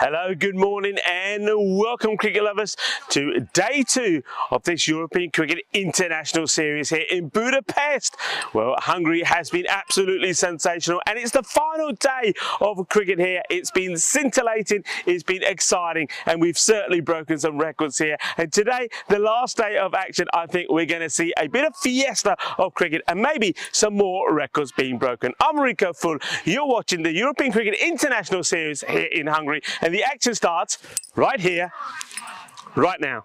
Hello, good morning and welcome cricket lovers to day 2 of this European Cricket International Series here in Budapest. Well, Hungary has been absolutely sensational and it's the final day of cricket here. It's been scintillating, it's been exciting, and we've certainly broken some records here. And today, the last day of action, I think we're going to see a bit of fiesta of cricket and maybe some more records being broken. I'm Rico Full. You're watching the European Cricket International Series here in Hungary, and the action starts right here, right now.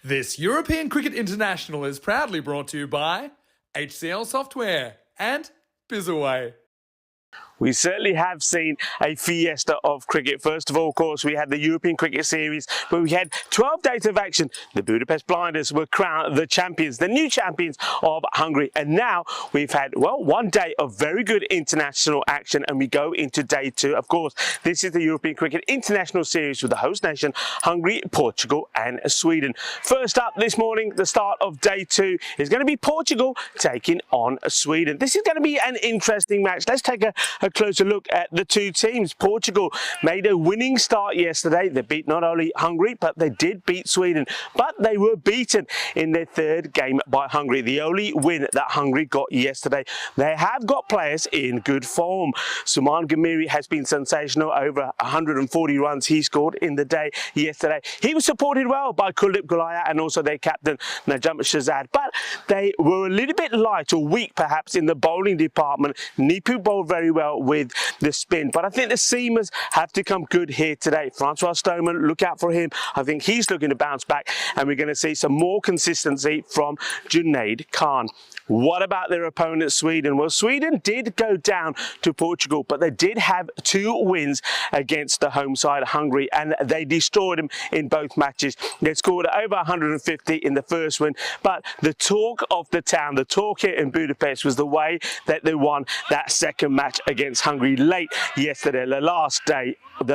This European Cricket International is proudly brought to you by HCL Software and Bizaway. We certainly have seen a fiesta of cricket. First of all, of course, we had the European Cricket Series, where we had 12 days of action. The Budapest Blinders were crowned the champions, the new champions of Hungary. And now we've had, well, one day of very good international action, and we go into day 2. Of course, this is the European Cricket International Series with the host nation, Hungary, Portugal and Sweden. First up this morning, the start of day 2 is going to be Portugal taking on Sweden. This is going to be an interesting match. Let's take a closer look at the two teams. Portugal made a winning start yesterday. They beat not only Hungary, but they did beat Sweden. But they were beaten in their third game by Hungary, the only win that Hungary got yesterday. They have got players in good form. Suman Ghamiri has been sensational, over 140 runs he scored in the day yesterday. He was supported well by Kuldeep Gulaya and also their captain Najam Shahzad, but they were a little bit light or weak perhaps in the bowling department. Nipu bowled very well with the spin, but I think the seamers have to come good here today. Francois Stoneman, look out for him. I think he's looking to bounce back, and we're going to see some more consistency from Junaid Khan. What about their opponent, Sweden? Well, Sweden did go down to Portugal, but they did have 2 wins against the home side, Hungary, and they destroyed them in both matches. They scored over 150 in the first win, but the talk of the town, the talk here in Budapest, was the way that they won that second match against Hungary late yesterday, the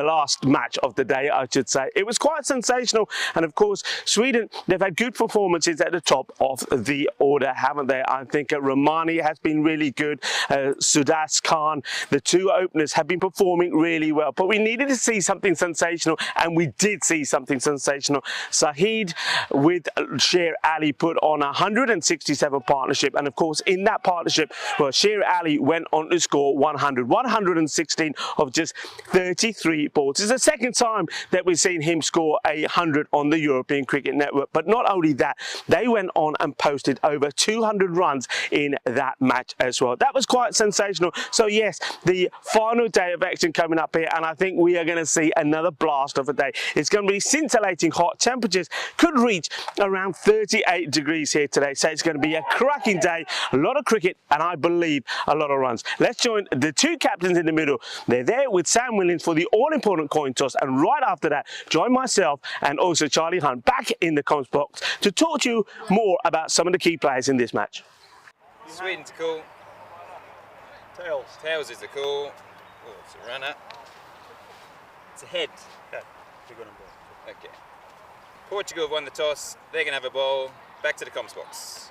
last match of the day, I should say. It was quite sensational, and of course, Sweden, they've had good performances at the top of the order, haven't they? I think Romani has been really good. Sudas Khan, the 2 openers have been performing really well, but we needed to see something sensational, and we did see something sensational. Sahid with Sher Ali put on a 167 partnership, and of course, in that partnership, well, Sher Ali went on to score 116 of just 33 balls. It's the second time that we've seen him score 100 on the European Cricket Network, but not only that, they went on and posted over 200 runs in that match as well. That was quite sensational. So yes, the final day of action coming up here, and I think we are going to see another blast of a day. It's going to be scintillating hot. Temperatures could reach around 38 degrees here today, so it's going to be a cracking day, a lot of cricket, and I believe a lot of runs. Let's join the 2 captains in the middle. They're there with Sam Williams for the all-important coin toss, and right after that, join myself and also Charlie Hunt back in the comms box to talk to you more about some of the key players in this match. Sweden's a call. Tails. Tails is a call. Oh, it's a runner. It's a head. Okay. Big one on board. Okay. Portugal have won the toss. They're going to have a ball. Back to the comms box.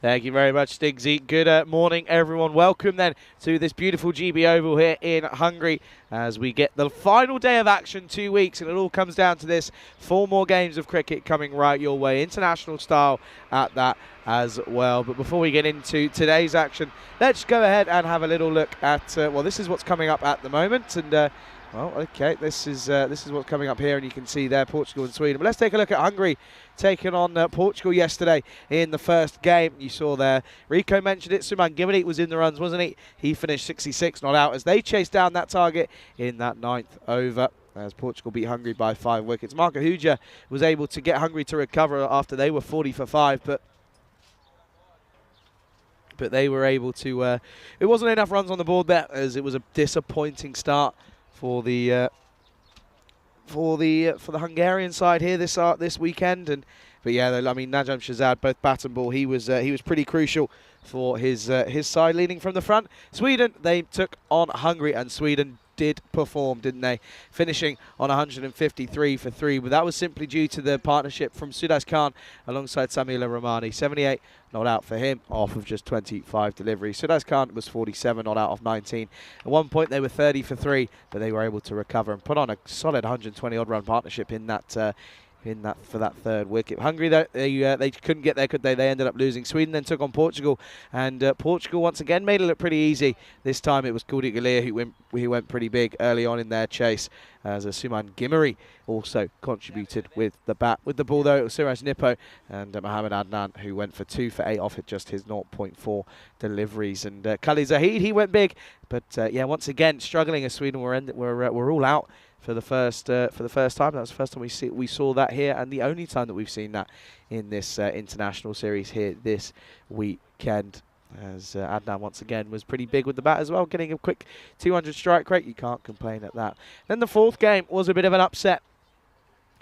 Thank you very much, Stiggsy. Good morning, everyone. Welcome then to this beautiful GB Oval here in Hungary as we get the final day of action, 2 weeks, and it all comes down to this. 4 more games of cricket coming right your way, international style at that as well. But before we get into today's action, let's go ahead and have a little look at, well, this is what's coming up at the moment. And well, okay, this is what's coming up here, and you can see there Portugal and Sweden. But let's take a look at Hungary taking on Portugal yesterday in the first game. You saw there, Rico mentioned it, Suman Ghamiri was in the runs, wasn't he? He finished 66 not out as they chased down that target in that 9th over, as Portugal beat Hungary by 5 wickets. Marco Huja was able to get Hungary to recover after they were 40 for 5, but they were able to, it wasn't enough runs on the board there, as it was a disappointing start for the for the Hungarian side here this weekend. But yeah, I mean, Najam Shahzad, both bat and ball, he was pretty crucial for his side leading from the front. Sweden, they took on Hungary, and Sweden did perform, didn't they? Finishing on 153 for 3, but that was simply due to the partnership from Sudas Khan alongside Samuel Romani. 78 not out for him off of just 25 deliveries. Sudas Khan was 47 not out of 19. At one point they were 30 for 3, but they were able to recover and put on a solid 120 odd run partnership in that for that third wicket. Hungary, though, they couldn't get there, could they? They ended up losing. Sweden then took on Portugal, and Portugal once again made it look pretty easy. This time it was Kuldik Galia who went pretty big early on in their chase, as Suman Gimari also contributed with the ball, though. It was Siraj Nippo and Mohammad Adnan who went for 2 for 8 off at just his 0.4 deliveries. And Khalid Zahid, he went big, but yeah, once again struggling as Sweden were all out for the first time. That was the first time we saw that here, and the only time that we've seen that in this international series here this weekend. As Adnan once again was pretty big with the bat as well, getting a quick 200 strike rate. You can't complain at that. Then the fourth game was a bit of an upset.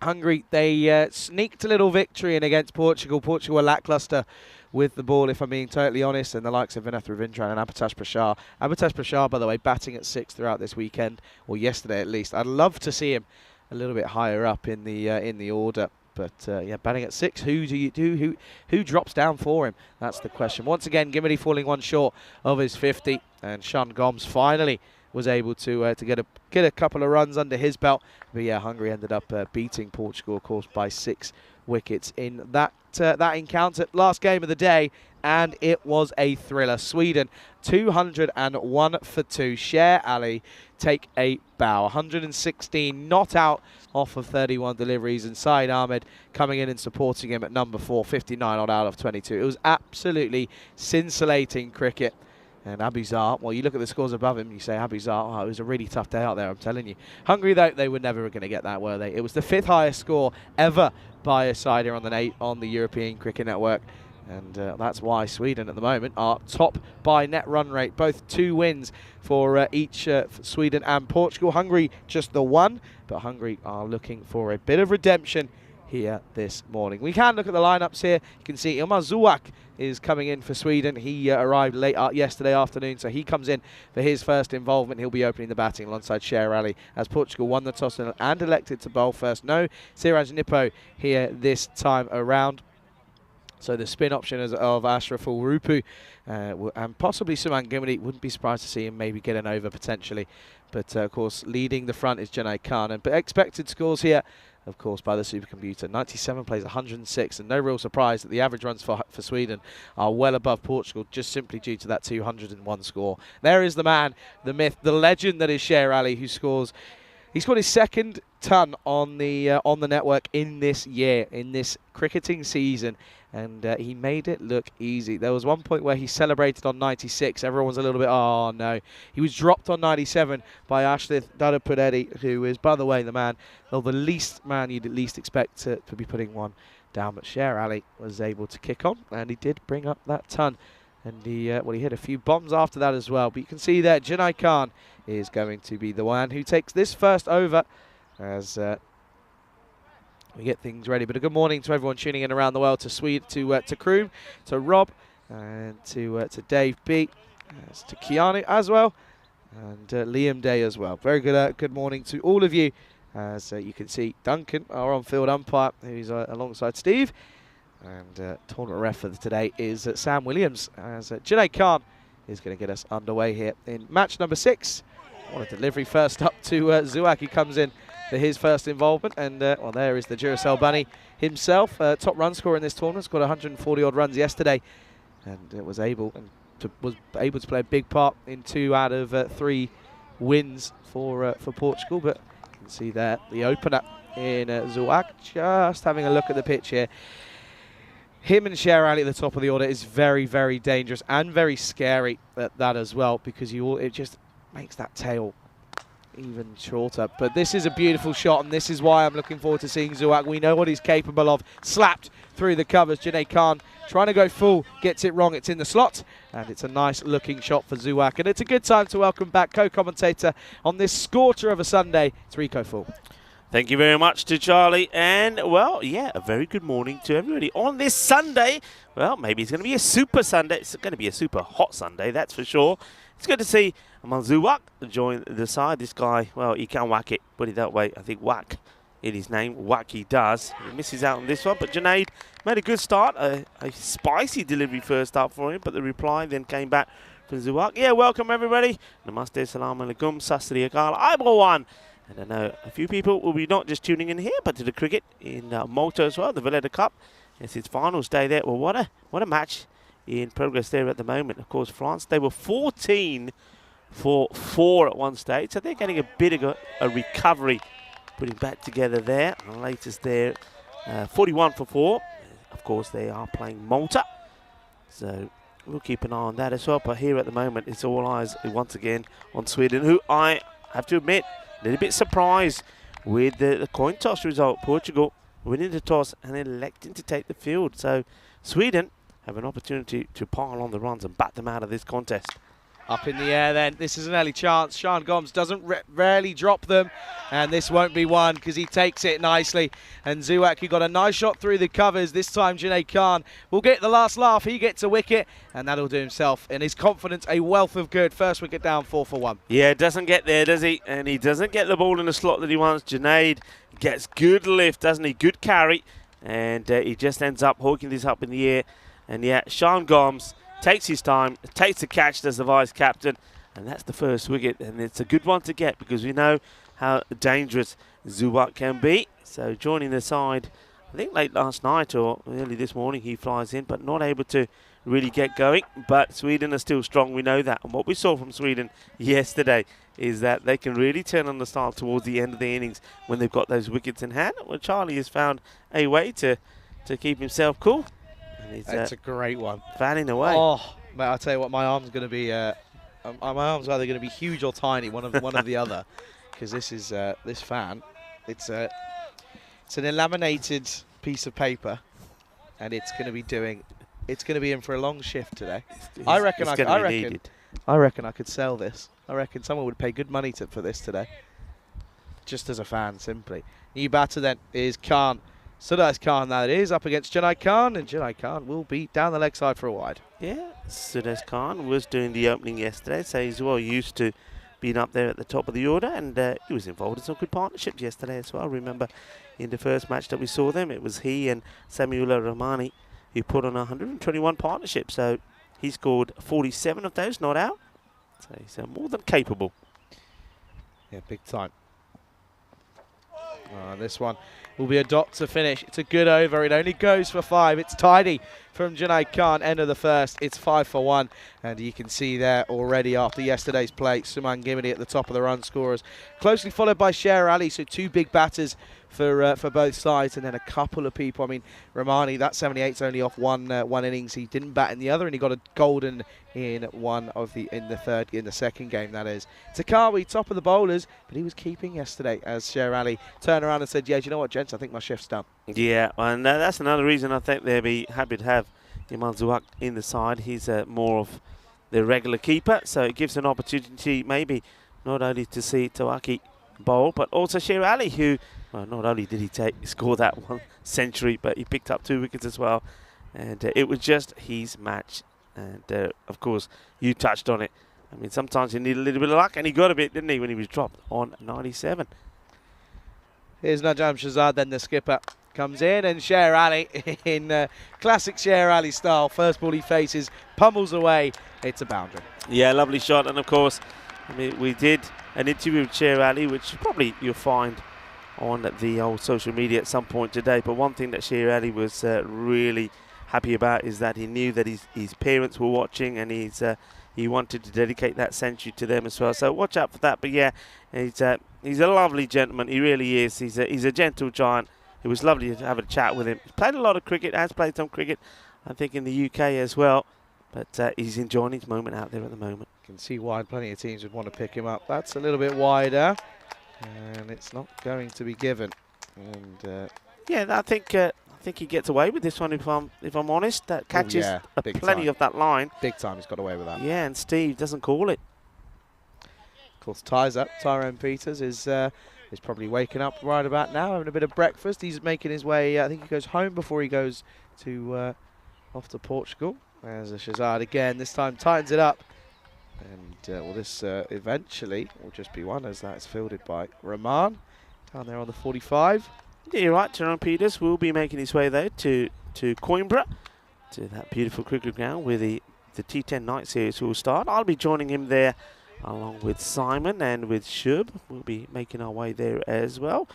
Hungary, they sneaked a little victory in against Portugal. Portugal were lackluster with the ball, if I'm being totally honest, and the likes of Vinith Ravindran and Abhitash Prashar. Abhitash Prashar, by the way, batting at 6 throughout this weekend, or yesterday at least. I'd love to see him a little bit higher up in the order. But yeah, batting at 6, who drops down for him? That's the question. Once again, Gimari falling one short of his 50, and Sean Gomes finally was able to get a couple of runs under his belt. But yeah, Hungary ended up beating Portugal, of course, by 6 wickets in that encounter. Last game of the day, and it was a thriller. Sweden 201 for 2. Sher Ali take a bow. 116 not out off of 31 deliveries, and Saeed Ahmed coming in and supporting him at number 4, 59 not out of 22. It was absolutely scintillating cricket. And Abizar, well, you look at the scores above him, you say Abizar, it was a really tough day out there, I'm telling you. Hungary, though, they were never going to get that, were they? It was the 5th highest score ever by a side here on the European Cricket Network. And that's why Sweden at the moment are top by net run rate. Both 2 wins for each for Sweden and Portugal. Hungary just the 1, but Hungary are looking for a bit of redemption here this morning. We can look at the lineups here. You can see Ilmar Zuak is coming in for Sweden. He arrived late yesterday afternoon, so he comes in for his first involvement. He'll be opening the batting alongside Sher Ali as Portugal won the toss and elected to bowl first. No Siraj Nippo here this time around. So the spin option of Ashraful Rupu and possibly Suman Gimari, wouldn't be surprised to see him maybe get an over potentially. But of course, leading the front is Junaid Khan. And expected scores here, of course, by the supercomputer. 97 plays 106, and no real surprise that the average runs for Sweden are well above Portugal, just simply due to that 201 score. There is the man, the myth, the legend that is Sher Ali, who scores. He scored his 2nd ton on the network in this year, in this cricketing season, and he made it look easy. There was one point where he celebrated on 96. Everyone was a little bit, oh no. He was dropped on 97 by Ashlith Dadapuredi, who is, by the way, the man, well, the least man you'd at least expect to be putting one down. But Sher Ali was able to kick on, and he did bring up that ton. And he hit a few bombs after that as well. But you can see there, Junaid Khan is going to be the one who takes this first over as we get things ready. But a good morning to everyone tuning in around the world, to Kroom, to Rob, and to Dave B, to Keanu as well, and Liam Day as well. Very good morning to all of you. As you can see, Duncan, our on-field umpire, who's alongside Steve. And tournament ref for today is Sam Williams, as Junaid Khan is going to get us underway here in match number 6. What a delivery first up to Zuak. He comes in for his first involvement, and well, there is the Duracell Bunny himself, top run scorer in this tournament. Scored 140 odd runs yesterday, and was able to play a big part in 2 out of 3 wins for Portugal. But you can see there the opener in Zuak. Just having a look at the pitch here. Him and Sher Ali at the top of the order is very, very dangerous and very scary at that as well, because it just makes that tail even shorter. But this is a beautiful shot, and this is why I'm looking forward to seeing Zuak. We know what he's capable of. Slapped through the covers. Junaid Khan trying to go full, gets it wrong. It's in the slot, and it's a nice looking shot for Zuak. And it's a good time to welcome back co-commentator on this scorcher of a Sunday. It's Rico Full. Thank you very much to Charlie. And, well, yeah, a very good morning to everybody on this Sunday. Well, maybe it's going to be a super Sunday. It's going to be a super hot Sunday, that's for sure. It's good to see Zuwak join the side. This guy, well, he can whack it. Put it that way. I think whack in his name. Whack he does. He misses out on this one. But Junaid made a good start. A spicy delivery first up for him. But the reply then came back from Zuwak. Yeah, welcome everybody. Namaste, salam alaikum, sasri akal, Aibawan. And I know a few people will be not just tuning in here, but to the cricket in Malta as well, the Valletta Cup. It's its finals day there. Well, what a match in progress there at the moment. Of course, France, they were 14 for 4 at one stage, so they're getting a bit of a recovery, putting back together there. And the latest there, 41 for 4. Of course, they are playing Malta, so we'll keep an eye on that as well. But here at the moment, it's all eyes once again on Sweden, who I have to admit, a little bit surprised with the coin toss result. Portugal winning the toss and electing to take the field. So Sweden have an opportunity to pile on the runs and bat them out of this contest. Up in the air then. This is an early chance. Sean Gomes doesn't rarely drop them. And this won't be one because he takes it nicely. And Zuwak, who got a nice shot through the covers. This time Junaid Khan will get the last laugh. He gets a wicket. And that'll do himself and his confidence a wealth of good. First wicket down, 4 for 1. Yeah, doesn't get there, does he? And he doesn't get the ball in the slot that he wants. Junaid gets good lift, doesn't he? Good carry. And he just ends up hooking this up in the air. And yeah, Sean Gomes takes his time, takes the catch as the vice captain, and that's the first wicket. And it's a good one to get because we know how dangerous Zuwak can be. So joining the side, I think late last night or early this morning, he flies in, but not able to really get going. But Sweden are still strong, we know that. And what we saw from Sweden yesterday is that they can really turn on the start towards the end of the innings when they've got those wickets in hand. Well, Charlie has found a way to keep himself cool. That's a great one. Fanning away. Oh, mate, I'll tell you what, my arm's going to be, my arm's either going to be huge or tiny, one of the other, because this is this fan. It's an laminated piece of paper, and it's going to be in for a long shift today. I reckon I could sell this. I reckon someone would pay good money for this today, just as a fan, simply. New batter then is Khan. Sudas Khan that is, up against Junaid Khan, and Junaid Khan will be down the leg side for a wide. Yeah, Sudas Khan was doing the opening yesterday, so he's well used to being up there at the top of the order, and he was involved in some good partnerships yesterday as well. Remember, in the first match that we saw them, it was he and Samuel Rahmani who put on 121 partnerships, so he scored 47 of those, not out. So he's more than capable. Yeah, big time. This one will be a dot to finish. It's a good over. It only goes for 5. It's tidy from Junaid Khan. End of the first. It's 5 for 1. And you can see there already after yesterday's play, Suman Gimini at the top of the run scorers. Closely followed by Sher Ali. So 2 big batters for both sides. And then a couple of people. I mean, Rahmani, that 78's only off one innings. He didn't bat in the other, and he got a golden in the second game, that is. Takawi, top of the bowlers, but he was keeping yesterday as Sher Ali turned around and said, yeah, do you know what, gents, I think my shift's done. Yeah, and that's another reason I think they'll be happy to have Yaman Zuwak in the side. He's more of the regular keeper, so it gives an opportunity maybe not only to see Tawaki bowl, but also Sher Ali, who, well, not only did he score that 1 century, but he picked up 2 wickets as well. And it was just his match. And, of course, you touched on it. I mean, sometimes you need a little bit of luck, and he got a bit, didn't he, when he was dropped on 97. Here's Najam Shazad, then the skipper comes in, and Sher Ali in classic Sher Ali style. First ball he faces, pummels away. It's a boundary. Yeah, lovely shot. And, of course, I mean, we did an interview with Sher Ali, which probably you'll find on the old social media at some point today. But one thing that Sher Ali was really happy about is that he knew that his parents were watching, and he wanted to dedicate that century to them as well. So watch out for that. But yeah, he's a lovely gentleman. He really is. He's a gentle giant. It was lovely to have a chat with him. He's played a lot of cricket, has played some cricket, I think, in the UK as well. But he's enjoying his moment out there at the moment. You can see why plenty of teams would want to pick him up. That's a little bit wider, and it's not going to be given. And yeah, I think he gets away with this one. If I'm honest, that catches plenty of that line. Big time, he's got away with that. Yeah, and Steve doesn't call it. course, ties up. Tyrone Peters is probably waking up right about now, having a bit of breakfast. He's making his way, I think he goes home before he goes to off to Portugal. There's a Shazad again, this time tightens it up. And well, this eventually will just be one, as that's fielded by Rahman down there on the 45. Yeah, you're right. Tyrone Peters will be making his way there to Coimbra, to that beautiful cricket ground where the T10 night series will start. I'll be joining him there along with Simon and with Shub. We'll be making our way there as well.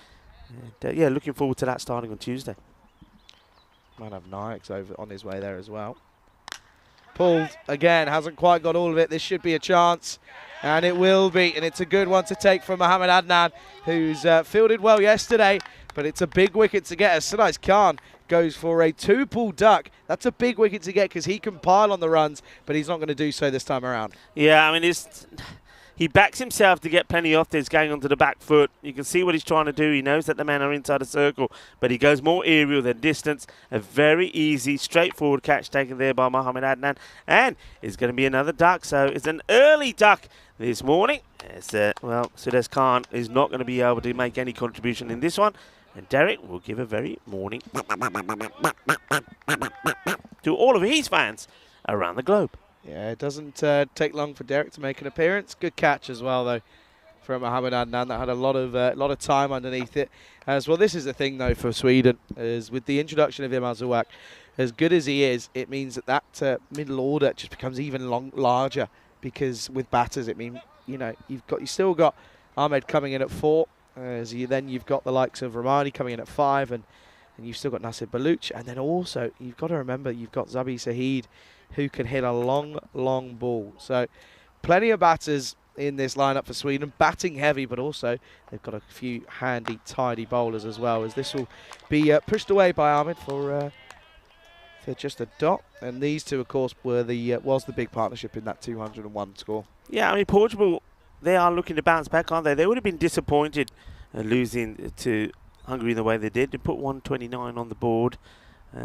And yeah, looking forward to that starting on Tuesday. Might have Naik over on his way there as well. Pulled again, hasn't quite got all of it. This should be a chance, and it will be, and it's a good one to take from Mohamed Adnan, who's fielded well yesterday, but it's a big wicket to get as Sunais Khan goes for a 2-pull duck. That's a big wicket to get because he can pile on the runs, but he's not going to do so this time around. Yeah, I mean, he backs himself to get plenty off this going onto the back foot. You can see what he's trying to do. He knows that the men are inside the circle, but he goes more aerial than distance. A very easy, straightforward catch taken there by Mohamed Adnan. And it's going to be another duck. So it's an early duck this morning. Well, Sunais Khan is not going to be able to make any contribution in this one. And Derek will give a very morning to all of his fans around the globe. Yeah, it doesn't take long for Derek to make an appearance. Good catch as well, though, from Mohamed Adnan. That had a lot of time underneath it. As well, this is the thing, though, for Sweden, is with the introduction of Imad Zawak, as good as he is, it means that middle order just becomes even larger. Because with batters, it means you've still got Ahmed coming in at 4. Then you've got the likes of Ramani coming in at 5, and you've still got Nasir Baluch, and then also you've got to remember you've got Zabi Saheed, who can hit a long ball. So plenty of batters in this lineup for Sweden, batting heavy, but also they've got a few handy, tidy bowlers as well, as this will be pushed away by Ahmed for just a dot. And these two, of course, were was the big partnership in that 201 score. Yeah, I mean, Portugal, they are looking to bounce back, aren't they? They would have been disappointed losing to Hungary in the way they did. They put 129 on the board.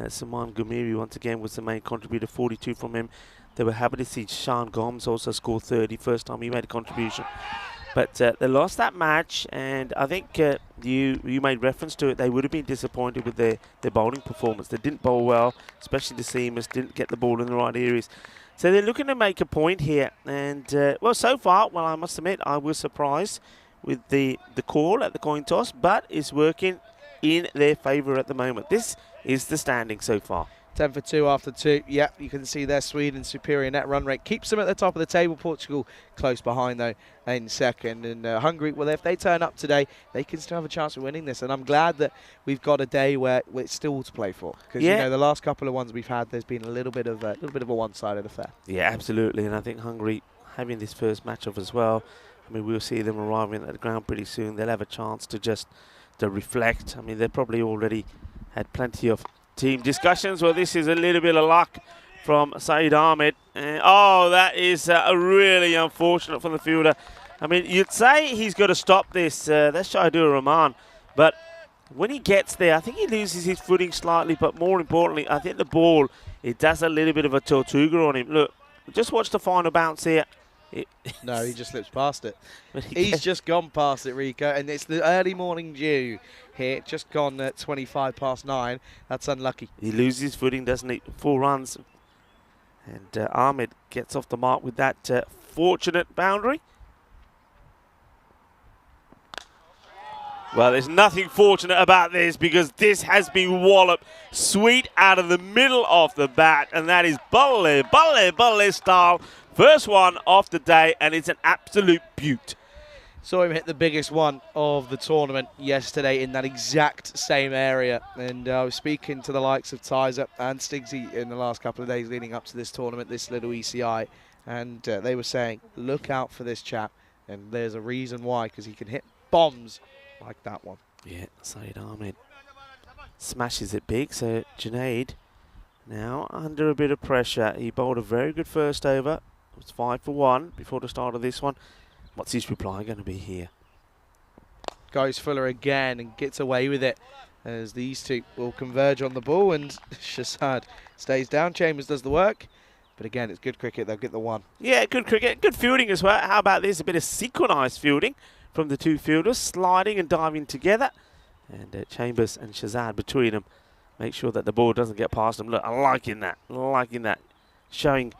Saman Gumiri once again was the main contributor, 42 from him. They were happy to see Sean Gomes also score 30, first time he made a contribution. But they lost that match, and I think you made reference to it. They would have been disappointed with their bowling performance. They didn't bowl well, especially the seamers, didn't get the ball in the right areas. So they're looking to make a point here. And, well, so far, I must admit, I was surprised with the call at the coin toss, but it's working in their favour at the moment. This is the standing so far. 10 for 2 after 2. Yep, you can see their Sweden's superior net run rate keeps them at the top of the table. Portugal close behind, though, in second. And Hungary, well, if they turn up today, they can still have a chance of winning this. And I'm glad that we've got a day where it's still to play for. Because, the last couple of ones we've had, there's been a little bit of a one-sided affair. Yeah, absolutely. And I think Hungary having this first match-off as well, I mean, we'll see them arriving at the ground pretty soon. They'll have a chance to reflect. I mean, they've probably already had plenty of team discussions. Well, this is a little bit of luck from Saeed Ahmed. Oh, that is really unfortunate from the fielder. I mean, you'd say he's got to stop this. That's Shahidul Rahman. But when he gets there, I think he loses his footing slightly. But more importantly, I think the ball, it does a little bit of a tortuga on him. Look, just watch the final bounce here. No, he just slips past it. He's just gone past it, Rico. And it's the early morning dew here. Just gone at 25 past 9. That's unlucky. He loses his footing, doesn't he? 4 runs. And Ahmed gets off the mark with that fortunate boundary. Well, there's nothing fortunate about this because this has been walloped sweet out of the middle of the bat. And that is Balle style. First one of the day, and it's an absolute beaut. Saw him hit the biggest one of the tournament yesterday in that exact same area. And I was speaking to the likes of Tizer and Stigsy in the last couple of days leading up to this tournament, this little ECI. And they were saying, look out for this chap. And there's a reason why, because he can hit bombs like that one. Yeah, Saeed Ahmed smashes it big. So Junaid now under a bit of pressure. He bowled a very good first over. It was 5 for 1 before the start of this one. What's his reply going to be here? Goes Fuller again and gets away with it as these two will converge on the ball, and Shazad stays down. Chambers does the work, But again, it's good cricket. They'll get the one. Yeah, good cricket. Good fielding as well. How about this? A bit of synchronised fielding from the two fielders, sliding and diving together. And Chambers and Shazad between them. Make sure that the ball doesn't get past them. Look, I'm liking that. Liking that. Showing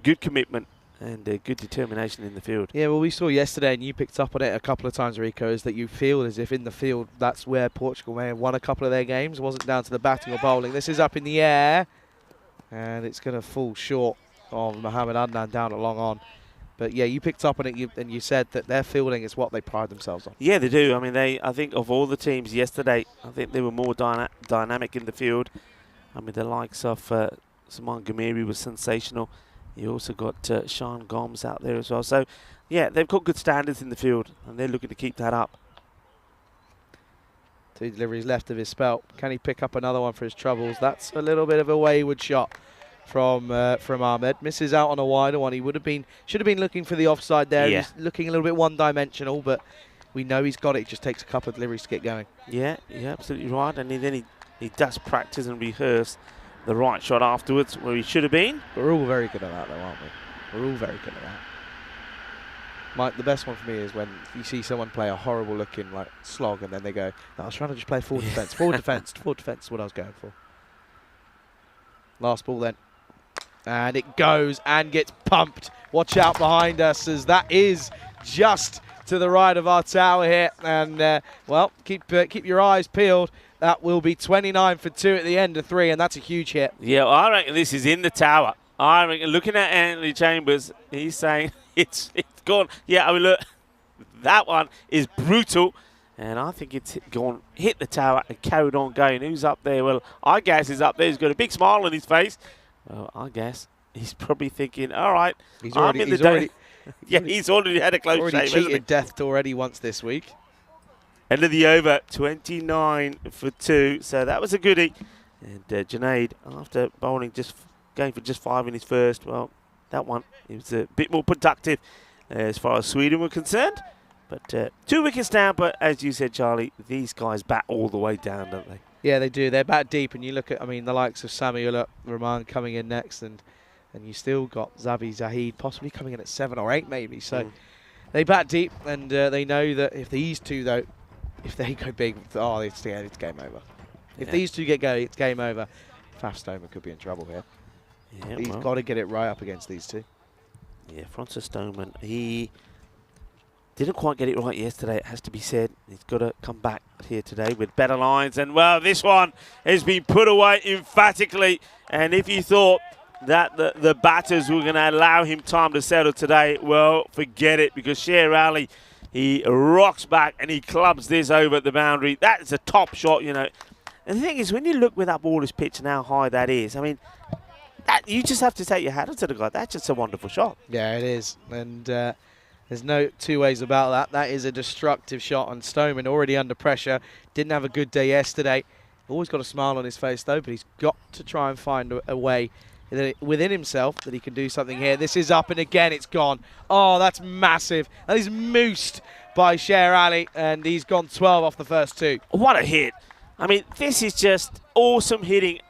good commitment and good determination in the field. Yeah, well, we saw yesterday, and you picked up on it a couple of times, Rico, is that you feel as if in the field, that's where Portugal may have won a couple of their games. It wasn't down to the batting or bowling. This is up in the air, and it's going to fall short of Mohamed Adnan down at long on. But yeah, you picked up on it, and you said that their fielding is what they pride themselves on. Yeah, they do. I mean, I think of all the teams yesterday, I think they were more dynamic in the field. I mean, the likes of Saman Gamiri was sensational. You also got Sean Gomes out there as well. So, yeah, they've got good standards in the field, and they're looking to keep that up. 2 deliveries left of his spell. Can he pick up another one for his troubles? That's a little bit of a wayward shot from Ahmed. Misses out on a wider one. He should have been looking for the offside there. Yeah. He's looking a little bit one-dimensional, but we know he's got it. It just takes a couple of deliveries to get going. Yeah, you're absolutely right. And then he does practice and rehearse the right shot afterwards where he should have been. We're all very good at that, though, aren't we? We're all very good at that. Mike, the best one for me is when you see someone play a horrible-looking like slog, and then they go, "No, I was trying to just play forward defence. Forward defence. Forward defence is what I was going for." Last ball then. And it goes and gets pumped. Watch out behind us, as that is just to the right of our tower here. And, well, keep your eyes peeled. That will be 29 for 2 at the end of 3, and that's a huge hit. Yeah, well, I reckon this is in the tower. I reckon, looking at Anthony Chambers, he's saying it's gone. Yeah, I mean, look, that one is brutal. And I think it's hit the tower and carried on going. Who's up there? Well, I guess he's up there. He's got a big smile on his face. Well, I guess he's probably thinking, all right, he's already had a close shave. Cheated death already once this week. End of the over, 29 for 2. So that was a goodie. And Junaid, after bowling, going for just 5 in his first, well, that one, he was a bit more productive as far as Sweden were concerned. But 2 wickets down, but as you said, Charlie, these guys bat all the way down, don't they? Yeah, they do. They're bat deep, and you look at, I mean, the likes of Samiullah Rahman coming in next, and you still got Zabi Zahid possibly coming in at 7 or 8 maybe. So they bat deep, and they know that if these two, though, if they go big, it's game over. If these two get going, it's game over. Faf Stoneman could be in trouble here. Yeah, he's got to get it right up against these two. Yeah, Francis Stoneman, he didn't quite get it right yesterday, it has to be said. He's got to come back here today with better lines. And, well, this one has been put away emphatically. And if you thought that the batters were going to allow him time to settle today, well, forget it, because Sher Ali, he rocks back and he clubs this over at the boundary. That's a top shot, you know. And the thing is, when you look where that ball is pitched and how high that is, I mean, you just have to take your hat off to the guy. That's just a wonderful shot. Yeah, it is. And there's no two ways about that. That is a destructive shot on Stoneman, already under pressure. Didn't have a good day yesterday. Always got a smile on his face, though, but he's got to try and find a way within himself that he can do something here. This is up, and again, it's gone. Oh, that's massive. That is moosed by Sher Ali, and he's gone 12 off the first 2. What a hit. I mean, this is just awesome hitting.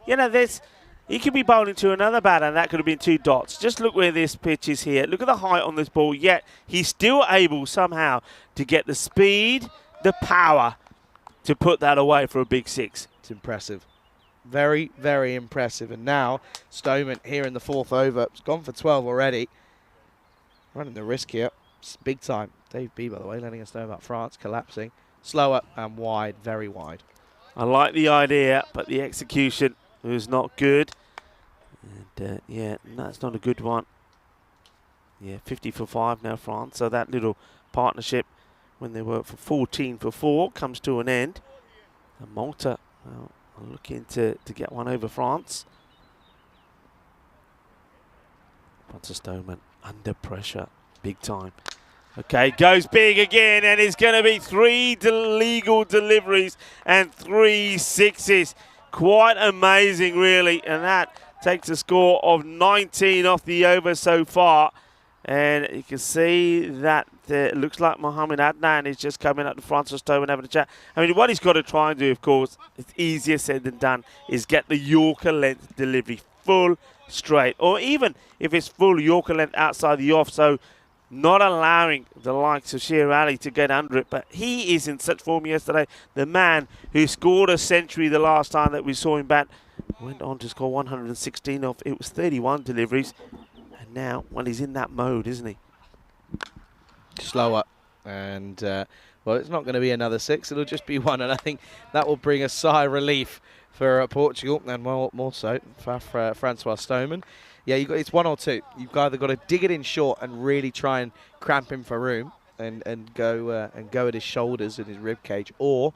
You know, he could be bowling to another batter, and that could have been 2 dots. Just look where this pitch is here. Look at the height on this ball, yet he's still able somehow to get the speed, the power to put that away for a big 6. It's impressive. Very, very impressive. And now Stoneman here in the 4th over. It's gone for 12 already. Running the risk here. It's big time. Dave B, by the way, letting us know about France collapsing. Slower and wide, very wide. I like the idea, but the execution was not good. And yeah, that's not a good one. Yeah, 50 for 5 now, France. So that little partnership, when they were for 14 for 4, comes to an end. And Malta, well, are looking to get one over France. Francis Stoneman under pressure, big time. Okay, goes big again, and it's going to be 3 legal deliveries and 3 sixes. Quite amazing, really, and that takes a score of 19 off the over so far. And you can see that it looks like Mohamed Adnan is just coming up to Francis Stoneman having a chat. I mean, what he's got to try and do, of course, it's easier said than done, is get the Yorker length delivery, full straight, or even if it's full Yorker length outside the off, so not allowing the likes of Sher Ali to get under it. But he is in such form yesterday. The man who scored a century the last time that we saw him bat went on to score 116 off. It was 31 deliveries. And now, well, he's in that mode, isn't he? Slower. And, well, it's not going to be another 6. It'll just be 1. And I think that will bring a sigh of relief for Portugal, and more so for Francois Stoneman. Yeah, it's 1 or 2. You've either got to dig it in short and really try and cramp him for room, and go at his shoulders and his rib cage, or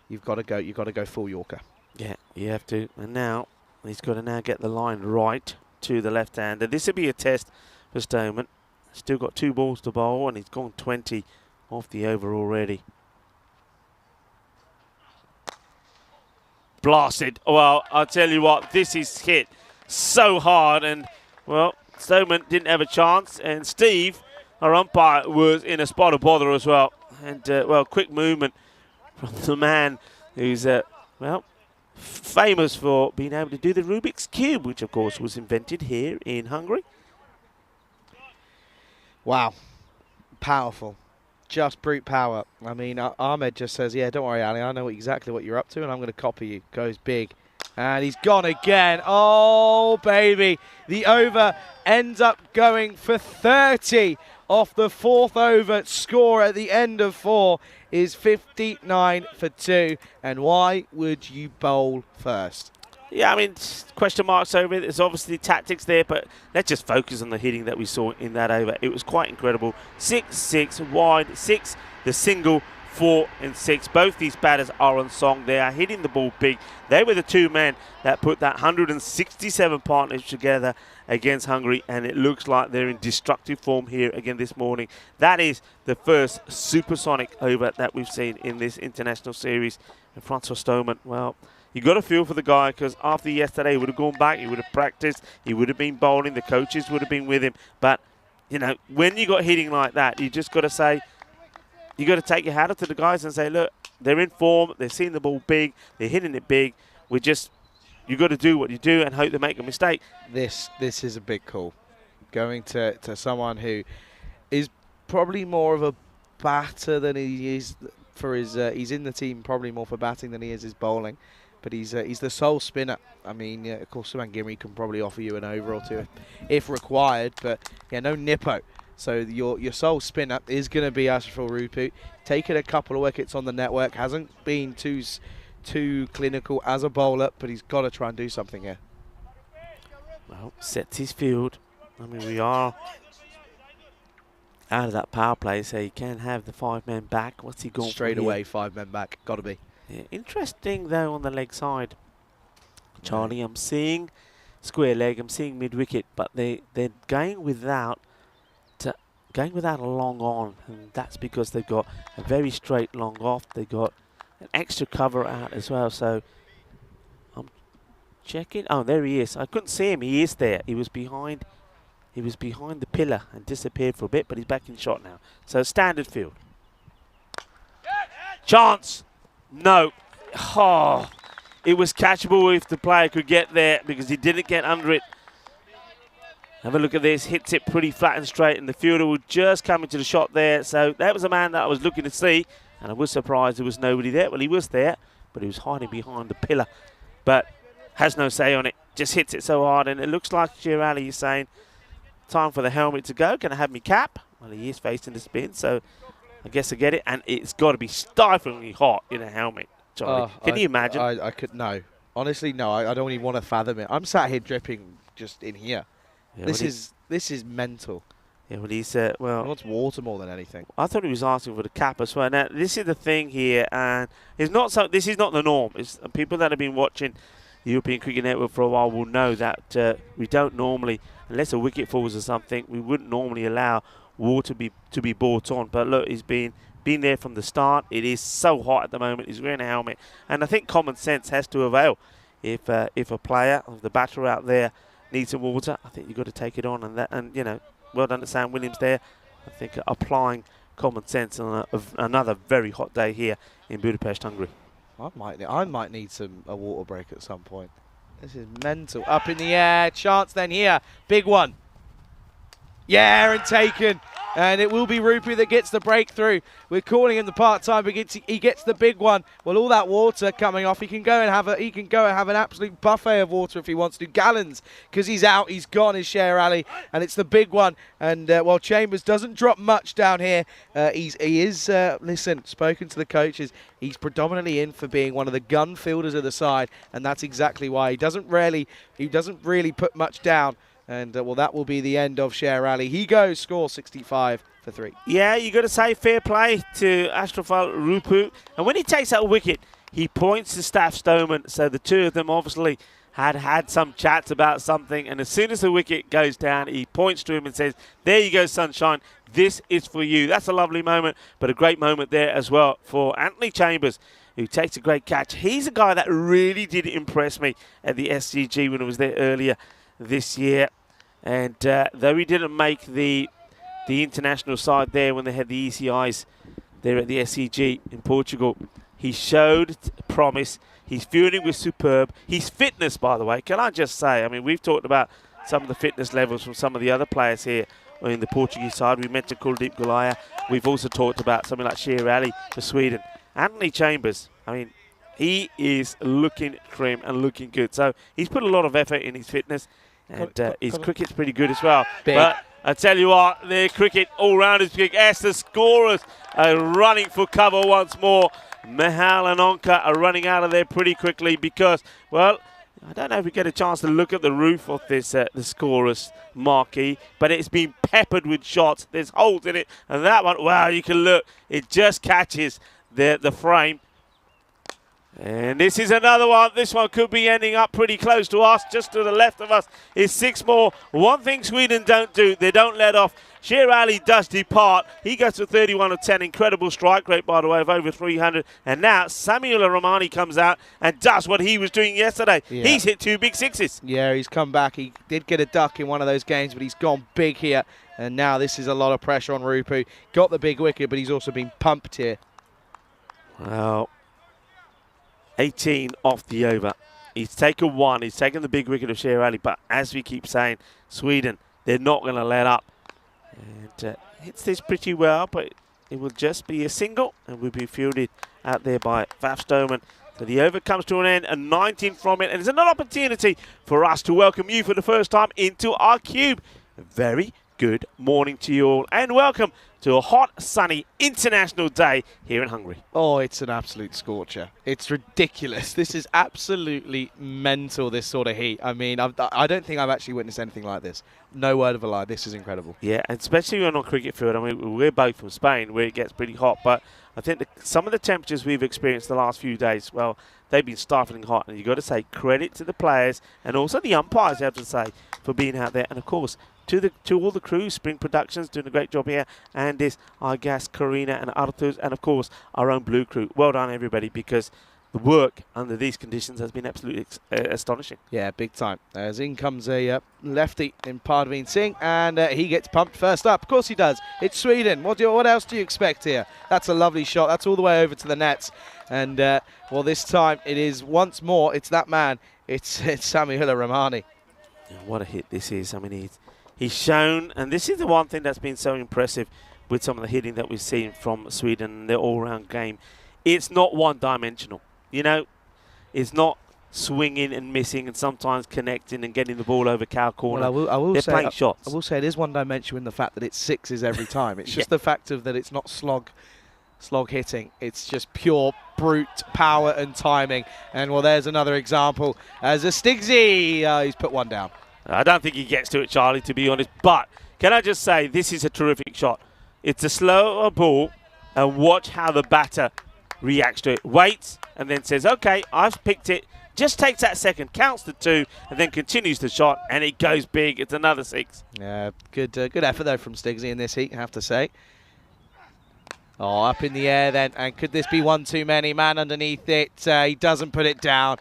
you've got to go full Yorker. Yeah, you have to. And now he's got to now get the line right to the left-hander. This will be a test for Stoneman. Still got 2 balls to bowl, and he's gone 20 off the over already. Blasted. Well, I'll tell you what, this is hit so hard, and well, Stoneman didn't have a chance, and Steve, our umpire, was in a spot of bother as well. And well, quick movement from the man who's well, famous for being able to do the Rubik's Cube, which of course was invented here in Hungary. Wow, powerful, just brute power. I mean, Ahmed just says, yeah, don't worry, Ali, I know exactly what you're up to, and I'm going to copy you. Goes big. And he's gone again. Oh, baby. The over ends up going for 30 off the 4th over. Score at the end of 4 is 59 for 2. And why would you bowl first? Yeah, I mean, question marks over it. There's obviously tactics there, but let's just focus on the hitting that we saw in that over. It was quite incredible. 6-6 wide, 6 the single, 4 and 6. Both these batters are on song. They are hitting the ball big. They were the 2 men that put that 167 partners together against Hungary, and it looks like they're in destructive form here again this morning. That is the first supersonic over that we've seen in this international series. And Francois Stoneman, well, you got to feel for the guy, because after yesterday he would have gone back, he would have practiced, he would have been bowling, the coaches would have been with him. But, you know, when you got hitting like that, you just got to say, you got to take your hat off to the guys and say, look, they're in form, they're seeing the ball big, they're hitting it big. You got to do what you do and hope they make a mistake. This is a big call. Going to someone who is probably more of a batter than he is for his. He's in the team probably more for batting than he is his bowling, but he's the sole spinner. I mean, yeah, of course, Suman Gimri can probably offer you an over or 2 if required, but yeah, no nippo. So your sole spinner is going to be Ashraf Rupu. Taking a couple of wickets on the network, hasn't been too clinical as a bowler, but he's got to try and do something here. Well, sets his field. I mean, we are out of that power play, so he can have the 5 men back. What's he going Straight for away, here? 5 men back. Got to be. Yeah, interesting, though, on the leg side. Charlie, I'm seeing square leg, I'm seeing mid-wicket, but they're going without a long on, and that's because they've got a very straight long off. They've got an extra cover out as well, so I'm checking. Oh, there he is. I couldn't see him. He is there. He was behind the pillar and disappeared for a bit, but he's back in shot now. So standard field. Chance. No. Oh, it was catchable if the player could get there, because he didn't get under it. Have a look at this. Hits it pretty flat and straight, and the fielder would just come into the shot there. So that was a man that I was looking to see, and I was surprised there was nobody there. Well, he was there, but he was hiding behind the pillar. But has no say on it. Just hits it so hard, and it looks like Sher Ali is saying, time for the helmet to go. Can I have me cap? Well, he is facing the spin, so I guess I get it. And it's got to be stiflingly hot in a helmet, Charlie. Can you imagine? I could, no. Honestly, no. I don't even want to fathom it. I'm sat here dripping just in here. Yeah, This is mental. Yeah, well, he's He well. wants water more than anything. I thought he was asking for the cap as well. Now, this is the thing here, and it's not so. This is not the norm. It's people that have been watching the European Cricket Network for a while will know that we don't normally, unless a wicket falls or something, we wouldn't normally allow water to be brought on. But look, he's been there from the start. It is so hot at the moment. He's wearing a helmet, and I think common sense has to avail. If a player, if the batter out there needs some water, I think you've got to take it on, and you know, well done to Sam Williams there. I think applying common sense on another very hot day here in Budapest, Hungary. I might need a water break at some point. This is mental. Up in the air. Chance then here. Big one. Yeah, and taken. And it will be Rupu that gets the breakthrough. We're calling him the part-time, but he gets the big one. Well, all that water coming off, he can go and have an absolute buffet of water if he wants to. Gallons, because he's out, he's gone, his share rally, and it's the big one. And while Chambers doesn't drop much down here, he is listen, spoken to the coaches. He's predominantly in for being one of the gun fielders of the side, and that's exactly why he doesn't really put much down. And, well, that will be the end of Share Rally. He goes, score 65 for 3. Yeah, you got to say fair play to Ashrafal Rupu. And when he takes that wicket, he points to Staff Stoneman. So the two of them obviously had some chats about something. And as soon as the wicket goes down, he points to him and says, there you go, sunshine. This is for you. That's a lovely moment, but a great moment there as well for Anthony Chambers, who takes a great catch. He's a guy that really did impress me at the SCG when I was there earlier this year. And though he didn't make the international side there when they had the ECIs there at the SCG in Portugal, he showed promise. His fielding was superb. His fitness, by the way, can I just say, I mean, we've talked about some of the fitness levels from some of the other players here in the Portuguese side. We mentioned Kuldeep Gulaya. We've also talked about something like Sher Ali for Sweden. Anthony Chambers, I mean, he is looking trim and looking good. So he's put a lot of effort in his fitness. And his cricket's pretty good as well. Big. But I tell you what, their cricket all round is big. As the scorers are running for cover once more, Mehal and Onka are running out of there pretty quickly because, well, I don't know if we get a chance to look at the roof of this the scorers marquee, but it's been peppered with shots. There's holes in it, and that one, wow, you can look. It just catches the frame. And this is another one. This one could be ending up pretty close to us. Just to the left of us is 6 more. One thing Sweden don't do, they don't let off. Sher Ali does depart. He goes to 31 of 10. Incredible strike rate, by the way, of over 300. And now Samuel Romani comes out and does what he was doing yesterday. Yeah. He's hit 2 big sixes. Yeah, he's come back. He did get a duck in one of those games, but he's gone big here. And now this is a lot of pressure on Rupu. Got the big wicket, but he's also been pumped here. Well, 18 off the over. He's taken 1. He's taken the big wicket of Sher Ali. But as we keep saying, Sweden, they're not going to let up. And hits this pretty well, but it will just be a single and will be fielded out there by Faf Stoneman. So the over comes to an end, and 19 from it. And it's another opportunity for us to welcome you for the first time into our cube. A very good morning to you all, and welcome to a hot, sunny international day here in Hungary. Oh, it's an absolute scorcher. It's ridiculous. This is absolutely mental, this sort of heat. I mean, I don't think I've actually witnessed anything like this. No word of a lie. This is incredible. Yeah, and especially on a cricket field. I mean, we're both from Spain, where it gets pretty hot, but I think some of the temperatures we've experienced the last few days, well, they've been stifling hot, and you've got to say credit to the players and also the umpires, you have to say, for being out there. And, of course, to all the crew, Spring Productions doing a great job here, and this, our guest Karina and Arthurs, and of course our own Blue crew. Well done everybody, because the work under these conditions has been absolutely astonishing. Yeah, big time. As in comes a lefty in Parveen Singh, and he gets pumped first up. Of course he does. It's Sweden. What else do you expect here? That's a lovely shot. That's all the way over to the nets. And, well, this time it is once more, it's that man. It's Samuel Romani. Yeah, what a hit this is. I mean, he's shown, and this is the one thing that's been so impressive with some of the hitting that we've seen from Sweden, their all-round game. It's not one-dimensional. You know, it's not swinging and missing and sometimes connecting and getting the ball over cow corner. Well, I will They're say, playing shots. I will say it is one dimension in the fact that it's sixes every time. It's just the fact of that it's not slog hitting. It's just pure brute power and timing. And, well, there's another example as a Stigsy. He's put one down. I don't think he gets to it, Charlie, to be honest. But can I just say, this is a terrific shot. It's a slower ball, and watch how the batter reacts to it. Waits, and then says, OK, I've picked it. Just takes that second, counts the 2, and then continues the shot, and it goes big. It's another 6. Yeah, good effort, though, from Stigsy in this heat, I have to say. Oh, up in the air then, and could this be one too many? Man underneath it, he doesn't put it down.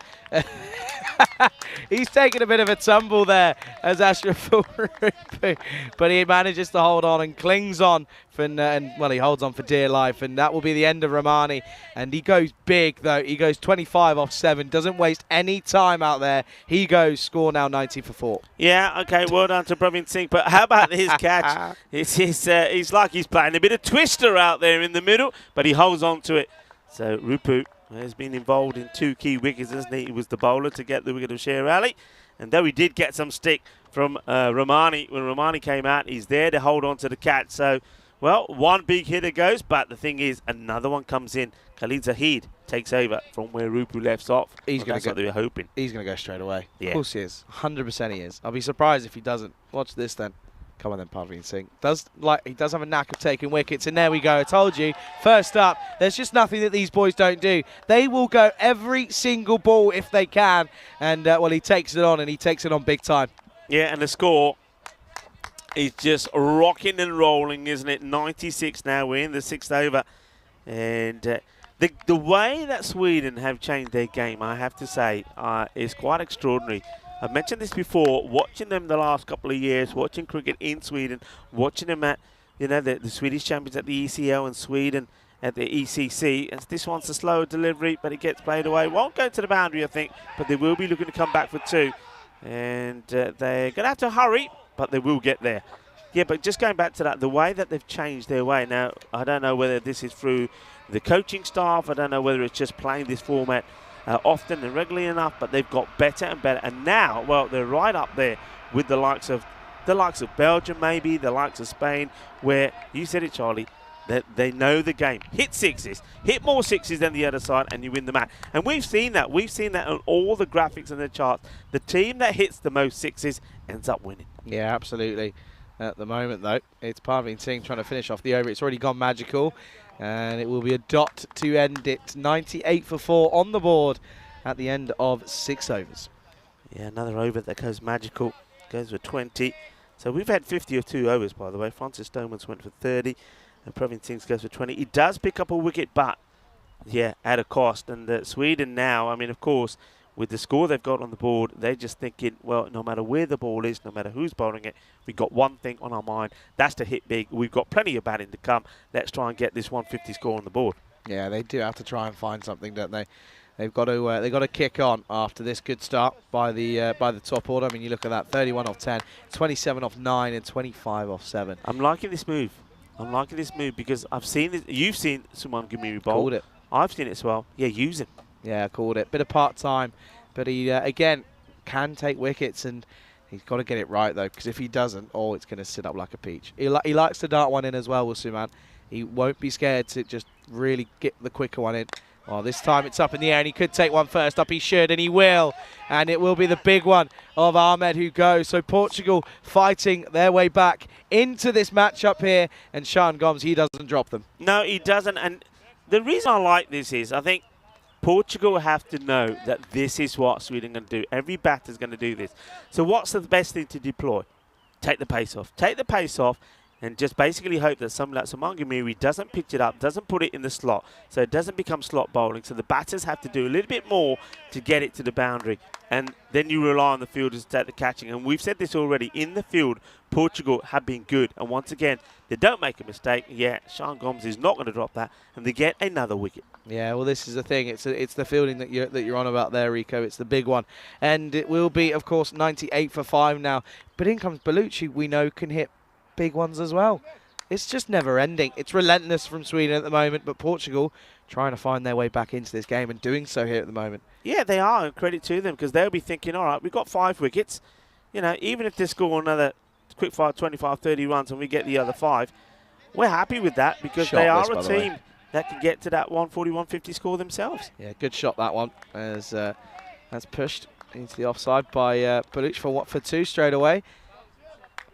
He's taking a bit of a tumble there as Ashraf Rupu, but he manages to hold on and clings on well, he holds on for dear life, and that will be the end of Romani. And he goes big though. He goes 25 off 7, doesn't waste any time out there. He goes score now 90 for 4. Yeah, okay, well done to Praveen Singh. But how about his catch? He's like he's playing a bit of twister out there in the middle, but he holds on to it. So Rupu has been involved in 2 key wickets, hasn't he? He was the bowler to get the wicket of Sher Ali. And though he did get some stick from Romani, when Romani came out, he's there to hold on to the catch. So, well, one big hitter goes, but the thing is, another one comes in. Khalid Zahid takes over from where Rupu left off. He's going to go. What they were hoping. He's going to go straight away. Yeah. Of course he is. 100% he is. I'll be surprised if he doesn't. Watch this then. Come on then, Praveen Singh. He does have a knack of taking wickets, and there we go. I told you. First up, there's just nothing that these boys don't do. They will go every single ball if they can, and well, he takes it on, and he takes it on big time. Yeah, and the score is just rocking and rolling, isn't it? 96 now. We're in the 6th over, and the way that Sweden have changed their game, I have to say, is quite extraordinary. I've mentioned this before, watching them the last couple of years, watching cricket in Sweden, watching them at, the Swedish champions at the ECL and Sweden at the ECC. And this one's a slower delivery, but it gets played away. Won't go to the boundary, I think, but they will be looking to come back for 2. And they're going to have to hurry, but they will get there. Yeah, but just going back to that, the way that they've changed their way. Now, I don't know whether this is through the coaching staff. I don't know whether it's just playing this format often and regularly enough, but they've got better and better. And now, well, they're right up there with the likes of Belgium, maybe, the likes of Spain, where, you said it, Charlie, that they know the game. Hit 6s, hit more 6s than the other side, and you win the match. And we've seen that. We've seen that on all the graphics and the charts. The team that hits the most 6s ends up winning. Yeah, absolutely. At the moment, though, it's Praveen Singh trying to finish off the over. It's already gone magical. And it will be a dot to end it. 98 for 4 on the board at the end of 6 overs. Yeah, another over that goes magical. Goes for 20. So we've had 50 or 2 overs, by the way. Francis Stoneman's went for 30. And Praveen Singh goes for 20. He does pick up a wicket, but, yeah, at a cost. And Sweden now, I mean, of course, with the score they've got on the board, they're just thinking, well, no matter where the ball is, no matter who's bowling it, we've got one thing on our mind. That's to hit big. We've got plenty of batting to come. Let's try and get this 150 score on the board. Yeah, they do have to try and find something, don't they? They've got to kick on after this good start by the top order. I mean, you look at that: 31 off 10, 27 off 9, and 25 off 7. I'm liking this move. I'm liking this move because I've seen it. You've seen Suman Ghamiri bowl. Called it. I've seen it as well. Yeah, use him. Yeah, called it. Bit of part-time, but he, again, can take wickets, and he's got to get it right, though, because if he doesn't, it's going to sit up like a peach. He likes to dart one in as well, with Suman. He won't be scared to just really get the quicker one in. Well, this time it's up in the air, and he could take one first up. He should, and he will. And it will be the big one of Ahmed who goes. So Portugal fighting their way back into this matchup here, and Sean Gomes, he doesn't drop them. No, he doesn't. And the reason I like this is I think Portugal have to know that this is what Sweden are going to do. Every batter's going to do this. So what's the best thing to deploy? Take the pace off. Take the pace off and just basically hope that someone like Suman Ghamiri doesn't pitch it up, doesn't put it in the slot, so it doesn't become slot bowling. So the batters have to do a little bit more to get it to the boundary. And then you rely on the fielders to take the catching. And we've said this already. In the field, Portugal have been good. And once again, they don't make a mistake. Yeah, Sean Gomes is not going to drop that. And they get another wicket. Yeah, well, this is the thing. It's the fielding that you're on about there, Rico. It's the big one. And it will be, of course, 98 for 5 now. But in comes Bellucci, we know can hit big ones as well. It's just never ending. It's relentless from Sweden at the moment, but Portugal trying to find their way back into this game and doing so here at the moment. Yeah, they are, and credit to them, because they'll be thinking, all right, we've got 5 wickets. You know, even if they score another quick fire 25, 30 runs and we get the other 5, we're happy with that because they are a team that can get to that 140, 150 score themselves. Yeah, good shot that one. As that's pushed into the offside by Bellucci for 2 straight away.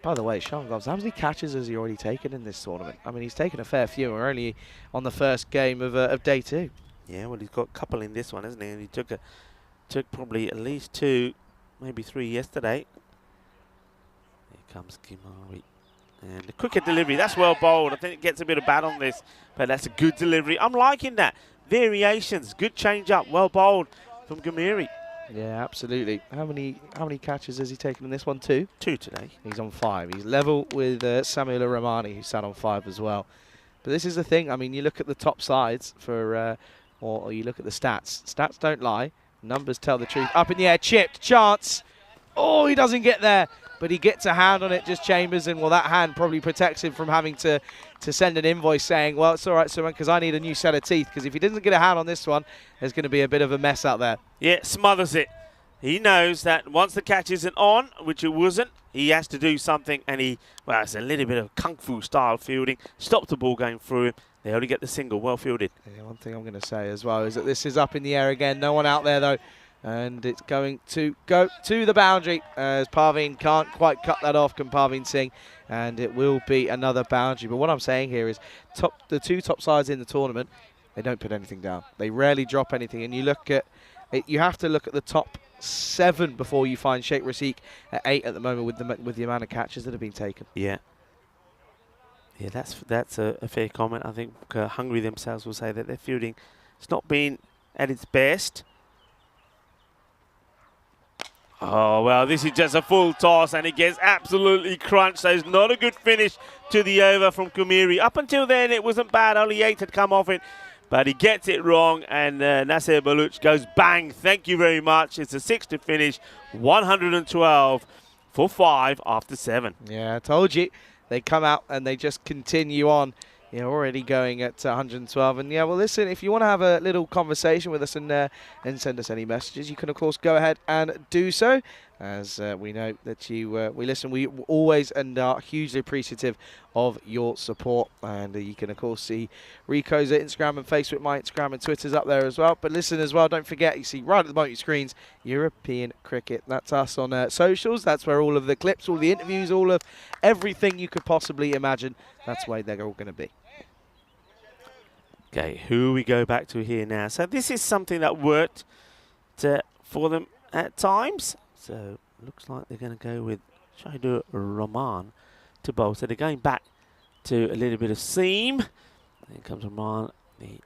By the way, Sean Gomes, how many catches has he already taken in this tournament? I mean, he's taken a fair few. We're only on the first game of day 2. Yeah, well, he's got a couple in this one, hasn't he? And he took probably at least 2, maybe 3 yesterday. Here comes Ghamiri. And the quicker delivery, that's well bowled. I think it gets a bit of bat on this, but that's a good delivery. I'm liking that. Variations, good change up, well bowled from Ghamiri. Yeah, absolutely. How many catches has he taken in this one? 2? 2 today. He's on 5. He's level with Samuel Romani, who sat on 5 as well. But this is the thing. I mean, you look at the top sides for, or you look at the stats. Stats don't lie. Numbers tell the truth. Up in the air, chipped, chance. Oh, he doesn't get there, but he gets a hand on it, just Chambers, and well, that hand probably protects him from having to send an invoice saying, well, it's all right, Simon, because I need a new set of teeth, because if he doesn't get a hand on this one, there's going to be a bit of a mess out there. Yeah, smothers it. He knows that once the catch isn't on, which it wasn't, he has to do something, and well, it's a little bit of kung fu style fielding. Stop the ball going through him. They only get the single, well fielded. Yeah, one thing I'm going to say as well is that this is up in the air again. No one out there, though. And it's going to go to the boundary as Parveen can't quite cut that off, can Parveen Singh. And it will be another boundary. But what I'm saying here is the 2 top sides in the tournament, they don't put anything down. They rarely drop anything. And you look at it, you have to look at the top 7 before you find Sheikh Rasik at 8 at the moment with the amount of catches that have been taken. Yeah. Yeah, that's a fair comment. I think Hungary themselves will say that their fielding has not been at its best. Oh, well, this is just a full toss, and it gets absolutely crunched. So it's not a good finish to the over from Kumiri. Up until then, it wasn't bad. Only 8 had come off it, but he gets it wrong, and Nasser Baluch goes bang. Thank you very much. It's a 6 to finish, 112 for 5 after 7. Yeah, I told you. They come out and they just continue on. You're already going at 112. And yeah, well, listen, if you want to have a little conversation with us and send us any messages, you can, of course, go ahead and do so. As we know that we listen, we always and are hugely appreciative of your support. And you can, of course, see Rico's Instagram and Facebook, my Instagram and Twitter's up there as well. But listen as well, don't forget, you see right at the bottom of your screens, European Cricket. That's us on socials. That's where all of the clips, all the interviews, all of everything you could possibly imagine, that's where they're all going to be. Okay, who we go back to here now? So this is something that worked for them at times. So looks like they're going to go with Shaidur Rahman to bowl. So they're going back to a little bit of seam. Here comes Rahman, the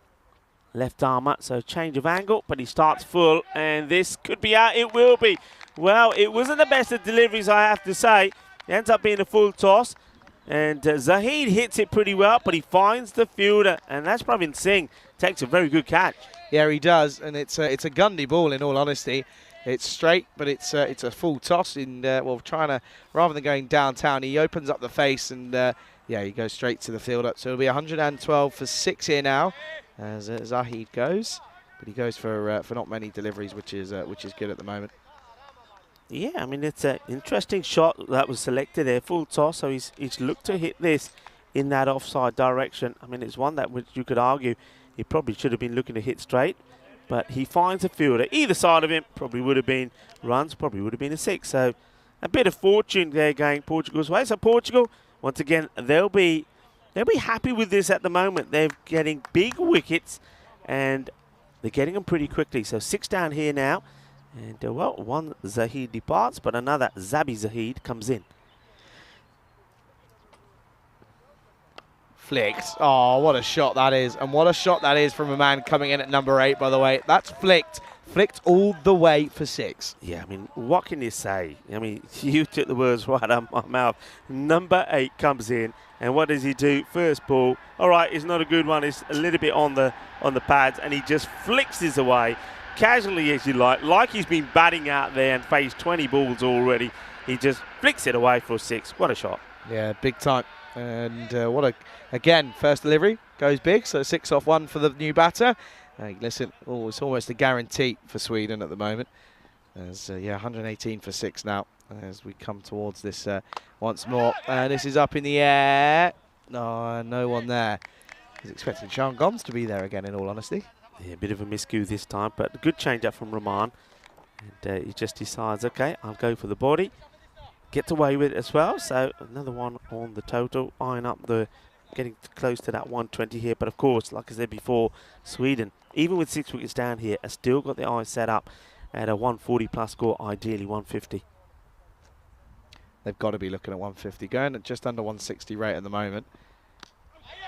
left armour. So change of angle, but he starts full, and this could be out. It will be. Well, it wasn't the best of deliveries, I have to say. It ends up being a full toss. And Zahid hits it pretty well, but he finds the fielder, and that's Praveen Singh. Takes a very good catch. Yeah, he does, and it's a Gundy ball, in all honesty. It's straight, but it's a full toss. Trying to, rather than going downtown, he opens up the face, and yeah, he goes straight to the fielder. So it'll be 112 for 6 here now, as Zahid goes. But he goes for not many deliveries, which is good at the moment. Yeah, I mean, it's an interesting shot that was selected there, full toss, so he's looked to hit this in that offside direction. I mean, it's one that which you could argue he probably should have been looking to hit straight, but he finds a fielder. Either side of him probably would have been runs, probably would have been a 6. So a bit of fortune there going Portugal's way. So Portugal, once again, they'll be happy with this at the moment. They're getting big wickets, and they're getting them pretty quickly. So 6 down here now. And, well, one Zahid departs, but another Zabi Zahid comes in. Flicked. Oh, what a shot that is. And what a shot that is from a man coming in at number 8, by the way. That's flicked. Flicked all the way for 6. Yeah, I mean, what can you say? I mean, you took the words right out of my mouth. Number 8 comes in, and what does he do? First ball. All right, it's not a good one. It's a little bit on the pads, and he just flicks this away. Casually, as you like he's been batting out there and faced 20 balls already. He just flicks it away for a 6. What a shot. Yeah, big time. And again, first delivery goes big, so 6 off 1 for the new batter. Listen, it's almost a guarantee for Sweden at the moment. As 118 for 6 now as we come towards this once more. And this is up in the air. No one there. I was expecting Sean Gomes to be there again, in all honesty. Yeah, a bit of a miscue this time, but a good change up from Rahman. And he just decides, okay, I'll go for the body. Gets away with it as well. So another one on the total, eyeing up getting close to that 120 here. But of course, like I said before, Sweden, even with 6 wickets down here, has still got their eyes set up at a 140 plus score, ideally 150. They've got to be looking at 150, going at just under 160 rate at the moment.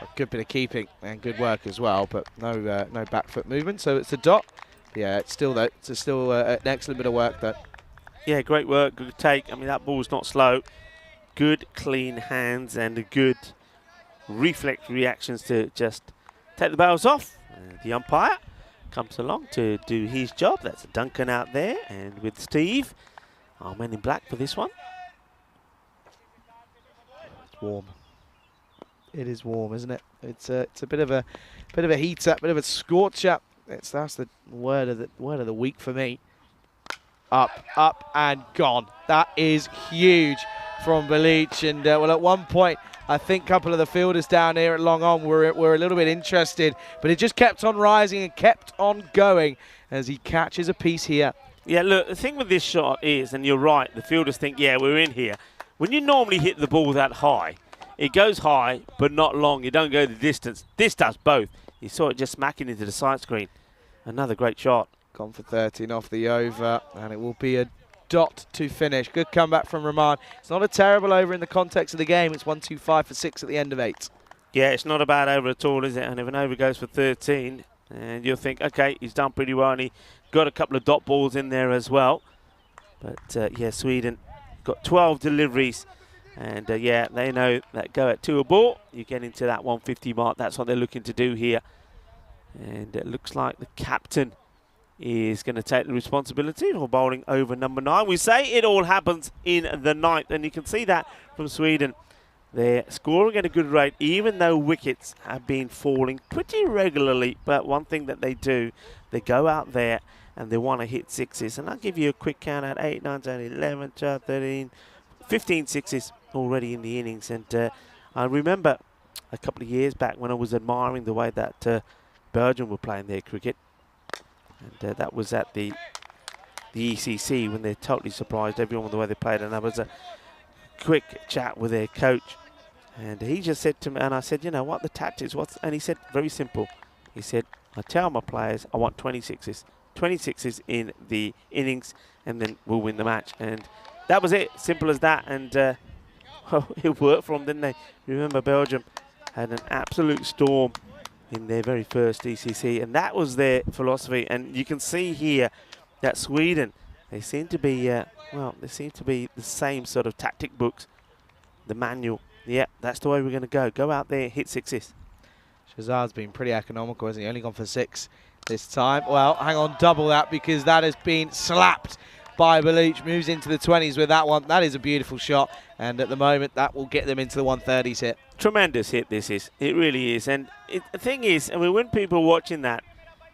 A good bit of keeping and good work as well, but no back foot movement. So it's a dot, Yeah, it's still though. It's still an excellent bit of work though. Yeah, great work, good take. I mean, that ball's not slow. Good, clean hands and a good reflex reactions to just take the bails off. The umpire comes along to do his job. That's Duncan out there, and with Steve, our man in black for this one. It's warm. It is warm, isn't it? It's a bit of a heater, bit of a scorcher. That's the word of the week for me. Up and gone. That is huge from Belich. And well, at one point, I think a couple of the fielders down here at Long On were a little bit interested, but it just kept on rising and kept on going as he catches a piece here. Yeah, look, the thing with this shot is, and you're right, the fielders think, yeah, we're in here. When you normally hit the ball that high, it goes high, but not long. You don't go the distance. This does both. You saw it just smacking into the side screen. Another great shot. Gone for 13 off the over, and it will be a dot to finish. Good comeback from Rahman. It's not a terrible over in the context of the game. It's 1-2-5 for 6 at the end of 8. Yeah, it's not a bad over at all, is it? And if an over goes for 13, and you'll think, okay, he's done pretty well, and he got a couple of dot balls in there as well. But, yeah, Sweden got 12 deliveries. And, yeah, they know that go at 2 a ball, you get into that 150 mark. That's what they're looking to do here. And it looks like the captain is going to take the responsibility for bowling over number 9. We say it all happens in the 9th, and you can see that from Sweden. They're scoring at a good rate, even though wickets have been falling pretty regularly. But one thing that they do, they go out there and they want to hit sixes. And I'll give you a quick count at 8, 9, 10, 11, 12, 13, 15 sixes already in the innings. And I remember a couple of years back when I was admiring the way that Belgium were playing their cricket. And that was at the ECC when they totally surprised everyone with the way they played. And that was a quick chat with their coach. And he just said to me, and I said, you know what, the tactics, and he said, very simple. He said, I tell my players I want 26s. 26s in the innings, and then we'll win the match. And that was it, simple as that. And well, it worked for them, didn't they? Remember, Belgium had an absolute storm in their very first ECC, and that was their philosophy. And you can see here that Sweden, they seem to be, well, they seem to be the same sort of tactic books, the manual. Yeah, that's the way we're going to go. Go out there, hit sixes. Shazad's been pretty economical, hasn't he? Only gone for 6 this time. Well, hang on, double that because that has been slapped by Belich. Moves into the 20s with that one. That is a beautiful shot, and at the moment that will get them into the 130s hit. Tremendous hit this is. It really is. And the thing is, I mean, when people are watching that,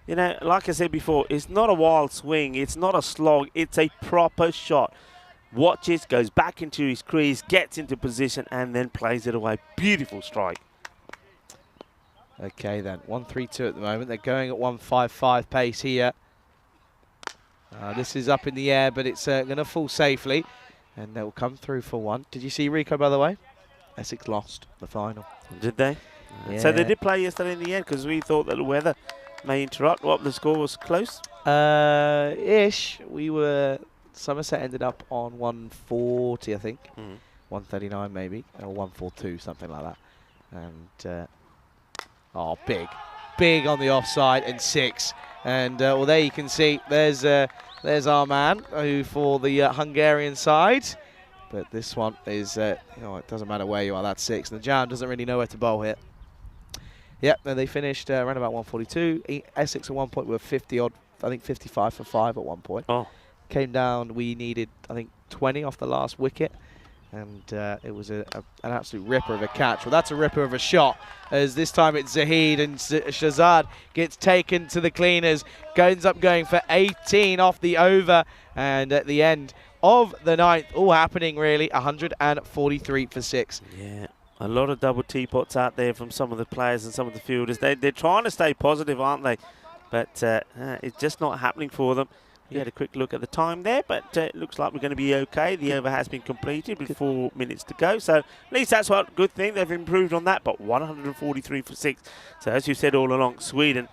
you know, like I said before, it's not a wild swing. It's not a slog. It's a proper shot. Watches, goes back into his crease, gets into position, and then plays it away. Beautiful strike. Okay then, 132 at the moment. They're going at 155 pace here. This is up in the air, but it's going to fall safely, and they'll come through for 1. Did you see Rico, by the way? Essex lost the final. Did they? Yeah. So they did play yesterday in the end because we thought that the weather may interrupt. What, the score was close? Ish. We were... Somerset ended up on 140, I think. 139 maybe, or 142, something like that. And, oh, big on the offside, and 6. And, well, there you can see, there's our man who for the Hungarian side. But this one is, you know, it doesn't matter where you are, that's 6. And the Jam doesn't really know where to bowl here. Yep, then they finished around about 142. Essex at one point were 50-odd, I think 55 for 5 at one point. Oh. Came down, we needed, I think, 20 off the last wicket. And it was an absolute ripper of a catch. Well, that's a ripper of a shot, as this time it's Zahid, and Shazad gets taken to the cleaners. Ends up going for 18 off the over. And at the end of the 9th, all happening really, 143 for 6. Yeah, a lot of double teapots out there from some of the players and some of the fielders. They're trying to stay positive, aren't they? But it's just not happening for them. We had a quick look at the time there, but it looks like we're going to be okay. The over has been completed with 4 minutes to go. So at least that's a good thing. They've improved on that, but 143 for 6. So as you said all along, Sweden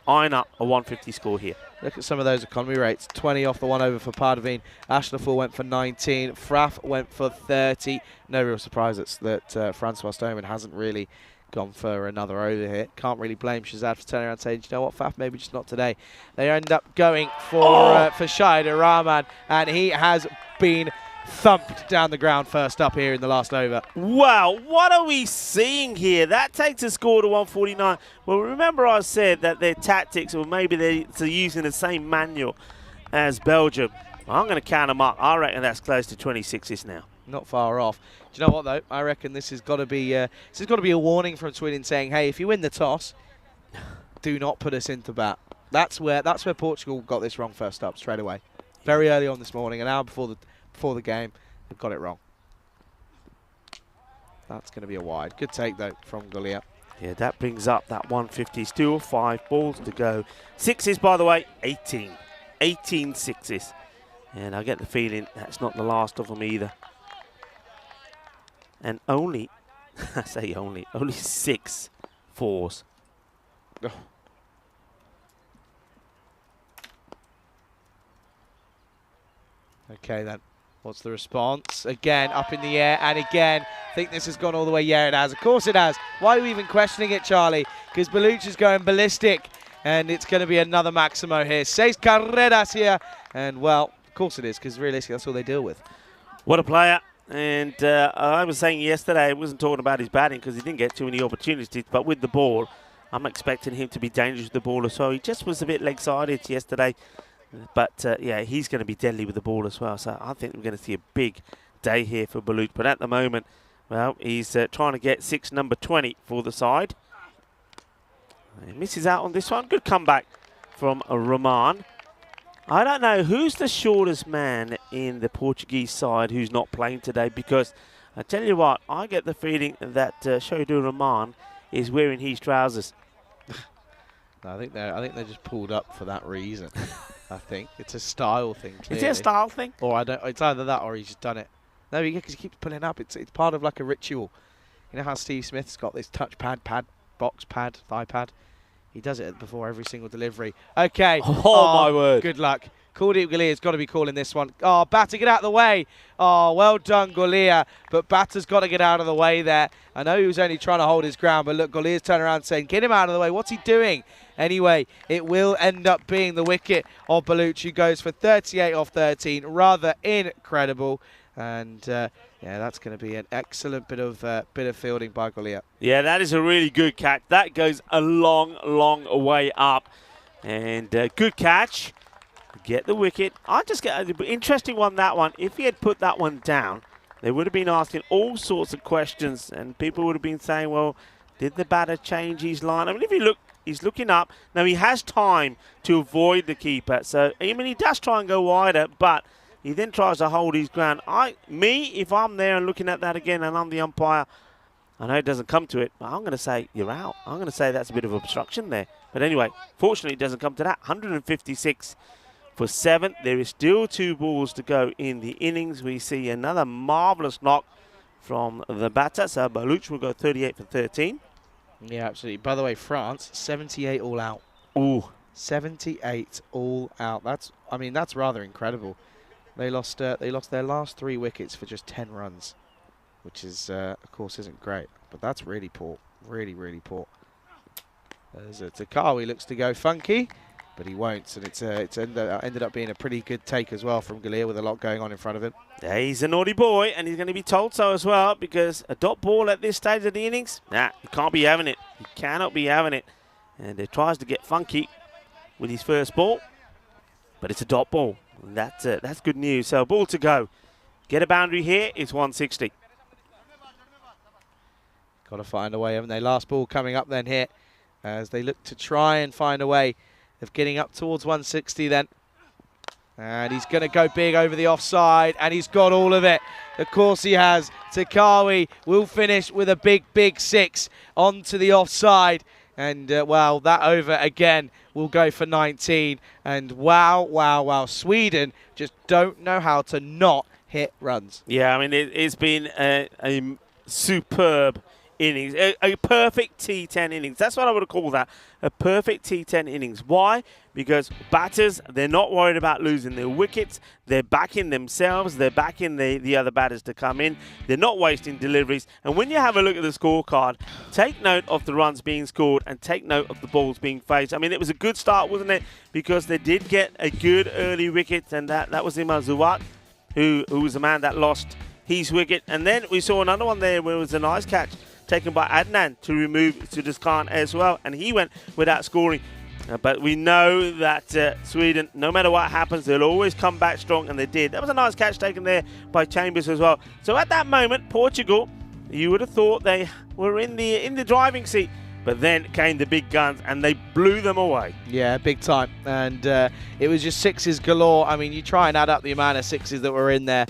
iron up a 150 score here. Look at some of those economy rates. 20 off the 1 over for Pardavine. Ashnaful went for 19. Fraff went for 30. No real surprise that Francois Stoneman hasn't really gone for another over here. Can't really blame Shazad for turning around and saying, you know what, Faf, maybe just not today. They end up going for Shahid Rahman, and he has been thumped down the ground first up here in the last over. Wow, what are we seeing here? That takes the score to 149. Well, remember I said that their tactics, or maybe they're using the same manual as Belgium. I'm going to count them up. I reckon that's close to 26s now. Not far off. Do you know what though? I reckon this has got to be a warning from Sweden saying, hey, if you win the toss, do not put us into bat. That's where Portugal got this wrong first up straight away. Very early on this morning, an hour before the game, they've got it wrong. That's going to be a wide. Good take though from Golia. Yeah, that brings up that 150. Still 5 balls to go. Sixes, by the way, 18. 18 sixes. And I get the feeling that's not the last of them either. And only, I say only 6 fours. Oh. Okay then, what's the response? Again, up in the air, and again, I think this has gone all the way. Yeah, it has. Of course it has. Why are we even questioning it, Charlie? Because Baluch is going ballistic, and it's going to be another Maximo here. 6 carreras here, and well, of course it is, because realistically that's all they deal with. What a player. And I was saying yesterday, I wasn't talking about his batting because he didn't get too many opportunities, but with the ball, I'm expecting him to be dangerous with the ball as well. He just was a bit leg-sided yesterday, but yeah, he's going to be deadly with the ball as well. So I think we're going to see a big day here for Baluch. But at the moment, well, he's trying to get number 20 for the side. He misses out on this one. Good comeback from Rahman. I don't know who's the shortest man in the Portuguese side who's not playing today, because I tell you what, I get the feeling that Shahid Rahman is wearing his trousers. I think they're just pulled up for that reason. I think it's a style thing. Clearly. Is it a style thing? Or I don't. It's either that or he's just done it. No, because he keeps pulling up. It's part of like a ritual. You know how Steve Smith's got this touch pad, box pad, thigh pad. He does it before every single delivery. Okay. Oh my word. Good luck. Kuldeep Golia's got to be calling this one. Oh, Batter, get out of the way. Oh, well done, Golia. But Batter's got to get out of the way there. I know he was only trying to hold his ground, but look, Golia's turning around saying, get him out of the way. What's he doing? Anyway, it will end up being the wicket of Baluch, who goes for 38 off 13. Rather incredible. And yeah, that's going to be an excellent bit of fielding by Golia. Yeah, that is a really good catch. That goes a long, long way up. And good catch. Get the wicket. I just get an interesting one, that one. If he had put that one down, they would have been asking all sorts of questions, and people would have been saying, well, did the batter change his line? I mean, if you look, he's looking up. Now, he has time to avoid the keeper. So, I mean, he does try and go wider, but he then tries to hold his ground. If I'm there and looking at that again and I'm the umpire, I know it doesn't come to it, but I'm going to say you're out. I'm going to say that's a bit of obstruction there. But anyway, fortunately, it doesn't come to that. 156 for 7. There is still 2 balls to go in the innings. We see another marvellous knock from the batter. So Baluch will go 38 for 13. Yeah, absolutely. By the way, France, 78 all out. Ooh. 78 all out. That's rather incredible. They lost their last 3 wickets for just 10 runs, which is, of course, isn't great. But that's really poor. Really, really poor. There's a Takawi looks to go funky, but he won't. And it's ended up being a pretty good take as well from Golia with a lot going on in front of him. Yeah, he's a naughty boy, and he's going to be told so as well, because a dot ball at this stage of the innings, nah, he can't be having it. He cannot be having it. And he tries to get funky with his first ball, but it's a dot ball. And that's good news. So a ball to go. Get a boundary here. It's 160. Got to find a way, haven't they? Last ball coming up then here as they look to try and find a way of getting up towards 160 then. And he's going to go big over the offside, and he's got all of it. Of course he has. Takawi will finish with a big, big 6 onto the offside. And, well, that over again will go for 19. And wow, wow, wow. Sweden just don't know how to not hit runs. Yeah, I mean, it's been a superb innings, a perfect T10 innings. That's what I would call that, a perfect T10 innings. Why? Because batters, they're not worried about losing their wickets. They're backing themselves. They're backing the other batters to come in. They're not wasting deliveries. And when you have a look at the scorecard, take note of the runs being scored and take note of the balls being faced. I mean, it was a good start, wasn't it? Because they did get a good early wicket, and that was Imad Zawat, who was the man that lost his wicket. And then we saw another one there where it was a nice catch taken by Adnan to remove Sudhis Khan as well, and he went without scoring. But we know that Sweden, no matter what happens, they'll always come back strong, and they did. That was a nice catch taken there by Chambers as well. So at that moment, Portugal, you would have thought they were in the driving seat, but then came the big guns and they blew them away. Yeah, big time. And it was just sixes galore. I mean, you try and add up the amount of sixes that were in there.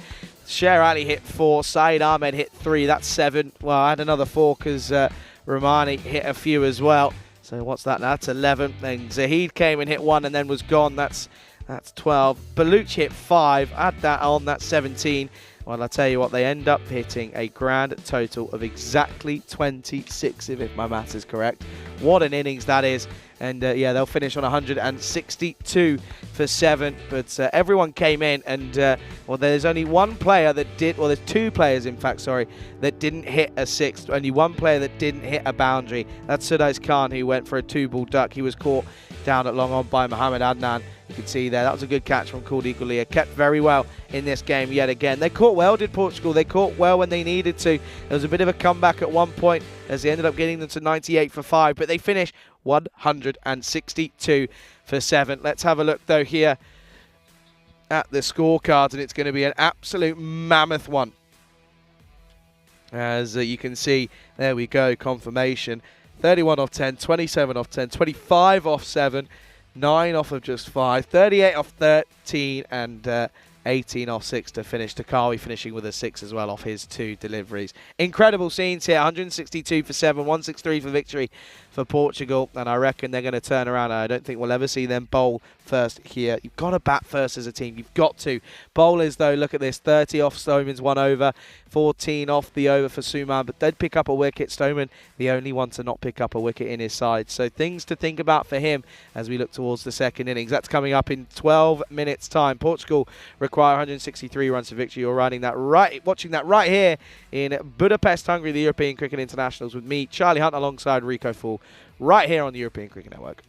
Sher Ali hit 4, Saeed Ahmed hit 3, that's 7. Well, I had another 4 because Romani hit a few as well. So what's that now? That's 11. Then Zahid came and hit 1 and then was gone. That's 12. Baluch hit 5. Add that on, that's 17. Well, I'll tell you what, they end up hitting a grand total of exactly 26, if my maths is correct. What an innings that is. And yeah, they'll finish on 162 for 7. But everyone came in, and well, there's only one player that did, well, there's 2 players, in fact, sorry, that didn't hit a 6. Only one player that didn't hit a boundary. That's Sudhis Khan, who went for a 2-ball duck. He was caught down at long on by Mohamed Adnan. You can see there, that was a good catch from Kuldeep Gulia. Kept very well in this game yet again. They caught well, did Portugal. They caught well when they needed to. There was a bit of a comeback at one point as they ended up getting them to 98 for 5, but they finished 162 for 7. Let's have a look, though, here at the scorecards, and it's going to be an absolute mammoth one. As you can see, there we go, confirmation. 31 off 10, 27 off 10, 25 off 7, 9 off of just 5, 38 off 13, and 18 off 6 to finish. Takawi finishing with a 6 as well off his 2 deliveries. Incredible scenes here. 162 for 7, 163 for victory for Portugal, and I reckon they're going to turn around. I don't think we'll ever see them bowl first here. You've got to bat first as a team. You've got to. Bowlers, though, look at this. 30 off Stoneman's 1 over, 14 off the over for Suman, but they'd pick up a wicket. Stoneman, the only one to not pick up a wicket in his side. So things to think about for him as we look towards the second innings. That's coming up in 12 minutes' time. Portugal require 163 runs for victory. You're watching that right here in Budapest, Hungary, the European Cricket Internationals, with me, Charlie Hunt, alongside Rico Fall, right here on the European Cricket Network.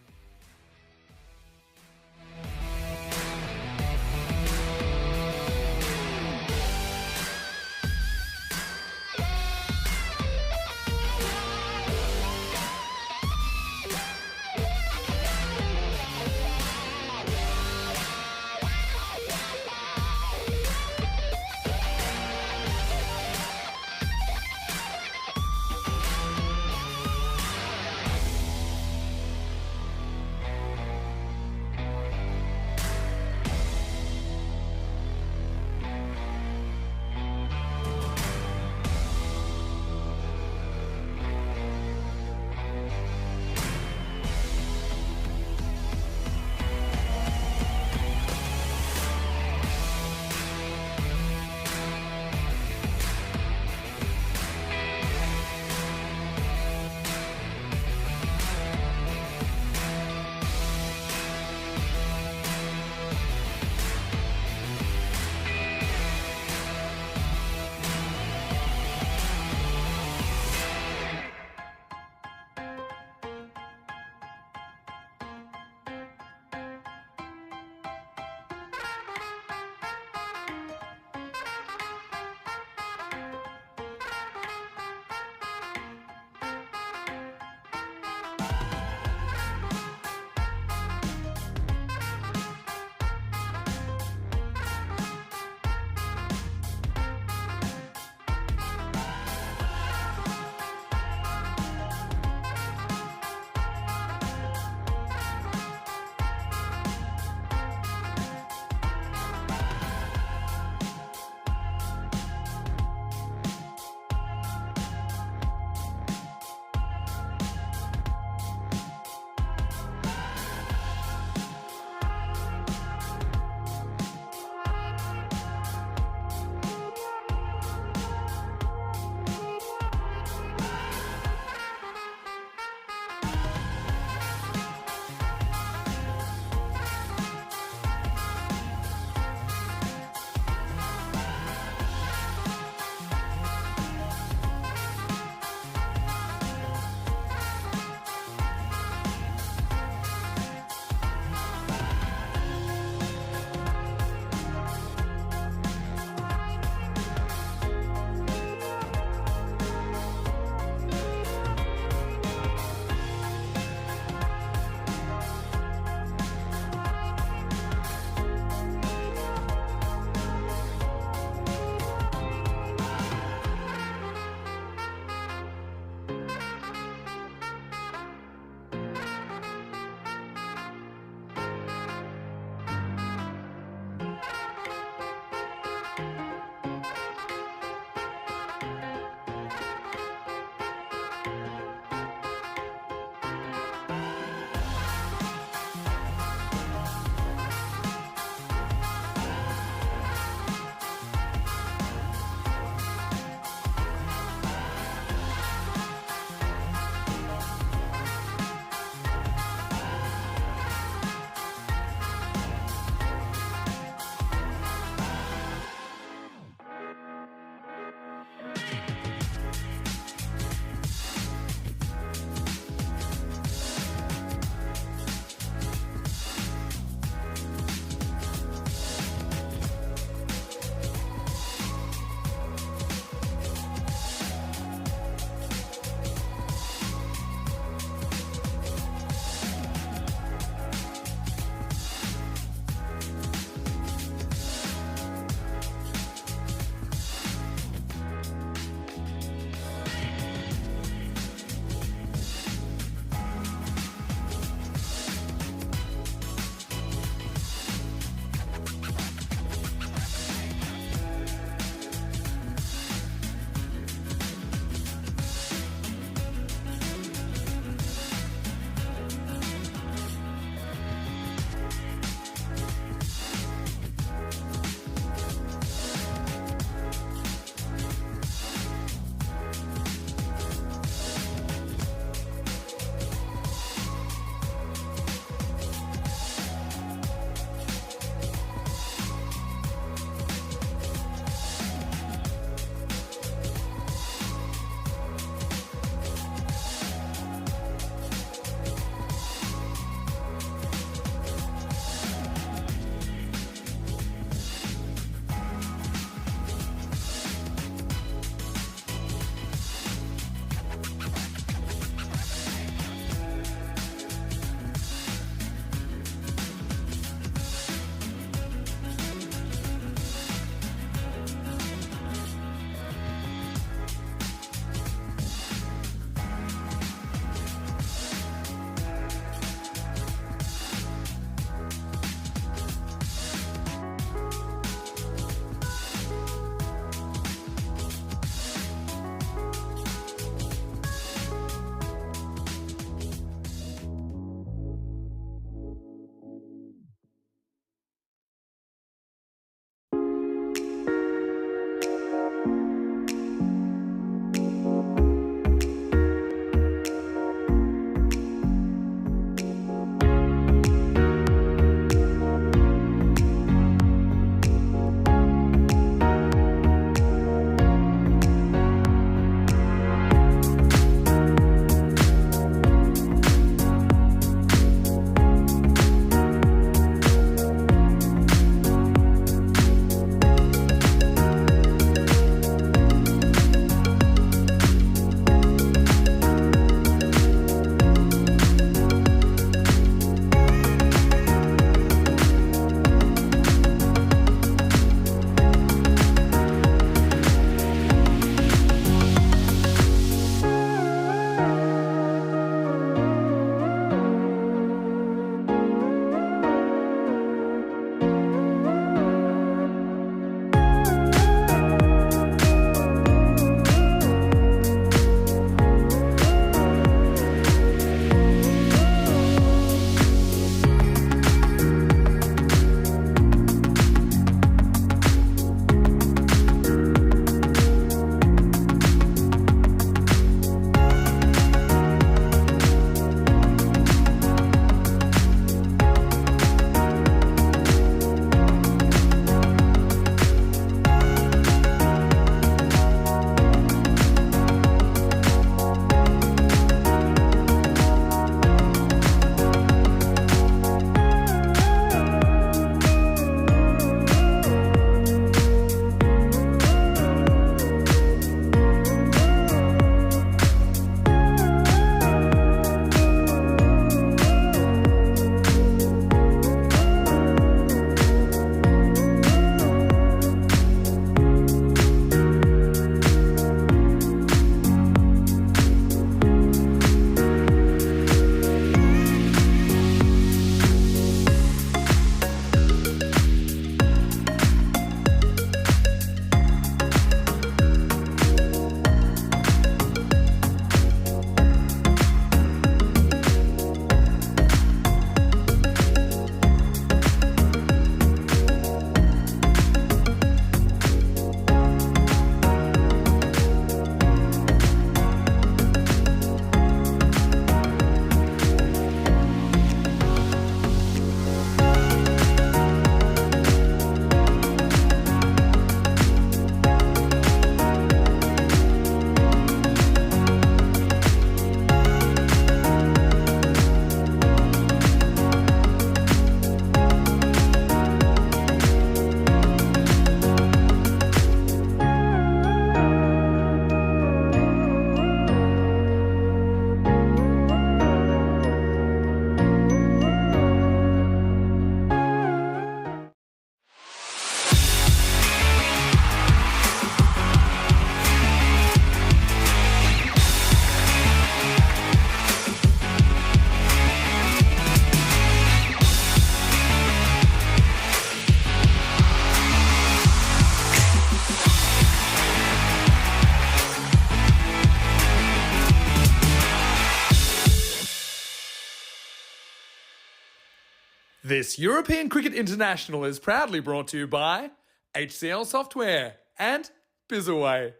This European Cricket International is proudly brought to you by HCL Software and Bizaway.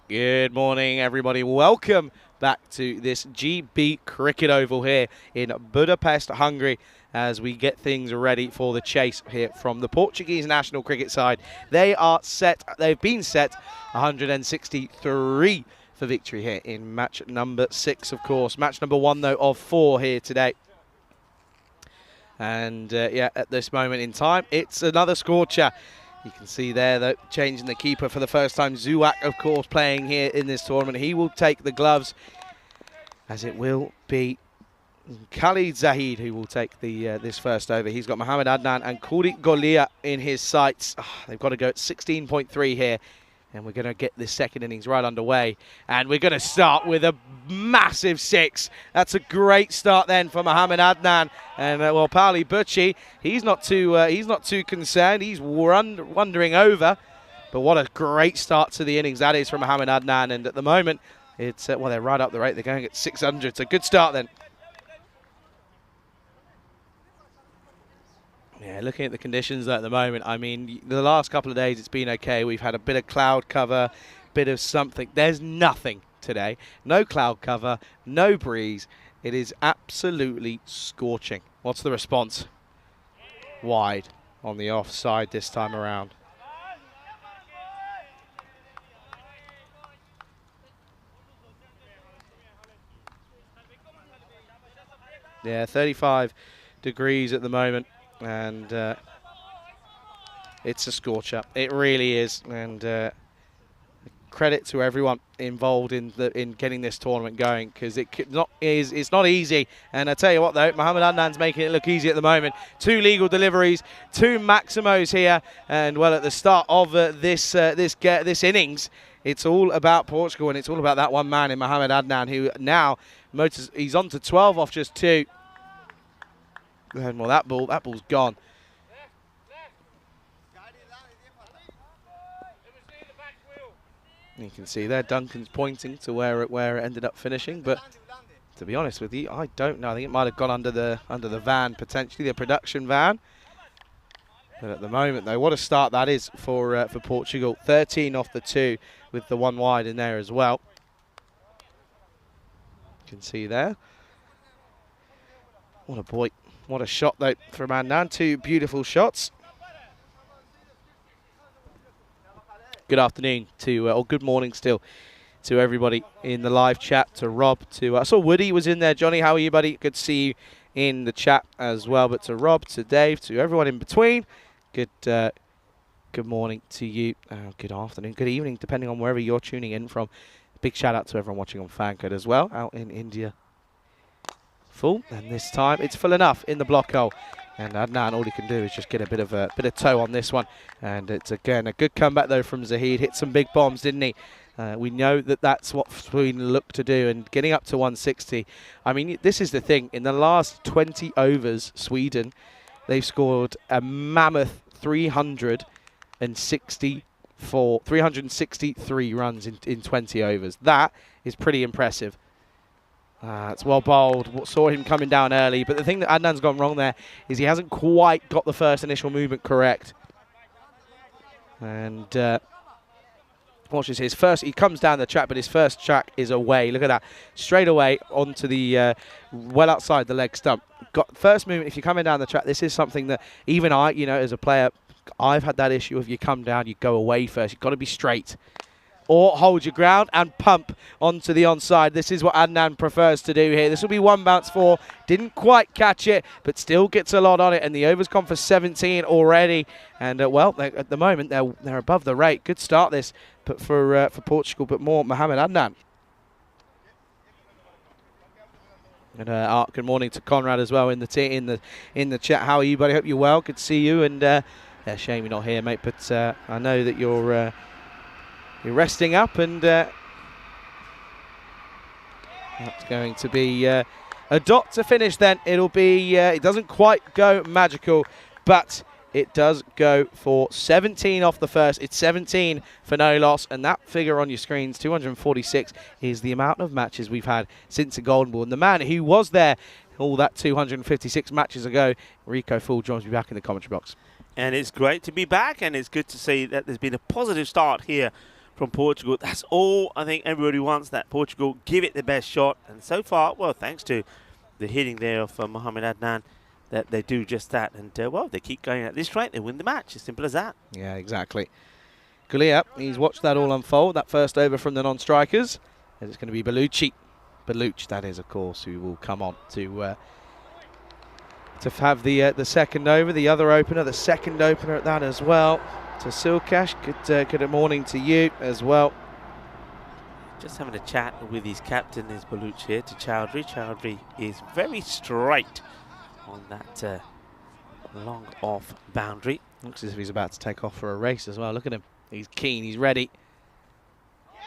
Good morning, everybody. Welcome back to this GB Cricket Oval here in Budapest, Hungary, as we get things ready for the chase here from the Portuguese national cricket side. They've been set 163 for victory here in match number 6, of course. Match number 1, though, of 4 here today. And yeah, at this moment in time, it's another scorcher. You can see there that changing the keeper for the first time. Zuak, of course, playing here in this tournament. He will take the gloves, as it will be Khalid Zahid who will take the this first over. He's got Mohamed Adnan and Kourik Golia in his sights. They've got to go at 16.3 here. And we're going to get this second innings right underway. And we're going to start with a massive 6. That's a great start then for Mohamed Adnan. And well, Pauli Butchie, he's not too concerned. He's wandering over. But what a great start to the innings that is from Mohamed Adnan. And at the moment, it's well, they're right up the rate. They're going at 600. It's a good start then. Yeah, looking at the conditions at the moment, I mean, the last couple of days it's been okay. We've had a bit of cloud cover, bit of something. There's nothing today. No cloud cover, no breeze. It is absolutely scorching. What's the response? Wide on the offside this time around. Yeah, 35 degrees at the moment. And it's a scorcher. It really is. And credit to everyone involved in getting this tournament going, because it's not easy. And I tell you what, though, Mohamed Adnan's making it look easy at the moment. 2 legal deliveries, 2 Maximos here, and well, at the start of this innings, it's all about Portugal, and it's all about that one man in Mohamed Adnan, who now he's on to 12 off just 2. And well, that ball's gone. You can see there Duncan's pointing to where it ended up finishing, but to be honest with you, I don't know. I think it might have gone under the van, potentially the production van. But at the moment, though, what a start that is for Portugal. 13 off the 2 with the 1 wide in there as well. You can see there. What a boy. What a shot, though, from Adnan. 2 beautiful shots. Good afternoon or good morning still to everybody in the live chat, to Rob, I saw Woody was in there. Johnny, how are you, buddy? Good to see you in the chat as well. But to Rob, to Dave, to everyone in between, good morning to you. Good afternoon, good evening, depending on wherever you're tuning in from. Big shout out to everyone watching on Fancode as well, out in India. Full, and this time it's full enough in the block hole, and Adnan, all he can do is just get a bit of toe on this one, and it's again a good comeback though from Zahid. Hit some big bombs, didn't he? We know that's what Sweden look to do, and getting up to 160. I mean, this is the thing. In the last 20 overs, Sweden, they've scored a mammoth 363 runs in 20 overs. That is pretty impressive. It's well bowled. Saw him coming down early, but the thing that Adnan's gone wrong there is he hasn't quite got the first initial movement correct. And watch this. His first, he comes down the track, but his first track is away. Look at that, straight away onto the well outside the leg stump. Got first movement. If you're coming down the track, this is something that even I, as a player, I've had that issue. If you come down, you go away first. You've got to be straight. Or hold your ground and pump onto the onside. This is what Adnan prefers to do here. This will be 1 bounce 4. Didn't quite catch it, but still gets a lot on it. And the over's gone for 17 already. And well, at the moment they're above the rate. Good start this, but for Portugal, but more Mohamed Adnan. And good morning to Conrad as well in the chat. How are you, buddy? Hope you're well. Good to see you. And yeah, shame you're not here, mate. But I know that you're resting up, and that's going to be a dot to finish then. It'll be, it doesn't quite go magical, but it does go for 17 off the first. It's 17 for no loss, and that figure on your screens, 246, is the amount of matches we've had since the Golden Ball. And the man who was there all that 256 matches ago. Rico Full joins me back in the commentary box. And it's great to be back, and it's good to see that there's been a positive start here from Portugal. That's all I think everybody wants, that Portugal give it the best shot. And so far, well, thanks to the hitting there of Mohamed Adnan, that they do just that. And, well, they keep going at this rate, they win the match. As simple as that. Yeah, exactly. Gulia, he's watched that all unfold, that first over from the non-strikers. And it's going to be Bellucci. Bellucci, that is, of course, who will come on to have the second over, the other opener, the second opener at that as well. To Silkash, good morning to you as well. Just having a chat with his captain, is Bellucci here, to Chowdhury. Chowdhury is very straight on that long off boundary. Looks as if he's about to take off for a race as well. Look at him. He's keen, he's ready.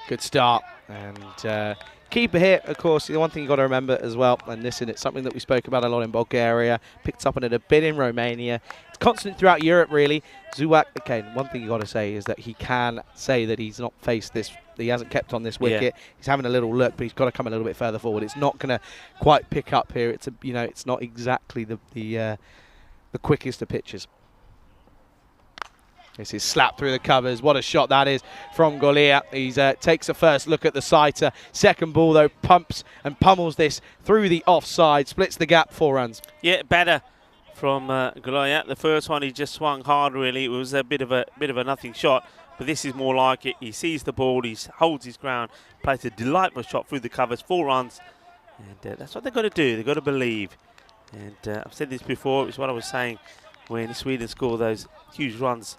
Good start. And keeper here, of course, the one thing you've got to remember as well, and this is something that we spoke about a lot in Bulgaria, picked up on it a bit in Romania. It's constant throughout Europe, really. Zuak, okay, one thing you've got to say is that he can say that he's not faced this, he hasn't kept on this wicket. Yeah. He's having a little look, but he's got to come a little bit further forward. It's not going to quite pick up here. It's it's not exactly the quickest of pitches. This is slapped through the covers. What a shot that is from Golia. He takes a first look at the sighter. Second ball, though, pumps and pummels this through the offside. Splits the gap, 4 runs. Yeah, better from Golia. The first one, he just swung hard, really. It was a bit of a nothing shot. But this is more like it. He sees the ball. He holds his ground. Plays a delightful shot through the covers. 4 runs. And that's what they've got to do. They've got to believe. And I've said this before. It's what I was saying when Sweden scored those huge runs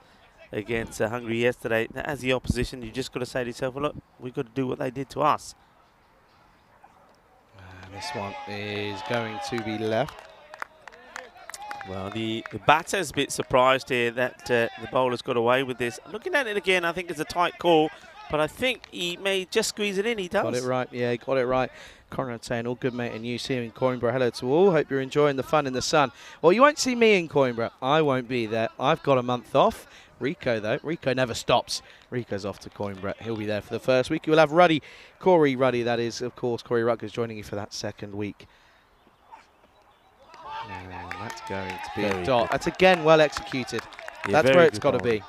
against Hungary yesterday. As the opposition, you just got to say to yourself, well, look, we've got to do what they did to us. And this one is going to be left. Well, the batter's a bit surprised here that the bowler's got away with this. Looking at it again, I think it's a tight call, but I think he may just squeeze it in. He does. Got it right. Yeah, he got it right. Conrad saying, all good, mate, and you see him in Coimbra. Hello to all. Hope you're enjoying the fun in the sun. Well, you won't see me in Coimbra. I won't be there. I've got a month off. Rico, though. Rico never stops. Rico's off to Coimbra. He'll be there for the first week. You'll have Ruddy, Corey Ruddy, that is, of course, Corey Rutgers joining you for that second week. And that's going to be a dot. That's, again, well executed. Yeah, that's where it's got to be.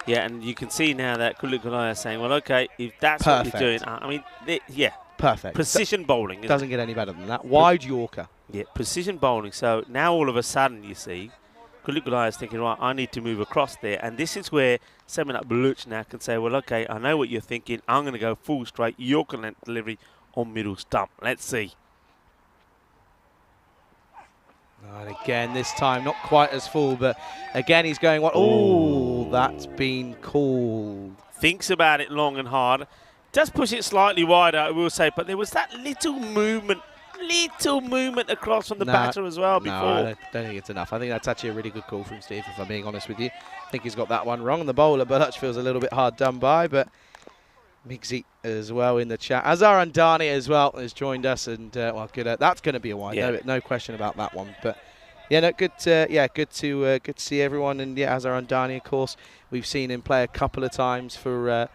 Yeah, and you can see now that Kulikulaya is saying, well, okay, if that's what you're doing, I mean, yeah. Perfect. Precision bowling. Doesn't get any better than that. Wide Yorker. Yeah, precision bowling. So now all of a sudden, you see, Kulikulaya is thinking, right, I need to move across there. And this is where someone like Bellucci now can say, well, okay, I know what you're thinking. I'm going to go full straight Yorker length delivery on middle stump. Let's see. And again, this time not quite as full, but again he's going, what? Oh, that's been called. Thinks about it long and hard. Does push it slightly wider, I will say, but there was that little movement across from the batter as well before. No, I don't think it's enough. I think that's actually a really good call from Steve, if I'm being honest with you. I think he's got that one wrong. And the bowler, Bellucci, feels a little bit hard done by, but Miggsy as well in the chat. Azhar Andani as well has joined us, and well, good. That's going to be a wide. Yeah. No question about that one. But yeah, no, good. Good to see everyone. And yeah, Azhar Andani, of course, we've seen him play a couple of times for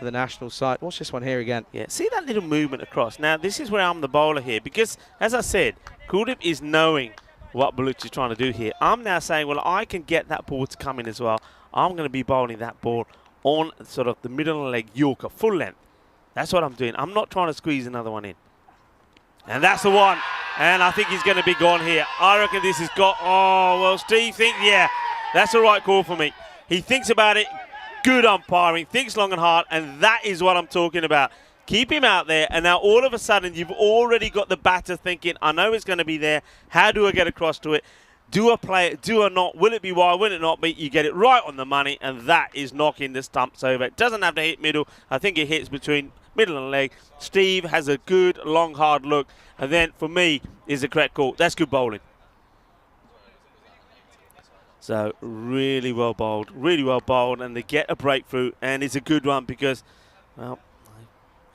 the national side. Watch this one here again. Yeah, see that little movement across. Now this is where I'm the bowler here, because as I said, Kuldeep is knowing what Bellucci is trying to do here. I'm now saying, well, I can get that ball to come in as well. I'm going to be bowling that ball on sort of the middle of the leg Yorker, full length. That's what I'm doing. I'm not trying to squeeze another one in. And that's the one. And I think he's going to be gone here. I reckon this has got... Oh, well, Steve thinks... Yeah, that's the right call for me. He thinks about it. Good umpiring. Thinks long and hard. And that is what I'm talking about. Keep him out there. And now all of a sudden, you've already got the batter thinking, I know it's going to be there. How do I get across to it? Do I play it? Do I not? Will it be wide? Will it not be? You get it right on the money, and that is knocking the stumps over. It doesn't have to hit middle. I think it hits between middle and leg. Steve has a good, long, hard look, and then for me is the correct call. That's good bowling. So really well bowled, and they get a breakthrough, and it's a good one because, well,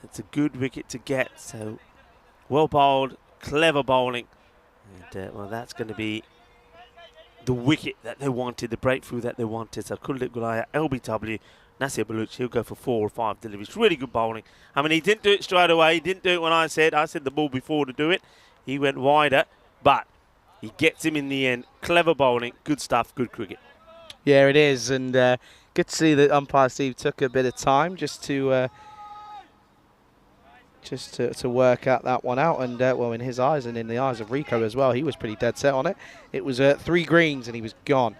it's a good wicket to get. So well bowled, clever bowling, and well, that's going to be the wicket that they wanted, the breakthrough that they wanted. So Kuldeep Gulaya, LBW, Nasir Bellucci, he'll go for 4 or 5 deliveries. Really good bowling. I mean, he didn't do it straight away. He didn't do it when I said the ball before to do it. He went wider, but He gets him in the end. Clever bowling, good stuff, good cricket. Yeah, it is, and good to see that umpire Steve took a bit of time just to work out that one out. And well, in his eyes and in the eyes of Rico as well, he was pretty dead set on it. It was 3 greens and he was gone.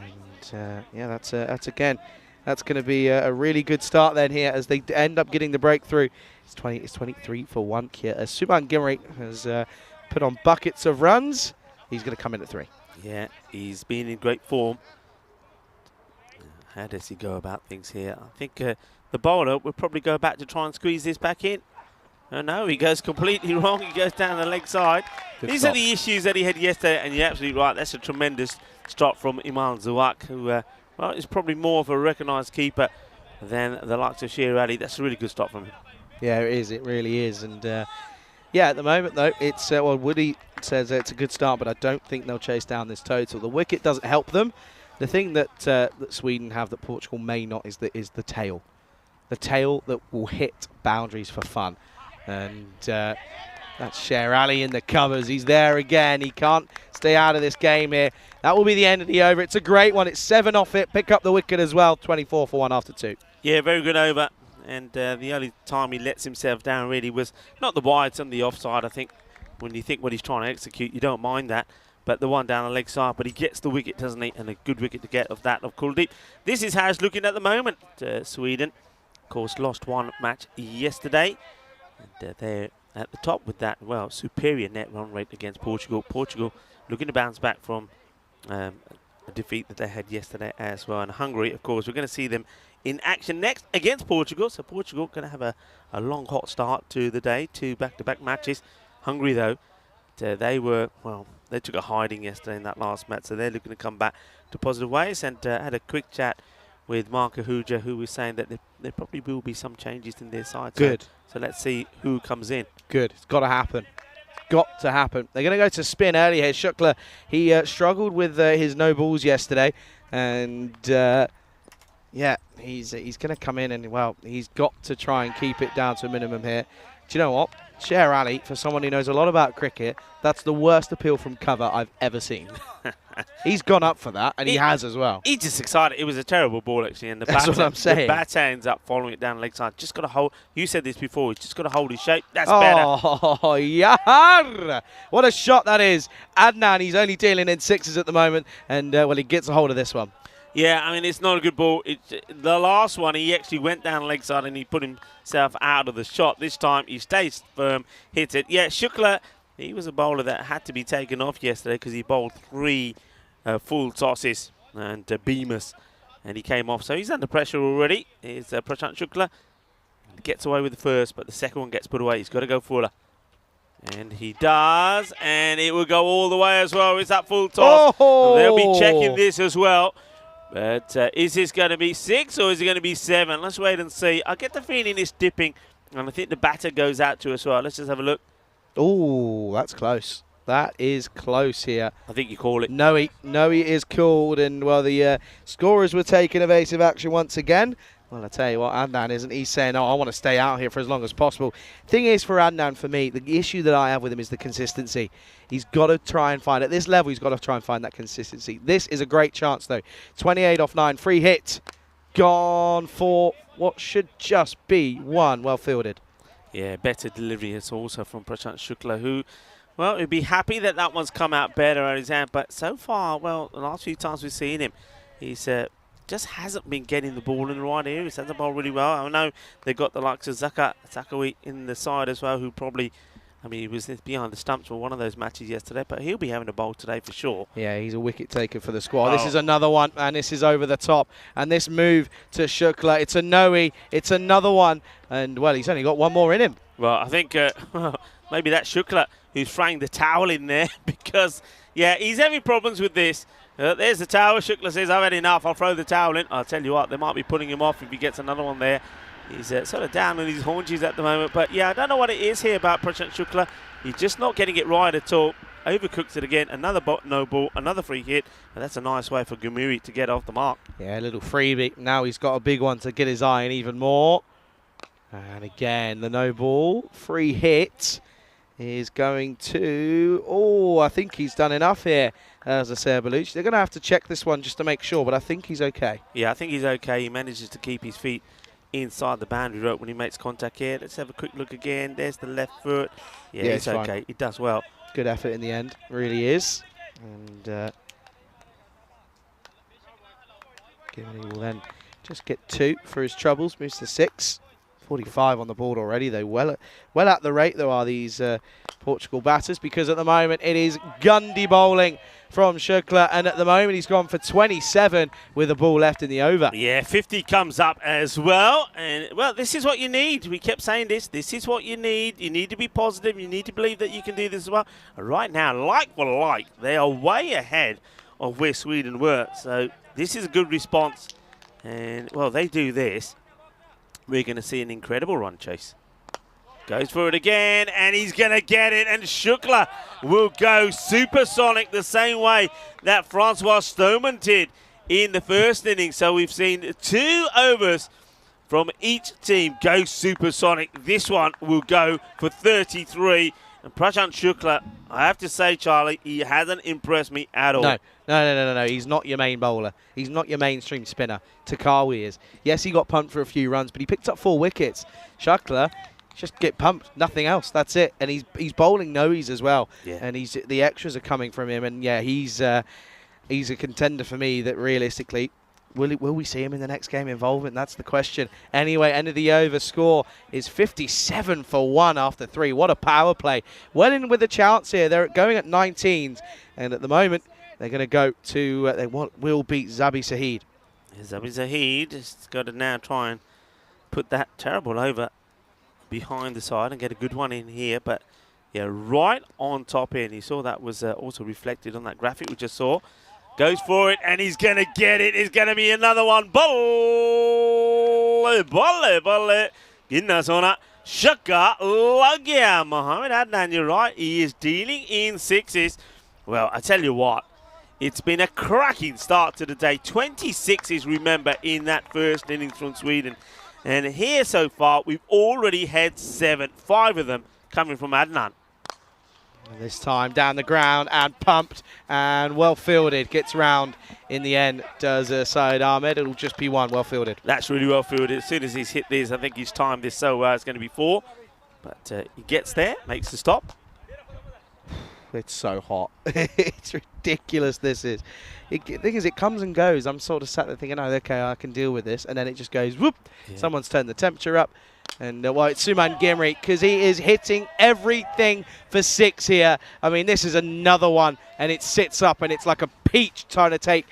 And yeah, that's again, that's going to be a really good start then here as they end up getting the breakthrough. It's 23 for 1 here as Subhan Gimri has put on buckets of runs. He's going to come in at 3. Yeah, he's been in great form. How does he go about things here? I think the bowler will probably go back to try and squeeze this back in. Oh no, he goes completely wrong. He goes down the leg side. These are the issues that he had yesterday, and you're absolutely right. That's a tremendous stop from Iman Zawak, who well, is probably more of a recognised keeper than the likes of Sher Ali. That's a really good stop from him. Yeah, it is. It really is. And yeah, at the moment though, it's well, Woody says it's a good start, but I don't think they'll chase down this total. The wicket doesn't help them. The thing that that Sweden have that Portugal may not is the tail. The tail that will hit boundaries for fun. And that's Sher Ali in the covers. He's there again. He can't stay out of this game here. That will be the end of the over. It's a great one. It's 7 off it. Pick up the wicket as well. 24 for 1 after 2. Yeah, very good over. And the only time he lets himself down really was not the wides on the offside. I think when you think what he's trying to execute, you don't mind that. But the one down the leg side, but he gets the wicket, doesn't he? And a good wicket to get of that of Kuldeep. This is how it's looking at the moment. Sweden, of course, lost 1 match yesterday. And they're at the top with that, well, superior net run rate against Portugal. Portugal looking to bounce back from a defeat that they had yesterday as well. And Hungary, of course, we're going to see them in action next against Portugal. So Portugal going to have a long, hot start to the day, 2 back-to-back matches. Hungary, though, they were, well, they took a hiding yesterday in that last match, so they're looking to come back to positive ways. And had a quick chat with Mark Ahuja, who was saying that there probably will be some changes in their side. Good. So let's see who comes in. Good. It's got to happen. Got to happen. They're going to go to spin early here. Shukla, he struggled with his no balls yesterday. And, yeah, he's going to come in and, well, he's got to try and keep it down to a minimum here. Do you know what? Sher Ali, for someone who knows a lot about cricket, that's the worst appeal from cover I've ever seen. He's gone up for that, and he has as well. He's just excited. It was a terrible ball, actually. And that's what I'm saying. The batter ends up following it down the leg side. Just got to hold. You said this before. He's just got to hold his shape. That's better. Oh, Yahar! What a shot that is. Adnan, he's only dealing in 6s at the moment, and, well, he gets a hold of this one. Yeah, I mean, it's not a good ball. The last one, he actually went down the leg side and he put himself out of the shot. This time, he stays firm, hits it. Yeah, Shukla, he was a bowler that had to be taken off yesterday because he bowled 3 full tosses and Bemis, and he came off. So he's under pressure already. It's Prashant Shukla. He gets away with the first, but the second one gets put away. He's got to go fuller. And he does, and it will go all the way as well. It's that full toss. Oh! They'll be checking this as well. But is this going to be 6 or is it going to be 7? Let's wait and see. I get the feeling it's dipping, and I think the batter goes out to as well. Let's just have a look. Oh, that's close. That is close here. I think you call it. No, he is called, and well, the scorers were taking evasive action once again. Well, I tell you what, Adnan isn't. He's saying, oh, I want to stay out here for as long as possible. Thing is, for Adnan, for me, the issue that I have with him is the consistency. He's got to try and find, at this level, he's got to try and find that consistency. This is a great chance, though. 28 off 9, free hit. Gone for what should just be 1. Well fielded. Yeah, better delivery is also from Prashant Shukla, who, well, he'd be happy that that one's come out better at his hand. But so far, well, the last few times we've seen him, he's just hasn't been getting the ball in the right areas. Hasn't bowled really well. I know they've got the likes of Zakawi in the side as well, who probably, I mean, he was behind the stumps for one of those matches yesterday, but he'll be having a bowl today for sure. Yeah, he's a wicket taker for the squad. This is another one, and this is over the top. And this move to Shukla, it's a no-e, it's another one. And, well, he's only got 1 more in him. Well, I think maybe that's Shukla who's throwing the towel in there because, yeah, he's having problems with this. There's the towel. Shukla says, I've had enough. I'll throw the towel in. I'll tell you what, they might be putting him off if he gets another one there. He's sort of down on his haunches at the moment. But, yeah, I don't know what it is here about Prashant Shukla. He's just not getting it right at all. Overcooks it again. Another no ball. Another free hit. And that's a nice way for Gumiri to get off the mark. Yeah, a little freebie. Now he's got a big one to get his eye in even more. And again, the no ball. Free hit. is going to... Oh, I think he's done enough here, as I say, Belucci. They're going to have to check this one just to make sure, but I think he's okay. Yeah, I think he's okay. He manages to keep his feet inside the boundary rope when he makes contact here. Let's have a quick look again. There's the left foot. Yeah, it's okay. He does well. Good effort in the end, really is. And Gimli will then just get 2 for his troubles, moves to 6. 45 on the board already, though. Well at the rate, though, are these Portugal batters, because at the moment it is Gundy bowling from Schukler, and at the moment he's gone for 27 with a ball left in the over. Yeah, 50 comes up as well, and well, this is what you need. We kept saying this. This is what you need. You need to be positive. You need to believe that you can do this as well. And right now, like for like, they are way ahead of where Sweden were. So this is a good response, and well, they do this. We're going to see an incredible run chase. Goes for it again, and he's going to get it, and Schukler will go supersonic the same way that Francois Stoneman did in the first inning. So we've seen 2 overs from each team go supersonic. This one will go for 33. And Prashant Schukler, I have to say, Charlie, he hasn't impressed me at all. No. He's not your main bowler. He's not your mainstream spinner. Takawi is. Yes, he got pumped for a few runs, but he picked up 4 wickets. Schukler, just get pumped, nothing else. That's it. And he's bowling noes as well. Yeah. And the extras are coming from him. And yeah, he's a contender for me that realistically, will we see him in the next game involvement? That's the question. Anyway, end of the over score is 57 for 1 after 3. What a power play. Well in with a chance here. They're going at 19s. And at the moment, they're going to go to, will beat Zabi Sahid. Zabi Sahid has got to now try and put that terrible over behind the side and get a good one in here. But yeah, right on top end. You saw that was also reflected on that graphic we just saw. Goes for it, and he's going to get it. It's going to be another one. Bolle. Ginna sona. Shaka lagya. Mohammed Adnan, you're right. He is dealing in 6s. Well, I tell you what. It's been a cracking start to the day. 26s, remember, in that first innings from Sweden. And here so far, we've already had 7. 5 of them coming from Adnan. This time down the ground and pumped and well fielded. Gets round in the end, does Syed Ahmed. It'll just be 1, well fielded. That's really well fielded. As soon as he's hit this, I think he's timed this so it's going to be 4. But he gets there, makes the stop. It's so hot. It's ridiculous, this is. The thing is, it comes and goes. I'm sort of sat there thinking, oh, okay, I can deal with this. And then it just goes, whoop. Yeah. Someone's turned the temperature up. And well, it's Suman Gimri, because he is hitting everything for 6 here. I mean, this is another one, and it sits up, and it's like a peach trying to take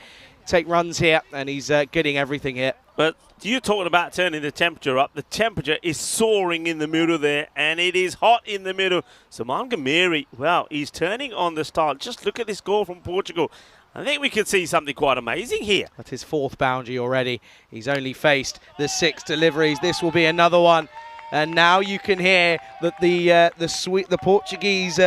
runs here, and he's getting everything here. But you're talking about turning the temperature up. The temperature is soaring in the middle there, and it is hot in the middle. Suman Gimri, well, he's turning on the start. Just look at this goal from Portugal. I think we could see something quite amazing here. That's his 4th boundary already. He's only faced the 6 deliveries. This will be another one. And now you can hear that the Portuguese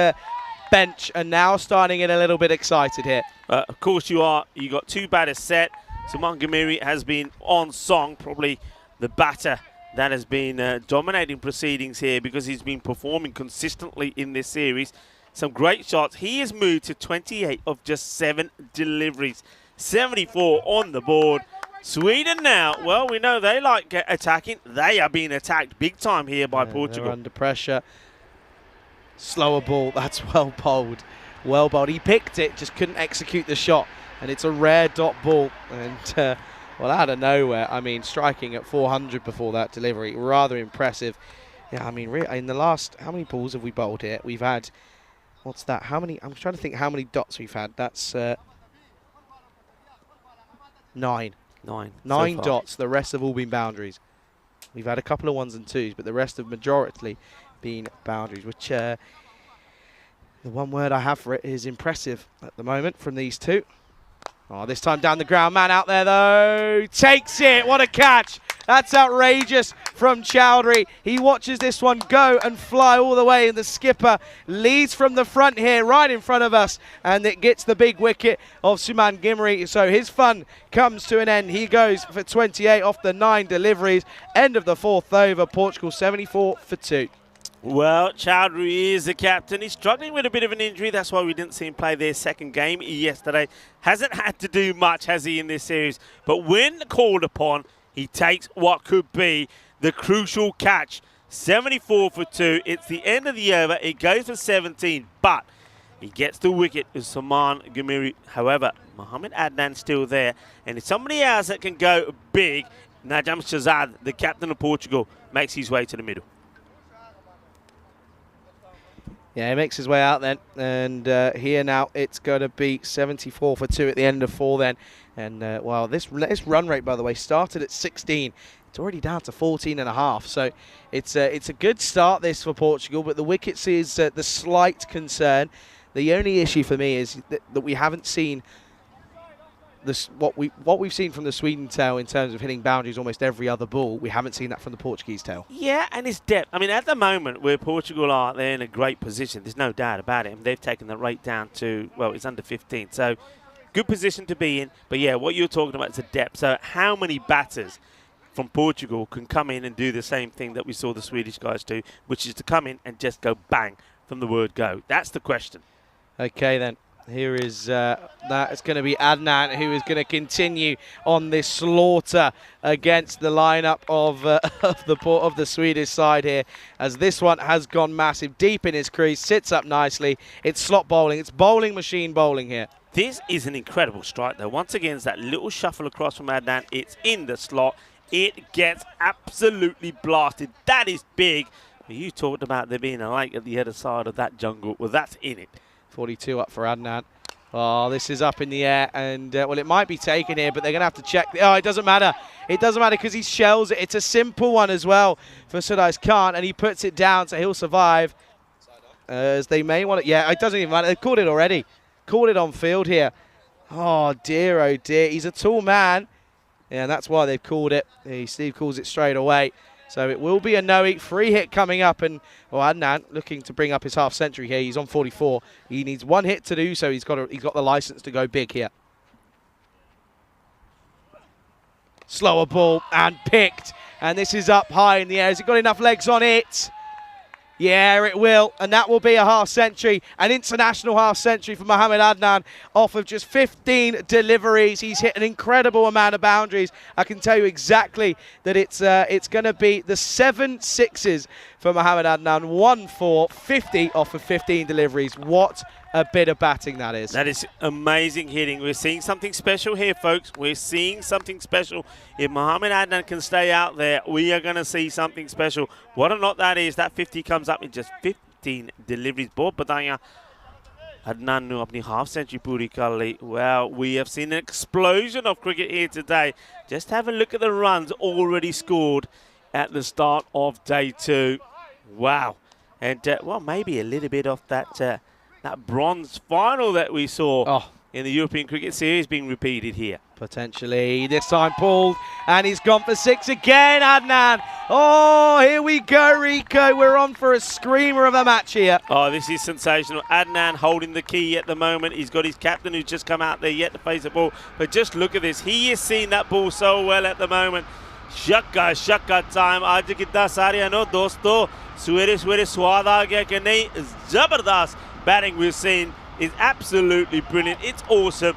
bench are now starting to get a little bit excited here. Of course you are. You got 2 batters set. Suman Gimri has been on song, probably the batter that has been dominating proceedings here because he's been performing consistently in this series. Some great shots. He has moved to 28 of just 7 deliveries. 74 on the board. Sweden now, well, we know they like attacking. They are being attacked big time here by Portugal. They're under pressure. Slower ball. That's well bowled. Well bowled. He picked it, just couldn't execute the shot. And it's a rare dot ball. And, well, out of nowhere, I mean, striking at 400 before that delivery. Rather impressive. Yeah, I mean, in the last, how many balls have we bowled here? We've had... What's that? How many? I'm trying to think how many dots we've had. That's 9. 9 9 so dots. The rest have all been boundaries. We've had a couple of 1s and 2s, but the rest have majority been boundaries, which the one word I have for it is impressive at the moment from these 2. Oh, this time down the ground. Man out there, though. Takes it. What a catch. That's outrageous from Chowdhury. He watches this one go and fly all the way, and the skipper leads from the front here, right in front of us, and it gets the big wicket of Suman Gimri. So his fun comes to an end. He goes for 28 off the 9 deliveries. End of the 4th over. Portugal 74 for 2. Well, Chowdhury is the captain. He's struggling with a bit of an injury. That's why we didn't see him play their second game yesterday. Hasn't had to do much, has he, in this series? But when called upon, he takes what could be the crucial catch. 74 for 2. It's the end of the over. It goes for 17, but he gets the wicket with Saman Gamiri. However, Mohamed Adnan's still there. And if somebody else that can go big, Najam Shazad, the captain of Portugal, makes his way to the middle. Yeah, he makes his way out then, and here now it's going to be 74 for 2 at the end of 4 then. And well, this run rate, by the way, started at 16. It's already down to 14.5, so it's a good start this for Portugal, but the wickets is the slight concern. The only issue for me is that we haven't seen this what we've seen from the Sweden tail in terms of hitting boundaries almost every other ball. We haven't seen that from the Portuguese tail. Yeah, and it's depth. I mean, at the moment where Portugal are, they're in a great position. There's no doubt about it. And they've taken the rate down to, well, it's under 15. So good position to be in. But yeah, what you're talking about is the depth. So how many batters from Portugal can come in and do the same thing that we saw the Swedish guys do, which is to come in and just go bang from the word go? That's the question. Okay, then. Here is that. It's going to be Adnan who is going to continue on this slaughter against the lineup of the Swedish side here, as this one has gone massive, deep in his crease, sits up nicely. It's slot bowling. It's bowling machine bowling here. This is an incredible strike, though. Once again, it's that little shuffle across from Adnan. It's in the slot. It gets absolutely blasted. That is big. You talked about there being a lake at the other side of that jungle. Well, that's in it. 42 up for Adnan. Oh, this is up in the air, and well, it might be taken here, but they're going to have to check. Oh, it doesn't matter. It doesn't matter because he shells it. It's a simple one as well for Sudais Khan, and he puts it down, so he'll survive. As they may want it. Yeah, it doesn't even matter. They've called it already. Called it on field here. Oh, dear, he's a tall man. Yeah, and that's why they've called it. Steve calls it straight away. So it will be a no-eat free hit coming up, and well, Adnan looking to bring up his half century here. He's on 44. He needs one hit to do so. He's got the license to go big here. Slower ball and picked, and this is up high in the air. Has it got enough legs on it? Yeah, it will, and that will be a half century, an international half century for Mohamed Adnan off of just 15 deliveries. He's hit an incredible amount of boundaries. I can tell you exactly that it's going to be the 7 sixes for Mohamed Adnan, 1-4, 50 off of 15 deliveries. What a bit of batting that is. That is amazing hitting. We're seeing something special here, folks. We're seeing something special. If Mohamed Adnan can stay out there, we are going to see something special. What or not that is, that 50 comes up in just 15 deliveries. Bahut badaiyan Adnan nu apni half century puri kar li. Well, we have seen an explosion of cricket here today. Just have a look at the runs already scored at the start of day 2. Wow. And, well, maybe a little bit of that bronze final that we saw in the European Cricket Series being repeated here. Potentially. This time pulled, and he's gone for 6 again, Adnan. Oh, here we go, Rico. We're on for a screamer of a match here. Oh, this is sensational. Adnan holding the key at the moment. He's got his captain who's just come out there yet to face the ball. But just look at this. He is seeing that ball so well at the moment. Shakka time. Aaj kitna sare no dosto. Swere swad aa gaya ke nahi. Zabardast batting we've seen is absolutely brilliant. It's awesome.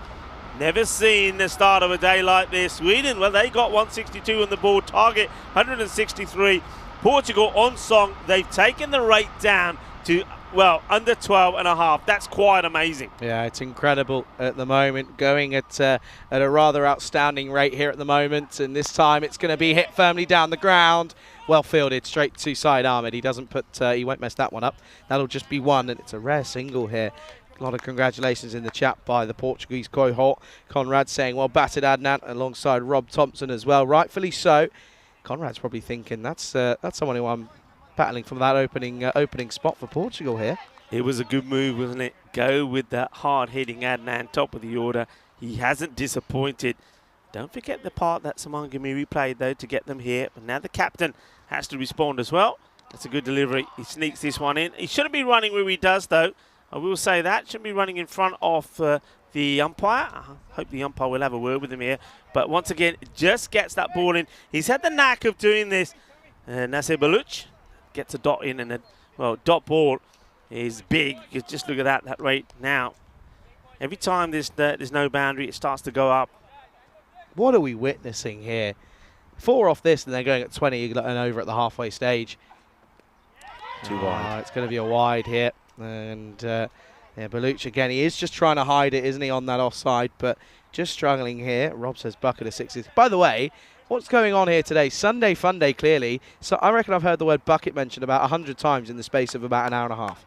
Never seen the start of a day like this. Sweden, well, they got 162 on the board. Target 163. Portugal on song. They've taken the rate down to, well, under 12.5. That's quite amazing. Yeah, it's incredible at the moment. Going at a rather outstanding rate here at the moment. And this time it's going to be hit firmly down the ground. Well fielded, straight to Syed Ahmed. He doesn't put, he won't mess that one up. That'll just be one, and it's a rare single here. A lot of congratulations in the chat by the Portuguese cohort. Conrad saying, well batted Adnan, alongside Rob Thompson as well. Rightfully so. Conrad's probably thinking that's someone who I'm battling for that opening spot for Portugal here. It was a good move, wasn't it? Go with that hard-hitting Adnan, top of the order. He hasn't disappointed. Don't forget the part that Saman Gamiri played, though, to get them here. But now the captain has to respond as well. That's a good delivery. He sneaks this one in. He shouldn't be running where he does, though. I will say that. Shouldn't be running in front of the umpire. I hope the umpire will have a word with him here. But once again, just gets that ball in. He's had the knack of doing this. Nasser Baluch gets a dot in, and then well, dot ball is big. You just look at that rate now. Every time there's no boundary, it starts to go up. What are we witnessing here? 4 off this, and they're going at 20 and over at the halfway stage. Too wide. It's going to be a wide here. And yeah, Beluch again, he is just trying to hide it, isn't he, on that offside, but just struggling here. Rob says bucket of 6s. By the way, what's going on here today? Sunday fun day, clearly. So I reckon I've heard the word bucket mentioned about 100 times in the space of about an hour and a half.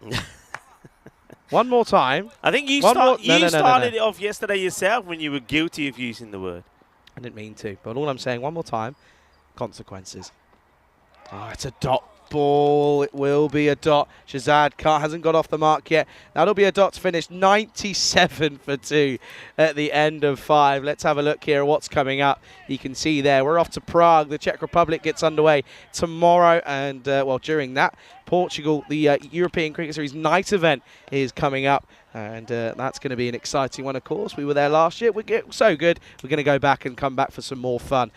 One more time. I think you started it off yesterday yourself when you were guilty of using the word. I didn't mean to, but all I'm saying, one more time, consequences. Oh, it's a dot ball. It will be a dot. Shazad hasn't got off the mark yet. That'll be a dot to finish 97 for 2 at the end of 5. Let's have a look here at what's coming up. You can see there, we're off to Prague. The Czech Republic gets underway tomorrow, and well, during that, Portugal, the European Cricket Series night event is coming up. And that's going to be an exciting one, of course. We were there last year. We're so good. We're going to go back and come back for some more fun.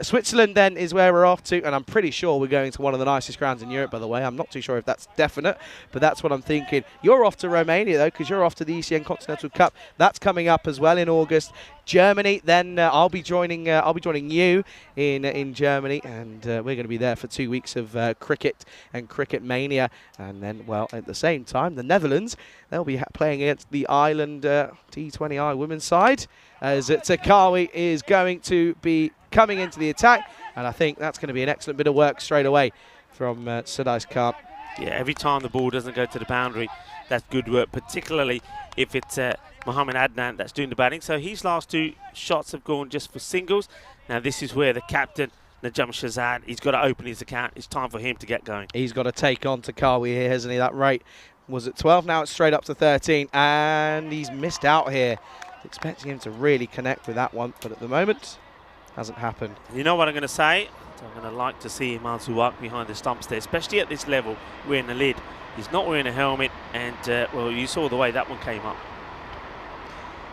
Switzerland, then, is where we're off to. And I'm pretty sure we're going to one of the nicest grounds in Europe, by the way. I'm not too sure if that's definite, but that's what I'm thinking. You're off to Romania, though, because you're off to the ECN Continental Cup. That's coming up as well in August. Germany, then I'll be joining you in Germany, and we're going to be there for 2 weeks of cricket and cricket mania. And then, well, at the same time, the Netherlands, they'll be playing against the Ireland T20I women's side, as Takawi is going to be coming into the attack, and I think that's going to be an excellent bit of work straight away from Sudais Khan. Yeah, every time the ball doesn't go to the boundary, that's good work, particularly if it's Mohamed Adnan that's doing the batting. So his last 2 shots have gone just for singles. Now this is where the captain, Najam Shazad, he's got to open his account. It's time for him to get going. He's got to take on Takawi here, hasn't he? That rate was at 12, now it's straight up to 13, and he's missed out here. Expecting him to really connect with that one, but at the moment, hasn't happened. You know what I'm going to say? I'm going to like to see him answer work behind the stumps there, especially at this level, wearing the lid. He's not wearing a helmet, and, well, you saw the way that one came up.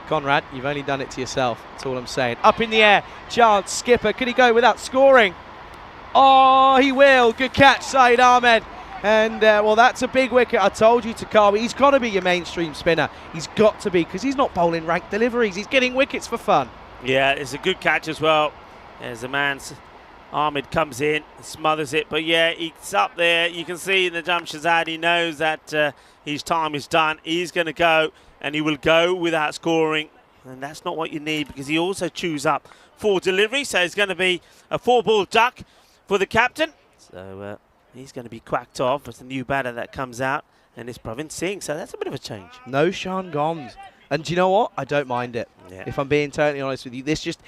Conrad, you've only done it to yourself. That's all I'm saying. Up in the air, chance, skipper. Could he go without scoring? Oh, he will. Good catch, Saeed Ahmed. And, well, that's a big wicket. I told you, Takawi, he's got to be your mainstream spinner. He's got to be, because he's not bowling ranked deliveries. He's getting wickets for fun. Yeah, it's a good catch as well. As the man's Ahmed comes in, smothers it. But, yeah, he's up there. You can see the Najam Shazad. He knows that his time is done. He's going to go, and he will go without scoring. And that's not what you need, because he also chews up 4 deliveries. So it's going to be a 4-ball duck for the captain. So he's going to be quacked off as the new batter that comes out, and it's Pravin Singh. So that's a bit of a change. No Sean Gomes. And do you know what? I don't mind it. Yeah. If I'm being totally honest with you, this just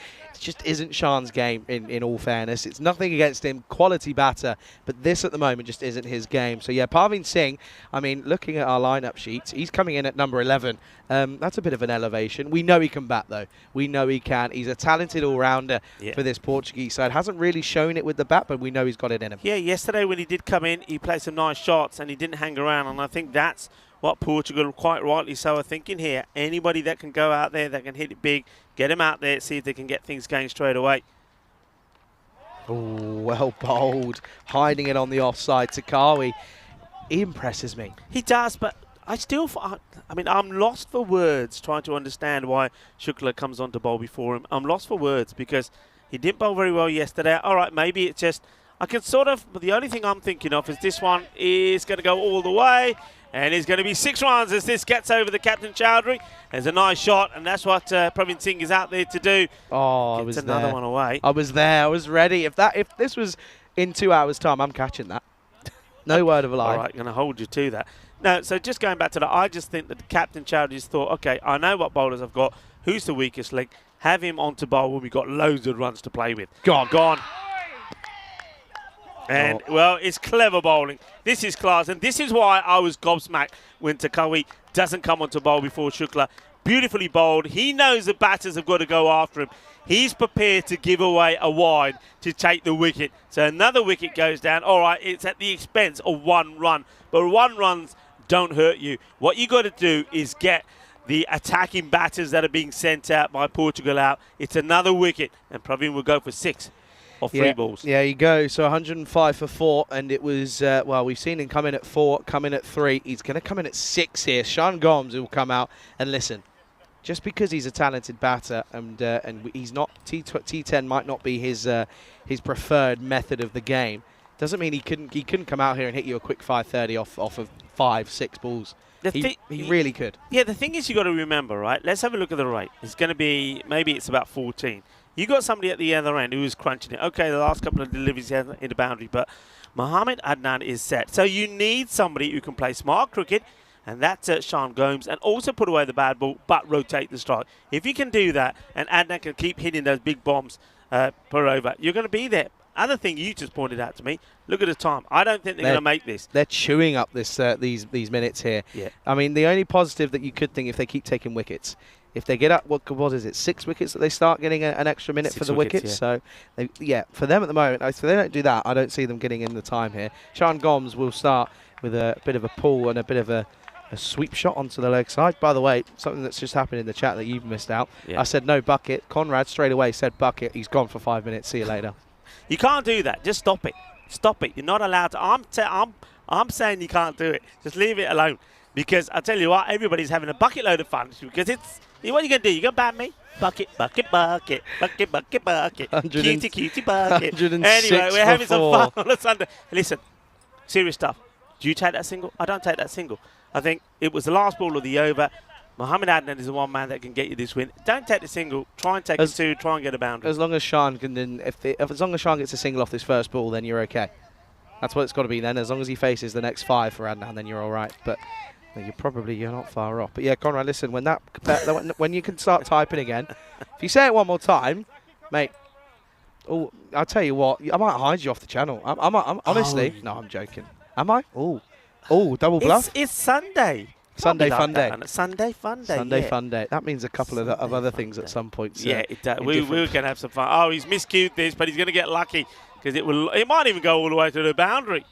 isn't Sean's game, in all fairness. It's nothing against him, quality batter, but this at the moment just isn't his game. So yeah, Parveen Singh, I mean, looking at our lineup sheets, he's coming in at number 11. That's a bit of an elevation. We know he can bat, though. We know he can. He's a talented all-rounder for this Portuguese side. Hasn't really shown it with the bat, but we know he's got it in him. Yeah, yesterday when he did come in, he played some nice shots, and he didn't hang around, and I think that's what Portugal, quite rightly so, are thinking here. Anybody that can go out there, that can hit it big, get him out there, see if they can get things going straight away. Oh, well bowled. Hiding it on the offside. Takawi, he impresses me. He does, but I mean, I'm lost for words trying to understand why Shukla comes on to bowl before him. I'm lost for words because he didn't bowl very well yesterday. All right, maybe it's just, I can sort of, but the only thing I'm thinking of is this one is going to go all the way. And it's going to be 6 runs as this gets over the Captain Chowdhury. There's a nice shot, and that's what Pravin Singh is out there to do. Oh, I was another one away. I was there. I was ready. If this was in 2 hours' time, I'm catching that. No word of a lie. All right, going to hold you to that. No, so just going back to that, I just think that the Captain Chowdhury's thought, okay, I know what bowlers I've got. Who's the weakest link? Have him on to bowl when we've got loads of runs to play with. Gone. And, well, it's clever bowling. This is class, and this is why I was gobsmacked when Takawi doesn't come on to bowl before Shukla. Beautifully bowled. He knows the batters have got to go after him. He's prepared to give away a wide to take the wicket. So another wicket goes down. All right, it's at the expense of 1 run. But 1 runs don't hurt you. What you got to do is get the attacking batters that are being sent out by Portugal out. It's another wicket, and Pravin will go for 6. of 3 balls. Yeah, you go. So 105 for 4, and it was, well, we've seen him come in at 4, come in at 3. He's going to come in at 6 here. Sean Gomes will come out, and listen, just because he's a talented batter and he's not, T10 might not be his preferred method of the game, doesn't mean he couldn't come out here and hit you a quick 530 off of 5, 6 balls. He really could. Yeah, the thing is you got to remember, right? Let's have a look at the rate. It's going to be, maybe it's about 14. You got somebody at the other end who is crunching it. Okay, the last couple of deliveries in the boundary, but Mohamed Adnan is set. So you need somebody who can play smart cricket, and that's Sean Gomes, and also put away the bad ball, but rotate the strike. If you can do that, and Adnan can keep hitting those big bombs per over, you're going to be there. Other thing you just pointed out to me, look at the time. I don't think they're going to make this. They're chewing up this these minutes here. Yeah. I mean, the only positive that you could think if they keep taking wickets, if they get up, what is it, 6 wickets that they start getting an extra minute for the wickets? Yeah. So, for them at the moment, if they don't do that, I don't see them getting in the time here. Sean Gomes will start with a bit of a pull and a bit of a sweep shot onto the leg side. By the way, something that's just happened in the chat that you've missed out. Yeah. I said no bucket. Conrad straight away said bucket. He's gone for 5 minutes. See you later. You can't do that. Just stop it. Stop it. You're not allowed to. I'm saying you can't do it. Just leave it alone. Because I tell you what, everybody's having a bucket load of fun. Because it's, what are you going to do? You going to ban me? Bucket, bucket, bucket, bucket, bucket, bucket. Cutie, cutie, bucket. Anyway, we're having some fun on a Sunday. Listen, serious stuff. Do you take that single? I don't take that single. I think it was the last ball of the over. Mohamed Adnan is the one man that can get you this win. Don't take the single. Try and take a 2. Try and get a boundary. As long as Sean can, then as long as Sean gets a single off this first ball, then you're okay. That's what it's got to be then. As long as he faces the next 5 for Adnan, then you're all right. But you're not far off. But yeah, Conrad, listen, when you can start typing again, if you say it one more time, mate. Oh, I'll tell you what. I might hide you off the channel. I'm honestly. No, I'm joking. Am I? Oh, double bluff. It's Sunday. Sunday fun day. Sunday fun day. Sunday fun day. That means a couple of other things at some point. So yeah, it does. We're going to have some fun. Oh, he's miscued this, but he's going to get lucky because it might even go all the way to the boundary.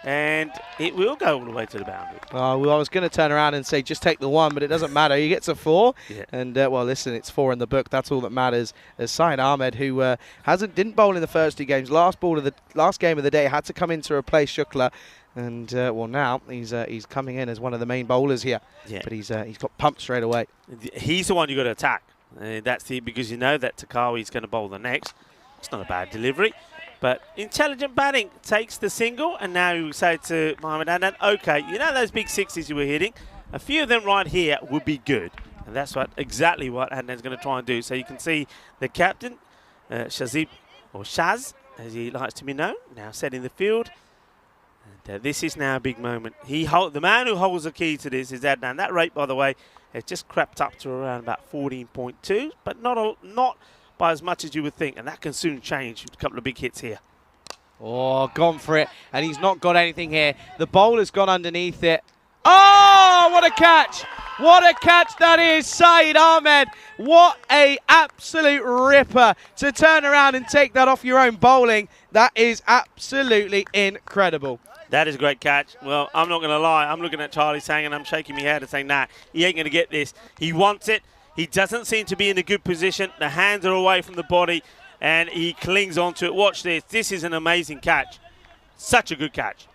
And it will go all the way to the boundary. Well, I was going to turn around and say just take the 1, but it doesn't matter. He gets a 4. Yeah. And, well, listen, it's 4 in the book. That's all that matters. As Syed Ahmed, who didn't bowl in the first 2 games, last game of the day, had to come in to replace Shukla. And, well, now he's coming in as one of the main bowlers here. Yeah. But he's got pumped straight away. He's the one you've got to attack. Because you know that Takawi's going to bowl the next. It's not a bad delivery. But intelligent batting takes the single, and now you say to Mohamed Adnan, okay, you know those big 6s you were hitting? A few of them right here would be good. And that's exactly what Adnan's going to try and do. So you can see the captain, Shazib, or Shaz, as he likes to be known, now setting the field. And this is now a big moment. The man who holds the key to this is Adnan. That rate, by the way, has just crept up to around about 14.2, but not by as much as you would think, and that can soon change with a couple of big hits here. Oh, gone for it, and he's not got anything here. The bowler's gone underneath it. Oh, what a catch! What a catch that is, Syed Ahmed. What a absolute ripper to turn around and take that off your own bowling. That is absolutely incredible. That is a great catch. Well, I'm not going to lie. I'm looking at Charlie saying, and I'm shaking my head and saying, nah, he ain't going to get this. He wants it. He doesn't seem to be in a good position. The hands are away from the body, and he clings onto it. Watch this. This is an amazing catch. Such a good catch.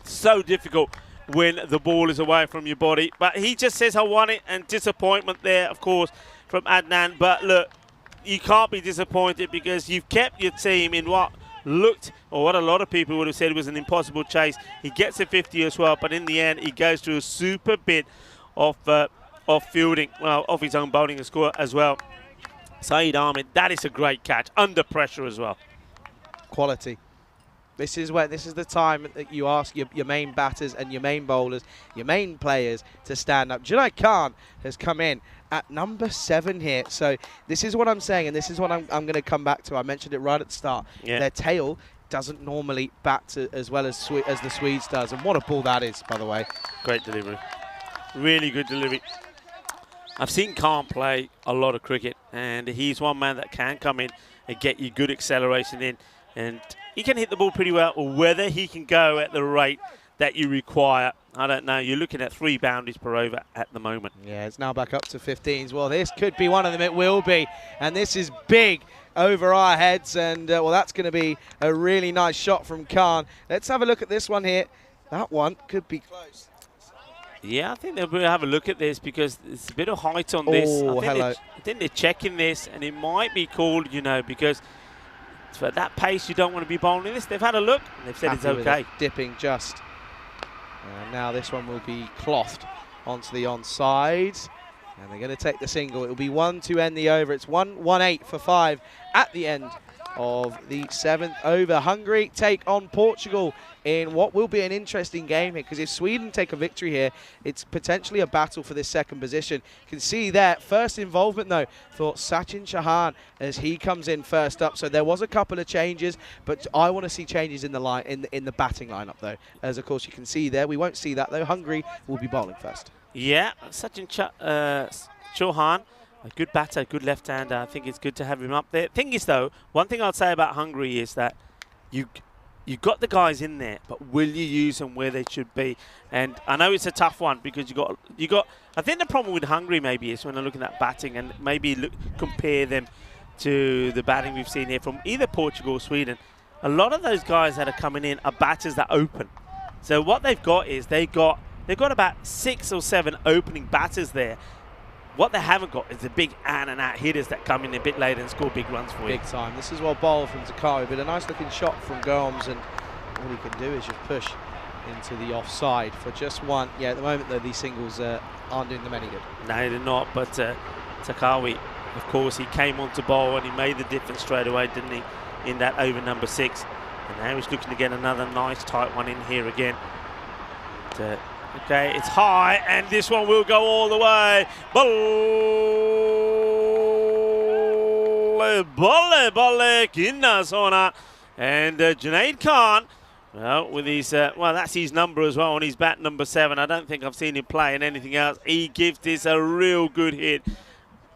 So difficult when the ball is away from your body. But he just says, I want it, and disappointment there, of course, from Adnan. But look, you can't be disappointed because you've kept your team in what a lot of people would have said was an impossible chase. He gets a 50 as well, but in the end, he goes through a super bit of fielding, off his own bowling and score as well. Syed Ahmed, that is a great catch, under pressure as well. Quality. This is the time that you ask your main batters and your main bowlers, your main players to stand up. Junaid Khan has come in at number 7 here. So this is what I'm saying, and this is what I'm going to come back to. I mentioned it right at the start. Yeah. Their tail doesn't normally bat as well as the Swedes does. And what a ball that is, by the way. Great delivery. Really good delivery. I've seen Khan play a lot of cricket, and he's one man that can come in and get you good acceleration in. And he can hit the ball pretty well, or whether he can go at the rate that you require, I don't know. You're looking at 3 boundaries per over at the moment. Yeah, it's now back up to 15s. Well, this could be one of them. It will be. And this is big over our heads, and well, that's going to be a really nice shot from Khan. Let's have a look at this one here. That one could be close. Yeah, I think they'll have a look at this because there's a bit of height on this. I think they're checking this, and it might be called, you know, because at that pace you don't want to be bowling this. They've had a look, and they've said it's okay. Dipping just. And now this one will be clothed onto the onside. And they're going to take the single. It will be 1 to end the over. It's 1-8 for 5 at the end of the 7th over. Hungary take on Portugal in what will be an interesting game here, because if Sweden take a victory here, it's potentially a battle for this second position. You can see there, first involvement though for Sachin Chauhan as he comes in first up. So there was a couple of changes, but I want to see changes in the line in the batting lineup though, as of course you can see there. We won't see that though. Hungary will be bowling first. Yeah, Sachin Chauhan, a good batter, good left-hander. I think it's good to have him up there. Thing is, though, one thing I'd say about Hungary is that you got the guys in there, but will you use them where they should be? And I know it's a tough one because you got. I think the problem with Hungary maybe is when I'm looking at batting and maybe compare them to the batting we've seen here from either Portugal or Sweden. A lot of those guys that are coming in are batters that open. So what they've got is they've got about 6 or 7 opening batters there. What they haven't got is the big out-and-out hitters that come in a bit later and score big runs for you. Big time. This is well bowled from Takari, but a nice looking shot from Gomes, and all he can do is just push into the offside for just one. Yeah, at the moment though, these singles aren't doing them any good. No, they're not, but Takari, of course, he came on to bowl and he made the difference straight away, didn't he, in that over number 6. And now he's looking to get another nice tight one in here again. But, okay, it's high, and this one will go all the way. Bolle, kinna sona. And Junaid Khan, well, with his, well, that's his number as well on his bat, number 7. I don't think I've seen him play in anything else. He gives this a real good hit.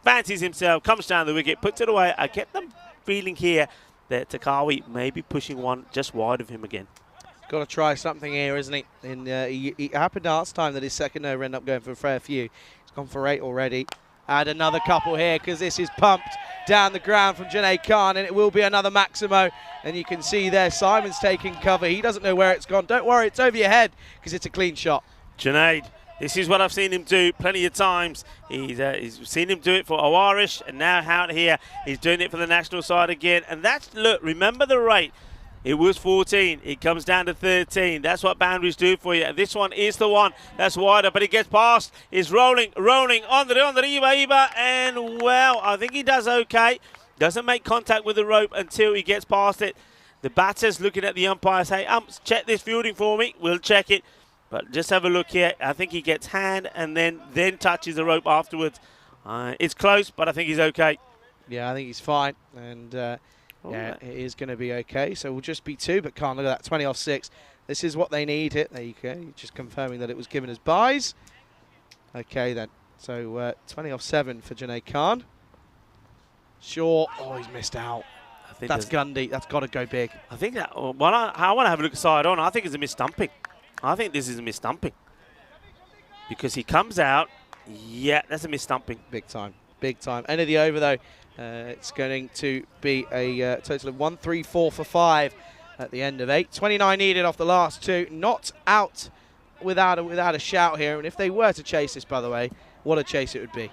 Fancies himself, comes down the wicket, puts it away. I get the feeling here that Takari may be pushing one just wide of him again. Got to try something here, isn't he? And it happened last time that his second over ended up going for a fair few. He's gone for 8 already. Add another couple here because this is pumped down the ground from Junaid Khan, and it will be another Maximo. And you can see there, Simon's taking cover. He doesn't know where it's gone. Don't worry, it's over your head because it's a clean shot. Junaid, this is what I've seen him do plenty of times. He's seen him do it for Awarish, and now out here, he's doing it for the national side again. And that's, look, remember the rate. It was 14. It comes down to 13. That's what boundaries do for you. And this one is the one that's wider, but it gets past. It's rolling on the Iba, and well, I think he does okay. Doesn't make contact with the rope until he gets past it. The batter's looking at the umpire, say, check this fielding for me. We'll check it. But just have a look here. I think he gets hand and then touches the rope afterwards. It's close, but I think he's okay. Yeah, I think he's fine. And yeah, it is going to be okay. So we'll just be 2, but can't look at that. 20 off 6. This is what they need. There you go. Just confirming that it was given as buys. Okay, then. So 20 off 7 for Junaid Khan. Sure. Oh, he's missed out. I think that's Gundy. That's got to go big. I think that. Well, I want to have a look at side on. I think it's a mis-stumping. I think this is a mis-stumping. Because he comes out. Yeah, that's a mis-stumping. Big time. Big time. End of the over, though. It's going to be a total of 1-3-4 for 5 at the end of 8. 29 needed off the last 2. Not out without a shout here. And if they were to chase this, by the way, what a chase it would be.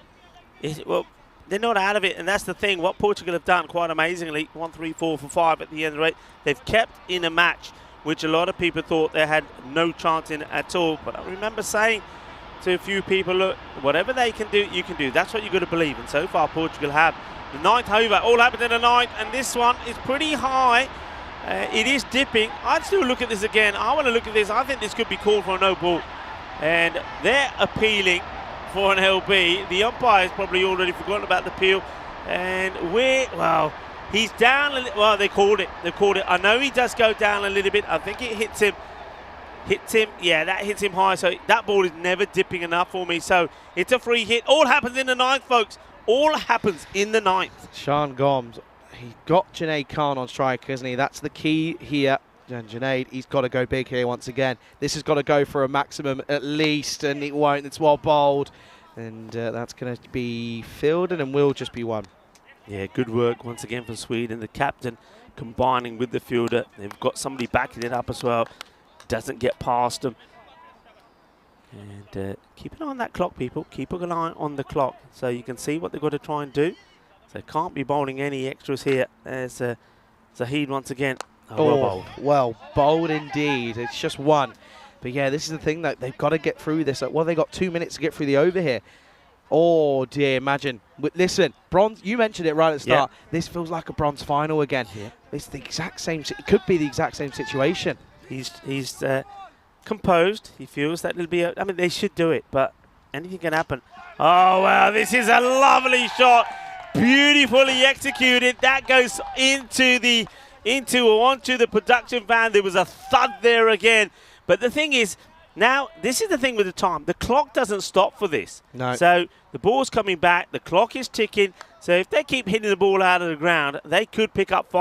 Well, they're not out of it, and that's the thing. What Portugal have done, quite amazingly, 1-3-4 for 5 at the end of the 8. They've kept in a match, which a lot of people thought they had no chance in at all. But I remember saying to a few people, look, whatever they can do, you can do. That's what you've got to believe. And so far, Portugal have. The 9th over, all happened in the 9th, and this one is pretty high. It is dipping. I'd still look at this again. I want to look at this. I think this could be called for a no ball. And they're appealing for an LB. The umpire's probably already forgotten about the appeal. And well, he's down. Well, they called it. I know he does go down a little bit. I think it hits him. Yeah, that hits him high. So that ball is never dipping enough for me. So it's a free hit. All happens in the 9th, folks. All happens in the 9th. Sean Gomes, he got Junaid Khan on strike, isn't he? That's the key here. And Junaid, he's got to go big here once again. This has got to go for a maximum at least, and it won't. It's well bowled. And that's going to be fielded and will just be 1. Yeah, good work once again from Sweden. The captain combining with the fielder. They've got somebody backing it up as well. Doesn't get past them. And keep an eye on that clock, people. Keep an eye on the clock so you can see what they've got to try and do. So they can't be bowling any extras here. There's Zahid once again. Well bowled indeed. It's just one. But yeah, this is the thing that they've got to get through this. Well, they got 2 minutes to get through the over here. Oh dear, imagine. Listen, bronze. You mentioned it right at the start. Yeah. This feels like a bronze final again. Yeah. It's the exact same. It could be the exact same situation. He's composed. He feels that it'll be. I mean, they should do it, but anything can happen. Oh wow, this is a lovely shot. Beautifully executed. That goes onto the production van. There was a thud there again. But the thing is, now this is the thing with the time. The clock doesn't stop for this. No. So the ball's coming back. The clock is ticking. So if they keep hitting the ball out of the ground, they could pick up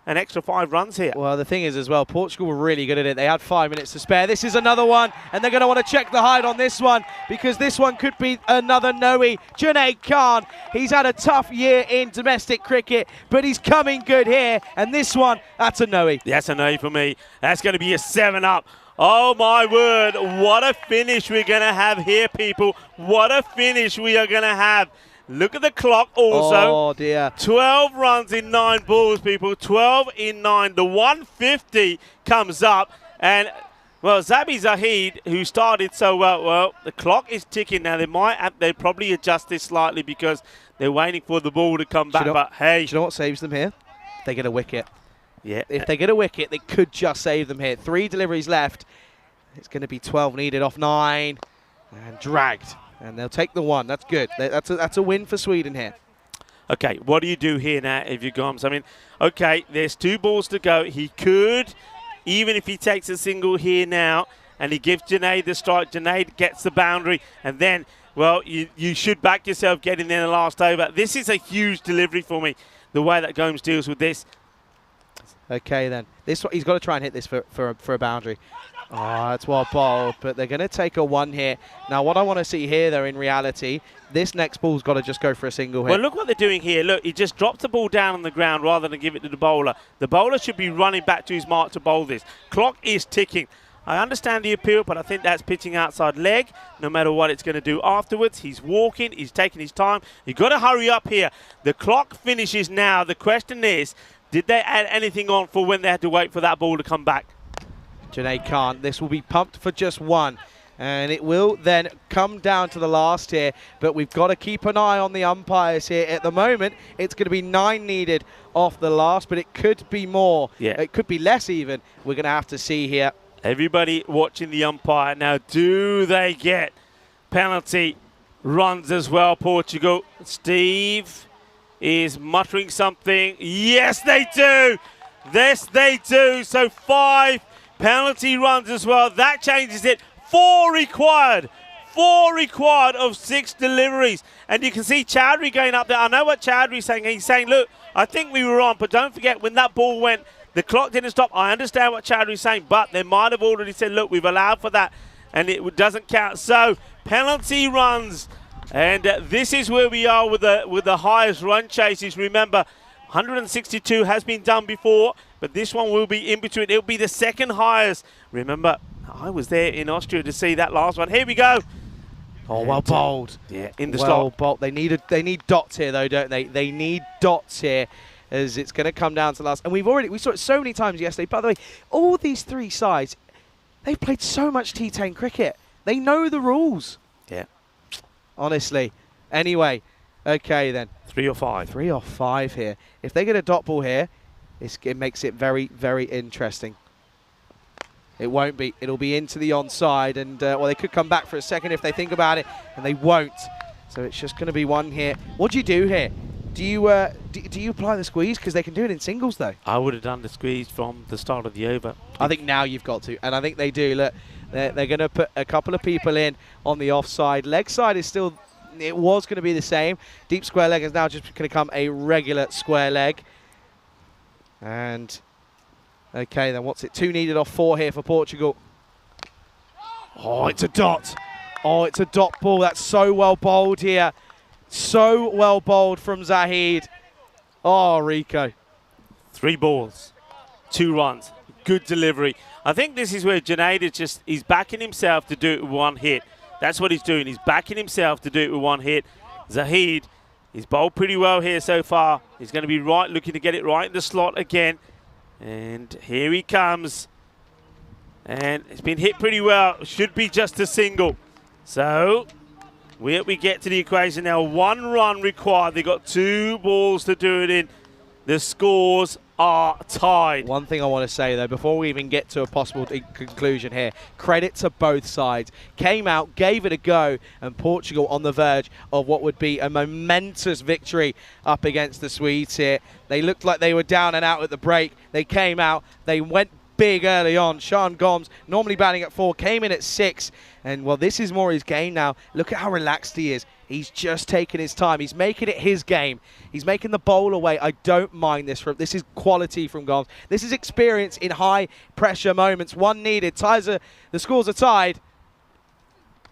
an extra 5 runs here. Well, the thing is as well, Portugal were really good at it. They had 5 minutes to spare. This is another one, and they're going to want to check the height on this one because this one could be another Noe. Junaid Khan, he's had a tough year in domestic cricket, but he's coming good here, and this one, that's a Noe. That's a Noe for me. That's going to be a 7-up. Oh my word, what a finish we're going to have here, people. What a finish we are going to have. Look at the clock also. Oh, dear. 12 runs in 9 balls, people. 12 in 9. The 150 comes up. And, well, Zabi Zahid, who started so well, the clock is ticking now. They probably adjust this slightly because they're waiting for the ball to come back. But, hey. Do you know what saves them here? They get a wicket. Yeah. If they get a wicket, they could just save them here. 3 deliveries left. It's going to be 12 needed off 9. And dragged. And they'll take the 1. That's good. That's a win for Sweden here. Okay, what do you do here now if you're Gomes? I mean, okay, there's 2 balls to go. He could, even if he takes a single here now, and he gives Junaid the strike, Junaid gets the boundary, and then, well, you should back yourself getting there in the last over. This is a huge delivery for me, the way that Gomes deals with this. Okay, then. This he's got to try and hit this for a boundary. Oh, that's well bowled, but they're going to take a 1 here. Now, what I want to see here, though, in reality, this next ball's got to just go for a single hit. Well, look what they're doing here. Look, he just drops the ball down on the ground rather than give it to the bowler. The bowler should be running back to his mark to bowl this. Clock is ticking. I understand the appeal, but I think that's pitching outside leg, no matter what it's going to do afterwards. He's walking. He's taking his time. You've got to hurry up here. The clock finishes now. The question is, did they add anything on for when they had to wait for that ball to come back? Junaid Khan, this will be pumped for just 1. And it will then come down to the last here. But we've got to keep an eye on the umpires here. At the moment, it's going to be 9 needed off the last, but it could be more. Yeah. It could be less even. We're going to have to see here. Everybody watching the umpire. Now, do they get penalty runs as well, Portugal? Steve is muttering something. Yes, they do. Yes, they do. So 5 penalty runs as well. That changes it. 4 required. 4 required of 6 deliveries. And you can see Chowdhury going up there. I know what Chowdhury's saying. He's saying, look, I think we were on, but don't forget when that ball went, the clock didn't stop. I understand what Chowdhury's saying, but they might have already said, look, we've allowed for that, and it doesn't count. So penalty runs. And this is where we are with the highest run chases. Remember, 162 has been done before, but this one will be in between. It'll be the second highest. Remember, I was there in Austria to see that last one. Here we go. Oh, well bowled. Yeah, in the well slot. Bowled. They need dots here, though, don't they? They need dots here, as it's going to come down to the last. And we saw it so many times yesterday. By the way, all these 3 sides, they've played so much T10 cricket. They know the rules. Yeah. Honestly. Anyway, okay then. 3 or 5. 3 or 5 here. If they get a dot ball here, it makes it very, very interesting. It won't be. It'll be into the onside, and well, they could come back for a second if they think about it, and they won't. So it's just going to be 1 here. What do you do here? Do you apply the squeeze? Because they can do it in singles, though. I would have done the squeeze from the start of the over. I think now you've got to, and I think they do. Look, they're going to put a couple of people in on the offside. Leg side is still, it was going to be the same. Deep square leg is now just going to become a regular square leg. And, okay, then what's it? 2 needed off 4 here for Portugal. Oh, it's a dot. Oh, it's a dot ball. That's so well bowled here. So well bowled from Zahid. Oh, Rico. 3 balls, 2 runs, good delivery. I think this is where Junaid he's backing himself to do it with 1 hit. That's what he's doing. He's backing himself to do it with 1 hit. Zahid, he's bowled pretty well here so far. He's going to be looking to get it right in the slot again. And here he comes. And it's been hit pretty well. Should be just a single. So we get to the equation now. 1 run required. They've got 2 balls to do it in. The scores are tied. One thing I want to say, though, before we even get to a possible conclusion here, credit to both sides. Came out, gave it a go, and Portugal on the verge of what would be a momentous victory up against the Swedes here. They looked like they were down and out at the break. They came out, they went big early on. Sean Gomes, normally batting at 4, came in at 6. And, well, this is more his game now. Look at how relaxed he is. He's just taking his time. He's making it his game. He's making the bowl away. I don't mind this. This is quality from Gomes. This is experience in high-pressure moments. 1 needed. The scores are tied.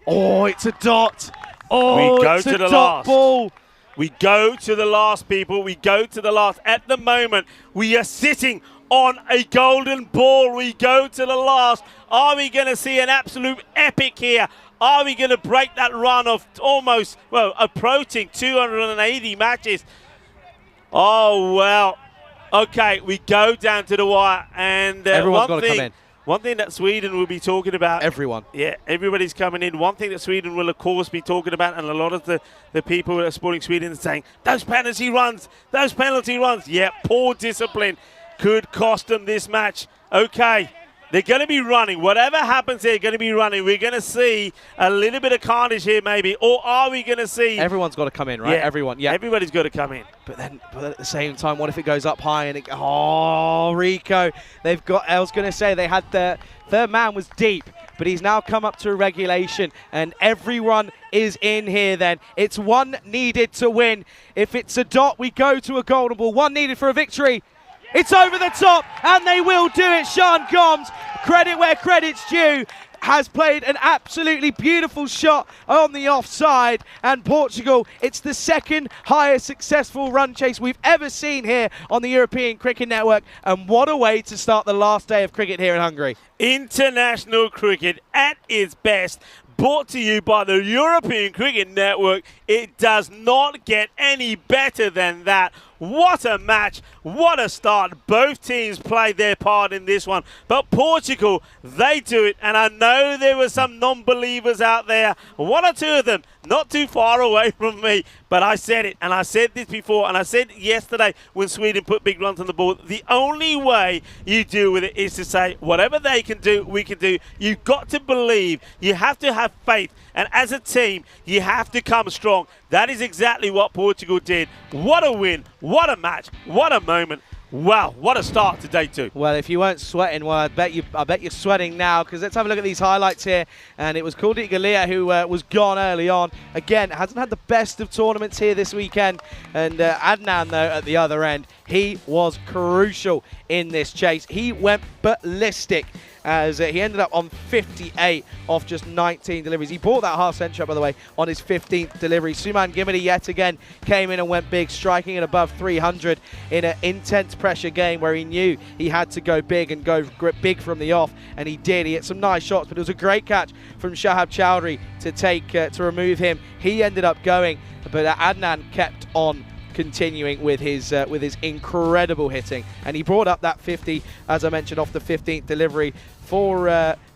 Oh, it's a dot. Oh, we go it's to a the dot last. ball. We go to the last, people. We go to the last. At the moment, we are sitting on a golden ball. We go to the last. Are we going to see an absolute epic here? Are we going to break that run of almost, well, approaching 280 matches? Oh, well. Okay, we go down to the wire. And everyone's got to come in. One thing that Sweden will be talking about. Everyone. Yeah, everybody's coming in. One thing that Sweden will, of course, be talking about, and a lot of the people that are supporting Sweden are saying, those penalty runs. Yeah, poor discipline could cost them this match. Okay, they're going to be running. Whatever happens, they're going to be running. We're going to see a little bit of carnage here, maybe. Or are we going to see... Everyone's got to come in, right? Yeah, everyone. Yeah, everybody's got to come in. But at the same time, what if it goes up high and oh, Rico, they've got, I was going to say, they had the third man was deep, but he's now come up to a regulation, and everyone is in here then. It's 1 needed to win. If it's a dot, we go to a golden ball. 1 needed for a victory. It's over the top, and they will do it. Sean Gomes, credit where credit's due, has played an absolutely beautiful shot on the offside. And Portugal, it's the 2nd highest successful run chase we've ever seen here on the European Cricket Network. And what a way to start the last day of cricket here in Hungary. International cricket at its best. Brought to you by the European Cricket Network. It does not get any better than that. What a match. What a start. Both teams played their part in this one. But Portugal, they do it. And I know there were some non-believers out there. 1 or 2 of them not too far away from me. But I said it. And I said this before. And I said yesterday when Sweden put big runs on the board. The only way you deal with it is to say, whatever they can do, we can do. You've got to believe. You have to have faith. And as a team, you have to come strong. That is exactly what Portugal did. What a win. What a match. What a moment. Wow, what a start to day 2. Well, if you weren't sweating, well, I bet you're sweating now, because let's have a look at these highlights here. And it was Kuldeep Galea who was gone early on. Again, hasn't had the best of tournaments here this weekend. And Adnan, though, at the other end, he was crucial in this chase. He went ballistic as he ended up on 58 off just 19 deliveries. He brought that half century up, by the way, on his 15th delivery. Suman Gimity yet again came in and went big, striking at above 300 in an intense pressure game where he knew he had to go big and go big from the off, and he did. He hit some nice shots, but it was a great catch from Shahab Chowdhury to remove him. He ended up going, but Adnan kept on continuing with his incredible hitting, and he brought up that 50, as I mentioned, off the 15th delivery for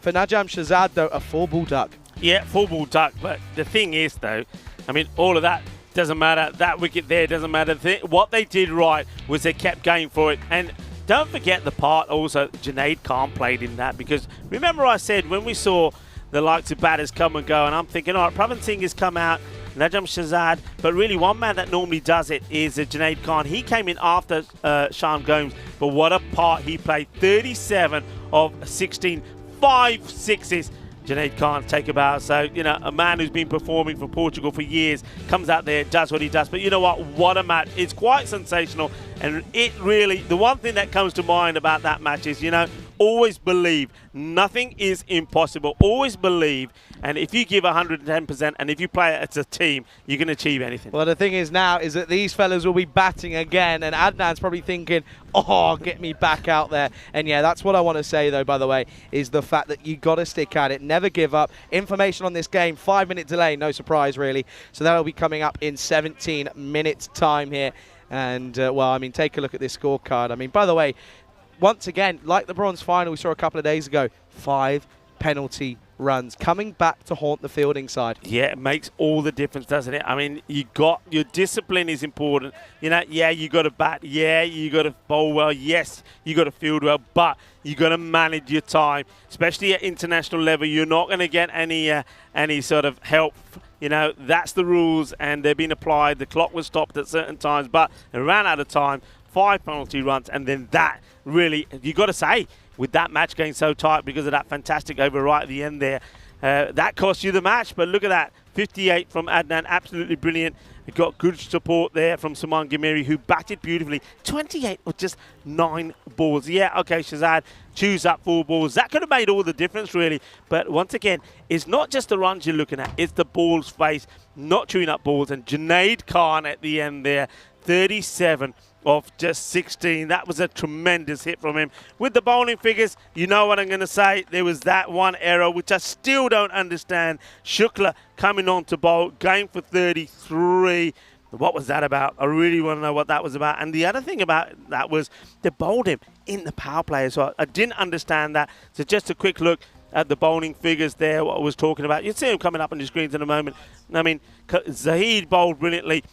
Najam Shahzad, though, a 4-ball duck. Yeah, 4-ball duck, but the thing is, though, I mean, all of that doesn't matter. That wicket there doesn't matter. What they did right was they kept going for it. And don't forget the part also Junaid Khan played in that, because remember I said when we saw the likes of batters come and go, and I'm thinking, all right, Pravan Singh has come out, Najam Shahzad, but really one man that normally does it is Junaid Khan. He came in after Sean Gomes, but what a part he played. 37 of 16, 5 sixes. Junaid Khan take a bow. So, you know, a man who's been performing for Portugal for years comes out there, does what he does. But you know what a match. It's quite sensational. And it really, the one thing that comes to mind about that match is, you know, always believe. Nothing is impossible. Always believe. And if you give 110% and if you play it as a team, you can achieve anything. Well, the thing is now is that these fellas will be batting again, and Adnan's probably thinking, oh, get me back out there. And yeah, that's what I want to say, though, by the way, is the fact that you got to stick at it. Never give up. Information on this game, 5-minute delay, no surprise, really. So that'll be coming up in 17 minutes' time here. And, well, I mean, take a look at this scorecard. I mean, by the way, once again, like the bronze final we saw a couple of days ago, 5 penalty runs coming back to haunt the fielding side. Yeah, it makes all the difference, doesn't it? I mean, your discipline is important. You know, yeah, you got to bat. Yeah, you got to bowl well. Yes, you got to field well, but you got to manage your time, especially at international level. You're not going to get any sort of help. You know, that's the rules, and they're being applied. The clock was stopped at certain times, but it ran out of time. 5 penalty runs, and then that really, you got to say, with that match going so tight because of that fantastic over right at the end there, that cost you the match. But look at that, 58 from Adnan, absolutely brilliant. We got good support there from Saman Ghamiri, who batted beautifully. 28 with just 9 balls. Yeah, okay, Shazad, choose up 4 balls. That could have made all the difference, really. But once again, it's not just the runs you're looking at, it's the ball's face, not chewing up balls. And Junaid Khan at the end there, 37 of just 16. That was a tremendous hit from him. With the bowling figures, you know what I'm going to say. There was that one error, which I still don't understand. Shukla coming on to bowl, going for 33. What was that about? I really want to know what that was about. And the other thing about that was they bowled him in the power play as well. I didn't understand that. So just a quick look at the bowling figures there, what I was talking about. You'll see him coming up on the screens in a moment. I mean, Zahid bowled brilliantly.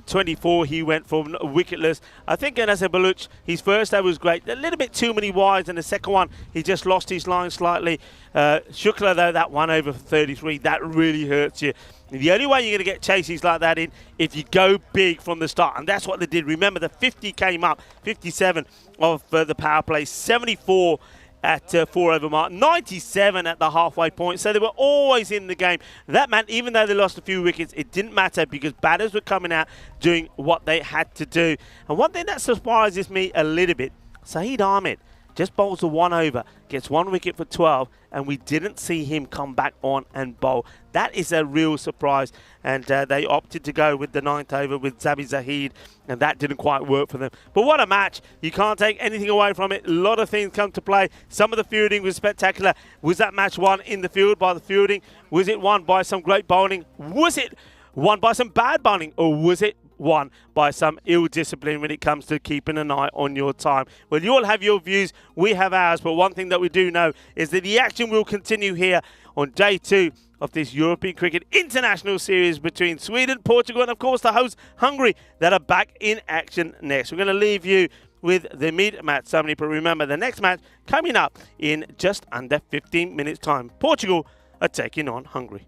24 he went for wicketless. I think Nasser Baluch, his first over was great. A little bit too many wides, and the second one, he just lost his line slightly. Shukla, though, that one over 33, that really hurts you. The only way you're going to get chases like that in if you go big from the start, and that's what they did. Remember, the 50 came up, 57 of the power play, 74 at 4 over mark, 97 at the halfway point. So they were always in the game. That meant even though they lost a few wickets, it didn't matter because batters were coming out doing what they had to do. And one thing that surprises me a little bit, Saeed Ahmed just bowls a 1 over, gets 1 wicket for 12, and we didn't see him come back on and bowl. That is a real surprise, and they opted to go with the 9th over with Zabi Zahid, and that didn't quite work for them. But what a match. You can't take anything away from it. A lot of things come to play. Some of the fielding was spectacular. Was that match won in the field by the fielding? Was it won by some great bowling? Was it won by some bad bowling? Or was it won by some ill discipline when it comes to keeping an eye on your time? Well, you all have your views, we have ours, but one thing that we do know is that the action will continue here on day 2 of this European Cricket International Series between Sweden, Portugal, and of course the host Hungary that are back in action next. We're going to leave you with the mid-match summary, but remember the next match coming up in just under 15 minutes time. Portugal are taking on Hungary.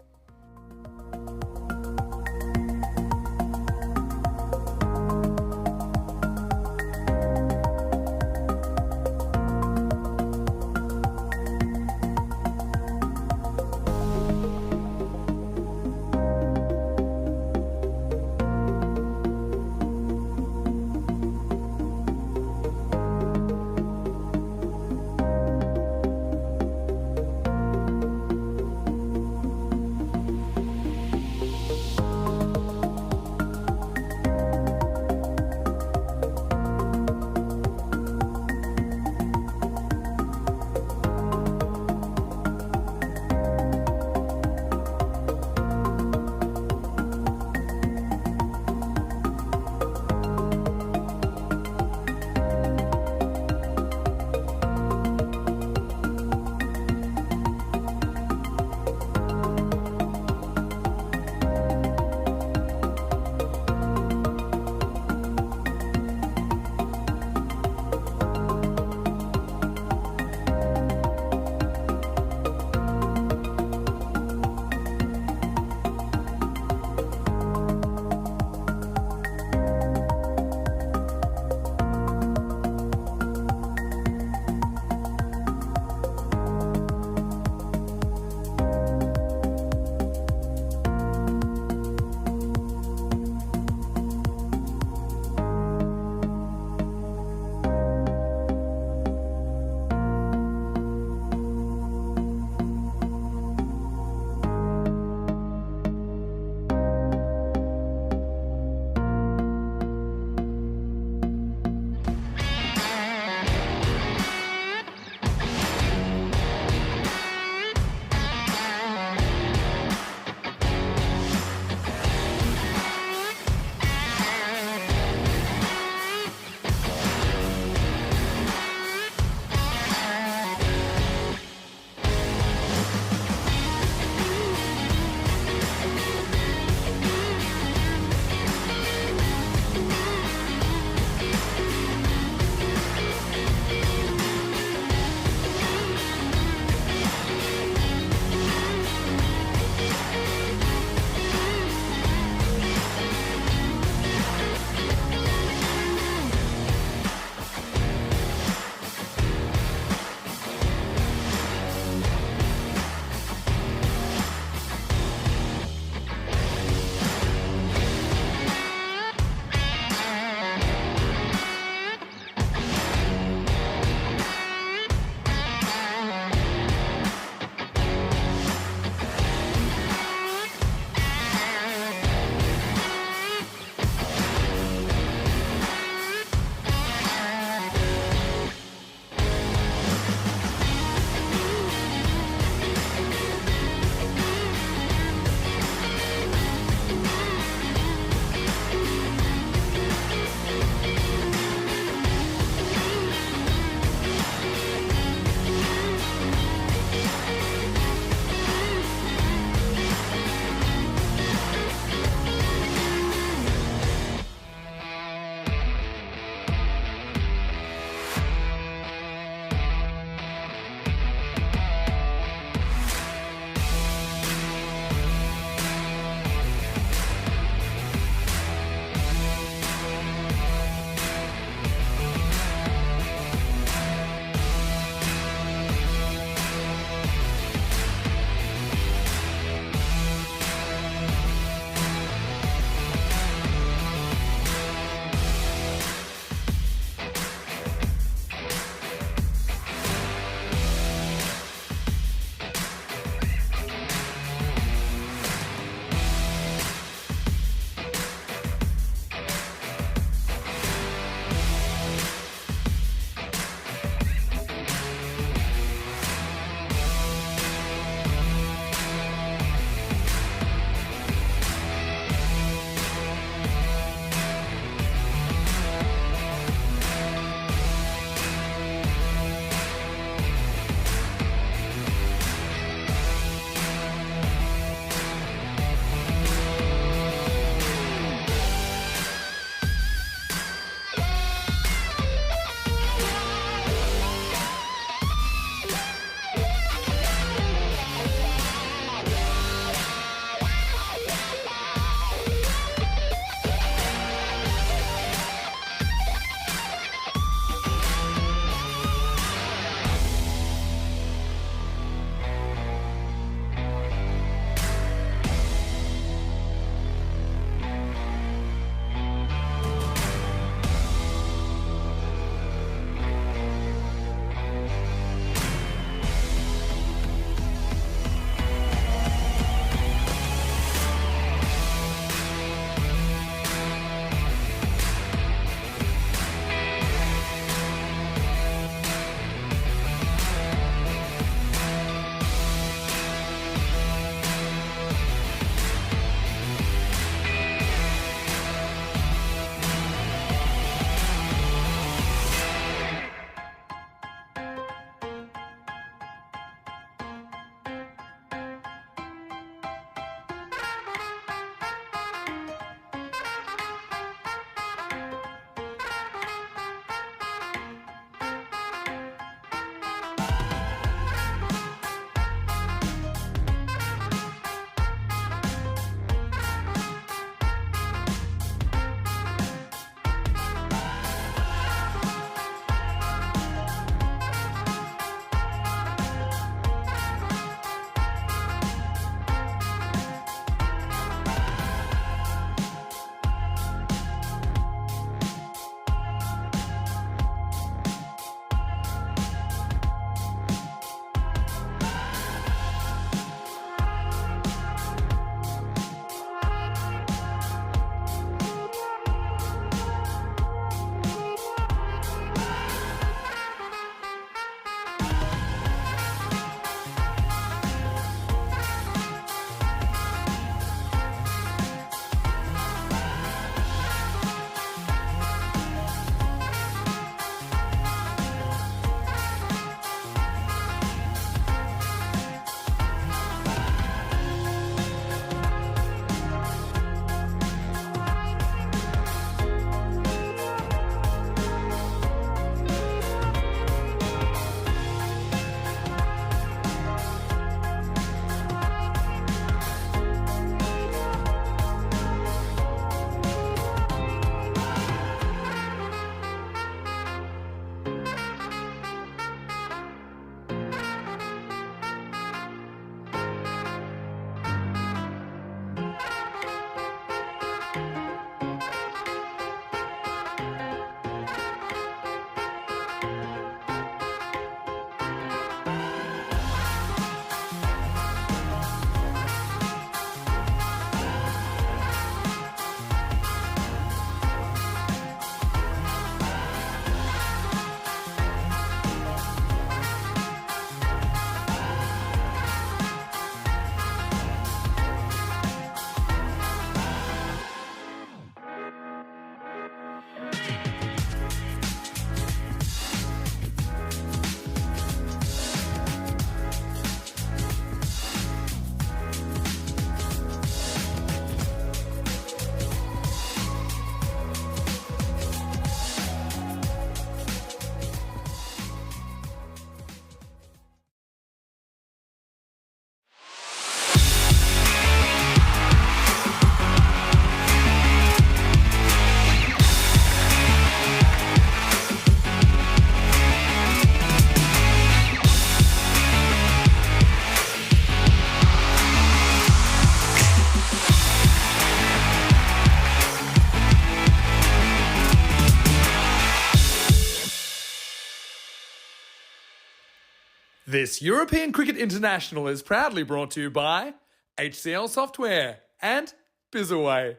This European Cricket International is proudly brought to you by HCL Software and Bizaway.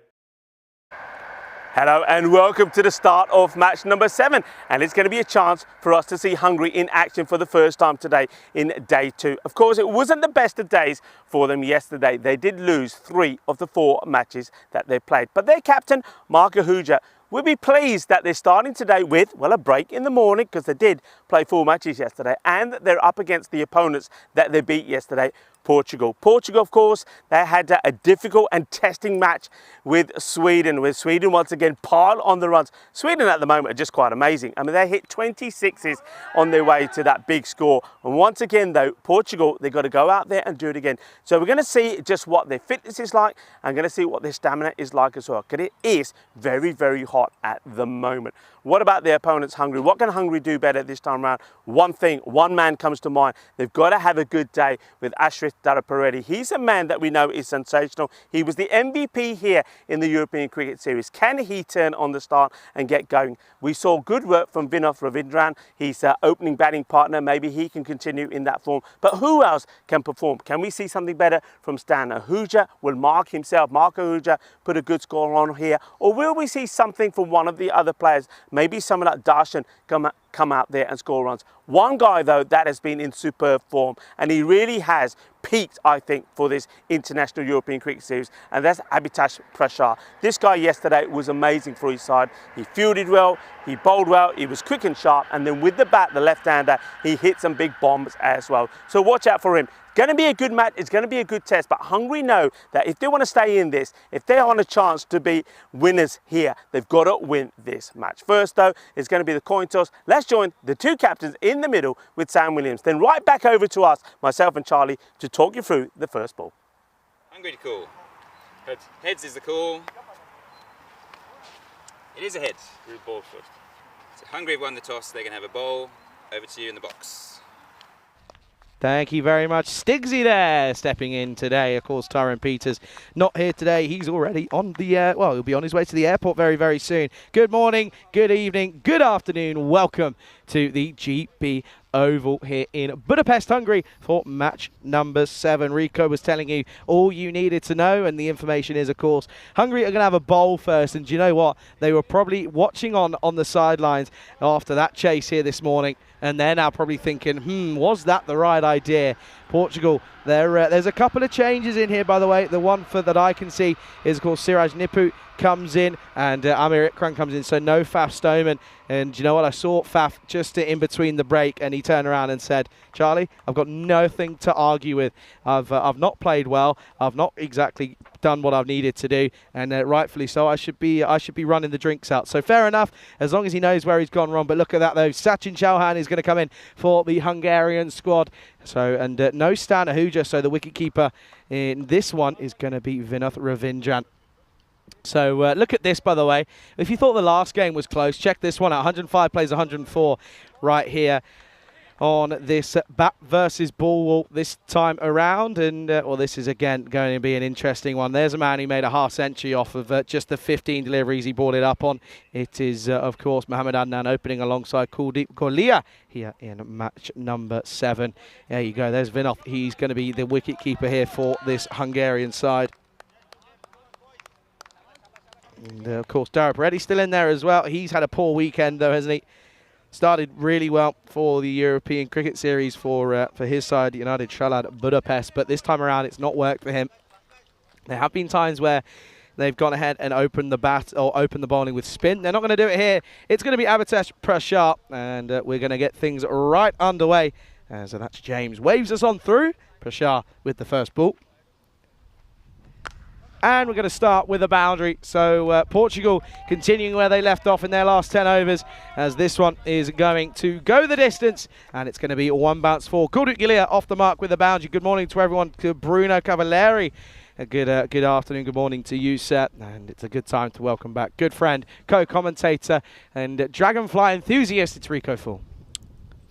Hello and welcome to the start of match number 7, and it's going to be a chance for us to see Hungary in action for the first time today in day 2. Of course, it wasn't the best of days for them yesterday. They did lose 3 of the 4 matches that they played, but their captain Marko Huja will be pleased that they're starting today with, well, a break in the morning, because they did play 4 matches yesterday, and they're up against the opponents that they beat yesterday, Portugal. Portugal, of course, they had a difficult and testing match with Sweden once again pile on the runs. Sweden at the moment are just quite amazing. I mean, they hit 26s on their way to that big score. And once again, though, Portugal, they've got to go out there and do it again. So we're going to see just what their fitness is like. I'm going to see what their stamina is like as well, because it is very, very hot at the moment. What about their opponents, Hungary? What can Hungary do better this time around? One thing, one man comes to mind. They've got to have a good day with Ashraf Daraparetti. He's a man that we know is sensational. He was the MVP here in the European Cricket Series. Can he turn on the start and get going? We saw good work from Vinod Ravindran. He's opening batting partner. Maybe he can continue in that form. But who else can perform? Can we see something better from Stan? Huja will mark himself. Marko Huja put a good score on here. Or will we see something from one of the other players? Maybe someone like Darshan come out there and score runs. One guy, though, that has been in superb form, and he really has peaked, I think, for this International European Cricket Series, and that's Abhitash Prashar. This guy yesterday was amazing for his side. He fielded well, he bowled well, he was quick and sharp, and then with the bat, the left-hander, he hit some big bombs as well. So watch out for him. Going to be a good match, it's going to be a good test, but Hungary know that if they want to stay in this, if they want a chance to be winners here, they've got to win this match. First, though, it's going to be the coin toss. Let's join the 2 captains in the middle with Sam Williams. Then right back over to us, myself and Charlie, to talk you through the first ball. Hungary to call. Heads. Heads is the call. It is a head. We'll ball first. So Hungary have won the toss. They're going to have a ball. Over to you in the box. Thank you very much. Stigsy there stepping in today. Of course, Tyrone Peters not here today. He's already on the, well, he'll be on his way to the airport very, very soon. Good morning, good evening, good afternoon. Welcome to the GB Oval here in Budapest, Hungary for match number 7. Rico was telling you all you needed to know, and the information is, of course, Hungary are going to have a bowl first, and do you know what? They were probably watching on the sidelines after that chase here this morning, and they're now probably thinking, was that the right idea? Portugal, there's a couple of changes in here, by the way. The one that I can see is, of course, Siraj Niput comes in and Amir Ikran comes in, so no Faf Stoneman. And you know what? I saw Faf just in between the break, and he turned around and said, Charlie, I've got nothing to argue with. I've not played well. I've not exactly done what I've needed to do, and rightfully so. I should be running the drinks out. So fair enough, as long as he knows where he's gone wrong. But look at that, though. Sachin Chauhan is going to come in for the Hungarian squad. So, and no Stan Ahuja, so the wicketkeeper in this one is going to be Vinod Ravindran. So look at this, by the way. If you thought the last game was close, check this one out. 105 plays 104 right here on this bat versus ball walk this time around. And, well, this is, again, going to be an interesting one. There's a man who made a half century off of just the 15 deliveries he brought it up on. It is, of course, Mohammad Adnan opening alongside Kuldeep Kolia here in match number 7. There you go. There's Vinod. He's going to be the wicket-keeper here for this Hungarian side. And, of course, Daraparetti still in there as well. He's had a poor weekend, though, hasn't he? Started really well for the European Cricket Series for his side, United Shalad Budapest, but this time around it's not worked for him. There have been times where they've gone ahead and opened the bat or opened the bowling with spin. They're not going to do it here. It's going to be Abhitash Prashar, and we're going to get things right underway. So that's James. Waves us on through. Prashar with the first ball. And we're going to start with a boundary. So Portugal continuing where they left off in their last 10 overs, as this one is going to go the distance, and it's going to be a 1 bounce for Kuldeep Kolia off the mark with a boundary. Good morning to everyone, to Bruno Cavalieri. Good afternoon, good morning to you, sir. And it's a good time to welcome back good friend, co-commentator, and Dragonfly enthusiast. It's Rico Full.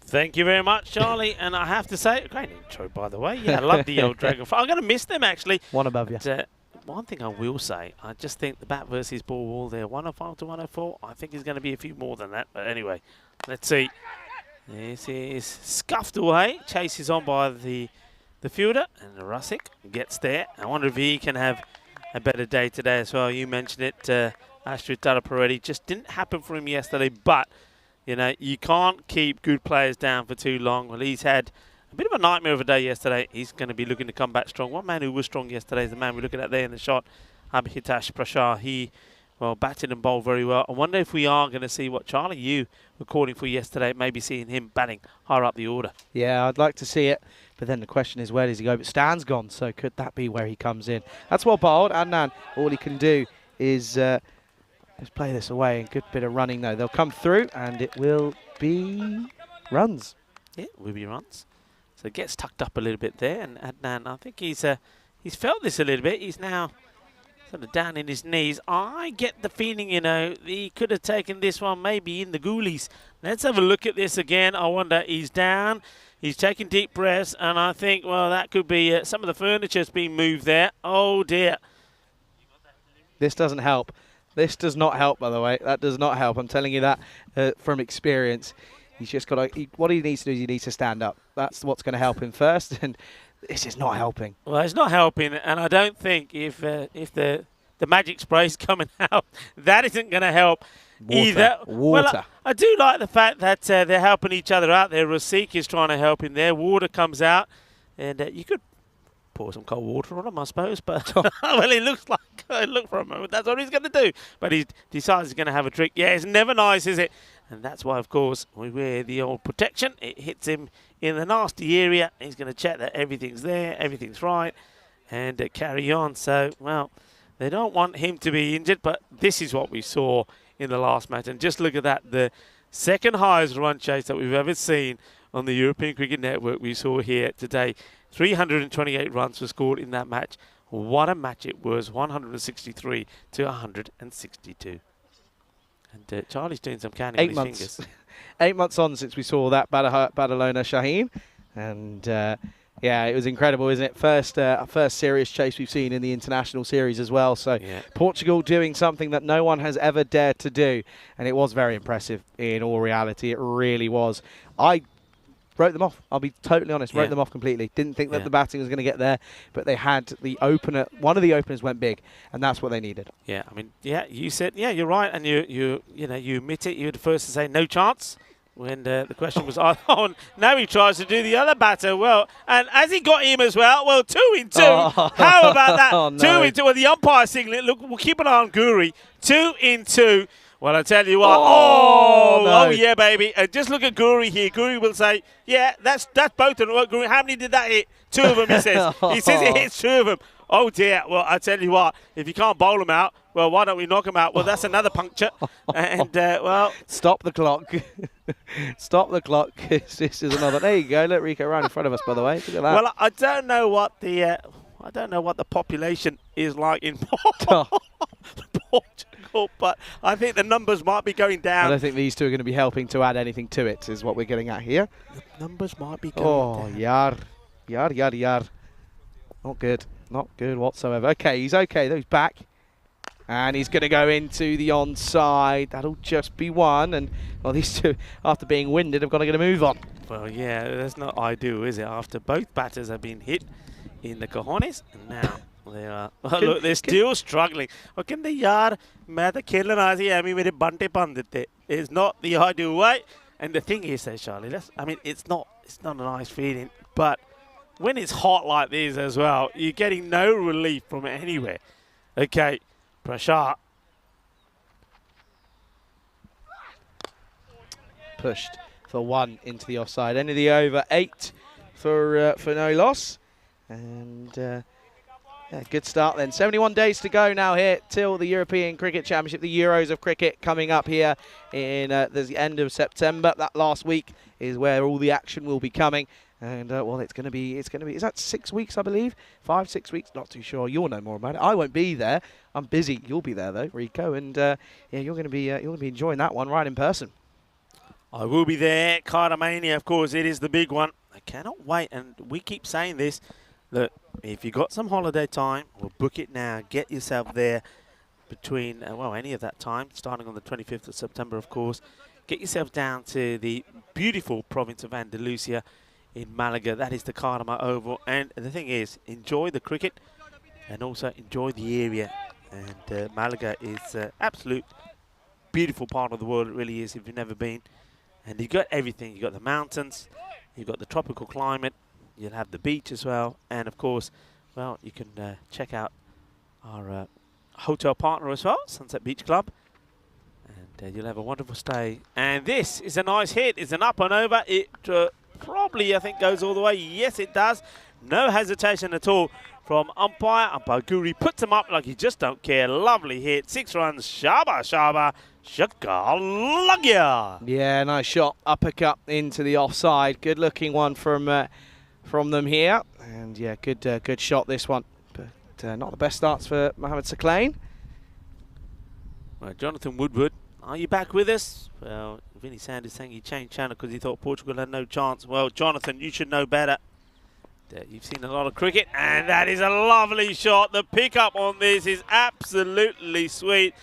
Thank you very much, Charlie. And I have to say, great intro, by the way. Yeah, I love the old Dragonfly. I'm going to miss them, actually. One above you. One thing I will say, I just think the bat versus ball wall there, 105 to 104, I think there's going to be a few more than that. But anyway, let's see. This is scuffed away. Chase is on by the fielder, and Rusick gets there. I wonder if he can have a better day today as well. You mentioned it, Astrid Taraparetti. Just didn't happen for him yesterday, but you know, you can't keep good players down for too long. Well, he's had a bit of a nightmare of a day yesterday. He's going to be looking to come back strong. One man who was strong yesterday is the man we're looking at there in the shot, Hitash Prashar. He, well, batted and bowled very well. I wonder if we are going to see what Charlie, you were calling for yesterday, maybe seeing him batting higher up the order. Yeah, I'd like to see it. But then the question is, where does he go? But Stan's gone, so could that be where he comes in? That's well bowled. Adnan, all he can do is just play this away. And good bit of running, though. They'll come through, and it will be runs. Yeah, it will be runs. So it gets tucked up a little bit there. And Adnan, I think he's felt this a little bit. He's now sort of down in his knees. I get the feeling, you know, he could have taken this one maybe in the goalies. Let's have a look at this again. I wonder, he's down. He's taking deep breaths, and I think, well, that could be some of the furniture's been moved there. Oh, dear. This doesn't help. This does not help, by the way. That does not help. I'm telling you that from experience. He's just got to, what he needs to do is he needs to stand up. That's what's going to help him first, and this is not helping. Well, it's not helping, and I don't think if the magic spray's coming out, that isn't going to help either. Water. Well, I do like the fact that they're helping each other out there. Rasik is trying to help him there. Water comes out, and you could pour some cold water on him, I suppose. But well, it looks like look for a moment. That's what he's going to do. But he decides he's going to have a drink. Yeah, it's never nice, is it? And that's why, of course, we wear the old protection. It hits him in the nasty area. He's going to check that everything's there, everything's right, and carry on. So, well, they don't want him to be injured, but this is what we saw in the last match. And just look at that, the second highest run chase that we've ever seen on the European Cricket Network we saw here today. 328 runs were scored in that match. What a match it was, 163 to 162. And Charlie's doing some counting with his fingers. 8 months on since we saw that Badalona Shaheen. And yeah, it was incredible, isn't it? First serious chase we've seen in the international series as well. So yeah. Portugal doing something that no one has ever dared to do. And it was very impressive in all reality. It really was. I wrote them off. I'll be totally honest. Wrote them off completely. Didn't think that the batting was going to get there, but they had the opener. One of the openers went big, and that's what they needed. Yeah, I mean, yeah, you said, yeah, you're right, and you admit it. You were the first to say no chance when the question was on. Now he tries to do the other batter. Well, and as he got him as well, 2 in 2. Oh. How about that? Oh, no. 2 in 2. Well, the umpire signaling. Look, we'll keep an eye on Guri. 2 in 2. Well, I tell you what. Oh, yeah, baby. And just look at Guri here. Guri will say, yeah, that's both of them. Guri, how many did that hit? 2 of them, he says. He says it hits 2 of them. Oh, dear. Well, I tell you what, if you can't bowl them out, well, why don't we knock them out? Well, that's another puncture. And, well. Stop the clock. Stop the clock. This is another. There you go. Look, Rico, right in front of us, by the way. Look at that. Well, I don't know what the population is like in Portugal, but I think the numbers might be going down. I don't think these two are going to be helping to add anything to it, is what we're getting at here. The numbers might be going down. Yar. Not good. Not good whatsoever. Okay, he's okay, though. He's back. And he's going to go into the onside. That'll just be one. And, well, these two, after being winded, have got to get a move on. Well, yeah, that's not ideal, is it? After both batters have been hit in the cojones, and now they are. Well, look, they're still struggling. It's not the ideal way. And the thing is, there, Charlie, it's not a nice feeling. But when it's hot like this as well, you're getting no relief from it anywhere. Okay, Prashar. Pushed for 1 into the offside. End of the over, 8 for no loss. And yeah, good start then. 71 days to go now here till the European Cricket Championship, the Euros of Cricket coming up here in the end of September. That last week is where all the action will be coming. And, well, it's going to be, is that 6 weeks, I believe? 5, 6 weeks? Not too sure. You'll know more about it. I won't be there. I'm busy. You'll be there, though, Rico. And, yeah, you're going to be enjoying that one right in person. I will be there. Cardamania, of course, it is the big one. I cannot wait. And we keep saying this. Look, if you got some holiday time, well, book it now. Get yourself there between, well, any of that time, starting on the 25th of September, of course. get yourself down to the beautiful province of Andalusia in Malaga. That is the Cardiff Oval. And the thing is, enjoy the cricket and also enjoy the area. And Malaga is an absolute beautiful part of the world. It really is, if you've never been. And you've got everything. You've got the mountains, you've got the tropical climate, you'll have the beach as well. And of course, well, you can check out our hotel partner as well, Sunset Beach Club. And you'll have a wonderful stay. And this is a nice hit. It's an up and over. It probably, I think, goes all the way. Yes, it does. No hesitation at all from umpire. Umpire Guri puts him up like he just don't care. Lovely hit. 6 runs. Shaba, shaba, shakalagya. Yeah, nice shot. Uppercut into the offside. Good looking one from them here. And yeah, good shot this one. But not the best starts for Mohamed Sakhlain. Well, Jonathan Woodward, are you back with us? Well, Vinny Sanders saying he changed channel because he thought Portugal had no chance. Well, Jonathan, you should know better. You've seen a lot of cricket, and that is a lovely shot. The pickup on this is absolutely sweet.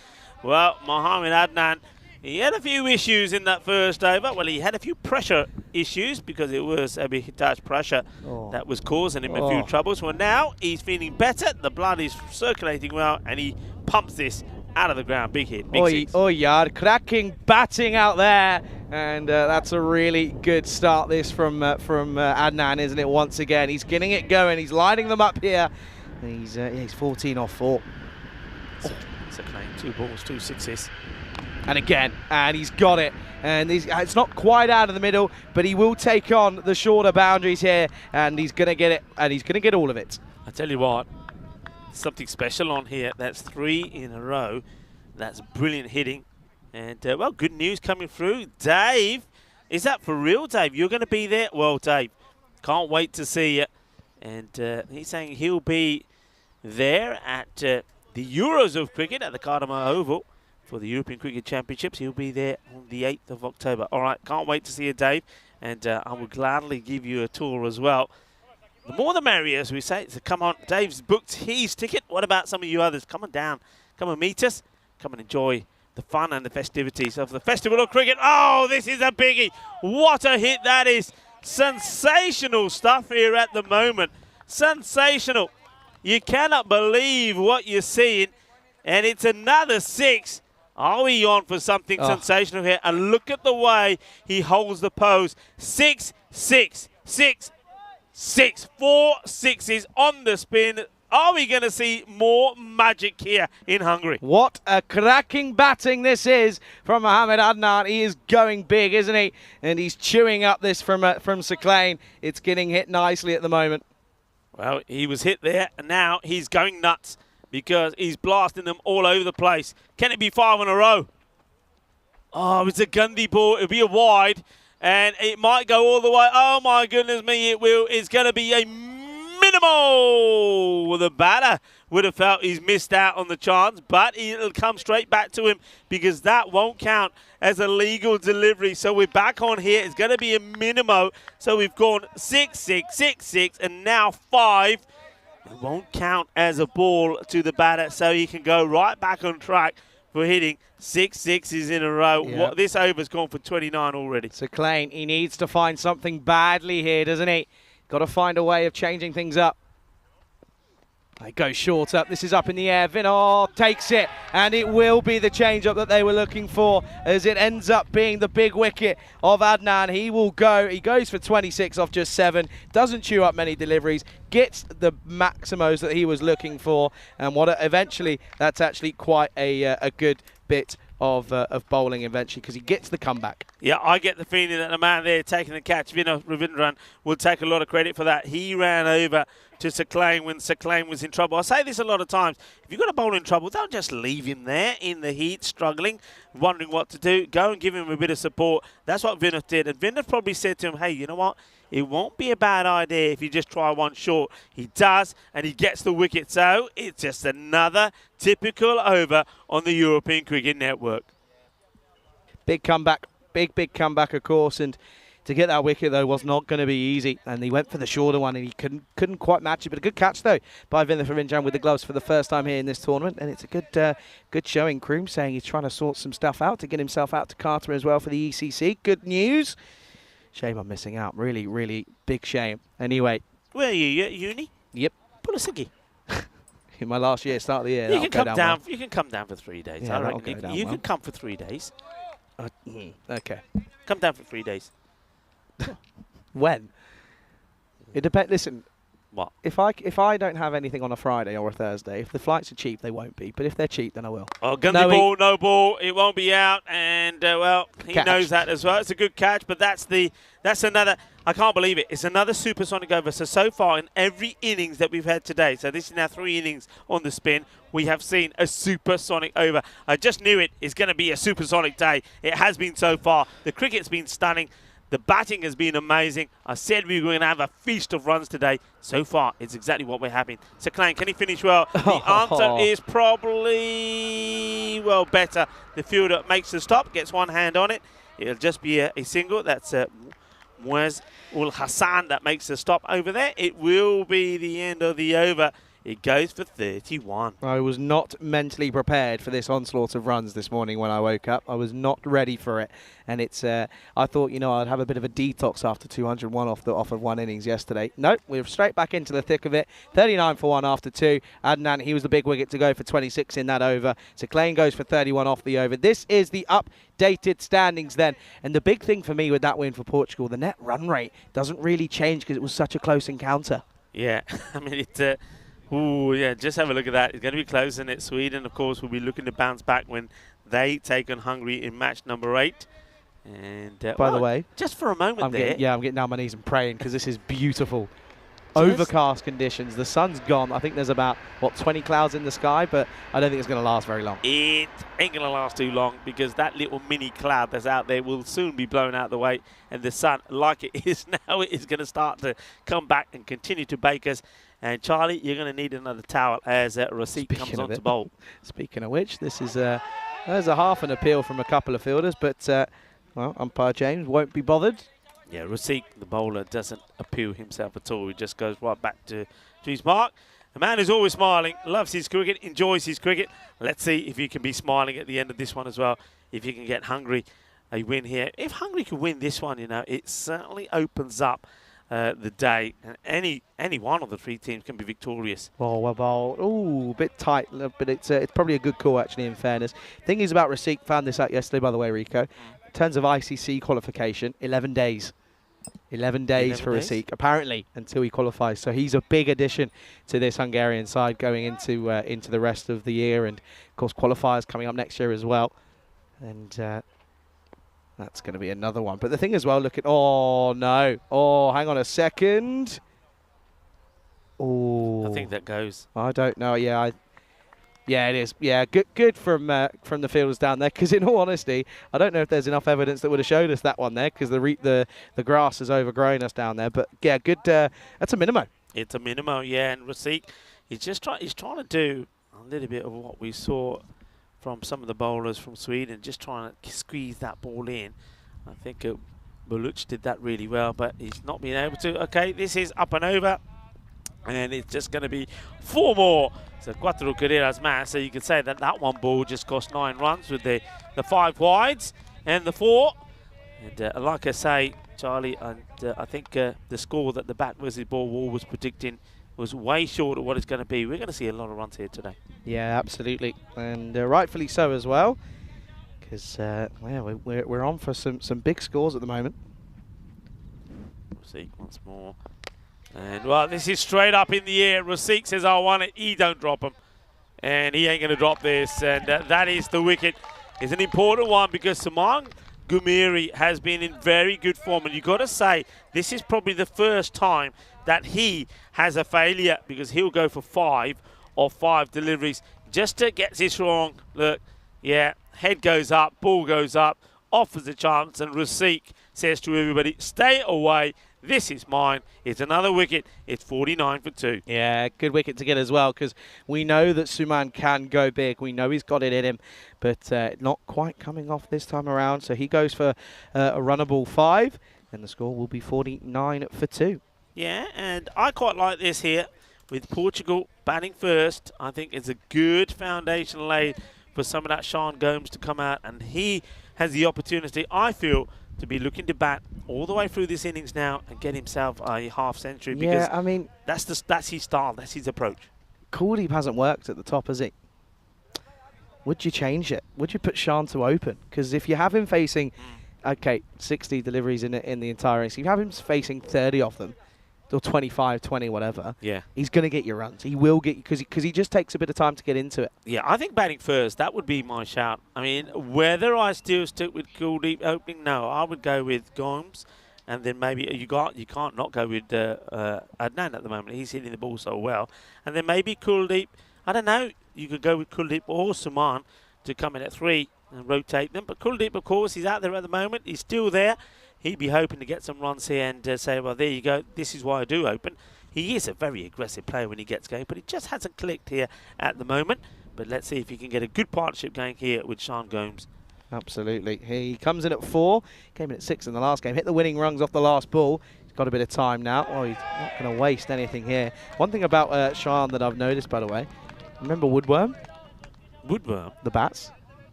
Well, Mohamed Adnan, he had a few issues in that first over. Well, he had a few pressure issues because it was a big touch pressure that was causing him a few troubles. Well, now he's feeling better. The blood is circulating well, and he pumps this out of the ground. Big hit. Big six. Oh, yeah, cracking batting out there. And that's a really good start this from Adnan, isn't it? Once again, he's getting it going. He's lining them up here. He's 14 off 4. Sakhlain, 2 balls, 2 sixes. And again, and he's got it. And it's not quite out of the middle, but he will take on the shorter boundaries here, and he's going to get it, and he's going to get all of it. I tell you what, something special on here. That's 3 in a row. That's brilliant hitting. And, well, good news coming through. Dave, is that for real, Dave? You're going to be there? Well, Dave, can't wait to see you. And he's saying he'll be there at the Euros of Cricket at the Cardiff Oval for the European Cricket Championships. He'll be there on the 8th of October. All right, can't wait to see you, Dave. And I will gladly give you a tour as well. The more the merrier, as we say. So come on, Dave's booked his ticket. What about some of you others? Come on down. Come and meet us. Come and enjoy the fun and the festivities of the Festival of Cricket. Oh, this is a biggie. What a hit that is. Sensational stuff here at the moment. Sensational. You cannot believe what you're seeing. And it's another 6. Are we on for something sensational here? And look at the way he holds the pose. 6, 6, 6, 6. 4 sixes on the spin. Are we going to see more magic here in Hungary? What a cracking batting this is from Mohamed Adnan. He is going big, isn't he? And he's chewing up this from Sakhlain. It's getting hit nicely at the moment. Well, he was hit there, and now he's going nuts because he's blasting them all over the place. Can it be 5 in a row? Oh, it's a Gundy ball. It'll be a wide, and it might go all the way. Oh, my goodness me, it will. It's going to be a minimal. Well, the batter would have felt he's missed out on the chance, but it'll come straight back to him because that won't count as a legal delivery. So we're back on here. It's going to be a minimo. So we've gone 6, 6, 6, 6, and now 5. It won't count as a ball to the batter, so he can go right back on track for hitting 6 sixes in a row. Yep. This over's gone for 29 already. Sakhlain, he needs to find something badly here, doesn't he? Got to find a way of changing things up. They go short up. This is up in the air. Vinod takes it, and it will be the change-up that they were looking for as it ends up being the big wicket of Adnan. He will go. He goes for 26 off just 7. Doesn't chew up many deliveries. Gets the maximos that he was looking for, and eventually that's actually quite a good bit of bowling eventually because he gets the comeback. Yeah, I get the feeling that the man there taking the catch, Vinod Ravindran, will take a lot of credit for that. He ran over to Sakhlain when Sakhlain was in trouble. I say this a lot of times. If you've got a bowler in trouble, don't just leave him there in the heat, struggling, wondering what to do. Go and give him a bit of support. That's what Vinod did. And Vinod probably said to him, hey, you know what? It won't be a bad idea if you just try one short. He does, and he gets the wicket. So it's just another typical over on the European Cricket Network. Big comeback. Big comeback, of course. And To get that wicket, though, was not going to be easy, and he went for the shorter one, and he couldn't quite match it. But a good catch, though, by Vinitha Rinjan with the gloves for the first time here in this tournament, and it's a good showing. Kroom saying he's trying to sort some stuff out to get himself out to Carter as well for the ECC. Good news. Shame I'm missing out. Really, really big shame. Anyway. Where are you? You at uni? Yep. Pull a ciggy. In my last year, start of the year. You can come down. Well. You can come down for 3 days. Yeah, I reckon you can come for 3 days. Okay. Come down for 3 days. When? It depends. Listen. What? If I don't have anything on a Friday or a Thursday, if the flights are cheap, they won't be. But if they're cheap, then I will. Oh, Gundy ball, no ball. It won't be out, and well, he knows that as well. It's a good catch, but that's another. I can't believe it. It's another supersonic over. So far in every innings that we've had today, so this is now 3 innings on the spin, we have seen a supersonic over. I just knew it is going to be a supersonic day. It has been so far. The cricket's been stunning. The batting has been amazing. I said we were going to have a feast of runs today. So far, it's exactly what we're having. So, Klein, can he finish well? The answer is probably, well, better. The fielder makes the stop, gets one hand on it. It'll just be a single. That's Muaz Ul Hassan that makes the stop over there. It will be the end of the over. It goes for 31. I was not mentally prepared for this onslaught of runs this morning when I woke up. I was not ready for it. And it's, I thought, I'd have a bit of a detox after 201 off of one innings yesterday. Nope, we're straight back into the thick of it. 39 for 1 after 2. Adnan, he was the big wicket to go for 26 in that over. So Klein goes for 31 off the over. This is the updated standings then. And the big thing for me with that win for Portugal, the net run rate doesn't really change because it was such a close encounter. Yeah, I mean, it's... Ooh, yeah, just have a look at that. It's going to be close, and Sweden, of course, will be looking to bounce back when they take on Hungary in match number 8. And by the way, just for a moment I'm getting down on my knees and praying because this is beautiful. Overcast conditions. The sun's gone. I think there's about, 20 clouds in the sky, but I don't think it's going to last very long. It ain't going to last too long because that little mini cloud that's out there will soon be blown out of the way, and the sun, like it is now, it is going to start to come back and continue to bake us. And Charlie, you're going to need another towel as Rasik comes on to bowl. Speaking of which, this is there's a half an appeal from a couple of fielders, but well, umpire James won't be bothered. Yeah, Rasik, the bowler, doesn't appeal himself at all. He just goes right back to his mark. The man is always smiling, loves his cricket, enjoys his cricket. Let's see if he can be smiling at the end of this one as well. If you can get Hungary a win here. If Hungary can win this one, it certainly opens up the day, and any one of the 3 teams can be victorious. Well bowled. Ooh, a bit tight, but it's probably a good call actually. In fairness, thing is about Rasik. Found this out yesterday, by the way, Rico. In terms of ICC qualification, 11 days. 11 days for Rasik, apparently, until he qualifies. So he's a big addition to this Hungarian side going into the rest of the year, and of course qualifiers coming up next year as well. And that's going to be another one. But the thing as well, look at... Oh, no. Oh, hang on a second. Oh. I think that goes. I don't know. Yeah, yeah, it is. Yeah, good from the fielders down there. Because in all honesty, I don't know if there's enough evidence that would have showed us that one there. Because the grass has overgrown us down there. But yeah, good. That's a minimo. It's a minimo, yeah. And Rasik, he's trying to do a little bit of what we saw from some of the bowlers from Sweden, just trying to squeeze that ball in. I think Buluc did that really well, but he's not been able to. Okay, this is up and over, and it's just going to be 4 more. So cuatro carreras más. So you could say that one ball just cost 9 runs with the 5 wides and the 4. And like I say, Charlie, and I think the score that the Bat vs Ball Wall was predicting was way short of what it's going to be. We're going to see a lot of runs here today. Yeah, absolutely, and rightfully so as well, because yeah, we're on for some big scores at the moment. Rasik once more, and well, this is straight up in the air. Rasik says, "I want it." He don't drop him, and he ain't going to drop this, and that is the wicket. It's an important one because Saman Gumiri has been in very good form, and you've got to say this is probably the first time that he has a failure, because he'll go for 5 of 5 deliveries. Just to get this wrong, look, yeah, head goes up, ball goes up, offers a chance, and Rasik says to everybody, stay away, this is mine. It's another wicket. It's 49 for 2. Yeah, good wicket to get as well, because we know that Suman can go big. We know he's got it in him, but not quite coming off this time around. So he goes for a runnable 5. then the score will be 49-2. Yeah, and I quite like this here with Portugal batting first. I think it's a good foundation laid for some of that Sean Gomes to come out, and he has the opportunity, I feel, to be looking to bat all the way through this innings now and get himself a half century. Yeah, because I mean, that's his style, that's his approach. Kuldeep hasn't worked at the top, has he? Would you change it? Would you put Sean to open? Because if you have him facing, okay, 60 deliveries in the entire innings, if you have him facing 30 of them, or 25, 20, whatever, yeah, he's going to get your runs. He will get, because he just takes a bit of time to get into it. Yeah, I think batting first, that would be my shout. I mean, whether I still stick with Kuldeep opening, no, I would go with Gomes, and then maybe you can't not go with Adnan at the moment. He's hitting the ball so well, and then maybe Kuldeep. I don't know. You could go with Kuldeep or Suman to come in at 3 and rotate them. But Kuldeep, of course, he's out there at the moment. He's still there. He'd be hoping to get some runs here and say, well, there you go. This is why I do open. He is a very aggressive player when he gets going, but it just hasn't clicked here at the moment. But let's see if he can get a good partnership going here with Sean Gomes. Absolutely. He comes in at 4. Came in at 6 in the last game. Hit the winning runs off the last ball. He's got a bit of time now. Oh, he's not going to waste anything here. One thing about Sean that I've noticed, by the way, remember Woodworm? Woodworm? The bats?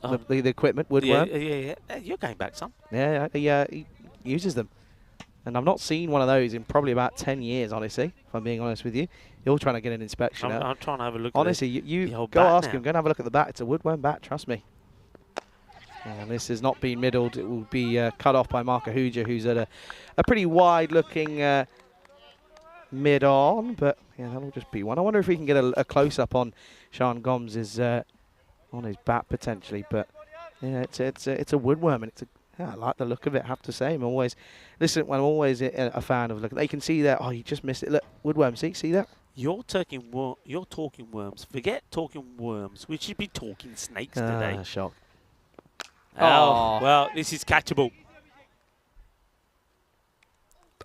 Oh. The equipment, Woodworm? Yeah. You're going back some. Yeah, he uses them. And I've not seen one of those in probably about 10 years, honestly, if I'm being honest with you. You're trying to get an inspection. I'm trying to have a look honestly, at you go ask him. Go and have a look at the bat. It's a Woodworm bat, trust me. And this has not been middled. It will be cut off by Mark Ahuja, who's at a pretty wide-looking mid-on. But yeah, that'll just be one. I wonder if we can get a close-up on Sean Gomes' on his bat potentially. But yeah, it's a Woodworm, and yeah, I like the look of it, I have to say. I'm always a fan of look. They can see that. Oh, you just missed it. Look, Woodworm, see that? You're talking worms. Forget talking worms. We should be talking snakes today. Shock. Oh, well, this is catchable.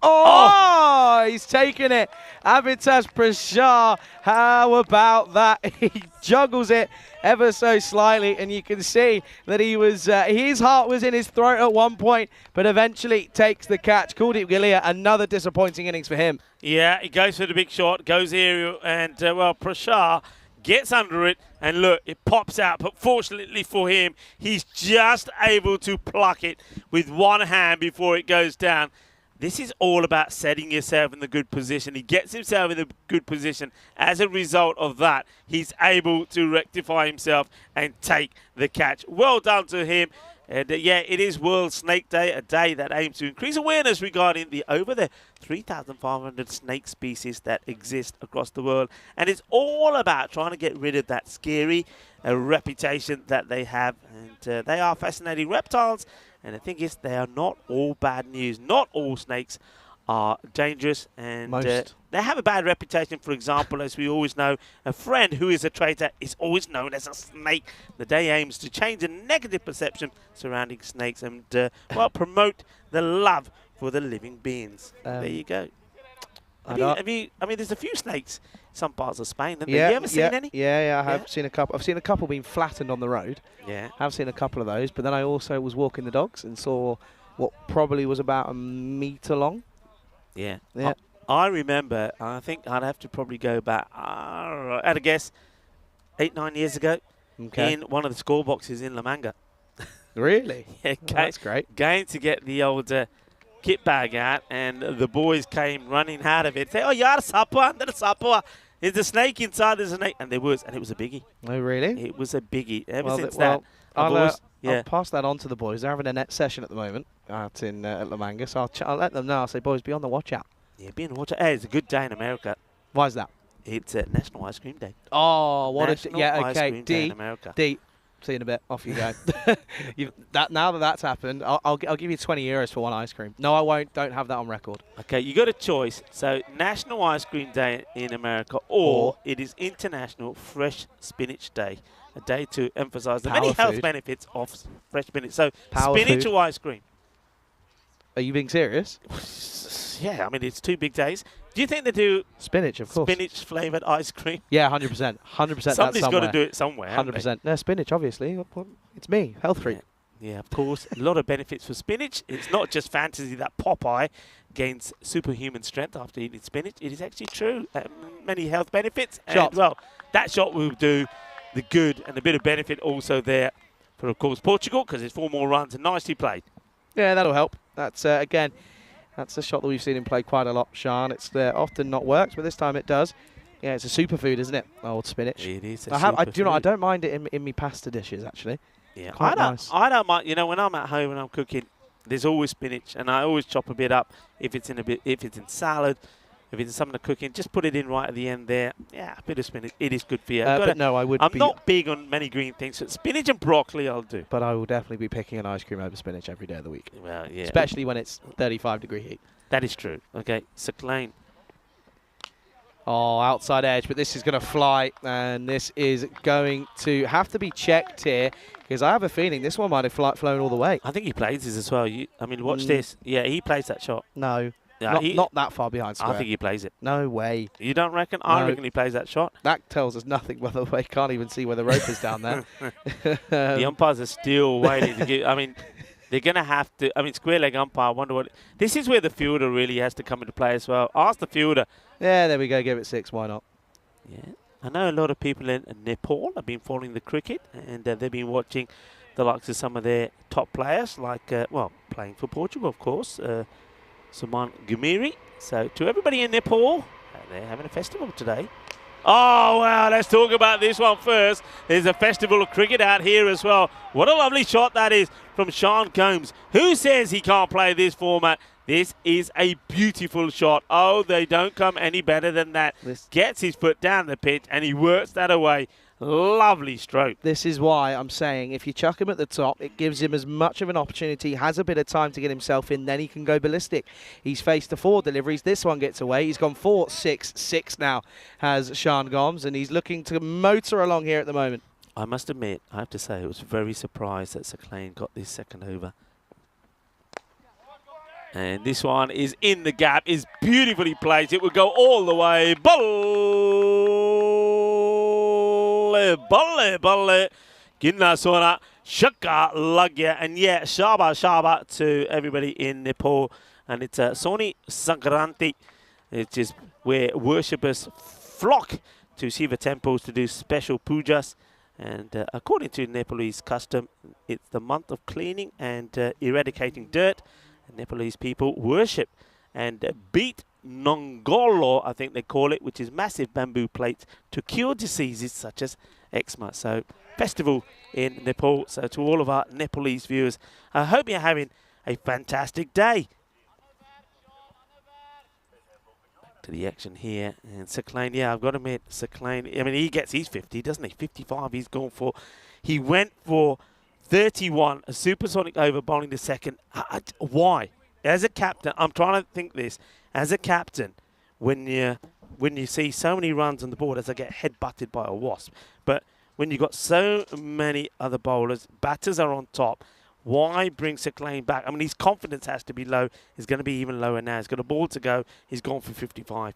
Oh, he's taken it. Avitash Prashar, how about that? He juggles it ever so slightly, and you can see that he was his heart was in his throat at one point, but eventually takes the catch. Kuldeep Galea, another disappointing innings for him. Yeah, he goes for the big shot, goes aerial, and, well, Prashar gets under it, and look, it pops out. But fortunately for him, he's just able to pluck it with one hand before it goes down. This is all about setting yourself in the good position. He gets himself in the good position. As a result of that, he's able to rectify himself and take the catch. Well done to him. And yeah, it is World Snake Day, a day that aims to increase awareness regarding the over 3,500 snake species that exist across the world. And it's all about trying to get rid of that scary reputation that they have. And they are fascinating reptiles. And the thing is, they are not all bad news. Not all snakes are dangerous, and they have a bad reputation. For example, as we always know, a friend who is a traitor is always known as a snake. The day aims to change the negative perception surrounding snakes and, well, promote the love for the living beings. There you go. I mean, there's a few snakes in some parts of Spain. Have you ever seen any? Yeah, I have seen a couple. I've seen a couple being flattened on the road. Yeah. I've seen a couple of those, but then I also was walking the dogs and saw what probably was about a metre long. Yeah. I remember, I think I'd have to probably go back, at a guess, 8-9 years ago, in one of the score boxes in La Manga. Really? Yeah, that's great. Going to get the old kit bag out, and the boys came running out of it. Say, oh, yar sapa, there's a snake inside, there's a snake. And there was, and it was a biggie. Oh, really? It was a biggie. Ever since that, I'll pass that on to the boys. They're having a net session at the moment out in at La Manga, so I'll let them know. I'll say, boys, be on the watch out. Yeah, be on the watch out. Hey, it's a good day in America. Why is that? It's National Ice Cream Day. Oh, what National Ice Cream Day in America. See you in a bit. Off you go. Now that's happened, I'll give you 20 euros for one ice cream. No, I won't. Don't have that on record. Okay, you got a choice. So National Ice Cream Day in America, or it is International Fresh Spinach Day, a day to emphasize the many health benefits of fresh spinach. So spinach or ice cream? Are you being serious? Yeah, I mean, it's 2 big days. Do you think they do spinach, of course, spinach-flavored ice cream? Yeah, 100%. 100%. Somebody's got to do it somewhere. 100%. No, spinach, obviously. It's me, health freak. Yeah, of course. A lot of benefits for spinach. It's not just fantasy that Popeye gains superhuman strength after eating spinach. It is actually true. Many health benefits. Shot. And, well, that shot will do the good and a bit of benefit also there for, of course, Portugal, because it's 4 more runs and nicely played. Yeah, that'll help. That's, again, that's a shot that we've seen him play quite a lot, Sean. It's often not works, but this time it does. Yeah, it's a superfood, isn't it? Old spinach. It is a superfood. superfood. I don't mind it in me pasta dishes, actually. Yeah, Quite nice. I don't mind. You know, when I'm at home and I'm cooking, there's always spinach, and I always chop a bit up. If it's in salad, if it's in some of the cooking, just put it in right at the end there. Yeah, a bit of spinach. It is good for you. But no, I'm not big on many green things. So spinach and broccoli, I'll do. But I will definitely be picking an ice cream over spinach every day of the week. Well, yeah. Especially when it's 35-degree heat. That is true. Okay, Seclain. Oh, outside edge, but this is going to fly, and this is going to have to be checked here, because I have a feeling this one might have flown all the way. I think he plays this as well. I mean, watch this. Yeah, he plays that shot. No, Yeah, not that far behind square. I think he plays it. No way. You don't reckon? I No. reckon he plays that shot. That tells us nothing, by the way. Can't even see where the rope is down there. The umpires are still waiting to give. I mean, they're going to have to. I mean, square leg umpire, I wonder what. This is where the fielder really has to come into play as well. Ask the fielder. Yeah, there we go. Give it 6. Why not? Yeah. I know a lot of people in Nepal have been following the cricket, and they've been watching the likes of some of their top players, like, playing for Portugal, of course, Suman Gumiri. So to everybody in Nepal, they're having a festival today. Oh, wow, let's talk about this one first. There's a festival of cricket out here as well. What a lovely shot that is from Sean Combs. Who says he can't play this format? This is a beautiful shot. Oh, they don't come any better than that. Gets his foot down the pitch, and he works that away. Lovely stroke. This is why I'm saying if you chuck him at the top, it gives him as much of an opportunity, has a bit of time to get himself in, then he can go ballistic. He's faced the 4 deliveries. This one gets away. He's gone 4-6-6 now, has Sean Gomes, and he's looking to motor along here at the moment. I must admit, I have to say, I was very surprised that Seclain got this second over. And this one is in the gap, is beautifully placed. It would go all the way. Balle. Ginna sona. Shaka lagya. And yeah, shaba to everybody in Nepal. And it's Soni Sankranti, which is where worshippers flock to Shiva temples to do special pujas. And according to Nepalese custom, it's the month of cleaning and eradicating dirt. Nepalese people worship and beat Nongolo, I think they call it, which is massive bamboo plates to cure diseases such as eczema. So, festival in Nepal. So, to all of our Nepalese viewers, I hope you're having a fantastic day. Back to the action here. And Seclain, yeah, I've got to admit, Seclain, I mean, he gets his 50, doesn't he? 55 he's gone for. He went for 31, a supersonic over bowling the second. Why? As a captain, I'm trying to think this. As a captain, when you see so many runs on the board, as I get head-butted by a wasp, but when you've got so many other bowlers, batters are on top, why bring Seclain back? I mean, his confidence has to be low. He's going to be even lower now. He's got a ball to go. He's gone for 55.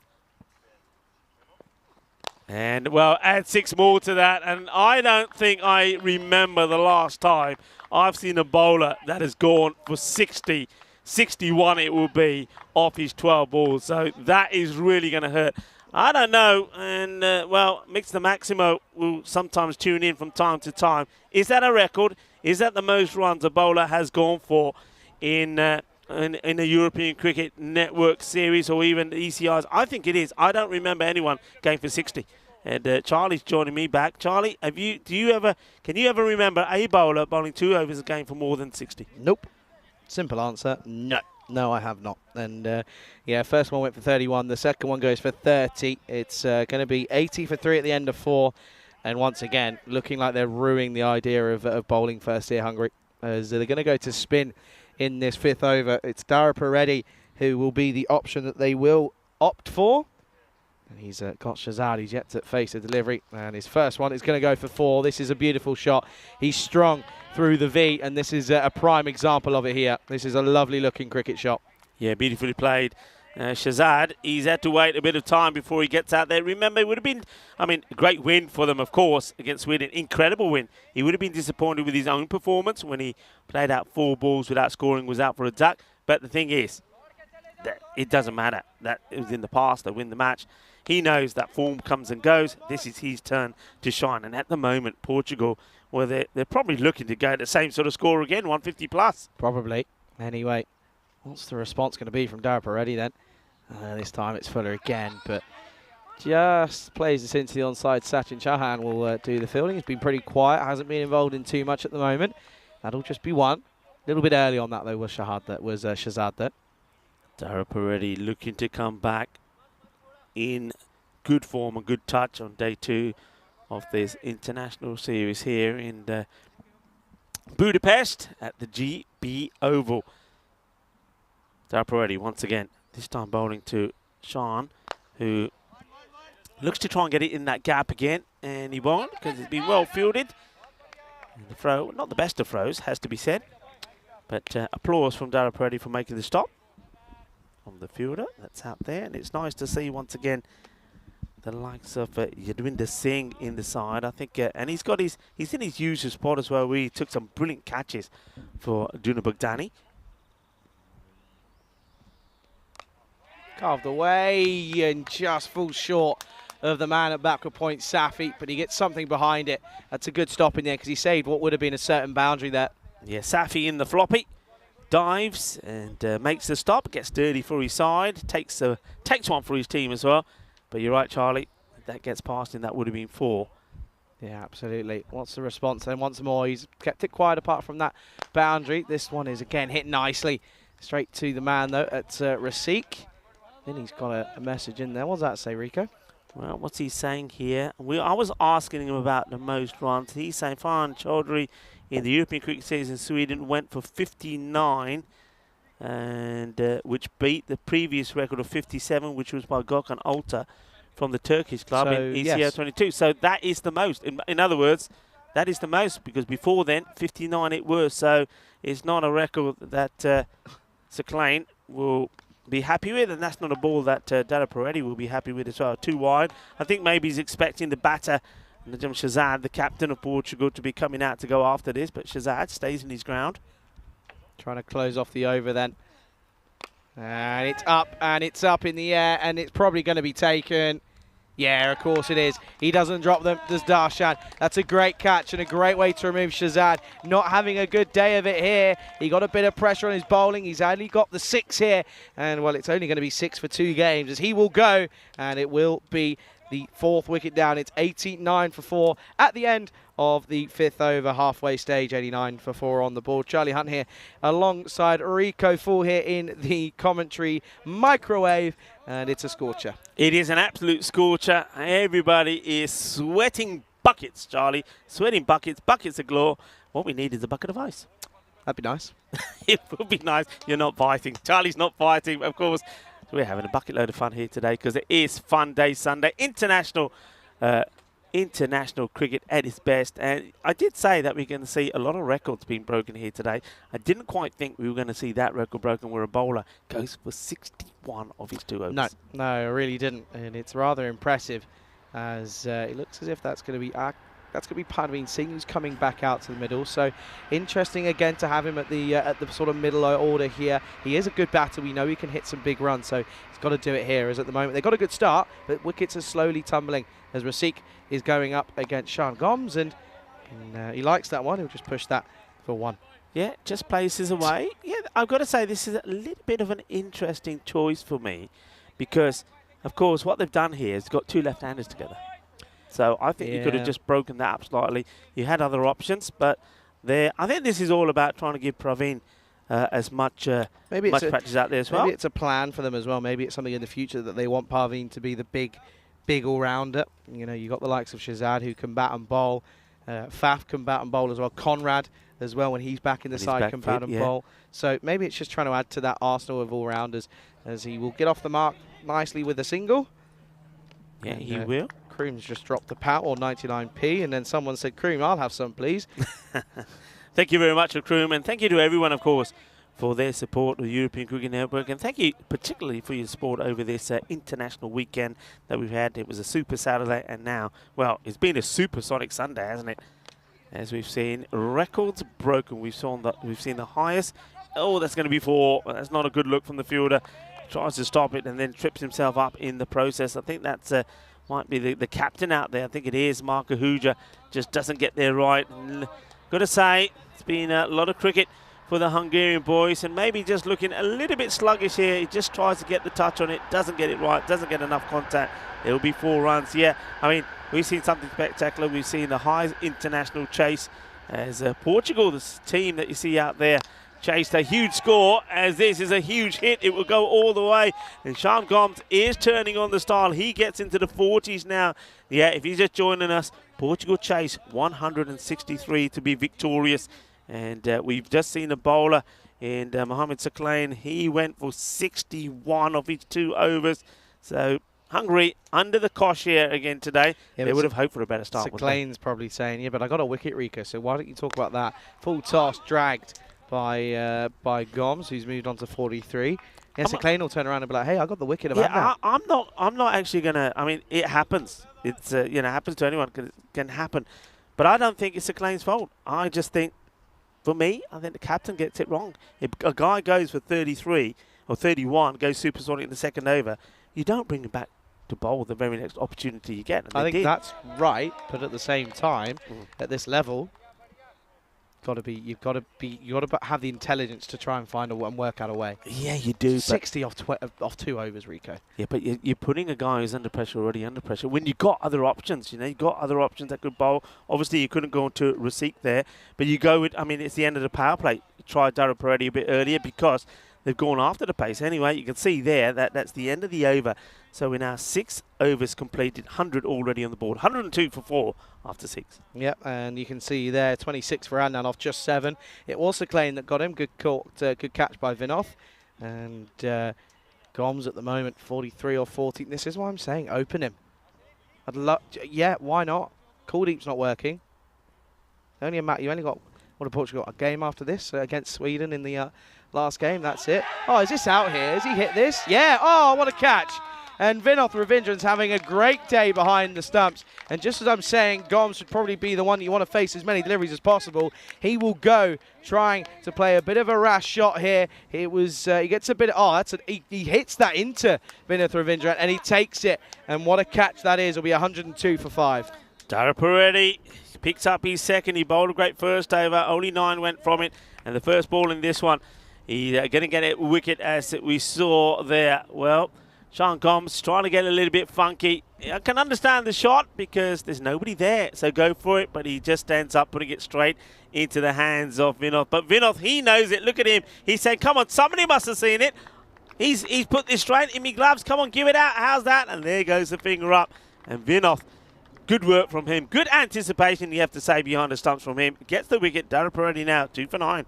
And, well, add 6 more to that. And I don't think I remember the last time I've seen a bowler that has gone for 60, 61 it will be, off his 12 balls. So that is really going to hurt. I don't know. And, well, Mixer Maximo will sometimes tune in from time to time. Is that a record? Is that the most runs a bowler has gone for in the European Cricket Network series or even the ECIs? I think it is. I don't remember anyone going for 60. And Charlie's joining me back. Charlie, can you ever remember a bowler bowling 2 overs a game for more than 60? Nope. Simple answer, no. No, I have not. And, yeah, first one went for 31. The second one goes for 30. It's going to be 80 for 3 at the end of 4. And once again, looking like they're ruining the idea of bowling first here, Hungary, as they're going to go to spin in this 5th over. It's Dara Pareddy who will be the option that they will opt for. And he's got Shazad. He's yet to face a delivery. And his first one is going to go for 4. This is a beautiful shot. He's strong through the V, and this is a prime example of it here. This is a lovely looking cricket shot. Yeah, beautifully played. Shazad, he's had to wait a bit of time before he gets out there. Remember, it would have been, I mean, a great win for them, of course, against Sweden. Incredible win. He would have been disappointed with his own performance when he played out 4 balls without scoring, was out for a duck. But the thing is, that it doesn't matter. That it was in the past. They win the match. He knows that form comes and goes. This is his turn to shine. And at the moment, Portugal, well, they're probably looking to go at the same sort of score again, 150 plus. Probably. Anyway, what's the response going to be from Darap already then? This time it's Fuller again, but just plays this into the onside. Sachin Chauhan will do the fielding. He's been pretty quiet, hasn't been involved in too much at the moment. That'll just be one. A little bit early on that though was Shazad there. Darap already looking to come back in good form and good touch on day 2 of this international series here in Budapest at the GB Oval. Darap already once again, this time bowling to Sean, who looks to try and get it in that gap again, and he won't because it's been well fielded. And the throw, not the best of throws, has to be said, but applause from Darap already for making the stop on the fielder that's out there. And it's nice to see once again the likes of Yadwinder Singh in the side. I think, and he's in his usual spot as well, where he took some brilliant catches for Duna Bogdani. Carved away and just falls short of the man at backward point, Safi, but he gets something behind it. That's a good stop in there because he saved what would have been a certain boundary there. Yeah, Safi in the floppy, dives and makes the stop, gets dirty for his side, takes one for his team as well. But you're right, Charlie, if that gets past him, that would have been 4. Yeah, absolutely. What's the response then? Once more, he's kept it quiet apart from that boundary. This one is again hit nicely. Straight to the man though at Rasik. Then he's got a message in there. What does that say, Rico? Well, what's he saying here? I was asking him about the most runs. He's saying Farhan Chaudhry in the European Cricket Series in Sweden went for 59, and which beat the previous record of 57, which was by Gökhan Alta from the Turkish club in ECI yes. 22. So that is the most. In other words, that is the most, because before then, 59 it was. So it's not a record that Sakalain will be happy with, and that's not a ball that Darap Peretti will be happy with as well. 2 wide. I think maybe he's expecting the batter, Najam Shazad, the captain of Portugal, to be coming out to go after this, but Shazad stays in his ground. Trying to close off the over then. And it's up in the air, and it's probably going to be taken. Yeah, of course it is. He doesn't drop them, does Darshan. That's a great catch and a great way to remove Shazad. Not having a good day of it here. He got a bit of pressure on his bowling. He's only got the 6 here. And, well, it's only going to be 6 for 2 games as he will go. And it will be the 4th wicket down. It's 89 for 4 at the end of the 5th over, halfway stage. 89 for 4 on the board. Charlie Hunt here alongside Rico Full here in the commentary microwave. And it's a scorcher. It is an absolute scorcher. Everybody is sweating buckets, Charlie. Sweating buckets, buckets of galore. What we need is a bucket of ice. That'd be nice. It would be nice. You're not fighting. Charlie's not fighting, of course. We're having a bucket load of fun here today because it is Fun Day Sunday. International cricket at its best. And I did say that we're going to see a lot of records being broken here today. I didn't quite think we were going to see that record broken where a bowler goes for 61 of his 2 overs. No, I really didn't. And it's rather impressive as it looks as if that's going to be Parveen Singh, who's coming back out to the middle. So interesting again to have him at the sort of middle order here. He is a good batter. We know he can hit some big runs, so he's got to do it here. As at the moment they've got a good start, but wickets are slowly tumbling as Rasik is going up against Sean Gomes, and he likes that one. He'll just push that for 1. Yeah, just places away. Yeah, I've got to say this is a little bit of an interesting choice for me because, of course, what they've done here is got 2 left-handers together. So I think you could have just broken that up slightly. You had other options, but I think this is all about trying to give Praveen as much practice out there as well. Maybe it's a plan for them as well. Maybe it's something in the future that they want Parveen to be the big all-rounder. You know, you got the likes of Shazad who can bat and bowl. Faf can bat and bowl as well. Conrad as well when he's back in the side can bat and bowl. So maybe it's just trying to add to that arsenal of all-rounders as he will get off the mark nicely with a single. Yeah, and he will. Kroom's just dropped the pat, or 99p, and then someone said, Kroom, I'll have some, please. Thank you very much, Kroom, and thank you to everyone, of course, for their support of the European Cricket Network. And thank you particularly for your support over this international weekend that we've had. It was a Super Saturday, and now, well, it's been a Supersonic Sunday, hasn't it? As we've seen records broken. We've seen the highest. Oh, that's going to be 4. That's not a good look from the fielder. Tries to stop it and then trips himself up in the process. I think that's might be the captain out there. I think it is. Mark Ahuja just doesn't get there right. Got to say, it's been a lot of cricket for the Hungarian boys, and maybe just looking a little bit sluggish here. He just tries to get the touch on it, doesn't get it right, doesn't get enough contact. There will be 4 runs. Yeah, I mean, we've seen something spectacular. We've seen the highest international chase as Portugal, this team that you see out there, chased a huge score, as this is a huge hit. It will go all the way. And Sean Gomes is turning on the style. He gets into the 40s now. Yeah, if he's just joining us, Portugal chase 163 to be victorious. And we've just seen a bowler in Mohamed Saklain. He went for 61 of his 2 overs. So Hungary under the cosh here again today. Yeah, they would have hoped for a better start. Saklain's probably saying, yeah, but I got a wicket, Rico, so why don't you talk about that? Full toss dragged by Gomes, who's moved on to 43. Yeah, Saklain will turn around and be like, hey, I got the wicket about that. I'm not actually going to, I mean, it happens. It's, you know, happens to anyone, can happen. But I don't think it's Saklain's fault. I just think, for me, I think the captain gets it wrong. If a guy goes for 33 or 31, goes supersonic in the second over, you don't bring him back to bowl the very next opportunity you get. I think that's right, but at the same time, at this level, you've got to have the intelligence to try and find and work out a way. Yeah, you do. 60 off 2 overs, Rico. Yeah, but you're putting a guy who's under pressure already under pressure. When you've got other options, you know, you've got other options that could bowl. Obviously, you couldn't go into Rasik there, but you go with, I mean, it's the end of the power play. Try Dara Peretti a bit earlier because they've gone after the pace. Anyway, you can see there that's the end of the over. So we're now 6 overs completed, 100 already on the board, 102 for 4 after 6. Yep, and you can see there 26 for Adnan off just 7. It was Saklain that got him. Good catch by Vinod. And Gomes at the moment 43 or 40. This is why I'm saying open him. Yeah, why not? Kuldeep's not working. You only got, what, Portugal got a game after this against Sweden in the last game. That's it. Oh, is this out here? Has he hit this? Yeah. Oh, what a catch. And Vinod Ravindran's having a great day behind the stumps. And just as I'm saying, Gomes should probably be the one you want to face as many deliveries as possible. He will go trying to play a bit of a rash shot here. It was he gets a bit. He hits that into Vinod Ravindran and he takes it. And what a catch that is! It'll be 102 for 5. Dara Peretti picks up his second. He bowled a great first over. Only 9 went from it. And the first ball in this one, he's going to get a wicket as we saw there. Well, Sean Gomes trying to get a little bit funky. I can understand the shot because there's nobody there, so go for it. But he just stands up, putting it straight into the hands of Vinod. But Vinod, he knows it. Look at him. He's saying, come on, somebody must have seen it. He's put this straight in me gloves. Come on, give it out. How's that? And there goes the finger up. And Vinod, good work from him. Good anticipation, you have to say, behind the stumps from him. Gets the wicket. Dara Peretti now, 2 for 9.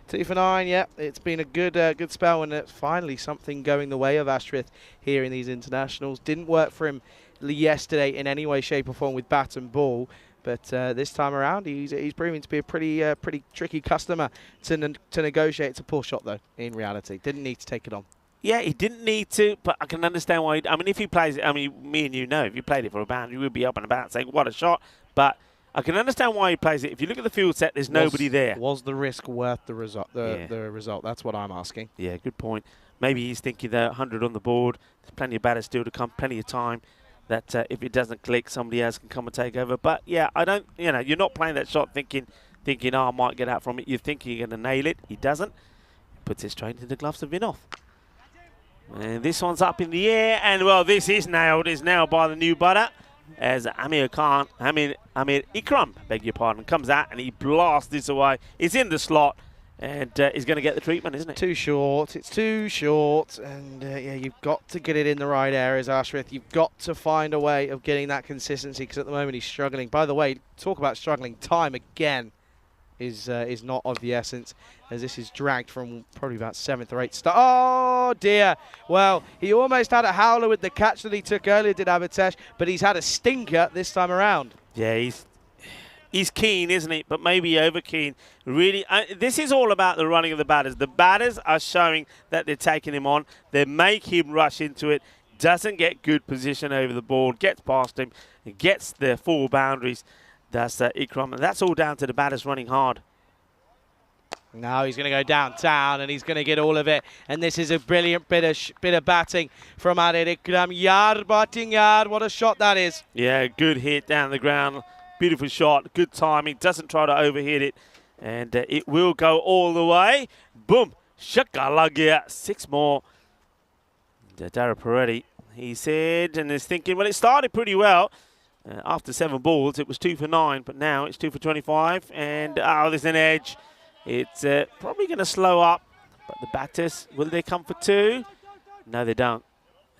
2 for 9, yeah. It's been a good spell, and it's finally something going the way of Ashrith here in these internationals. Didn't work for him yesterday in any way, shape or form with bat and ball, but this time around he's proving to be a pretty tricky customer to negotiate. It's a poor shot though, in reality. Didn't need to take it on. Yeah, he didn't need to, but I can understand why. I mean, if he plays it, I mean, me and you know, if you played it for a boundary, you would be up and about saying, what a shot. But I can understand why he plays it. If you look at the field set, there's nobody there. Was the risk worth the result? The result. That's what I'm asking. Yeah, good point. Maybe he's thinking that 100 on the board. There's plenty of batters still to come. Plenty of time. That if it doesn't click, somebody else can come and take over. But yeah, I don't. You know, you're not playing that shot thinking, oh, I might get out from it. You're thinking you're going to nail it. He doesn't. He puts it straight into the gloves of Vinod. And this one's up in the air, and well, this is nailed. It's nailed by the new butter. As Amir Ikram, beg your pardon, comes out and he blasts this away. It's in the slot and he's going to get the treatment, isn't it? Too short. It's too short. And yeah, you've got to get it in the right areas, Ashrith. You've got to find a way of getting that consistency because at the moment he's struggling. By the way, talk about struggling. Time again is not of the essence as this is dragged from probably about 7th or 8th start. Oh dear. Well, he almost had a howler with the catch that he took earlier, did Abhitesh, but he's had a stinker this time around. Yeah, he's keen, isn't he? But maybe over keen. Really, this is all about the running of the batters. The batters are showing that they're taking him on. They make him rush into it. Doesn't get good position over the ball. Gets past him. Gets the 4 boundaries. That's Ikram. And that's all down to the batters running hard. Now he's going to go downtown and he's going to get all of it. And this is a brilliant bit of batting from Adil Ikram. Yard, batting yard. What a shot that is. Yeah, good hit down the ground. Beautiful shot. Good timing. Doesn't try to overhit it. And it will go all the way. Boom. Shakalagia. 6 more. Dara Peretti, he said, and is thinking, well, it started pretty well. After 7 balls, it was 2 for 9. But now it's 2 for 25. And, oh, there's an edge. It's probably going to slow up, but the batters, will they come for 2? No, they don't.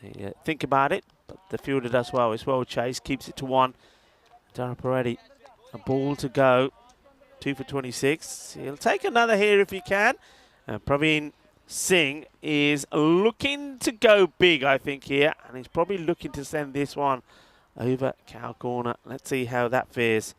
They, think about it, but the fielder does well. It's well chased, keeps it to 1. Dara Peretti, a ball to go, 2 for 26. He'll take another here if he can. Praveen Singh is looking to go big, I think, here, and he's probably looking to send this one over cow corner. Let's see how that fares.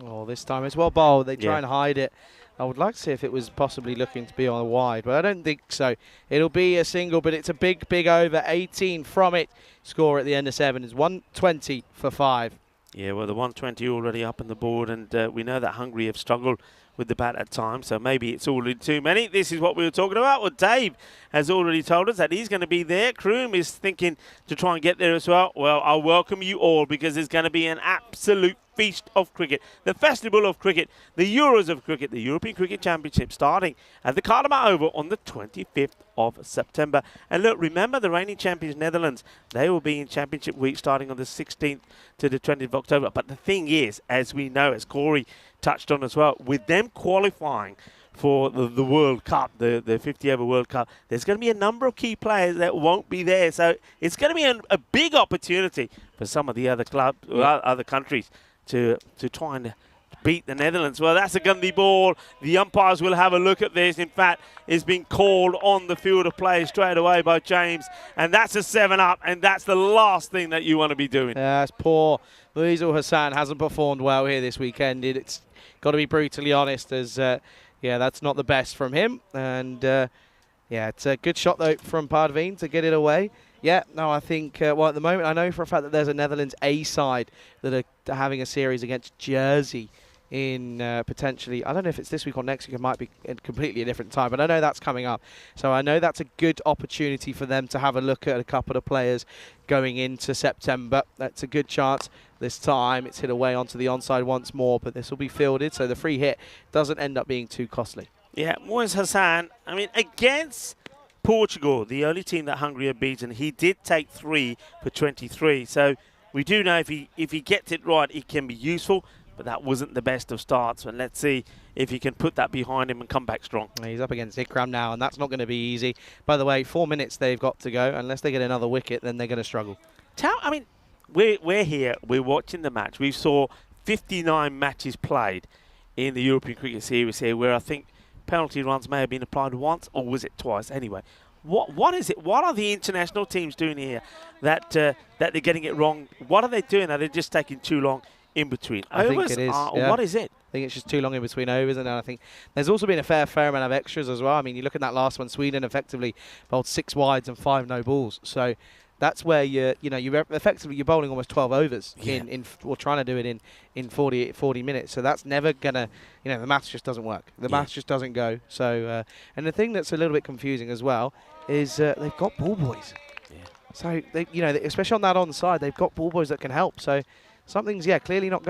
Oh, this time it's well bowled. They try and hide it. I would like to see if it was possibly looking to be on a wide, but I don't think so. It'll be a single, but it's a big, big over. 18 from it. Score at the end of 7 is 120 for 5. Yeah, well, the 120 already up on the board, and we know that Hungary have struggled with the bat at times, so maybe it's already too many. This is what we were talking about. Well, Dave has already told us that he's going to be there. Kroom is thinking to try and get there as well. Well, I'll welcome you all because there's going to be an absolute feast of cricket. The festival of cricket, the Euros of cricket, the European Cricket Championship starting at the Kardama Oval on the 25th of September. And look, remember the reigning champions Netherlands, they will be in championship week starting on the 16th to the 20th of October. But the thing is, as we know, as Corey touched on as well, with them qualifying for the World Cup, the 50 over World Cup, there's going to be a number of key players that won't be there. So it's going to be a big opportunity for some of the other clubs, other countries to try and beat the Netherlands. Well, that's a Gundy ball. The umpires will have a look at this. In fact, it's been called on the field of play straight away by James. And that's a 7 up, and that's the last thing that you want to be doing. That's poor. Muizul Hassan hasn't performed well here this weekend. It's got to be brutally honest, as yeah, that's not the best from him. And yeah, it's a good shot though from Parveen to get it away. Yeah, no, I think, well, at the moment, I know for a fact that there's a Netherlands A side that are having a series against Jersey in potentially, I don't know if it's this week or next week, it might be in completely a different time, but I know that's coming up. So I know that's a good opportunity for them to have a look at a couple of players going into September. That's a good chance. This time it's hit away onto the onside once more, but this will be fielded, so the free hit doesn't end up being too costly. Yeah, Moiz Hassan, I mean, against Portugal, the only team that Hungary have beaten, he did take 3 for 23. So we do know if he gets it right, it can be useful, but that wasn't the best of starts. And let's see if he can put that behind him and come back strong. He's up against Ikram now, and that's not going to be easy. By the way, 4 minutes they've got to go. Unless they get another wicket, then they're going to struggle. I mean, we're here, we're watching the match. We saw 59 matches played in the European Cricket Series here, where I think penalty runs may have been applied once, or was it twice? Anyway, what is it? What are the international teams doing here that they're getting it wrong? What are they doing? Are they just taking too long in between I overs? think it is. Yeah. What is it? I think it's just too long in between overs, and then I think there's also been a fair amount of extras as well. I mean, you look at that last one, Sweden effectively bowled 6 wides and 5 no balls. So that's where you're effectively you're bowling almost 12 overs or trying to do it in 40 minutes. So that's never gonna, the maths just doesn't work. The maths just doesn't go. So and the thing that's a little bit confusing as well is they've got ball boys. Yeah. So they, especially on that onside, they've got ball boys that can help. So something's clearly not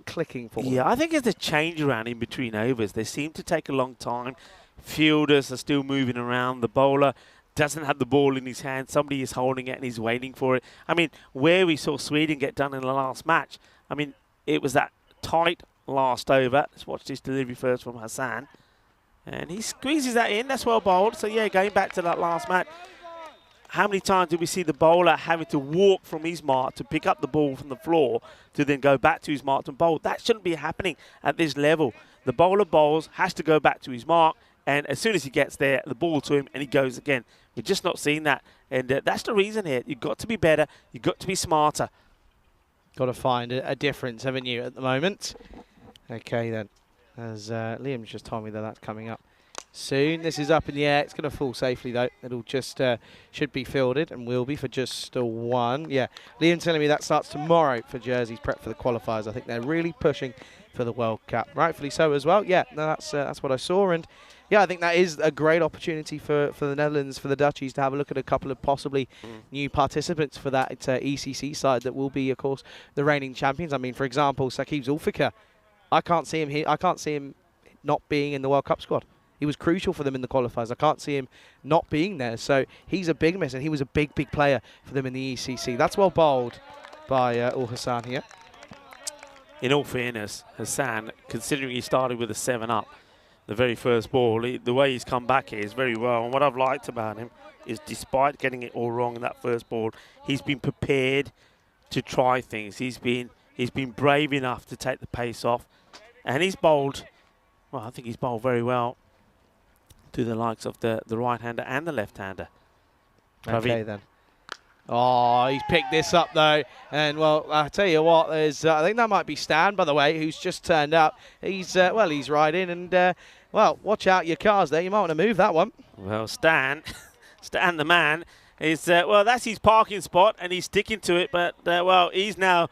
clicking for them. Yeah, I think it's a change around in between overs. They seem to take a long time. Fielders are still moving around. The bowler doesn't have the ball in his hand. Somebody is holding it and he's waiting for it. I mean, where we saw Sweden get done in the last match, I mean, it was that tight last over. Let's watch this delivery first from Hassan. And he squeezes that in. That's well bowled. So, yeah, going back to that last match, how many times did we see the bowler having to walk from his mark to pick up the ball from the floor to then go back to his mark and bowl? That shouldn't be happening at this level. The bowler bowls, has to go back to his mark, and as soon as he gets there, the ball to him, and he goes again. We're just not seeing that. And that's the reason here. You've got to be better. You've got to be smarter. Got to find a difference, haven't you, at the moment? Okay, then. As Liam's just told me that that's coming up soon. This is up in the air. It's going to fall safely, though. It'll just should be fielded and will be for just a 1. Yeah, Liam telling me that starts tomorrow for Jersey's prep for the qualifiers. I think they're really pushing for the World Cup. Rightfully so as well. Yeah, no, that's what I saw. And yeah, I think that is a great opportunity for the Netherlands, for the Dutchies, to have a look at a couple of possibly new participants for that ECC side that will be, of course, the reigning champions. I mean, for example, Sakib Zulfikar. I can't see him here. I can't see him not being in the World Cup squad. He was crucial for them in the qualifiers. I can't see him not being there. So he's a big miss, and he was a big player for them in the ECC. That's well bowled by Ul Hassan here. In all fairness, Hassan, considering he started with a 7-up, the very first ball, the way he's come back here is very well. And what I've liked about him is, despite getting it all wrong in that first ball, he's been prepared to try things. He's been brave enough to take the pace off, and he's bowled. Well, I think he's bowled very well to the likes of the right-hander and the left-hander. Okay, then. Oh, he's picked this up, though. And, well, I'll tell you what, there's, I think that might be Stan, by the way, who's just turned up. He's, well, he's right in, and, well, watch out your cars there. You might want to move that one. Well, Stan the man, is, well, that's his parking spot, and he's sticking to it. But, well, he's well,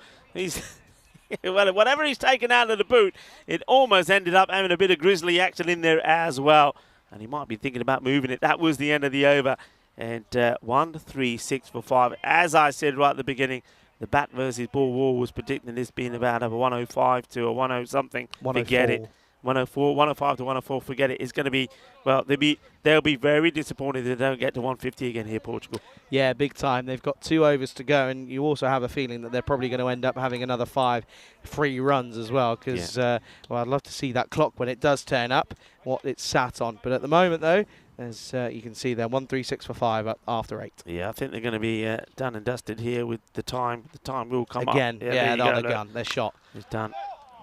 whatever he's taken out of the boot, it almost ended up having a bit of grizzly action in there as well. And he might be thinking about moving it. That was the end of the over. And 1, 3, 6 for 5. As I said right at the beginning, the bat versus ball war was predicting this being about a 105 to a 10 something. 104. Forget it. 104, 105 to 104. Forget it. It's going to be, well, they'll be very disappointed if they don't get to 150 again here, Portugal. Yeah, big time. They've got 2 overs to go, and you also have a feeling that they're probably going to end up having another 5 free runs as well. Because, well, I'd love to see that clock when it does turn up, what it's sat on. But at the moment, though, as you can see there, 1, 3, 6 for 5 up after 8. Yeah, I think they're going to be done and dusted here with the time. The time will come again. up. Yeah, they're gone. They're shot. It's done.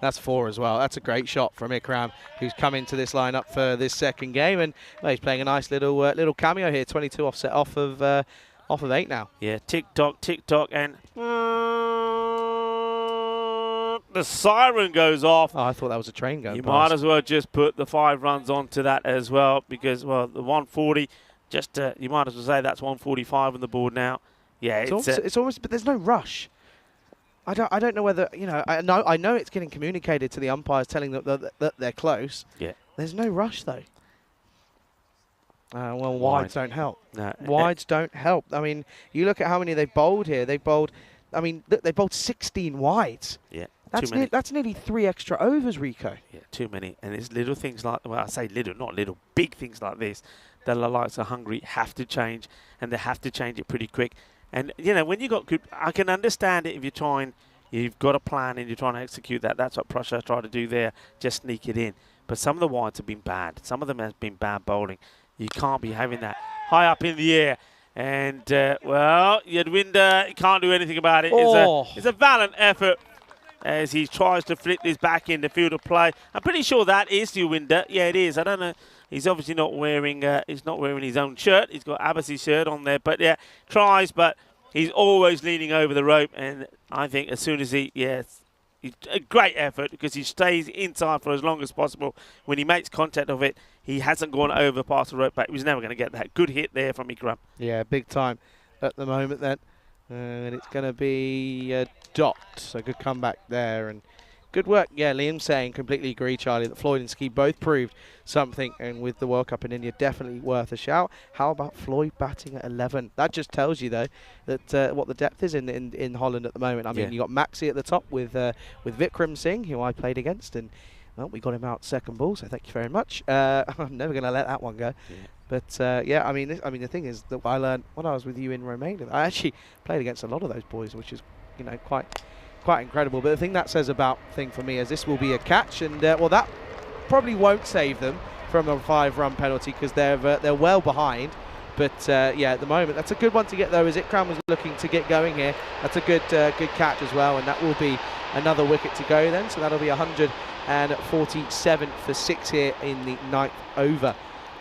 That's 4 as well. That's a great shot from Ikram, who's come into this lineup for this second game, and well, he's playing a nice little cameo here. 22 offset off of 8 now. Yeah, tick tock, and the siren goes off. Oh, I thought that was a train going. You past. might as well just put the 5 runs onto that as well, because well, the 140. Just you might as well say that's 145 on the board now. Yeah, it's almost, but there's no rush. I don't know whether, you know, I know it's getting communicated to the umpires, telling them that they're close. Yeah. There's no rush though. Well, wides don't help. No. Wides don't help. I mean, you look at how many they've bowled here. They've bowled, I mean, they bowled 16 wides. Yeah. That's nearly 3 extra overs, Rico. Yeah, too many. And it's little things like, well, I say little, not little, big things like this that the likes of Hungary have to change, and they have to change it pretty quick. And, you know, when you got good, I can understand it if you've got a plan and you're trying to execute that. That's what Prussia tried to do there, just sneak it in. But some of the wides have been bad. Some of them have been bad bowling. You can't be having that high up in the air. And, well, Yadwinder can't do anything about it. Oh. It's a valiant effort as he tries to flip this back in the field of play. I'm pretty sure that is Yadwinder. Yeah, it is. I don't know. He's obviously not wearing his own shirt. He's got Abbas's shirt on there. But, yeah, tries, but he's always leaning over the rope. And I think as soon as it's a great effort because he stays inside for as long as possible. When he makes contact of it, he hasn't gone over past the rope back. He was never going to get that. Good hit there from Ikram. Yeah, big time at the moment then. And it's going to be a dot. So good comeback there. And good work. Yeah, Liam saying, completely agree, Charlie, that Floyd and Ski both proved something. And with the World Cup in India, definitely worth a shout. How about Floyd batting at 11? That just tells you, though, that what the depth is in Holland at the moment. I mean, you got Maxi at the top with Vikram Singh, who I played against. And, well, we got him out second ball, so thank you very much. I'm never going to let that one go. Yeah. But, yeah, I mean, the thing is that I learned when I was with you in Romania. I actually played against a lot of those boys, which is, you know, quite incredible. But the thing that says about thing for me is this will be a catch, and well, that probably won't save them from a 5-run penalty because they're well behind. But yeah, at the moment, that's a good one to get though. As Ikram was looking to get going here, that's a good catch as well, and that will be another wicket to go then. So that'll be 147 for 6 here in the 9th over.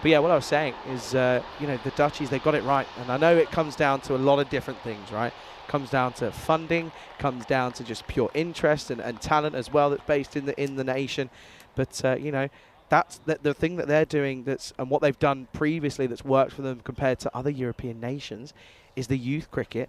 But yeah, what I was saying is, you know, the Dutchies, they got it right. And I know it comes down to a lot of different things, right? Comes down to funding, comes down to just pure interest and talent as well that's based in the nation. But, you know, that's the thing that they're doing and what they've done previously that's worked for them compared to other European nations is the youth cricket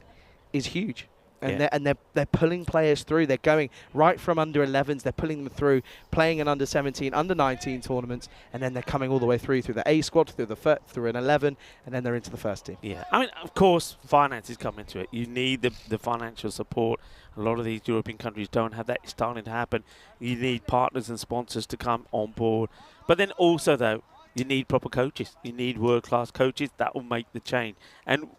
is huge. And they're pulling players through. They're going right from under 11s. They're pulling them through, playing in under 17, under 19 tournaments, and then they're coming all the way through the A squad, through an 11, and then they're into the first team. Yeah, I mean, of course, finances come into it. You need the financial support. A lot of these European countries don't have that. It's starting to happen. You need partners and sponsors to come on board. But then also, though, you need proper coaches. You need world-class coaches. That will make the change. And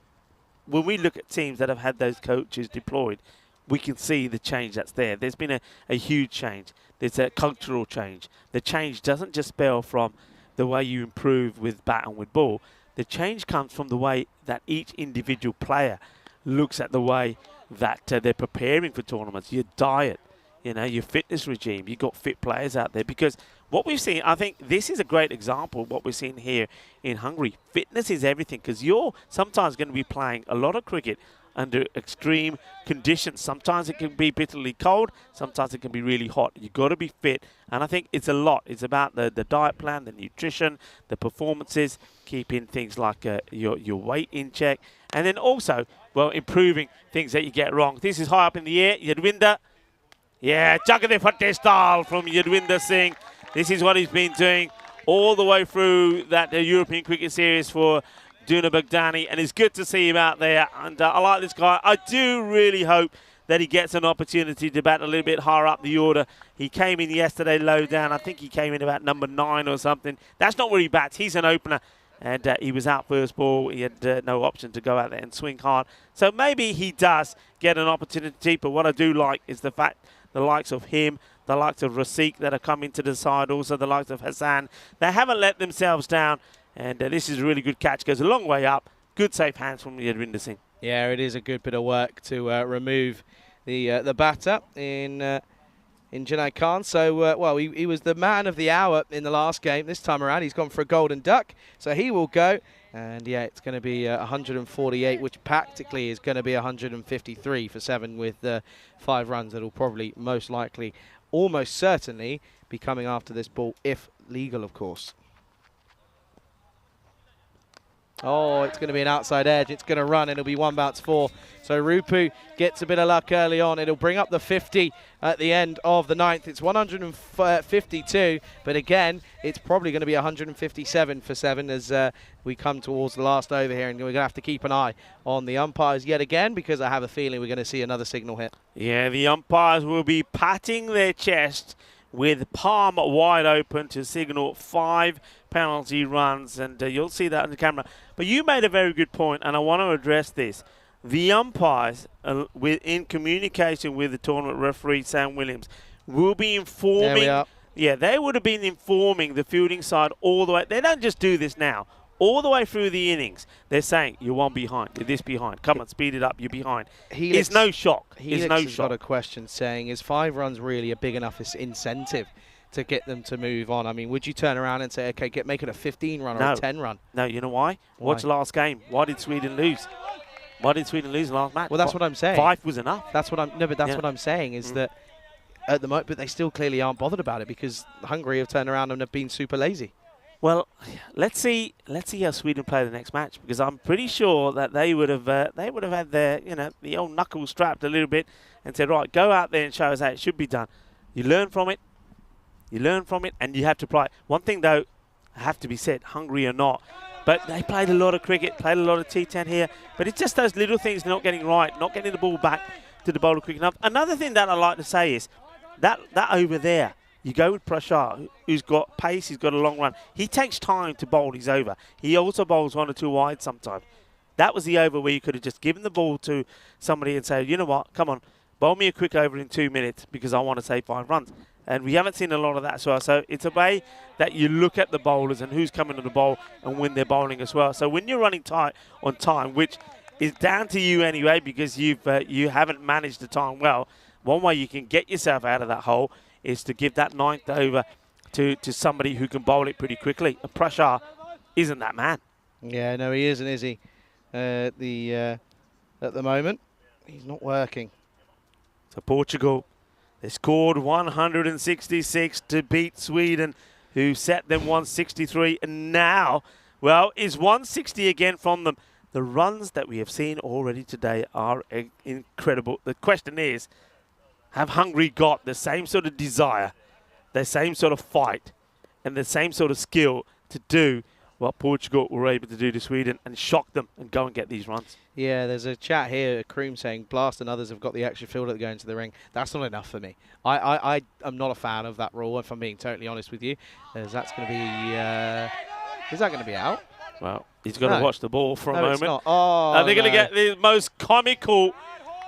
when we look at teams that have had those coaches deployed, we can see the change that's there. There's been a huge change. There's a cultural change. The change doesn't just spell from the way you improve with bat and with ball. The change comes from the way that each individual player looks at the way that they're preparing for tournaments, your diet, you know, your fitness regime. You've got fit players out there, because what we've seen, I think this is a great example of what we're seeing here in Hungary. Fitness is everything, because you're sometimes going to be playing a lot of cricket under extreme conditions. Sometimes it can be bitterly cold, sometimes it can be really hot. You've got to be fit, and I think it's a lot. It's about the diet plan, the nutrition, the performances, keeping things like your weight in check, and then also, well, improving things that you get wrong. This is high up in the air, Yadwinder. Yeah, Jagade Fateh from Yadwinder Singh. This is what he's been doing all the way through that European Cricket Series for Duna Baghdadi, and it's good to see him out there. And I like this guy. I do really hope that he gets an opportunity to bat a little bit higher up the order. He came in yesterday low down. I think he came in about number 9 or something. That's not where he bats. He's an opener, and he was out first ball. He had no option to go out there and swing hard. So maybe he does get an opportunity, but what I do like is the fact the likes of him, the likes of Rafiq that have come into the side, also the likes of Hassan, they haven't let themselves down, and this is a really good catch. Goes a long way up. Good safe hands from Yadwinder Singh. Yeah, it is a good bit of work to remove the batter in Junaid Khan. So, well, he was the man of the hour in the last game. This time around, he's gone for a golden duck, so he will go. And yeah, it's going to be 148, which practically is going to be 153 for 7 with 5 runs. That'll probably, most likely, almost certainly be coming after this ball, if legal, of course. Oh, it's going to be an outside edge. It's going to run. It'll be 1 bounce 4. So Rupu gets a bit of luck early on. It'll bring up the 50 at the end of the 9th. It's 152, but again, it's probably going to be 157 for 7 as we come towards the last over here, and we're going to have to keep an eye on the umpires yet again, because I have a feeling we're going to see another signal hit. Yeah, the umpires will be patting their chest with palm wide open to signal 5 penalty runs, and you'll see that on the camera. But you made a very good point, and I want to address this. The umpires, in communication with the tournament referee, Sam Williams, will be informing. There we are. Yeah, they would have been informing the fielding side all the way. They don't just do this now. All the way through the innings, they're saying, you're 1 behind, you're this behind. Come on, speed it up, you're behind. It's no shock. It's no shock. Got a question saying, is 5 runs really a big enough incentive to get them to move on? I mean, would you turn around and say, okay, make it a 15 run or a 10 run? No, you know why? Watch last game. Why did Sweden lose? Why did Sweden lose the last match? Well, that's what I'm saying. 5 was enough. That's what what I'm saying is that at the moment, but they still clearly aren't bothered about it, because Hungary have turned around and have been super lazy. Well, let's see how Sweden play the next match, because I'm pretty sure that they would have had their the old knuckles strapped a little bit and said, right, go out there and show us how it should be done. You learn from it, and you have to play. One thing though, have to be said, Hungary or not, but they played a lot of cricket, played a lot of T10 here, but it's just those little things they're not getting right, not getting the ball back to the bowler quick enough. Another thing that I like to say is that over there, you go with Prashar, who's got pace, he's got a long run. He takes time to bowl his over. He also bowls 1 or 2 wide sometimes. That was the over where you could have just given the ball to somebody and said, you know what, come on, bowl me a quick over in 2 minutes because I want to save 5 runs. And we haven't seen a lot of that as well. So it's a way that you look at the bowlers and who's coming to the bowl and when they're bowling as well. So when you're running tight on time, which is down to you anyway, because you haven't managed the time well, one way you can get yourself out of that hole is to give that 9th over to somebody who can bowl it pretty quickly. And Prashar isn't that man. Yeah, no, he isn't, is he? At the moment, he's not working. So Portugal, they scored 166 to beat Sweden, who set them 163, and now, well, is 160 again from them. The runs that we have seen already today are incredible. The question is, have Hungary got the same sort of desire, the same sort of fight, and the same sort of skill to do what Portugal were able to do to Sweden and shock them and go and get these runs? Yeah, there's a chat here, Kroom saying Blast and others have got the extra fielder that go into the ring. That's not enough for me. I am not a fan of that rule, if I'm being totally honest with you. As that's going to be, is that going to be out? Well, he's got to watch the ball for a moment. It's not. Oh, they're going to get the most comical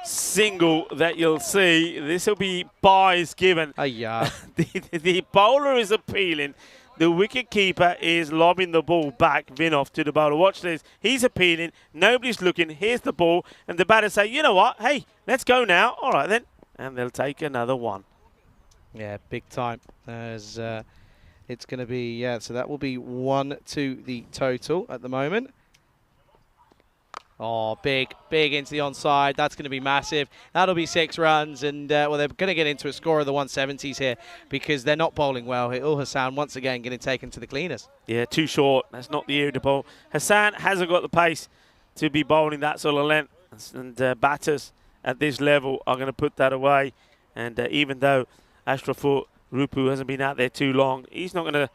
single that you'll see. This will be buys given. Yeah. The bowler is appealing. The wicket-keeper is lobbing the ball back, Vinov, to the bowler. Watch this. He's appealing. Nobody's looking. Here's the ball. And the batter say, you know what? Hey, let's go now. All right, then. And they'll take another one. Yeah, big time. As it's going to be, yeah, so that will be 1 to the total at the moment. Oh, big into the onside. That's going to be massive. That'll be 6 runs. And, well, they're going to get into a score of the 170s here because they're not bowling well. Ul Hassan, once again, getting taken to the cleaners. Yeah, too short. That's not the area to bowl. Hassan hasn't got the pace to be bowling that sort of length. And batters at this level are going to put that away. And even though Ashrafur Rupu hasn't been out there too long, he's not going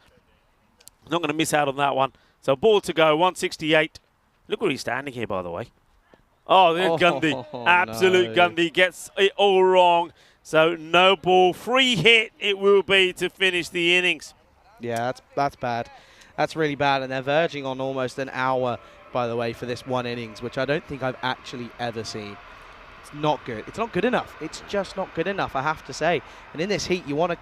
to miss out on that one. So ball to go, 168. Look where he's standing here, by the way. Oh, there's Gundy. Absolute no. Gundy gets it all wrong. So no ball. Free hit it will be to finish the innings. Yeah, that's bad. That's really bad. And they're verging on almost an hour, by the way, for this one innings, which I don't think I've actually ever seen. It's not good. It's not good enough. It's just not good enough, I have to say. And in this heat, you want to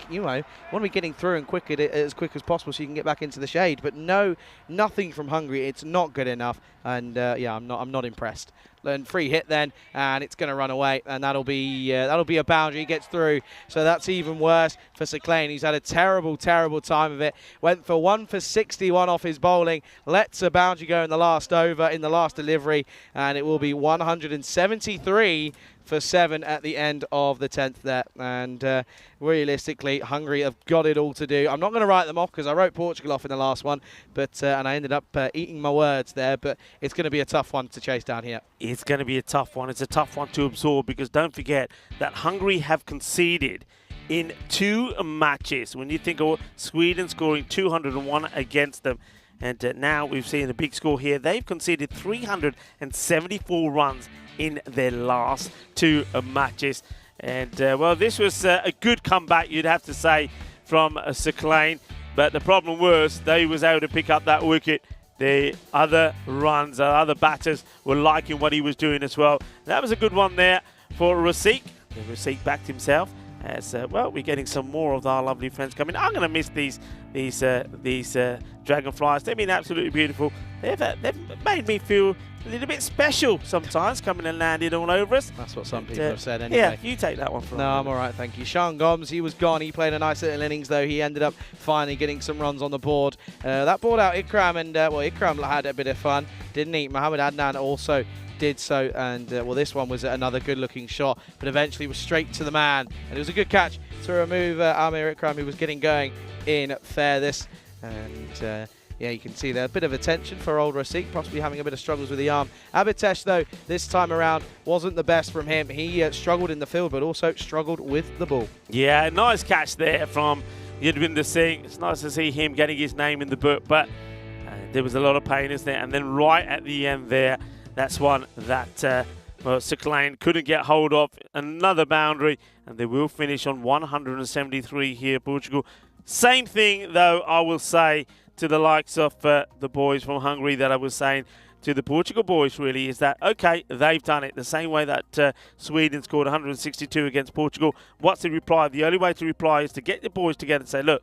be getting through and as quick as possible so you can get back into the shade. But no, nothing from Hungary. It's not good enough. And yeah, I'm not impressed. And free hit then, and it's going to run away, and that'll be a boundary. He gets through, so that's even worse for Seclain. He's had a terrible time of it. Went for 1 for 61 off his bowling. Lets a boundary go in the last over, in the last delivery, and it will be 173 for 7 at the end of the 10th there. And realistically, Hungary have got it all to do. I'm not going to write them off because I wrote Portugal off in the last one, but and I ended up eating my words there. But it's going to be a tough one to chase down here. It's going to be a tough one. It's a tough one to absorb because don't forget that Hungary have conceded in 2 matches. When you think of Sweden scoring 201 against them, and now we've seen a big score here. They've conceded 374 runs in their last 2 matches. And, well, this was a good comeback, you'd have to say, from Seclain. But the problem was they was able to pick up that wicket. The other runs, other batters were liking what he was doing as well. That was a good one there for Rasik. Rasik backed himself. As well, we're getting some more of our lovely friends coming. I'm going to miss these dragonflies. They've been absolutely beautiful. They've made me feel a little bit special sometimes, coming and landing all over us. That's what some people have said anyway. Yeah, you take that one from me. No, I'm all right, thank you. Sean Gomes, he was gone. He played a nice little innings, though. He ended up finally getting some runs on the board. That brought out Ikram, and well, Ikram had a bit of fun, didn't he? Mohamed Adnan also did so, and well, this one was another good-looking shot, but eventually was straight to the man, and it was a good catch to remove Amir Ikram, who was getting going in fairness. And yeah, you can see there a bit of attention for old Rasik, possibly having a bit of struggles with the arm. Abitesh, though, this time around wasn't the best from him. He struggled in the field, but also struggled with the ball. Yeah, nice catch there from Yadvinder Singh. It's nice to see him getting his name in the book, but there was a lot of pain, isn't there? And then right at the end there, that's one that well, Seclain couldn't get hold of. Another boundary, and they will finish on 173 here, Portugal. Same thing, though, I will say to the likes of the boys from Hungary that I was saying to the Portugal boys, really, is that, okay, they've done it the same way that Sweden scored 162 against Portugal. What's the reply? The only way to reply is to get the boys together and say, look,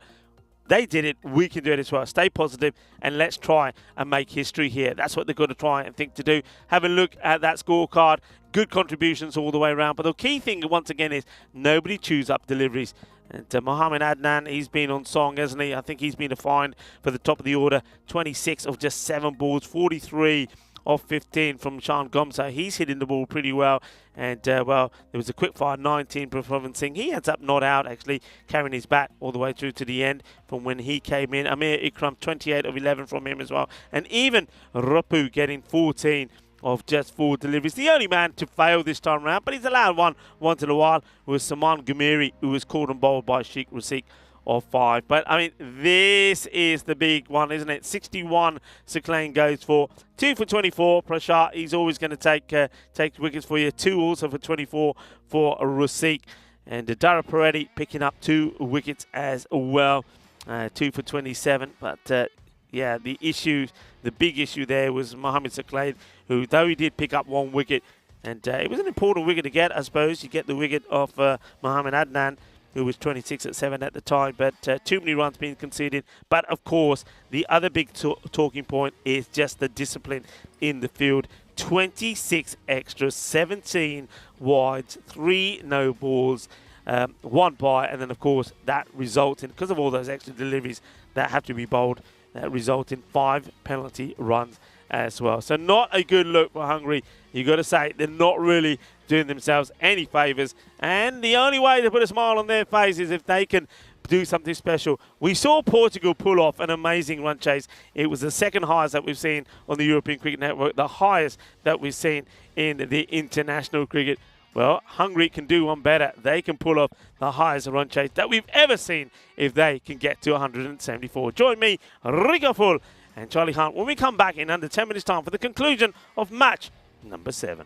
they did it, we can do it as well. Stay positive and let's try and make history here. That's what they've got to try and think to do. Have a look at that scorecard. Good contributions all the way around. But the key thing, once again, is nobody chews up deliveries. And Mohammed Adnan, he's been on song, hasn't he? I think he's been defined for the top of the order. 26 of just 7 balls, 43 of 15 from Sean Gomsa. He's hitting the ball pretty well. And, well, there was a quick fire 19 from Pravin Singh. He ends up not out, actually, carrying his bat all the way through to the end from when he came in. Amir Ikram, 28 of 11 from him as well. And even Rapu getting 14 of just 4 deliveries. The only man to fail this time around, but he's allowed one once in a while, was Saman Gumiri, who was called and bowled by Sheikh Rasik of 5. But, I mean, this is the big one, isn't it? 61 Sakleen goes for. 2 for 24. Prashant, he's always going to take wickets for you. 2 also for 24 for Rasik. And Dara Paretti picking up 2 wickets as well. 2 for 27. But, yeah, the big issue there was Mohammed Sakleen, who, though he did pick up 1 wicket, and it was an important wicket to get, I suppose. You get the wicket of Mohammed Adnan, who was 26 at 7 at the time, but too many runs being conceded. But, of course, the other big talking point is just the discipline in the field. 26 extras, 17 wides, 3 no balls, 1 bye, and then, of course, that results in, because of all those extra deliveries that have to be bowled, that result in 5 penalty runs as well. So not a good look for Hungary. You've got to say, they're not really doing themselves any favours. And the only way to put a smile on their face is if they can do something special. We saw Portugal pull off an amazing run chase. It was the second highest that we've seen on the European Cricket Network, the highest that we've seen in the international cricket. Well, Hungary can do one better. They can pull off the highest run chase that we've ever seen if they can get to 174. Join me, Rico Full and Charlie Hunt, when we come back in under 10 minutes' time for the conclusion of match number 7.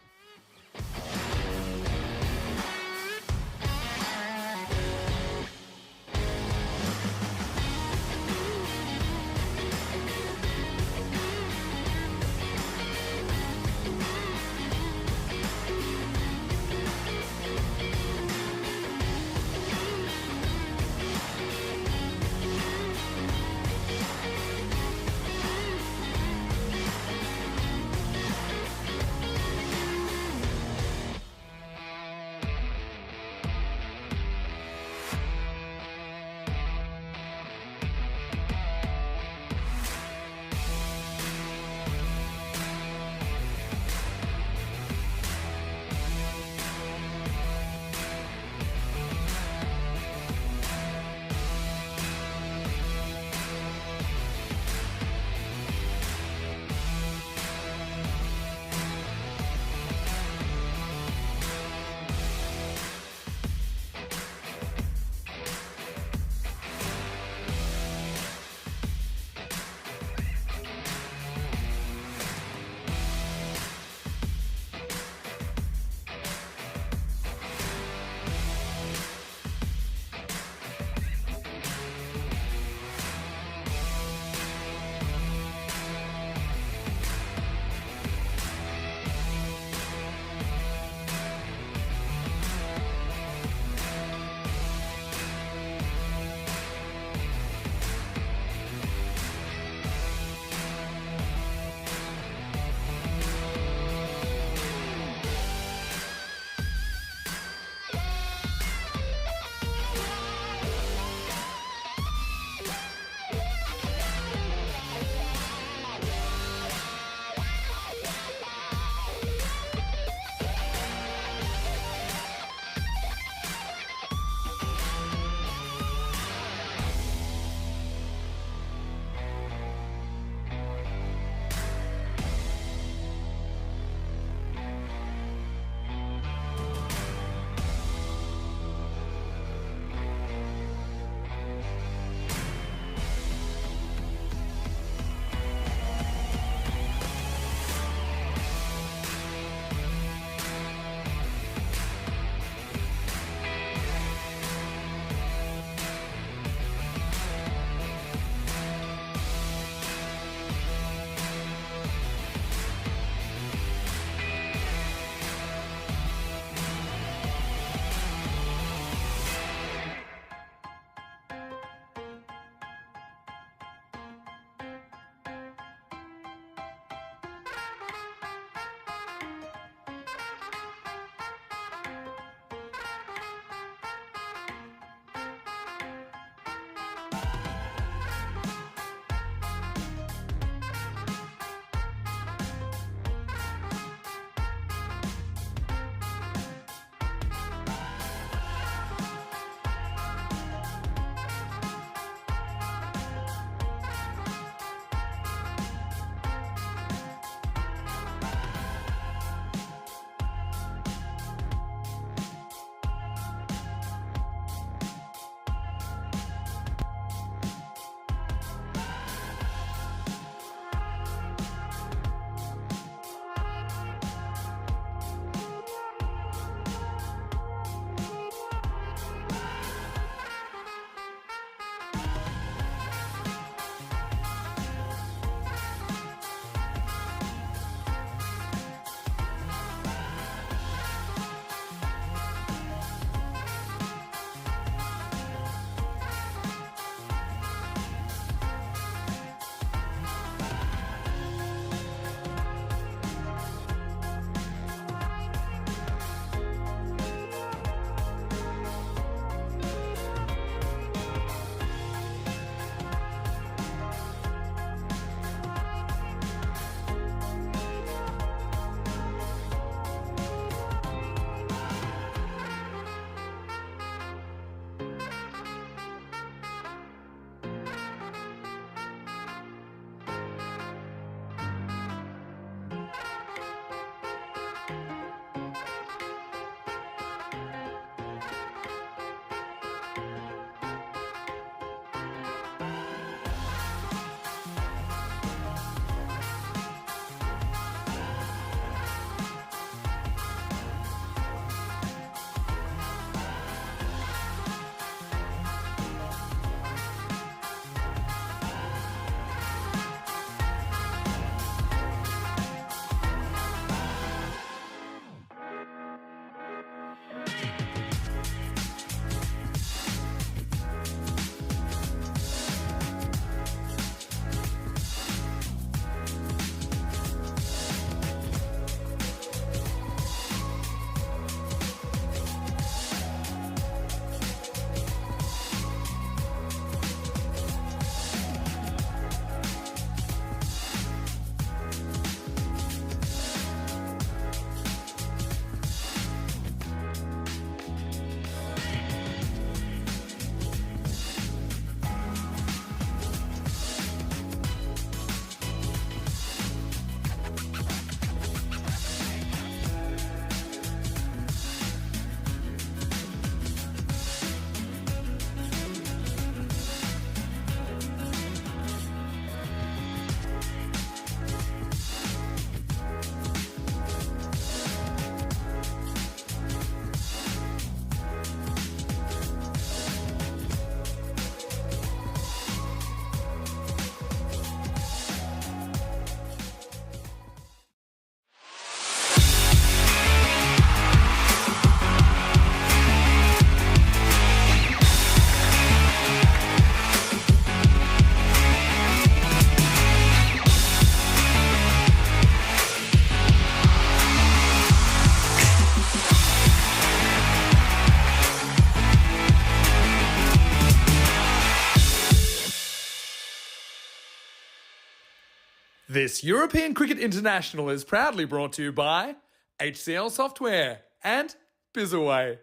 This European Cricket International is proudly brought to you by HCL Software and Bizaway.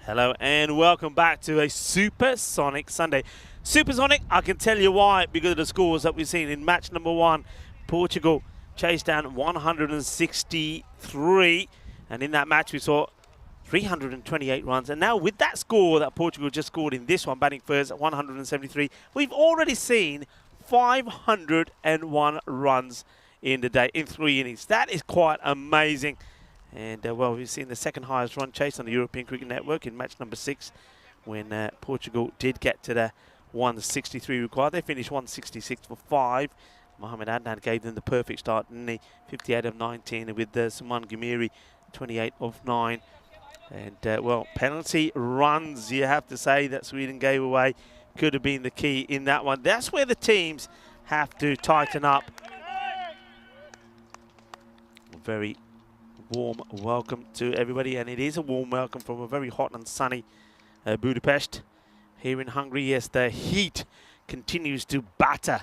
Hello and welcome back to a Supersonic Sunday. Supersonic, I can tell you why, because of the scores that we've seen in match number 1. Portugal chased down 163, and in that match we saw 328 runs. And now with that score that Portugal just scored in this one, batting first at 173, we've already seen 501 runs in the day, in 3 innings. That is quite amazing. And, well, we've seen the second highest run chase on the European Cricket Network in match number 6 when Portugal did get to the 163 required. They finished 166 for 5. Mohamed Adnan gave them the perfect start, didn't he? 58 of 19, with Suman Gumiri 28 of 9. And, well, penalty runs, you have to say, that Sweden gave away could have been the key in that one. That's where the teams have to tighten up. Very warm welcome to everybody, and it is a warm welcome from a very hot and sunny Budapest. Here in Hungary, yes, the heat continues to batter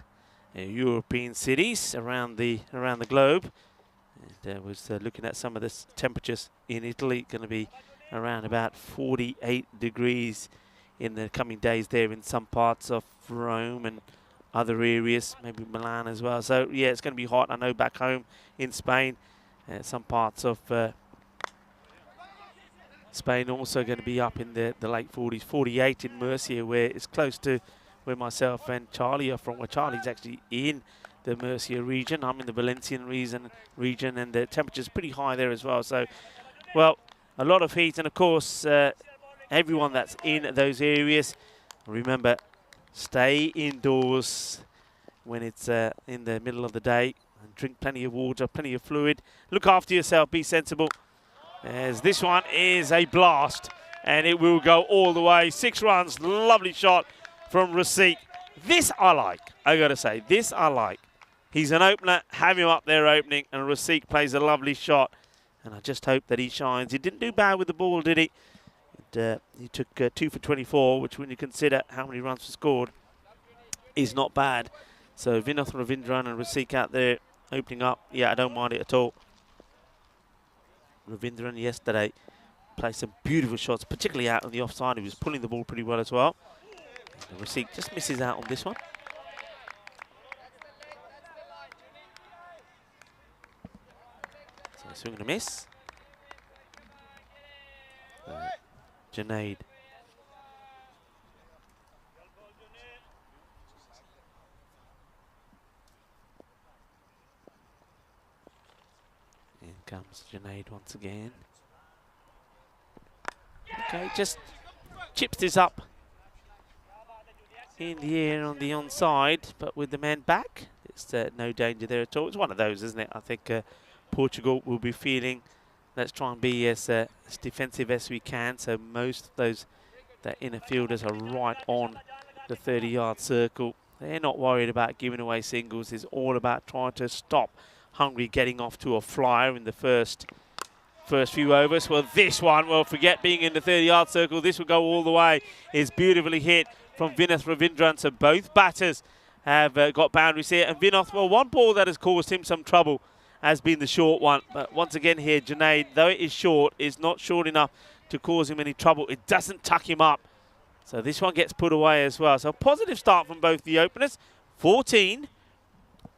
European cities around the globe. And was looking at some of the temperatures in Italy, going to be around about 48 degrees in the coming days there in some parts of Rome and other areas, maybe Milan as well. So yeah, it's going to be hot. I know back home in Spain, some parts of Spain also going to be up in the late 40s, 48 in Murcia, where it's close to where myself and Charlie are from, where Charlie's actually in the Murcia region. I'm in the Valencian region, and the temperature's pretty high there as well. So, well, a lot of heat, and of course, everyone that's in those areas, remember, stay indoors when it's in the middle of the day, and drink plenty of water, plenty of fluid. Look after yourself, be sensible, as this one is a blast, and it will go all the way. 6 runs, lovely shot from Rasiq. This I like, I gotta say, this I like. He's an opener, have him up there opening, and Rasiq plays a lovely shot. And I just hope that he shines. He didn't do bad with the ball, did he? And, he took 2 for 24, which when you consider how many runs were scored, is not bad. So Vinoth Ravindran and Rasiq out there opening up. Yeah, I don't mind it at all. Ravindran yesterday played some beautiful shots, particularly out on the offside. He was pulling the ball pretty well as well. And Rasiq just misses out on this one. Swing and a miss. Junaid. In comes Junaid once again. Okay, just chips this up in the air on the onside, but with the man back, it's no danger there at all. It's one of those, isn't it? I think Portugal will be feeling, let's try and be as defensive as we can. So most of those inner fielders are right on the 30-yard circle. They're not worried about giving away singles. It's all about trying to stop Hungary getting off to a flyer in the first few overs. Well, this one, well, forget being in the 30-yard circle. This will go all the way. It's beautifully hit from Vinoth Ravindran. So both batters have got boundaries here. And Vinoth, well, one ball that has caused him some trouble has been the short one. But once again here, Junaid, though it is short, is not short enough to cause him any trouble. It doesn't tuck him up. So this one gets put away as well. So a positive start from both the openers. 14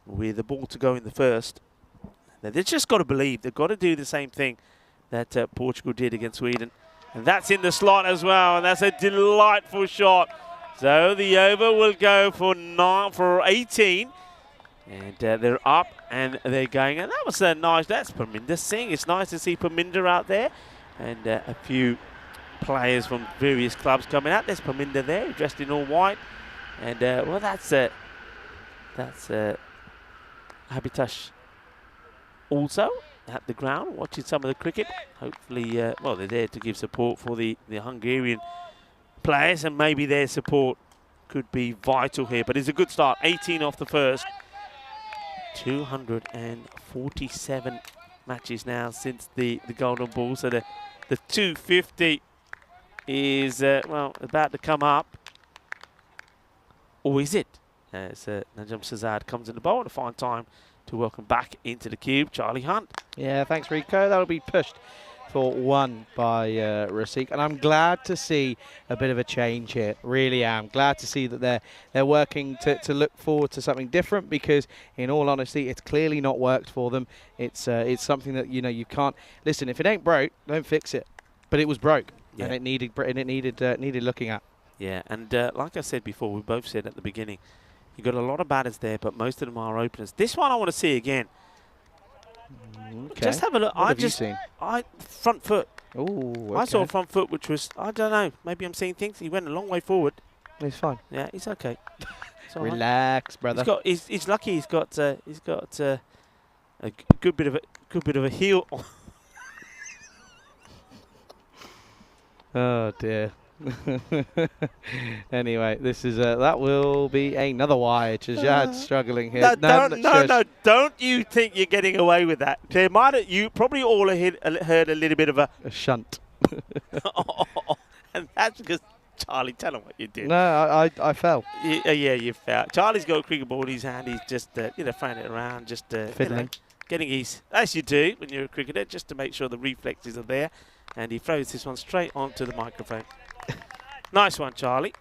with the ball to go in the first. Now they've just got to believe. They've got to do the same thing that Portugal did against Sweden. And that's in the slot as well. And that's a delightful shot. So the over will go for 18. And they're up and they're going. And that was nice. That's Parminder Singh. It's nice to see Parminder out there. And a few players from various clubs coming out. There's Parminder there, dressed in all white. And, well, that's Habitash also at the ground, watching some of the cricket. Hopefully, well, they're there to give support for the Hungarian players. And maybe their support could be vital here. But it's a good start. 18 off the first. 247 matches now since the Golden Ball. So the 250 is, well, about to come up. Or is it? As Najam Sazad comes in the bowl to find time to welcome back into the cube Charlie Hunt. Yeah, thanks, Rico. That'll be pushed for 1 by Rasik, and I'm glad to see a bit of a change here. Really am glad to see that they're working to look forward to something different, because in all honesty, it's clearly not worked for them. It's something that you can't listen. If it ain't broke, don't fix it. But it was broke, and it needed looking at. Yeah, and like I said before, we both said at the beginning, you got a lot of batters there, but most of them are openers. This one I want to see again. Okay. Just have a look. What have you seen? Front foot. Ooh, okay. I saw a front foot, which was, I don't know, maybe I'm seeing things. He went a long way forward. He's fine. Yeah, he's okay. It's all right. Relax, brother. He's lucky. He's got a good bit of a heel. Oh dear. Anyway, this is that will be another wide. Shazad struggling here. Don't you think you're getting away with that? You probably all heard a little bit of a shunt. And that's because Charlie, tell him what you did. No, I fell. Yeah, you fell. Charlie's got a cricket ball in his hand. He's just throwing it around, just fiddling, getting his, as you do when you're a cricketer, just to make sure the reflexes are there. And he throws this one straight onto the microphone. Nice one, Charlie.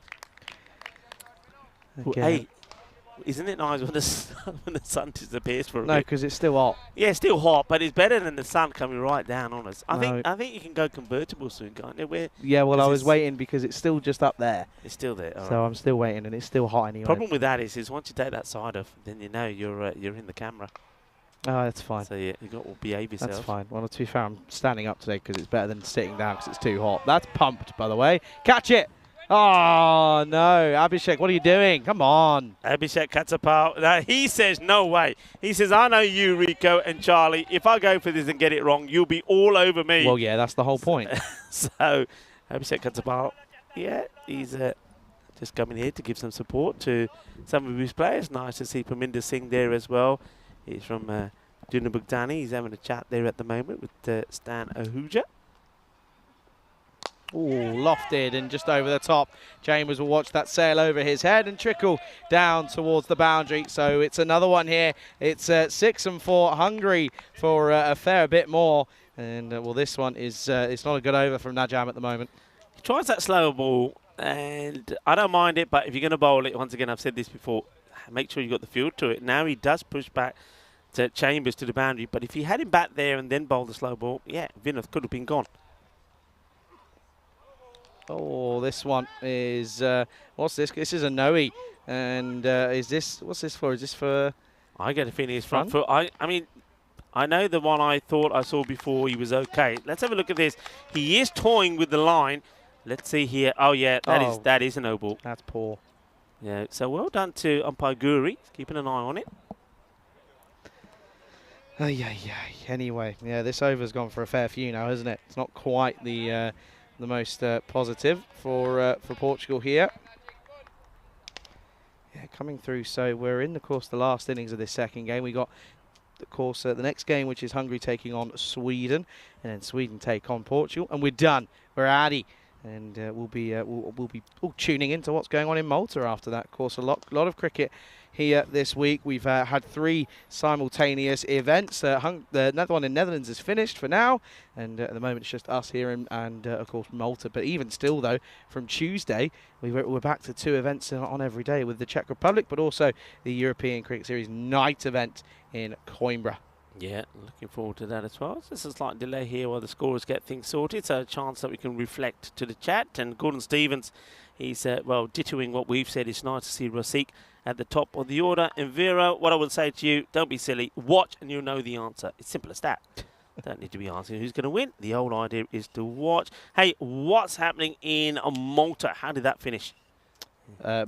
Hey, isn't it nice when the sun disappears for a bit? No, because it's still hot. Yeah, it's still hot, but it's better than the sun coming right down on us. I think you can go convertible soon, can't you? Yeah, well, I was waiting because it's still just up there. It's still there. So I'm still waiting, and it's still hot anyway. Problem with that is once you take that side off, then you know you're in the camera. Oh, that's fine. So yeah, you got to behave yourself. That's fine. Well, to be fair, I'm standing up today because it's better than sitting down because it's too hot. That's pumped, by the way. Catch it! Oh, no. Abhishek, what are you doing? Come on. Abhishek Katsapal. He says, no way. He says, I know you, Rico and Charlie. If I go for this and get it wrong, you'll be all over me. Well, yeah, that's the whole point. So, Abhishek Katsapal, yeah, he's just coming here to give some support to some of his players. Nice to see Parminder Singh there as well. He's from Dunabugdani. He's having a chat there at the moment with Stan Ahuja. Ooh, lofted and just over the top. Chambers will watch that sail over his head and trickle down towards the boundary. So it's another one here. It's 6 and 4. Hungary for a fair bit more. And well, this one is it's not a good over from Najam at the moment. He tries that slower ball, and I don't mind it. But if you're going to bowl it, once again, I've said this before, make sure you got the field to it. Now he does push back to Chambers to the boundary. But if he had him back there and then bowled the slow ball, yeah, Vinod could have been gone. Oh, this one is, what's this? This is a Noe. And what's this for? Is this for? I get a feeling it's front foot. I mean, I know the one I thought I saw before, he was okay. Let's have a look at this. He is toying with the line. Let's see here. Oh, yeah, that is a no ball. That's poor. Yeah, so well done to umpire Guri. Keeping an eye on it. Anyway, yeah, this over's gone for a fair few now, hasn't it? It's not quite the most positive for Portugal here. Yeah, coming through. So we're in the course the last innings of this second game. We got of course the next game, which is Hungary taking on Sweden, and then Sweden take on Portugal, and we're done. We're addy, and we'll be tuning into what's going on in Malta after that. Of course, a lot of cricket here this week. We've had 3 simultaneous events. The one in Netherlands is finished for now, and at the moment it's just us here and of course Malta. But even still, though, from Tuesday we're back to 2 events on every day, with the Czech Republic, but also the European Cricket Series night event in Coimbra. Yeah, looking forward to that as well. There's a slight delay here while the scorers get things sorted, so a chance that we can reflect to the chat. And Gordon Stevens, he's dittoing what we've said. It's nice to see Rasik at the top of the order. And Vera, what I would say to you, don't be silly. Watch and you'll know the answer. It's simple as that. Don't need to be asking who's going to win. The whole idea is to watch. Hey, what's happening in Malta? How did that finish?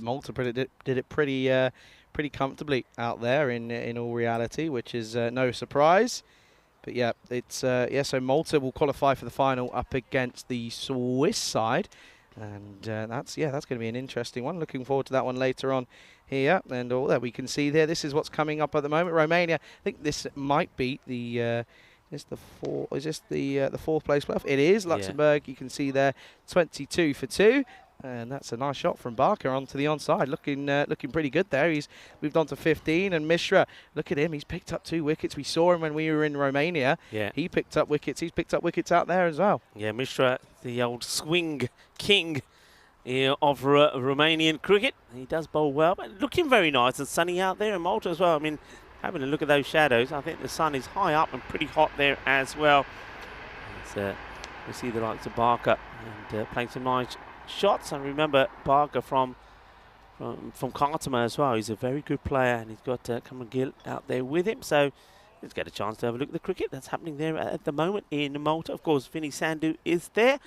Malta did it pretty comfortably out there in all reality, which is no surprise. But yeah, it's so Malta will qualify for the final up against the Swiss side, and that's going to be an interesting one. Looking forward to that one later on here. And all that we can see there, this is what's coming up at the moment. Romania, I think this might be the is the fourth place playoff? It is. Luxembourg, you can see there, 22 for 2. And that's a nice shot from Barker onto the onside. Looking pretty good there. He's moved on to 15. And Mishra, look at him. He's picked up 2 wickets. We saw him when we were in Romania. Yeah. He picked up wickets. He's picked up wickets out there as well. Yeah, Mishra, the old swing king of Romanian cricket. He does bowl well, but looking very nice and sunny out there in Malta as well. I mean, having a look at those shadows, I think the sun is high up and pretty hot there as well. We see the likes of Barker and playing some nice shots. And remember Barker from Khartoum as well. He's a very good player, and he's got Cameron Gill out there with him. So let's get a chance to have a look at the cricket that's happening there at the moment in Malta. Of course, Vinny Sandhu is there.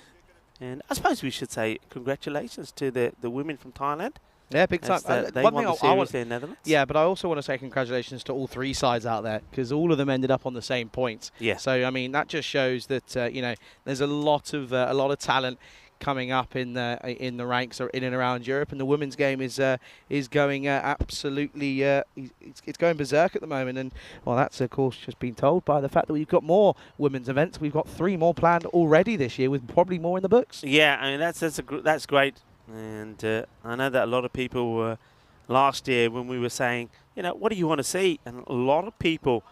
And I suppose we should say congratulations to the women from Thailand. Yeah, big time. They won the series there in Netherlands. Yeah, but I also want to say congratulations to all 3 sides out there, because all of them ended up on the same points. Yeah. So I mean, that just shows that you know, there's a lot of talent coming up in the ranks or in and around Europe, and the women's game is going absolutely it's going berserk at the moment. And well, that's of course just been told by the fact that we've got more women's events. We've got 3 more planned already this year, with probably more in the books. Yeah, I mean that's great. And I know that a lot of people were last year when we were saying, you know, what do you want to see? And a lot of people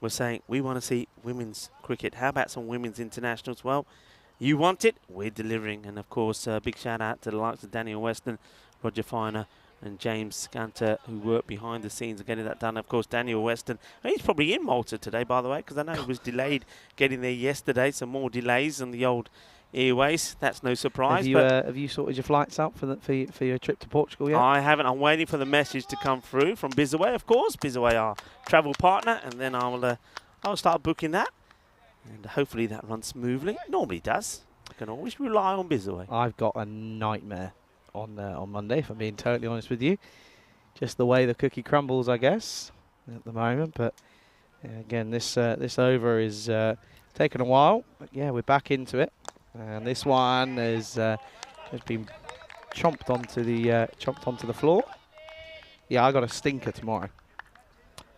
were saying, we want to see women's cricket. How about some women's internationals? Well, you want it, we're delivering. And of course, big shout out to the likes of Daniel Weston, Roger Finer, and James Scanter, who worked behind the scenes of getting that done. Of course, Daniel Weston, he's probably in Malta today, by the way, because I know he was delayed getting there yesterday. Some more delays on the old airways. That's no surprise. Have you sorted your flights out for your trip to Portugal yet? I haven't. I'm waiting for the message to come through from Bizaway, of course. Bizaway, our travel partner, and then I'll start booking that, and hopefully that runs smoothly. It normally does. I can always rely on Bizaway. I've got a nightmare on Monday, if I'm being totally honest with you. Just the way the cookie crumbles, I guess, at the moment. But again, this over is taken a while. But yeah, we're back into it. And this one has been chomped onto the floor. Yeah, I got a stinker tomorrow.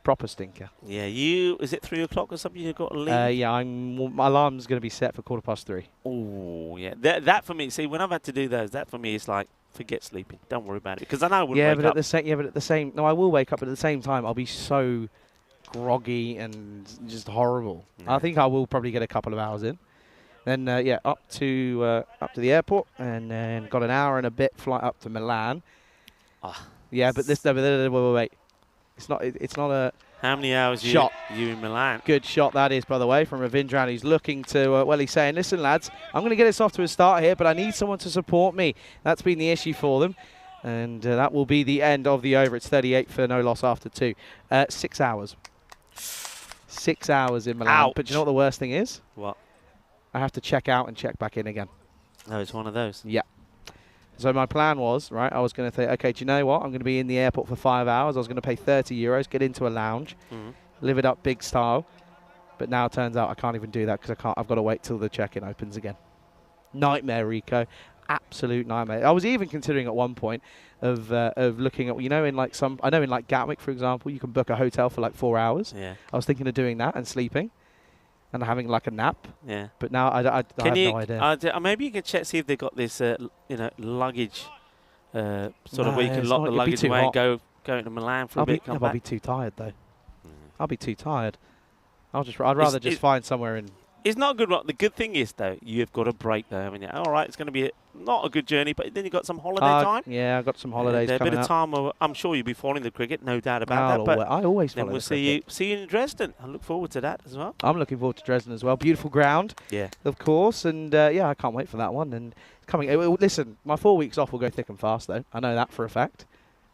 Proper stinker. Yeah, is it 3 o'clock or something you've got to leave? Yeah, my alarm's going to be set for 3:15. Oh, yeah. That for me, see, when I've had to do those, that for me is like, forget sleeping. Don't worry about it. Because I know I wouldn't wake up. At the same, no, I will wake up, but at the same time, I'll be so groggy and just horrible. Yeah. I think I will probably get a couple of hours in. Then up to the airport, and then got an hour and a bit flight up to Milan. Yeah, but wait. It's not a How many hours shot. You in Milan? Good shot that is, by the way, from Ravindran. He's looking to he's saying, listen lads, I'm going to get us off to a start here, but I need someone to support me. That's been the issue for them, and that will be the end of the over. It's 38 for no loss after 2. 6 hours. 6 hours in Milan. Ouch. But do you know what the worst thing is? What? I have to check out and check back in again. No, it's one of those. Yeah. So my plan was, right, I was going to think, okay, do you know what? I'm going to be in the airport for 5 hours. I was going to pay €30, get into a lounge, live it up big style. But now it turns out I can't even do that because I've got to wait till the check-in opens again. Nightmare, Rico. Absolute nightmare. I was even considering at one point of looking at, in like Gatwick, for example, you can book a hotel for like 4 hours. Yeah. I was thinking of doing that and sleeping and having like a nap. Yeah. But now I have no idea. Maybe you can check, see if they've got this, luggage, where you can lock the luggage away and go into Milan for a bit. I'll be too tired though. I'll be too tired. I'd rather just find somewhere in. It's not good. The good thing is, though, you've got a break there, haven't you? All right, it's going to be not a good journey, but then you've got some holiday time. Yeah, I've got some holidays coming up. A bit of time. I'm sure you'll be following the cricket, no doubt about that. But I always follow then we'll the see you in Dresden. I look forward to that as well. I'm looking forward to Dresden as well. Beautiful ground, yeah, of course, and I can't wait for that one. And coming. Listen, my 4 weeks off will go thick and fast, though. I know that for a fact.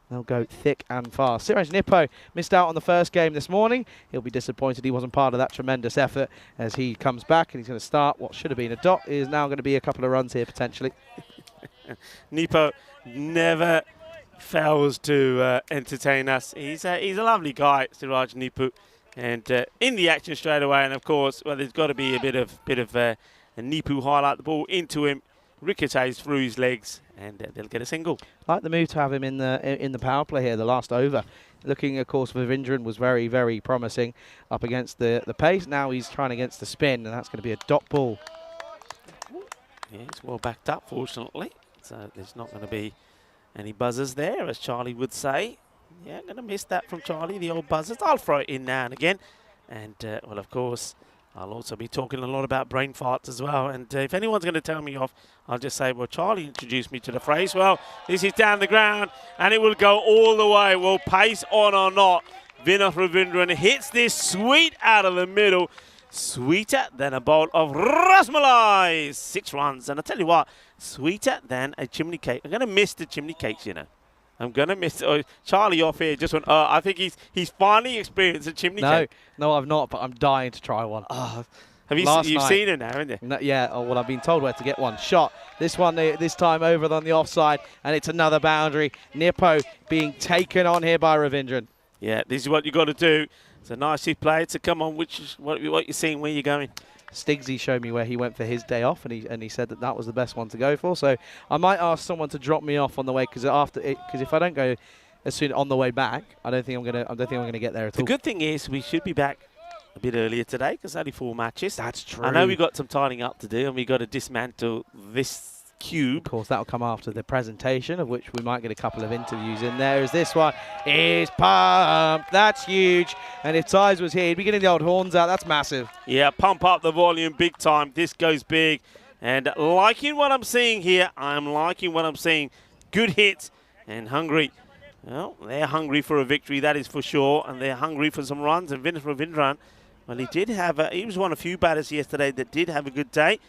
They'll go thick and fast. Siraj Nippo missed out on the first game this morning. He'll be disappointed he wasn't part of that tremendous effort as he comes back and he's going to start what should have been a dot. Is now going to be a couple of runs here potentially. Nippo never fails to entertain us. He's a lovely guy, Siraj Nippo, and in the action straight away. And of course, there's got to be a bit of a Nippo highlight the ball into him, ricochets through his legs, and they'll get a single. I like the move to have him in the power play here, the last over. Looking, of course, Ravindran was very, very promising up against the pace. Now he's trying against the spin, and that's going to be a dot ball. Yeah, it's well backed up, fortunately. So there's not going to be any buzzers there, as Charlie would say. Yeah, going to miss that from Charlie, the old buzzers. I'll throw it in now and again. And, well, of course, I'll also be talking a lot about brain farts as well. And if anyone's going to tell me off, I'll just say, well, Charlie introduced me to the phrase. Well, this is down the ground, and it will go all the way. Well, pace on or not, Vinod Ravindran hits this sweet out of the middle. Sweeter than a bowl of rasmalai. 6 runs. And I tell you what, sweeter than a chimney cake. I'm going to miss the chimney cakes, you know. I'm going to miss Charlie off here. Just went, I think he's finally experienced a chimney cake. No, I've not, but I'm dying to try one. Have you've seen it now, haven't you? No, yeah, well, I've been told where to get one. Shot. This one, this time over on the offside, and it's another boundary. Nippo being taken on here by Ravindran. Yeah, this is what you got to do. It's a nicely played. So come on, what you're seeing, where you're going. Stigsy showed me where he went for his day off, and he said that was the best one to go for. So I might ask someone to drop me off on the way, because if I don't go as soon on the way back, I don't think I'm gonna get there at all. The good thing is we should be back a bit earlier today, because only 4 matches. That's true. I know we've got some tidying up to do, and we've got to dismantle this cube. Of course, that'll come after the presentation, of which we might get a couple of interviews in there, as this one is pumped. That's huge. And if Ties was here, he'd be getting the old horns out. That's massive. Yeah, pump up the volume big time. This goes big. And liking what I'm seeing here. I'm liking what I'm seeing. Good hits. And Hungary, well, they're hungry for a victory, that is for sure. And they're hungry for some runs. And Vinod Ravindran, well, he was one of a few batters yesterday that did have a good day.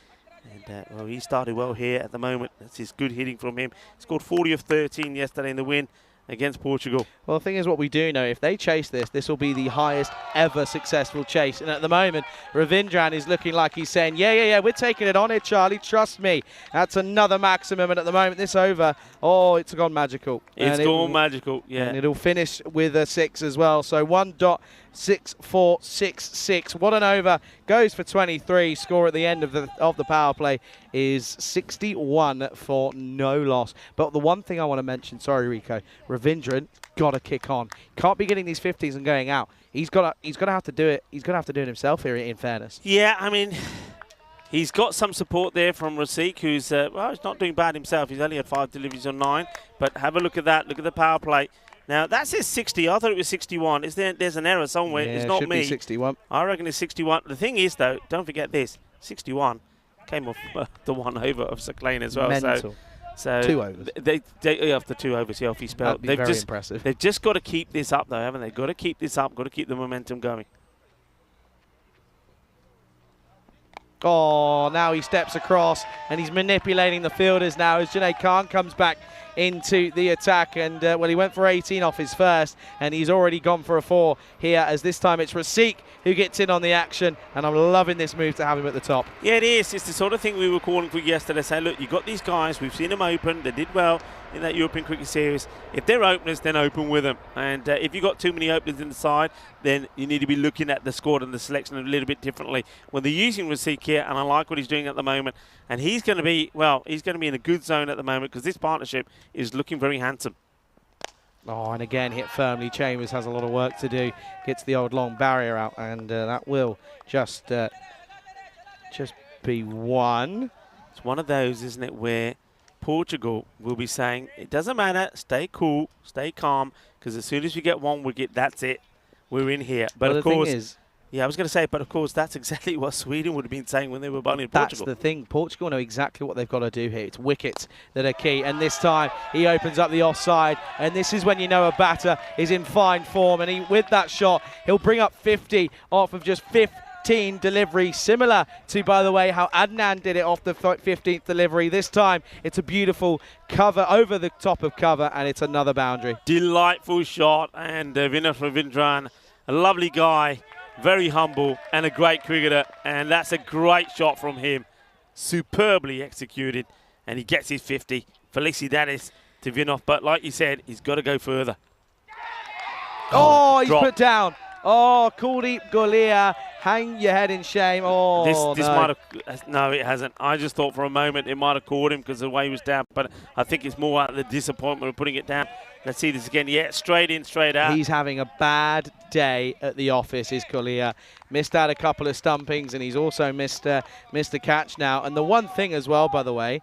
And, well, he started well here at the moment. That's his good hitting from him. He scored 40 of 13 yesterday in the win against Portugal. Well, the thing is, what we do know, if they chase this will be the highest ever successful chase. And at the moment, Ravindran is looking like he's saying, yeah, we're taking it on it, Charlie, trust me. That's another maximum. And at the moment, this over, it's gone magical. It's gone magical, yeah. And it'll finish with a 6 as well. So 1.6466. What an over. Goes for 23. Score at the end of the power play is 61 for no loss. But the one thing I want to mention, sorry, Rico, Ravindran got to kick on. Can't be getting these 50s and going out. He's got to have to do it. He's going to have to do it himself here, in fairness. Yeah, I mean, he's got some support there from Rasik, who's he's not doing bad himself. He's only had 5 deliveries on 9. But have a look at that. Look at the power play. Now, that says 60. I thought it was 61. There's an error somewhere. Yeah, it's not should me. Be 61. I reckon it's 61. The thing is, though, don't forget this. 61 came off the 1 over of Saklane as well. Mental. So 2 overs. They after 2 overs, off he spelled. That'd be very impressive. They've just got to keep this up, though, haven't they? Got to keep this up. Got to keep the momentum going. Oh, now he steps across and he's manipulating the fielders now as Junaid Khan comes back into the attack. And, well, he went for 18 off his first and he's already gone for a 4 here, as this time it's Rasik who gets in on the action. And I'm loving this move to have him at the top. Yeah, it is. It's the sort of thing we were calling for yesterday. Say, look, you've got these guys. We've seen them open. They did well in that European Cricket Series. If they're openers, then open with them. And if you've got too many openers in the side, then you need to be looking at the squad and the selection a little bit differently. When they're using Rasik here, and I like what he's doing at the moment, and he's going to be, well, he's going to be in a good zone at the moment because this partnership is looking very handsome. Oh, and again, hit firmly. Chambers has a lot of work to do. Gets the old long barrier out, and that will just be 1. It's one of those, isn't it, where Portugal will be saying, it doesn't matter, stay cool, stay calm, because as soon as we get 1 wicket, that's it. We're in here. But well, of course, thing is, yeah, I was going to say, but of course, that's exactly what Sweden would have been saying when they were bowling Portugal. That's the thing. Portugal know exactly what they've got to do here. It's wickets that are key. And this time, he opens up the offside. And this is when you know a batter is in fine form. And with that shot, he'll bring up 50 off of just 15 delivery. Similar to, by the way, how Adnan did it off the 15th delivery. This time, it's a beautiful cover over the top of cover. And it's another boundary. Delightful shot. And Vinod Ravindran, a lovely guy. Very humble and a great cricketer, and that's a great shot from him. Superbly executed, and he gets his 50. Felicidades to Vinod, but like you said, he's got to go further. Oh, he's put down. Oh, Kuldeep Golia, hang your head in shame. Oh, this might have, no, it hasn't. I just thought for a moment it might have caught him because the way he was down, but I think it's more out of the disappointment of putting it down. Let's see this again. Yeah, straight in, straight out. He's having a bad day at the office, is Golia. Missed out a couple of stumpings, and he's also missed a catch now. And the one thing as well, by the way,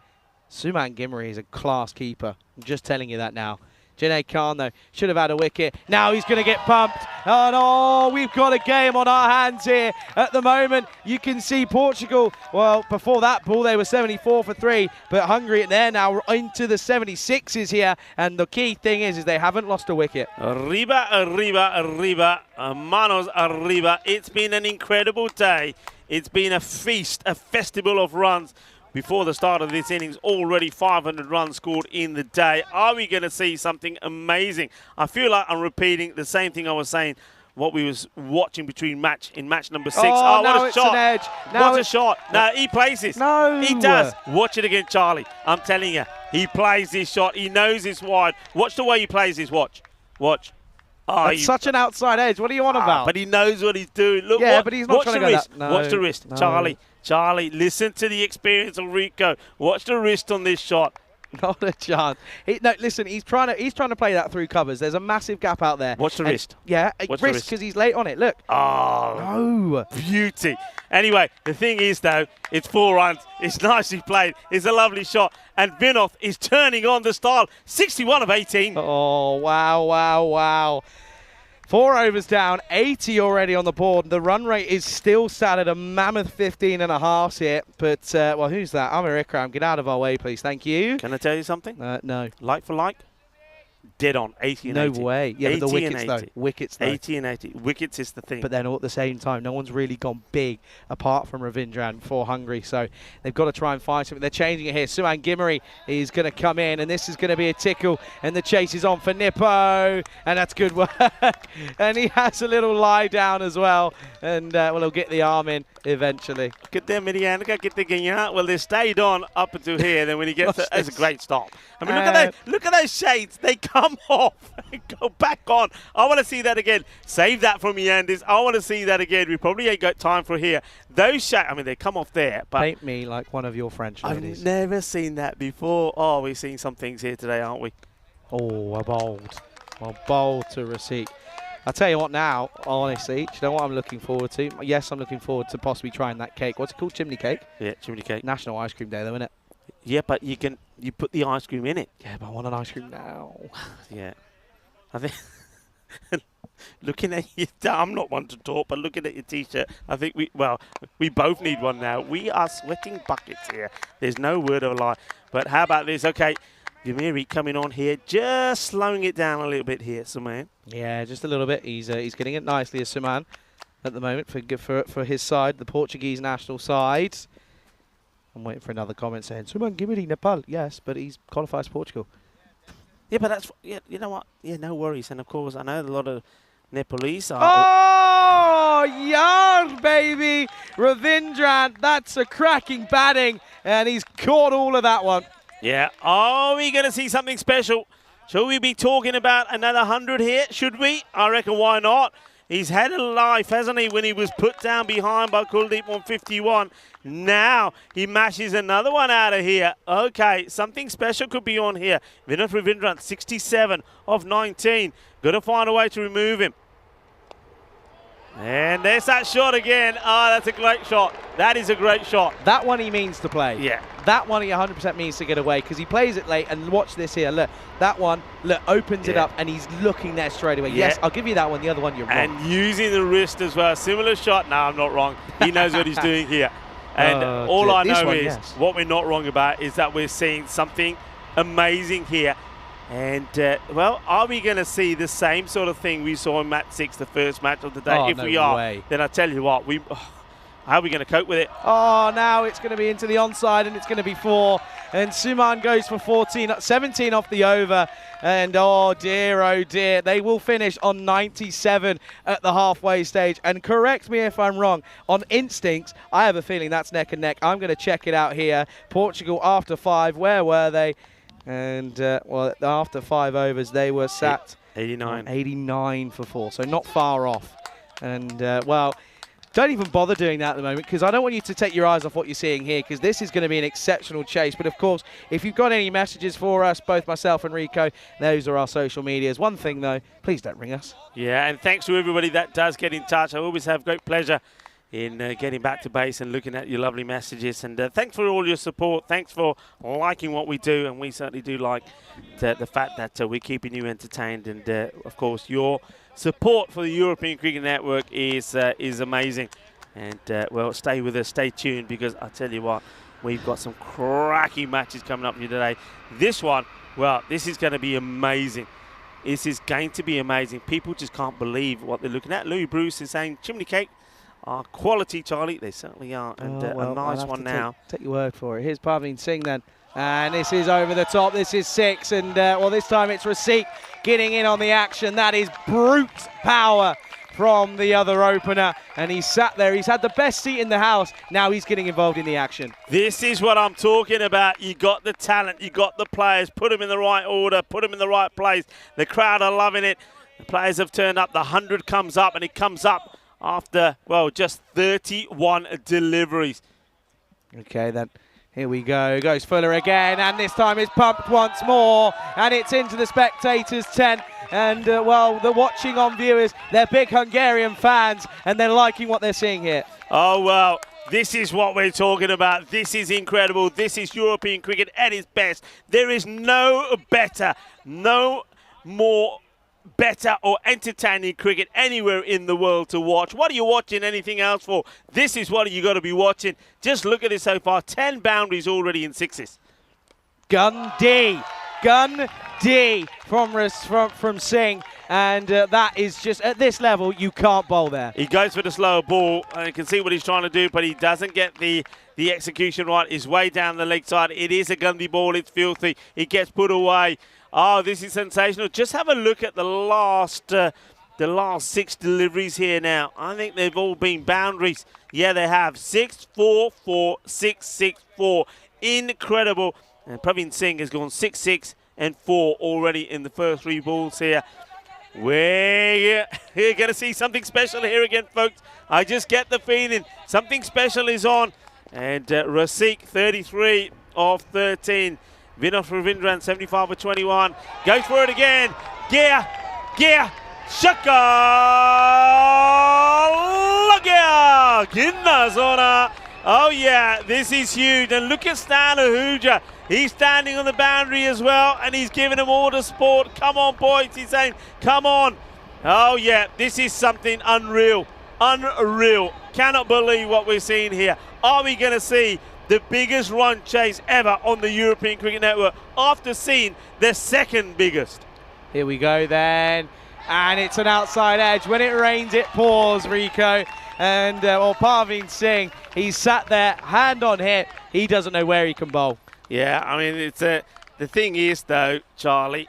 Suman Gimri is a class keeper. I'm just telling you that now. Janae Khan, though, should have had a wicket. Now he's going to get pumped. Oh, no, we've got a game on our hands here. At the moment, you can see Portugal, well, before that ball, they were 74 for 3, but Hungary, they're now into the 76s here, and the key thing is they haven't lost a wicket. Arriba, arriba, arriba, manos arriba. It's been an incredible day. It's been a feast, a festival of runs. Before the start of this innings, already 500 runs scored in the day. Are we going to see something amazing? I feel like I'm repeating the same thing I was saying, what we was watching between match number 6. Oh, what a shot. An edge. Now what a shot. No, he plays this. No. He does. Watch it again, Charlie. I'm telling you, he plays this shot. He knows it's wide. Watch the way he plays this. Watch. Oh, that's such an outside edge. What are you on about? But he knows what he's doing. Look, yeah, but he's not trying to go that. No, watch the wrist. No. Charlie, listen to the experience of Rico. Watch the wrist on this shot. Not a chance. No, listen, he's trying to play that through covers. There's a massive gap out there. Watch the wrist. Yeah, wrist because he's late on it. Look. Oh, no. Beauty. Anyway, the thing is, though, it's 4 runs. It's nicely played. It's a lovely shot. And Vinod is turning on the style. 61 of 18. Oh, wow. 4 overs down, 80 already on the board. The run rate is still sat at a mammoth 15 and a half here. But, well, who's that? Amir Ikram. Get out of our way, please. Thank you. Can I tell you something? No. Like for like? Dead on, 80 and 80. No way. Yeah, but the wickets, though. Wickets, though. 80 and 80. Wickets is the thing. But then all at the same time, no one's really gone big apart from Ravindran for Hungary. So they've got to try and find something. They're changing it here. Suman Gimri is going to come in, and this is going to be a tickle. And the chase is on for Nippo. And that's good work. And he has a little lie down as well. And, well, he'll get the arm in eventually. Get there, Mirianica. Get the Genya. Well, they stayed on up until here. Then when he gets that's a great stop. I mean, look at those shades. They come off and go back on. I want to see that again. Save that from Yandis. I want to see that again. We probably ain't got time for here. Those shades, I mean, they come off there. But paint me like one of your French ladies. I've never seen that before. Oh, we're seeing some things here today, aren't we? Oh, a bold to Rasik. I'll tell you what now, honestly, do you know what I'm looking forward to? Yes, I'm looking forward to possibly trying that cake. What's it called? Chimney cake? Yeah, chimney cake. National Ice Cream Day, though, isn't it? Yeah, but you put the ice cream in it. Yeah, but I want an ice cream now. Yeah. I think looking at you, I'm not one to talk, but looking at your T-shirt, I think we both need one now. We are sweating buckets here. There's no word of a lie. But how about this? Okay, Yamiri coming on here, just slowing it down a little bit here, Suman. Yeah, just a little bit. He's getting it nicely as Suman at the moment for his side, the Portuguese national side. I'm waiting for another comment saying, Suman Gimri, Nepal. Yes, but he's qualifies Portugal. Yeah, but that's, yeah, you know what? Yeah, no worries. And, of course, I know a lot of Nepalese are... Oh, yard, baby! Ravindran, that's a cracking batting, and he's caught all of that one. Yeah. Are we going to see something special? Shall we be talking about another 100 here? Should we? I reckon why not? He's had a life, hasn't he, when he was put down behind by Kuldeep on 51. Now he mashes another one out of here. Okay, something special could be on here. Vinod Ravindran, 67 of 19. Got to find a way to remove him. And there's that shot again. Oh, that's a great shot. That is a great shot. That one he means to play. Yeah. That one he 100% means to get away because he plays it late. And watch this here. Look, that one, look, opens it up and he's looking there straight away. Yeah. Yes, I'll give you that one. The other one, you're wrong. And using the wrist as well. Similar shot. No, I'm not wrong. He knows what he's doing here. And all I know is what we're not wrong about is that we're seeing something amazing here. And, well, are we going to see the same sort of thing we saw in match 6, the first match of the day? If we are, then I tell you what, how are we going to cope with it? Oh, now it's going to be into the onside and it's going to be 4. And Suman goes for 17 off the over. And oh dear, they will finish on 97 at the halfway stage. And correct me if I'm wrong, on instincts, I have a feeling that's neck and neck. I'm going to check it out here. Portugal after 5, where were they? And, well, after 5 overs, they were sat 89 for 4, so not far off. And, well, don't even bother doing that at the moment because I don't want you to take your eyes off what you're seeing here because this is going to be an exceptional chase. But, of course, if you've got any messages for us, both myself and Rico, those are our social medias. One thing, though, please don't ring us. Yeah, and thanks to everybody that does get in touch. I always have great pleasure in getting back to base and looking at your lovely messages. And thanks for all your support. Thanks for liking what we do. And we certainly do like the fact that we're keeping you entertained. And, of course, your support for the European Cricket Network is amazing. And, well, stay with us. Stay tuned, because I tell you what, we've got some cracking matches coming up here today. This one, well, this is going to be amazing. This is going to be amazing. People just can't believe what they're looking at. Louis Bruce is saying Chimney Cake are quality, Charlie. They certainly are. And well, a nice one now. Take your word for it. Here's Parveen Singh then. And this is over the top. This is 6. And, well, this time it's Rasik getting in on the action. That is brute power from the other opener. And he's sat there. He's had the best seat in the house. Now he's getting involved in the action. This is what I'm talking about. You got the talent. You got the players. Put them in the right order. Put them in the right place. The crowd are loving it. The players have turned up. The 100 comes up, and it comes up after, well, just 31 deliveries. Okay, then. Here we go. Goes Fuller again, and this time it's pumped once more, and it's into the spectators' 10. And, well, the watching on viewers, they're big Hungarian fans, and they're liking what they're seeing here. Oh, well, this is what we're talking about. This is incredible. This is European cricket at its best. There is no better, no more better or entertaining cricket anywhere in the world to watch. What are you watching anything else for? This is what you got to be watching. Just look at it so far. 10 boundaries already in 6s. Gun D from Singh, and that is just, at this level, you can't bowl there. He goes for the slower ball, and you can see what he's trying to do, but he doesn't get the execution right. He's way down the leg side. It is a Gundy ball. It's filthy. It gets put away. Oh, this is sensational. Just have a look at the last 6 deliveries here now. I think they've all been boundaries. Yeah, they have. 6, 4, 4, 6, 6, 4. Incredible. And Praveen Singh has gone 6, 6, and 4 already in the first 3 balls here. We're going to see something special here again, folks. I just get the feeling something special is on. And Rasik, 33 of 13. Vinod Ravindran, 75 of 21. Goes for it again. Gear, Shaka, Lagia, Ginna Zona. Oh yeah, this is huge. And look at Stan Ahuja. He's standing on the boundary as well, and he's giving them all the support. Come on, boys. He's saying, come on. Oh yeah, this is something unreal. Unreal. Cannot believe what we're seeing here. Are we going to see the biggest run chase ever on the European Cricket Network after seeing the second biggest? Here we go then, and it's an outside edge. When it rains, it pours, Rico. And well, Parveen Singh, he's sat there, hand on hip. He doesn't know where he can bowl. Yeah, I mean, it's the thing is, though, Charlie,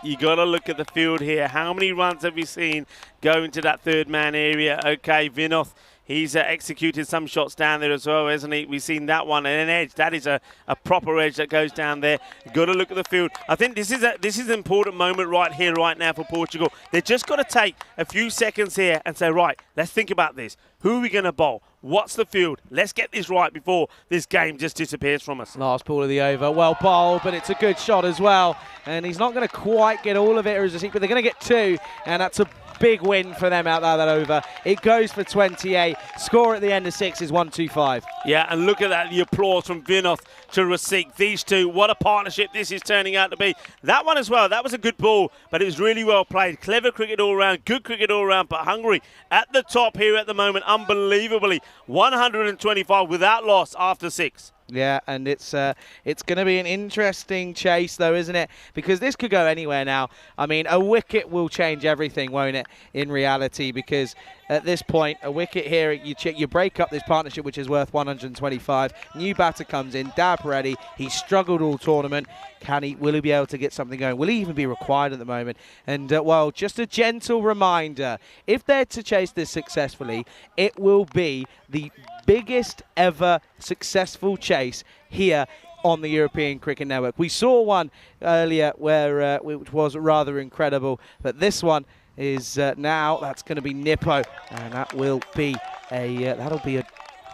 you got to look at the field here. How many runs have we seen go into that third man area? Okay, Vinod, he's executed some shots down there as well, hasn't he? We've seen that one, and an edge. That is a proper edge that goes down there. You've got to look at the field. I think this is an important moment right here, right now for Portugal. They've just got to take a few seconds here and say, right, let's think about this. Who are we going to bowl? What's the field? Let's get this right before this game just disappears from us. Last ball of the over. Well bowled, but it's a good shot as well. And he's not going to quite get all of it, but they're going to get 2, and that's a big win for them out there, that over. It goes for 28. Score at the end of 6 is 125. Yeah, and look at that, the applause from Vinod to Rasik. These two, what a partnership this is turning out to be. That one as well, that was a good ball, but it was really well played. Clever cricket all round, good cricket all round, but Hungary at the top here at the moment, unbelievably. 125 without loss after 6. Yeah, and it's going to be an interesting chase, though, isn't it? Because this could go anywhere now. I mean, a wicket will change everything, won't it, in reality? Because at this point, a wicket here, you break up this partnership, which is worth 125. New batter comes in, Dab ready. He's struggled all tournament. Will he be able to get something going? Will he even be required at the moment? And, well, just a gentle reminder, if they're to chase this successfully, it will be the biggest ever successful chase here on the European Cricket Network. We saw one earlier where which was rather incredible, but this one is now, that's going to be Nippo, and that will be that'll be a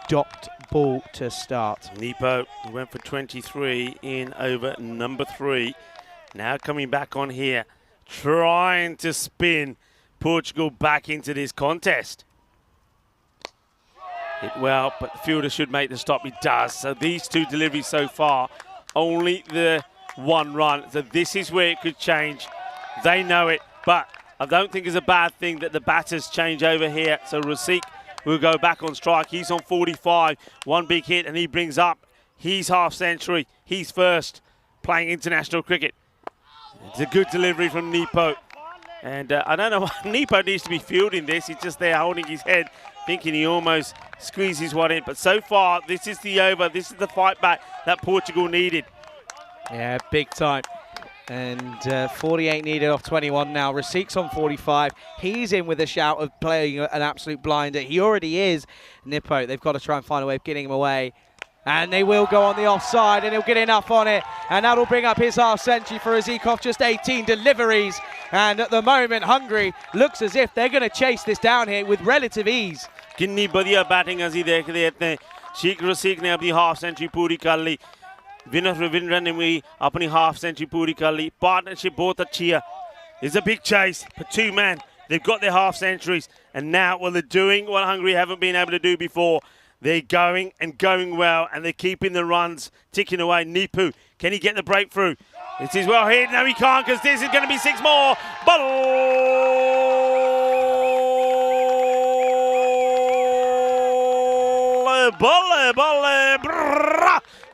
dot ball to start. Nippo went for 23 in over number 3. Now coming back on here, trying to spin Portugal back into this contest. Hit well, but the fielder should make the stop. He does. So these two deliveries so far, only the 1 run. So this is where it could change. They know it, but I don't think it's a bad thing that the batters change over here. So Rasik will go back on strike. He's on 45. 1 big hit, and he brings up his half century. He's first playing international cricket. It's a good delivery from Nepo. And I don't know why Nepo needs to be fielding this. He's just there holding his head, thinking he almost squeezes one in. But so far, this is the over. This is the fight back that Portugal needed. Yeah, big time. And 48 needed off 21 now. Rasik's on 45. He's in with a shout of playing an absolute blinder. He already is. Nepo, they've got to try and find a way of getting him away. And they will go on the offside, and he'll get enough on it. And that'll bring up his half century for Razikov, just 18 deliveries. And at the moment, Hungary looks as if they're going to chase this down here with relative ease. कितनी बढ़िया batting ਅਸੀਂ ਦੇਖਦੇ हैं शेख रसिक ने अपनी half century पूरी कर ली winner Ravindra ने भी अपनी हाफ सेंचुरी पूरी कर ली पार्टनरशिप बहुत अच्छी है it's a big chase for 2 men they've got their half centuries and now well they're doing what Hungary haven't been able to do before they're going and going well and they're keeping the runs ticking away. Nipu, can he get the breakthrough? This is well hit. No, he can't because this is going to be 6 more.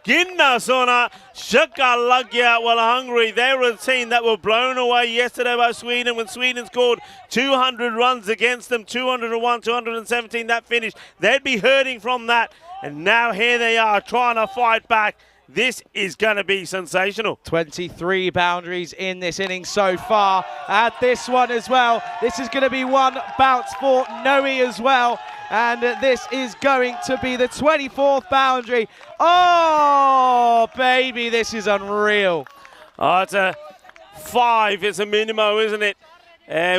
Ginna Sona Shaka Lagya. Well, Hungary, they were a team that were blown away yesterday by Sweden when Sweden scored 200 runs against them, 201, 217 that finished. They'd be hurting from that. And now here they are trying to fight back. This is going to be sensational. 23 boundaries in this inning so far. Add this one as well. This is going to be 1 bounce for Noe as well. And this is going to be the 24th boundary. Oh, baby, this is unreal. Oh, it's a 5. It's a minimum, isn't it?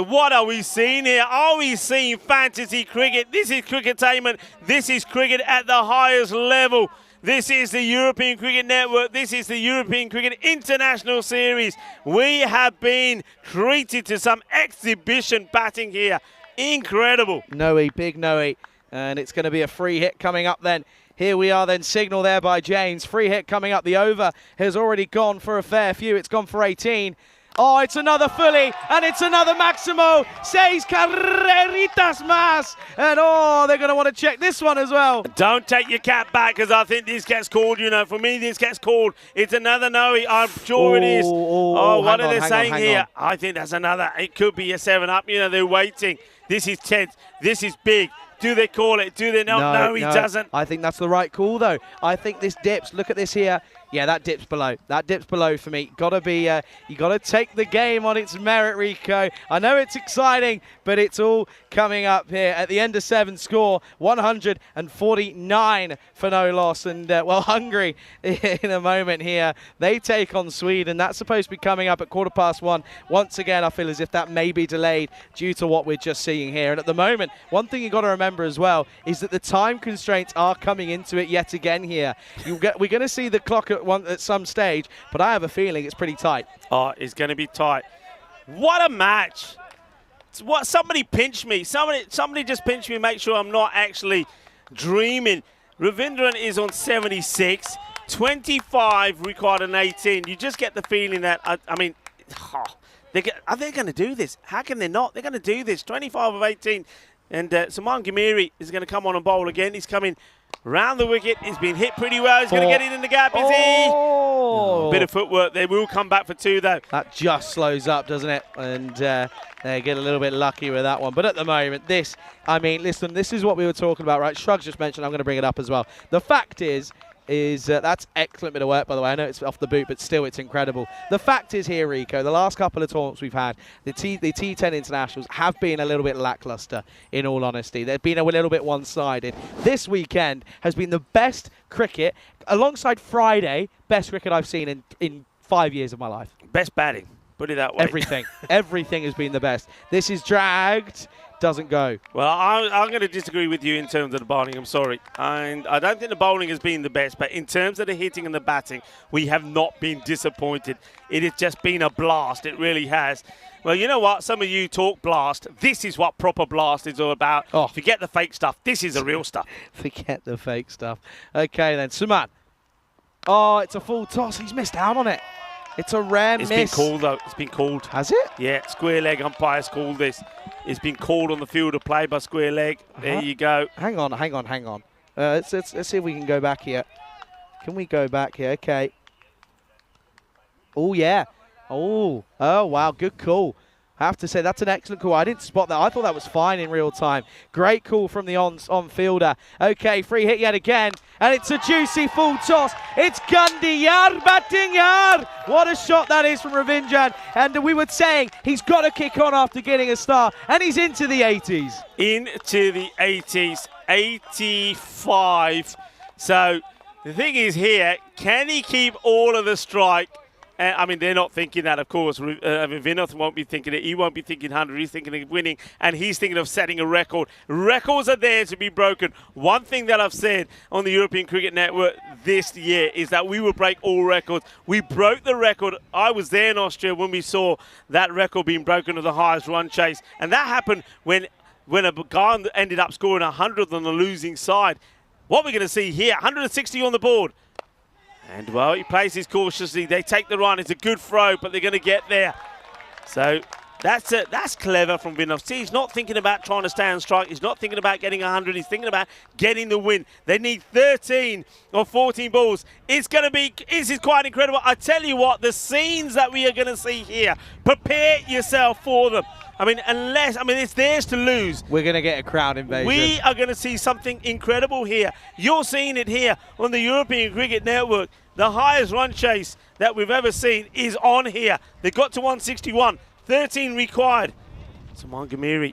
What are we seeing here? Are we seeing fantasy cricket? This is cricketainment. This is cricket at the highest level. This is the European Cricket Network. This is the European Cricket International Series. We have been treated to some exhibition batting here. Incredible. Noe, big Noe. And it's going to be a free hit coming up then. Here we are then, signal there by James. Free hit coming up. The over has already gone for a fair few. It's gone for 18. Oh, it's another fully, and it's another Maximo. 6 carreritas más. And oh, they're going to want to check this one as well. Don't take your cap back, because I think this gets called, you know. For me, this gets called. It's another Noe. I'm sure it is. Oh, what are they saying here? I think that's another. It could be a 7-up. You know, they're waiting. This is tense. This is big. Do they call it? Do they not? No, he doesn't. I think that's the right call, though. I think this dips. Look at this here. Yeah, that dips below. That dips below for me. Gotta be, you gotta take the game on its merit, Rico. I know it's exciting, but it's all coming up here at the end of 7 score, 149 for no loss. And well, Hungary in a moment here, they take on Sweden. That's supposed to be coming up at 1:15. Once again, I feel as if that may be delayed due to what we're just seeing here. And at the moment, one thing you got to remember as well is that the time constraints are coming into it yet again here. We're going to see the clock at some stage, but I have a feeling it's pretty tight. Oh, it's going to be tight. What a match. What, somebody pinch me. Somebody just pinch me, make sure I'm not actually dreaming. Ravindran is on 76, 25 required on 18. You just get the feeling that, I mean, are they going to do this? How can they not? They're going to do this. 25 of 18. And Saman Ghamiri is going to come on and bowl again. He's coming round the wicket. He's been hit pretty well. He's going to get it in the gap, is he? Oh. Bit of footwork. They will come back for 2, though. That just slows up, doesn't it? And they get a little bit lucky with that one. But at the moment, this, I mean, listen, this is what we were talking about, right? Shrugs just mentioned, I'm going to bring it up as well. The fact is that's excellent bit of work, by the way. I know it's off the boot, but still it's incredible. The fact is here, Rico, the last couple of tournaments we've had, the T10 internationals have been a little bit lackluster, in all honesty. They've been a little bit one-sided. This weekend has been the best cricket, alongside Friday, best cricket I've seen in 5 years of my life. Best batting, put it that way. Everything. Everything has been the best. This is dragged. Doesn't go. Well, I'm going to disagree with you in terms of the bowling. I'm sorry. And I don't think the bowling has been the best, but in terms of the hitting and the batting, we have not been disappointed. It has just been a blast. It really has. Well, you know what? Some of you talk blast. This is what proper blast is all about. Oh. Forget the fake stuff. This is the real stuff. Forget the fake stuff. Okay, then. Suman. Oh, it's a full toss. He's missed out on it. It's a rare miss. It's been called, though. It's been called. Has it? Yeah, square leg umpires called this. It's been called on the field of play by square leg. There you go. Hang on. Let's see if we can go back here. Can we go back here? Okay. Oh, yeah. Oh, wow. Good call. I have to say, that's an excellent call. I didn't spot that. I thought that was fine in real time. Great call from the on-fielder. Okay, free hit yet again. And it's a juicy full toss. It's Gandiyar batting yard. What a shot that is from Ravinjan. And we were saying he's got to kick on after getting a start. And he's into the 80s. Into the 80s. 85. So the thing is here, can he keep all of the strike? I mean, they're not thinking that, of course. Vinod won't be thinking it. He won't be thinking 100. He's thinking of winning, and he's thinking of setting a record. Records are there to be broken. One thing that I've said on the European Cricket Network this year is that we will break all records. We broke the record. I was there in Austria when we saw that record being broken of the highest run chase, and that happened when a guy ended up scoring 100th on the losing side. What we're going to see here, 160 on the board. And, well, he plays this cautiously. They take the run. It's a good throw, but they're going to get there. So that's clever from Vinod. See, he's not thinking about trying to stay on strike. He's not thinking about getting 100. He's thinking about getting the win. They need 13 or 14 balls. This is quite incredible. I tell you what, the scenes that we are going to see here, prepare yourself for them. It's theirs to lose. We're going to get a crowd invasion. We are going to see something incredible here. You're seeing it here on the European Cricket Network. The highest run chase that we've ever seen is on here. They got to 161, 13 required. Saman Gamiri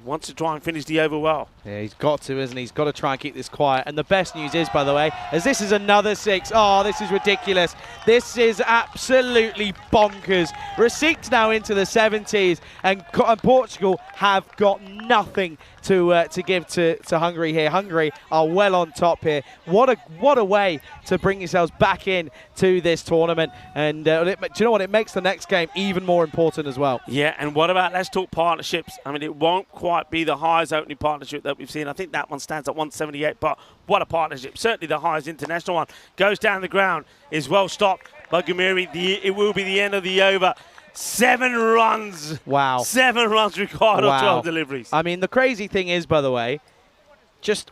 wants to try and finish the over well. Yeah, he's got to, isn't he? He's got to try and keep this quiet. And the best news is, by the way, as this is another 6. Oh, this is ridiculous. This is absolutely bonkers. Receipt's now into the 70s, and Portugal have got nothing to give to Hungary here. Hungary are well on top here. What a way to bring yourselves back in to this tournament. And do you know what? It makes the next game even more important as well. Yeah, and what about, let's talk partnerships. I mean, it won't quite be the highest opening partnership that we've seen. I think that one stands at 178, but what a partnership. Certainly the highest international one. Goes down the ground, is well stopped by Gamiri. It will be the end of the over. 7 runs. Wow. 7 runs required on 12 deliveries. I mean, the crazy thing is, by the way,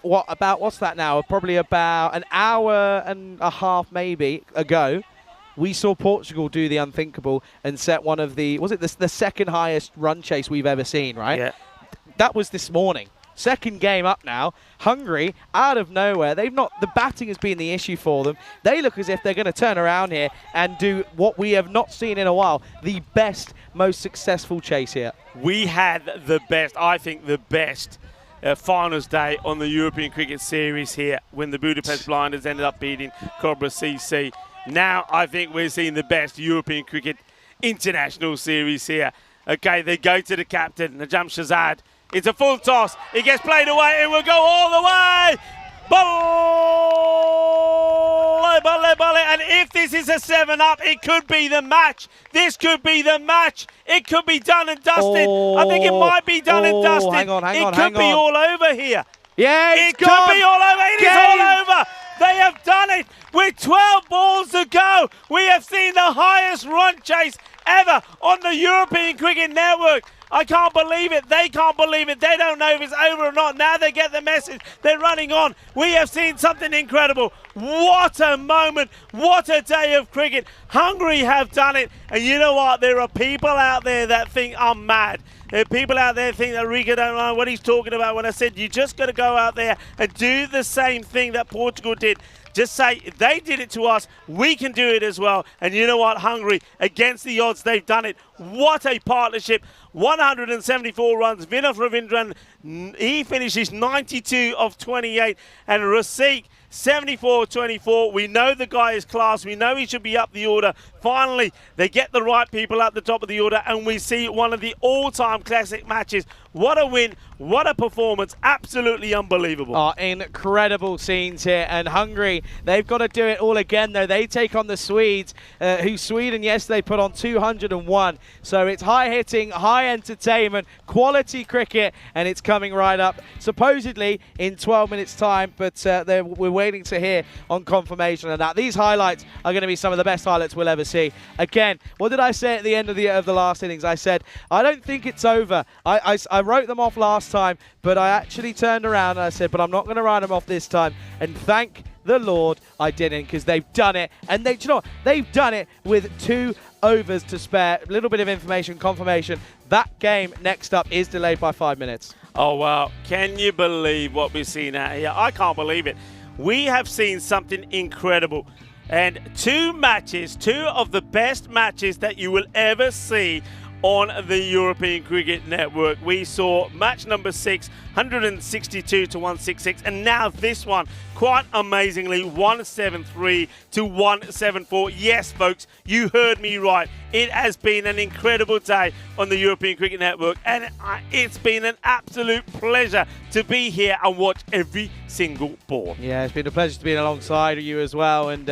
what's that now? Probably about an hour and a half maybe ago, we saw Portugal do the unthinkable and set one of the second highest run chase we've ever seen, right? Yeah. That was this morning. Second game up now. Hungary, out of nowhere, the batting has been the issue for them. They look as if they're going to turn around here and do what we have not seen in a while, the best, most successful chase here. We had the best finals day on the European Cricket Series here when the Budapest Blinders ended up beating Cobra CC. Now I think we're seeing the best European Cricket International Series here. Okay, they go to the captain, Najam Shahzad. It's a full toss. It gets played away. It will go all the way. Volley. And if this is a 7-up, it could be the match. This could be the match. It could be done and dusted. I think it might be done and dusted. Hang on. It could be all over here. Yeah, it could be all over. It is all over. They have done it with 12 balls to go. We have seen the highest run chase ever on the European Cricket Network. I can't believe it. They can't believe it. They don't know if it's over or not. Now they get the message. They're running on. We have seen something incredible. What a moment. What a day of cricket. Hungary have done it. And you know what? There are people out there that think I'm mad. There are people out there that think that Riga don't know what he's talking about when I said you just got to go out there and do the same thing that Portugal did. Just say, they did it to us, we can do it as well. And you know what, Hungary, against the odds, they've done it. What a partnership. 174 runs. Vinod Ravindran, he finishes 92 of 28. And Rasik, 74-24. We know the guy is class. We know he should be up the order. Finally, they get the right people at the top of the order, and we see one of the all-time classic matches. What a win. What a performance. Absolutely unbelievable. Oh, incredible scenes here. And Hungary, they've got to do it all again, though. They take on the Swedes, who Sweden yesterday put on 201. So it's high hitting, high entertainment, quality cricket, and it's coming right up, supposedly in 12 minutes' time. But we're waiting to hear on confirmation of that. These highlights are going to be some of the best highlights we'll ever see. Again, what did I say at the end of the last innings? I said, I don't think it's over. I wrote them off last time, but I actually turned around and I said, but I'm not going to write them off this time. And thank the Lord I didn't, because they've done it. And you know what? They've done it with 2 overs to spare. A little bit of information, confirmation. That game next up is delayed by 5 minutes. Oh, wow. Can you believe what we've seen out here? I can't believe it. We have seen something incredible. And 2 matches, 2 of the best matches that you will ever see on the European Cricket Network. We saw match number 6, 162 to 166, and now this one, quite amazingly, 173 to 174. Yes, folks, you heard me right. It has been an incredible day on the European Cricket Network, and it's been an absolute pleasure to be here and watch every single ball. Yeah, it's been a pleasure to be alongside you as well, and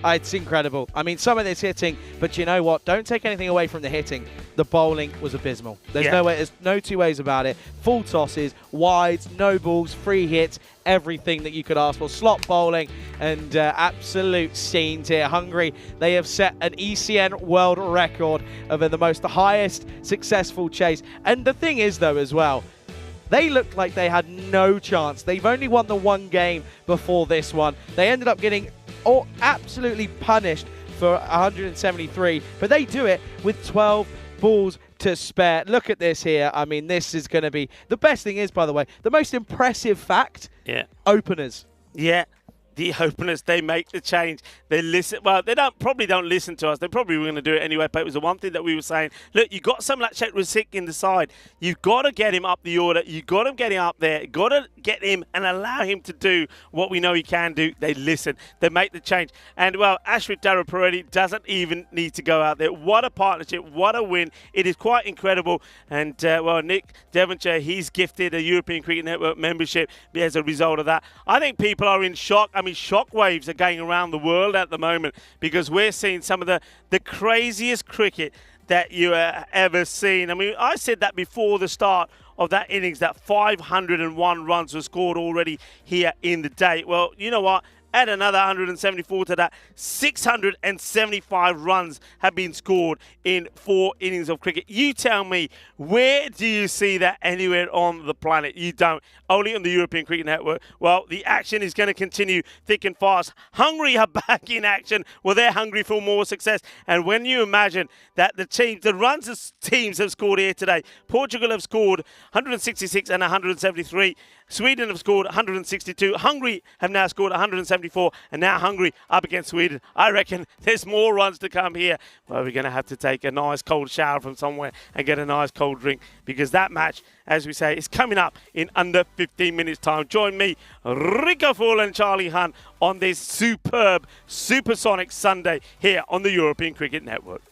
it's incredible. I mean, some of this hitting, but you know what? Don't take anything away from the hitting. The bowling was abysmal. There's no 2 ways about it. Full tosses, wides, no balls, free hits, everything that you could ask for. Slot bowling and absolute scenes here. Hungary, they have set an ECN world record of the highest successful chase. And the thing is, though, as well, they looked like they had no chance. They've only won the 1 game before this one. They ended up getting absolutely punished for 173, but they do it with 12 balls to spare. Look at this here. I mean, this is going to be... The best thing is, by the way, the most impressive fact, openers. Yeah. The openers, they make the change. They listen. Well, they probably don't listen to us. They probably were going to do it anyway, but it was the one thing that we were saying. Look, you got someone like Chet Rasick in the side. You've got to get him up the order. You've got to get him up there. You've got to get him and allow him to do what we know he can do. They listen. They make the change. And, well, Ashwin Daraparetti doesn't even need to go out there. What a partnership. What a win. It is quite incredible. And, well, Nick Devonshire, he's gifted a European Cricket Network membership as a result of that. I think people are in shock. I mean, shockwaves are going around the world at the moment because we're seeing some of the craziest cricket that you ever seen. I mean, I said that before the start of that innings, that 501 runs were scored already here in the day. Well, you know what? Add another 174 to that. 675 runs have been scored in 4 innings of cricket. You tell me, where do you see that anywhere on the planet? You don't. Only on the European Cricket Network. Well, the action is going to continue thick and fast. Hungary are back in action. Well, they're hungry for more success. And when you imagine that the runs the teams have scored here today, Portugal have scored 166 and 173. Sweden have scored 162. Hungary have now scored 174. And now Hungary up against Sweden. I reckon there's more runs to come here. Well, we're going to have to take a nice cold shower from somewhere and get a nice cold drink, because that match, as we say, is coming up in under 15 minutes' time. Join me, Rico Full and Charlie Hunt, on this superb, supersonic Sunday here on the European Cricket Network.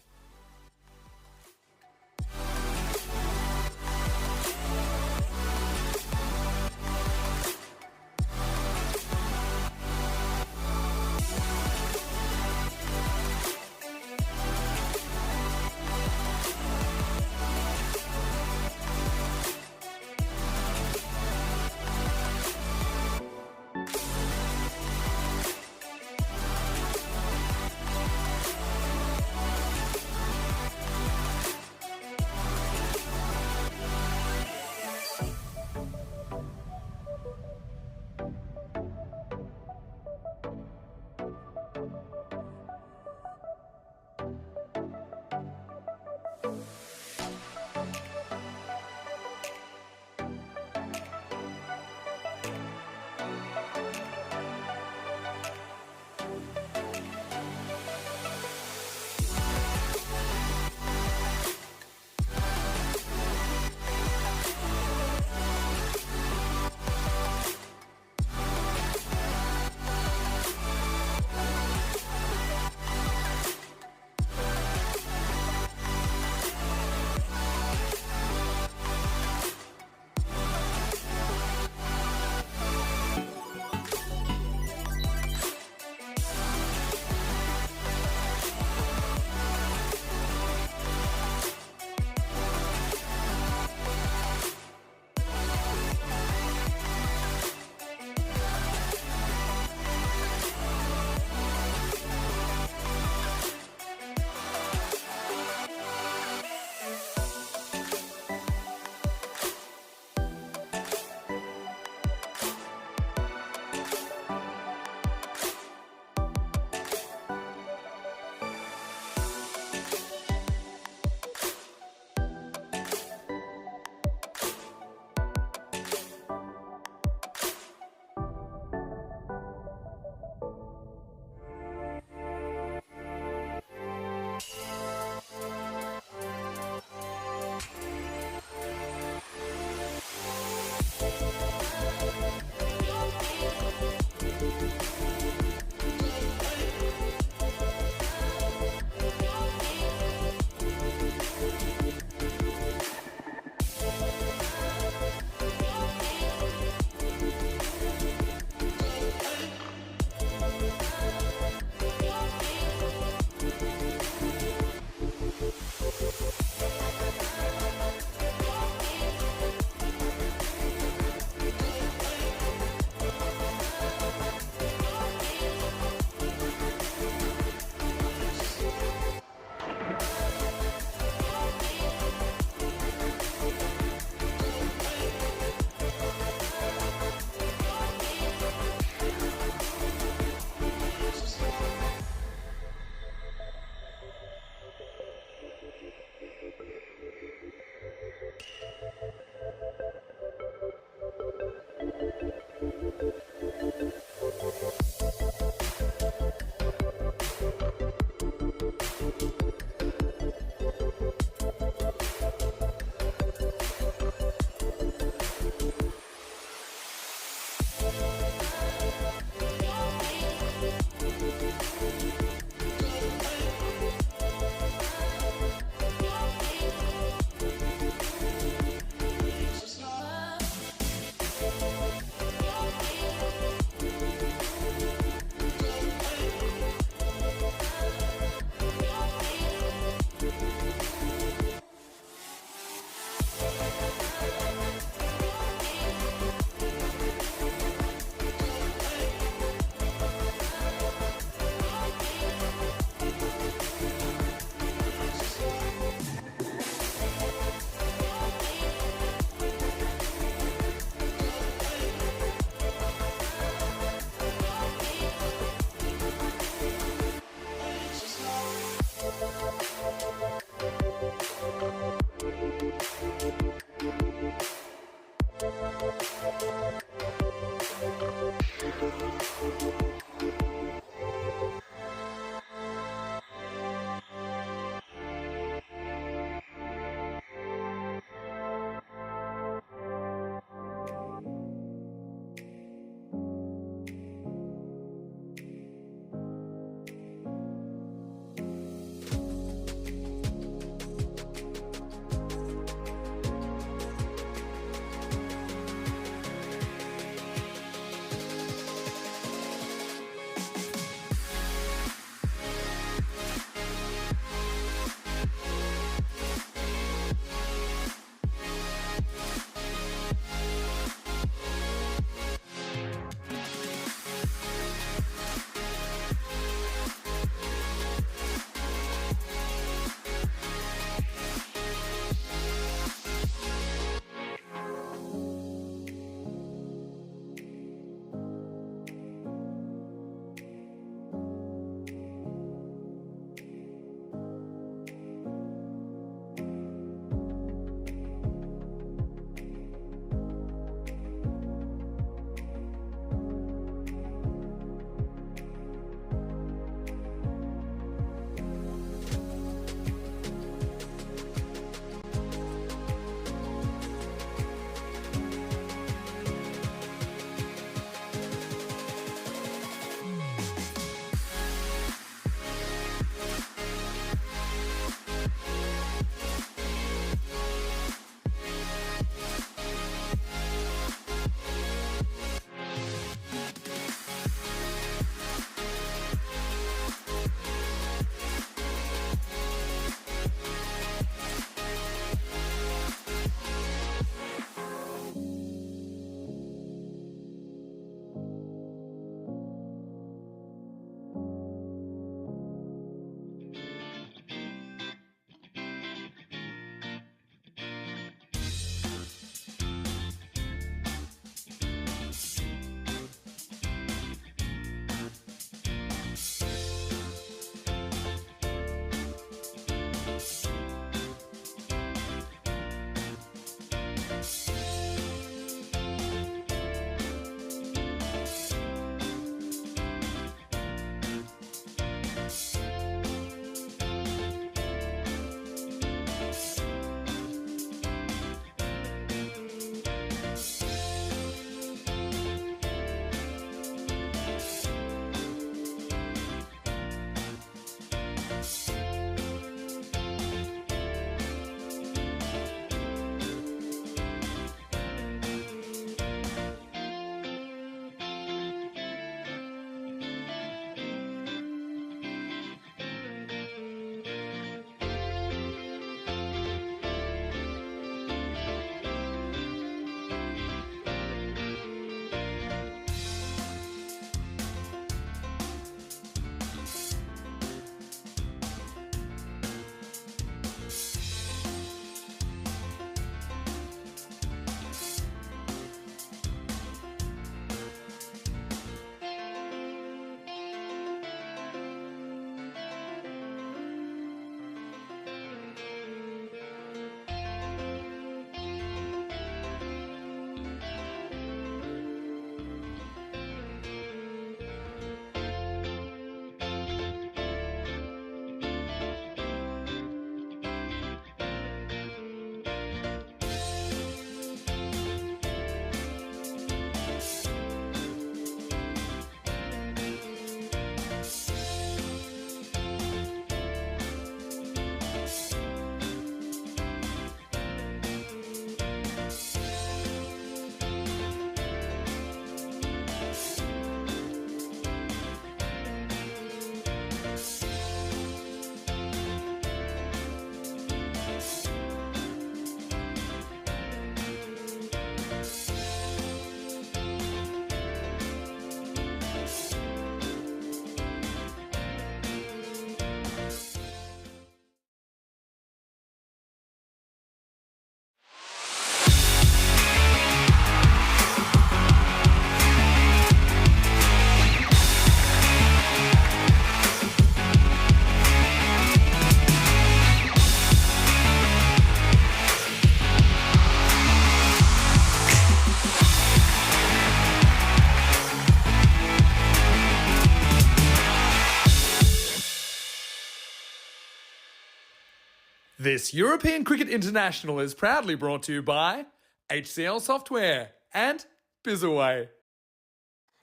This European Cricket International is proudly brought to you by HCL Software and Bizaway.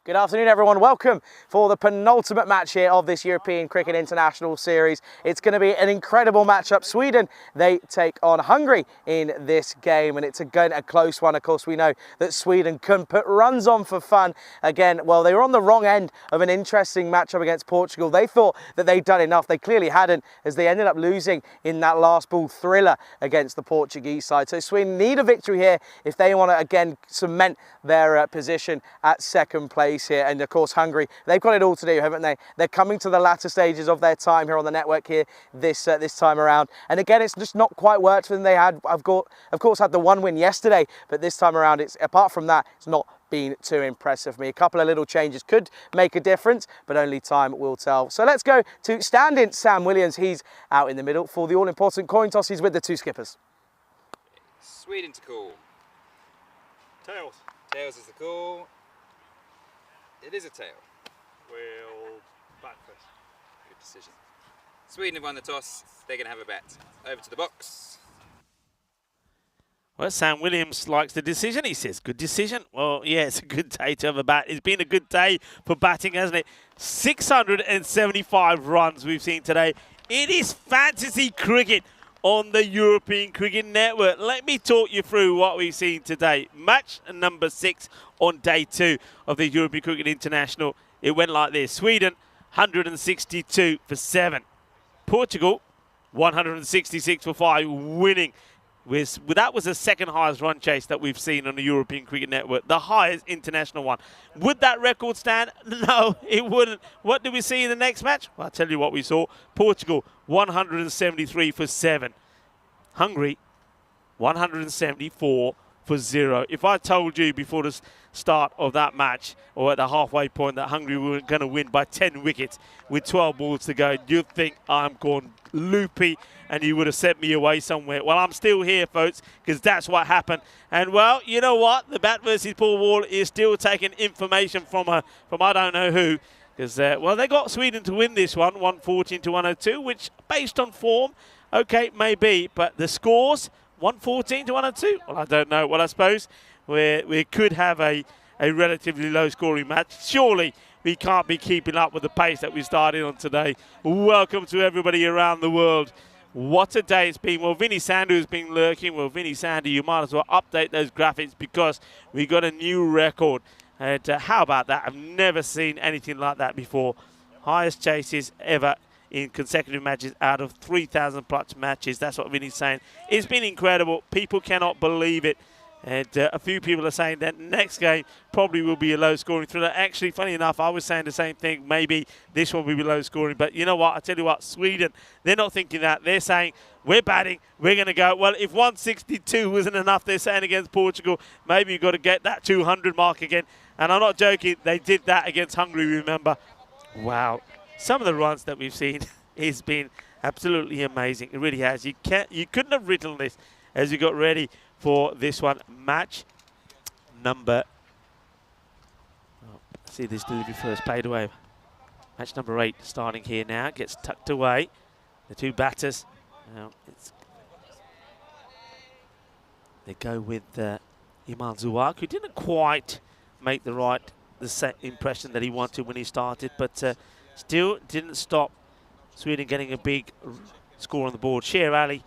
Good afternoon, everyone. Welcome for the penultimate match here of this European Cricket International Series. It's going to be an incredible matchup. Sweden, they take on Hungary in this game, and it's again a close one. Of course, we know that Sweden can put runs on for fun. Again, well, they were on the wrong end of an interesting matchup against Portugal. They thought that they'd done enough. They clearly hadn't, as they ended up losing in that last ball thriller against the Portuguese side. So Sweden need a victory here if they want to, again, cement their position at second place here. And of course Hungary, they've got it all to do, haven't they? They're coming to the latter stages of their time here on the network here this time around, and again it's just not quite worked for them. They had of course had the one win yesterday, but this time around, it's apart from that, it's not been too impressive for me. A couple of little changes could make a difference, but only time will tell. So let's go to stand-in Sam Williams. He's out in the middle for the all-important coin toss. He's with the two skippers. Sweden to call. Tails. Tails is the call. It is a tail. We'll bat first. Good decision. Sweden have won the toss. They're going to have a bat. Over to the box. Well, Sam Williams likes the decision. He says, good decision. Well, yeah, it's a good day to have a bat. It's been a good day for batting, hasn't it? 675 runs we've seen today. It is fantasy cricket on the European Cricket Network. Let me talk you through what we've seen today. Match number 6 on day 2 of the European Cricket International. It went like this. Sweden, 162 for 7. Portugal, 166 for 5, winning. That was the second highest run chase that we've seen on the European Cricket Network, the highest international one. Would that record stand? No, it wouldn't. What did we see in the next match? Well, I'll tell you what we saw. Portugal, 173 for 7. Hungary, 174 for 0. If I told you before the start of that match, or at the halfway point, that Hungary were going to win by 10 wickets with 12 balls to go, you'd think I'm gone loopy and you would have sent me away somewhere. Well, I'm still here, folks, because that's what happened. And, well, you know what? The bat versus Paul Wall is still taking information from I don't know who. Because, well, they got Sweden to win this one, 114 to 102, which, based on form, okay, maybe. But the scores, 114 to 102? Well, I don't know. Well, I suppose we could have a relatively low-scoring match. Surely we can't be keeping up with the pace that we started on today. Welcome to everybody around the world. What a day it's been. Well, Vinny Sandu has been lurking. Well, Vinny Sandu, you might as well update those graphics because we got a new record. And how about that? I've never seen anything like that before. Highest chases ever in consecutive matches out of 3,000 plus matches. That's what Vinny's saying. It's been incredible. People cannot believe it. And a few people are saying that next game probably will be a low-scoring thriller. Actually, funny enough, I was saying the same thing. Maybe this one will be low-scoring. But you know what? I tell you what, Sweden, they're not thinking that. They're saying, we're batting, we're going to go. Well, if 162 wasn't enough, they're saying against Portugal, maybe you've got to get that 200 mark again. And I'm not joking. They did that against Hungary, remember. Wow. Some of the runs that we've seen has been absolutely amazing. It really has. You couldn't have written this as you got ready for this one. Match number, see this delivery first, played away. Match number 8 starting here now, gets tucked away. The two batters, they go with Iman Zuak, who didn't quite make the set impression that he wanted when he started, but still didn't stop Sweden getting a big score on the board. Sher Ali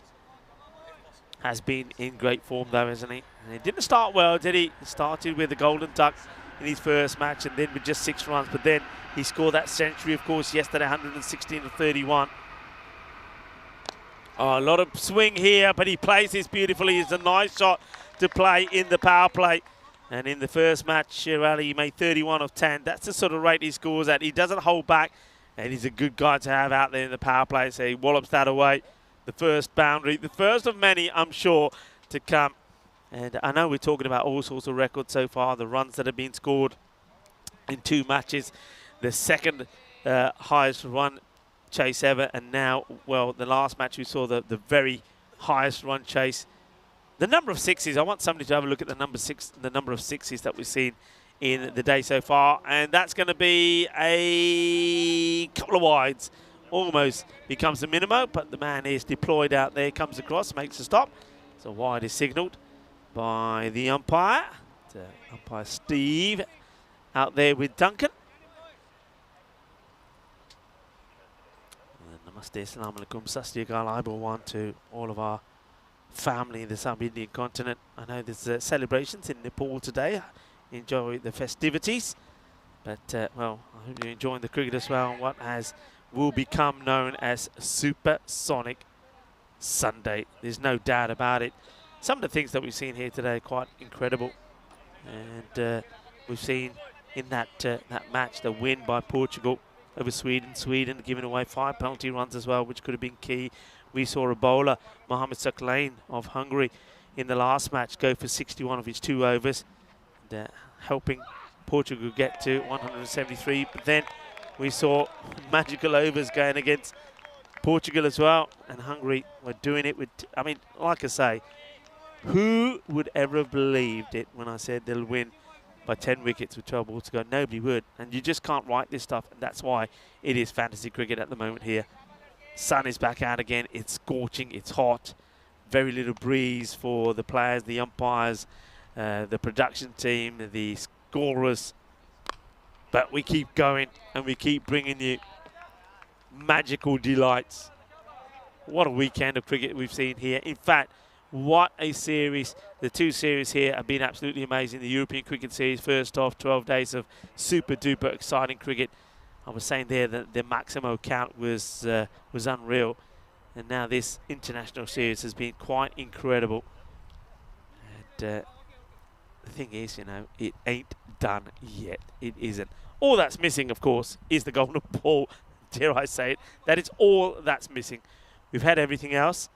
has been in great form though, hasn't he? And he didn't start well, did he? He started with a golden duck in his first match and then with just 6 runs, but then he scored that century, of course, yesterday, 116 to 31. Oh, a lot of swing here, but he plays this beautifully. It's a nice shot to play in the power play. And in the first match, Sher Ali made 31 of 10. That's the sort of rate he scores at. He doesn't hold back, and he's a good guy to have out there in the power play. So he wallops that away. The first boundary, the first of many, I'm sure, to come. And I know we're talking about all sorts of records so far, the runs that have been scored in 2 matches, the second highest run chase ever, and now, well, the last match we saw the very highest run chase. The number of sixes, I want somebody to have a look at the number of sixes that we've seen in the day so far, and that's going to be a couple of wides almost becomes a minimo, but the man is deployed out there, comes across, makes a stop. So wide is signalled by the umpire. Umpire Steve out there with Duncan. Namaste, assalamu alaikum, Sasri Akal, Aibo to all of our family in the South Indian continent. I know there's celebrations in Nepal today. Enjoy the festivities. But, well, I hope you're enjoying the cricket as well on what will become known as Supersonic Sunday. There's no doubt about it. Some of the things that we've seen here today are quite incredible. And we've seen in that match the win by Portugal over Sweden. Sweden giving away 5 penalty runs as well, which could have been key. We saw a bowler, Mohamed Sakhlain of Hungary, in the last match go for 61 of his 2 overs, and, helping Portugal get to 173. But then we saw magical overs going against Portugal as well, and Hungary were doing it with, I mean, like I say, who would ever have believed it when I said they'll win by 10 wickets with 12 balls to go? Nobody would. And you just can't write this stuff, and that's why it is fantasy cricket at the moment here. Sun is back out again. It's scorching, it's hot. Very little breeze for the players, the umpires, the production team, the scorers. But we keep going, and we keep bringing you magical delights. What a weekend of cricket we've seen here. In fact, what a series. The 2 series here have been absolutely amazing. The European Cricket Series, first off, 12 days of super duper exciting cricket. I was saying there that the Maximo count was unreal. And now this international series has been quite incredible. And the thing is, you know, it ain't done yet. It isn't. All that's missing, of course, is the golden ball. Dare I say it? That is all that's missing. We've had everything else.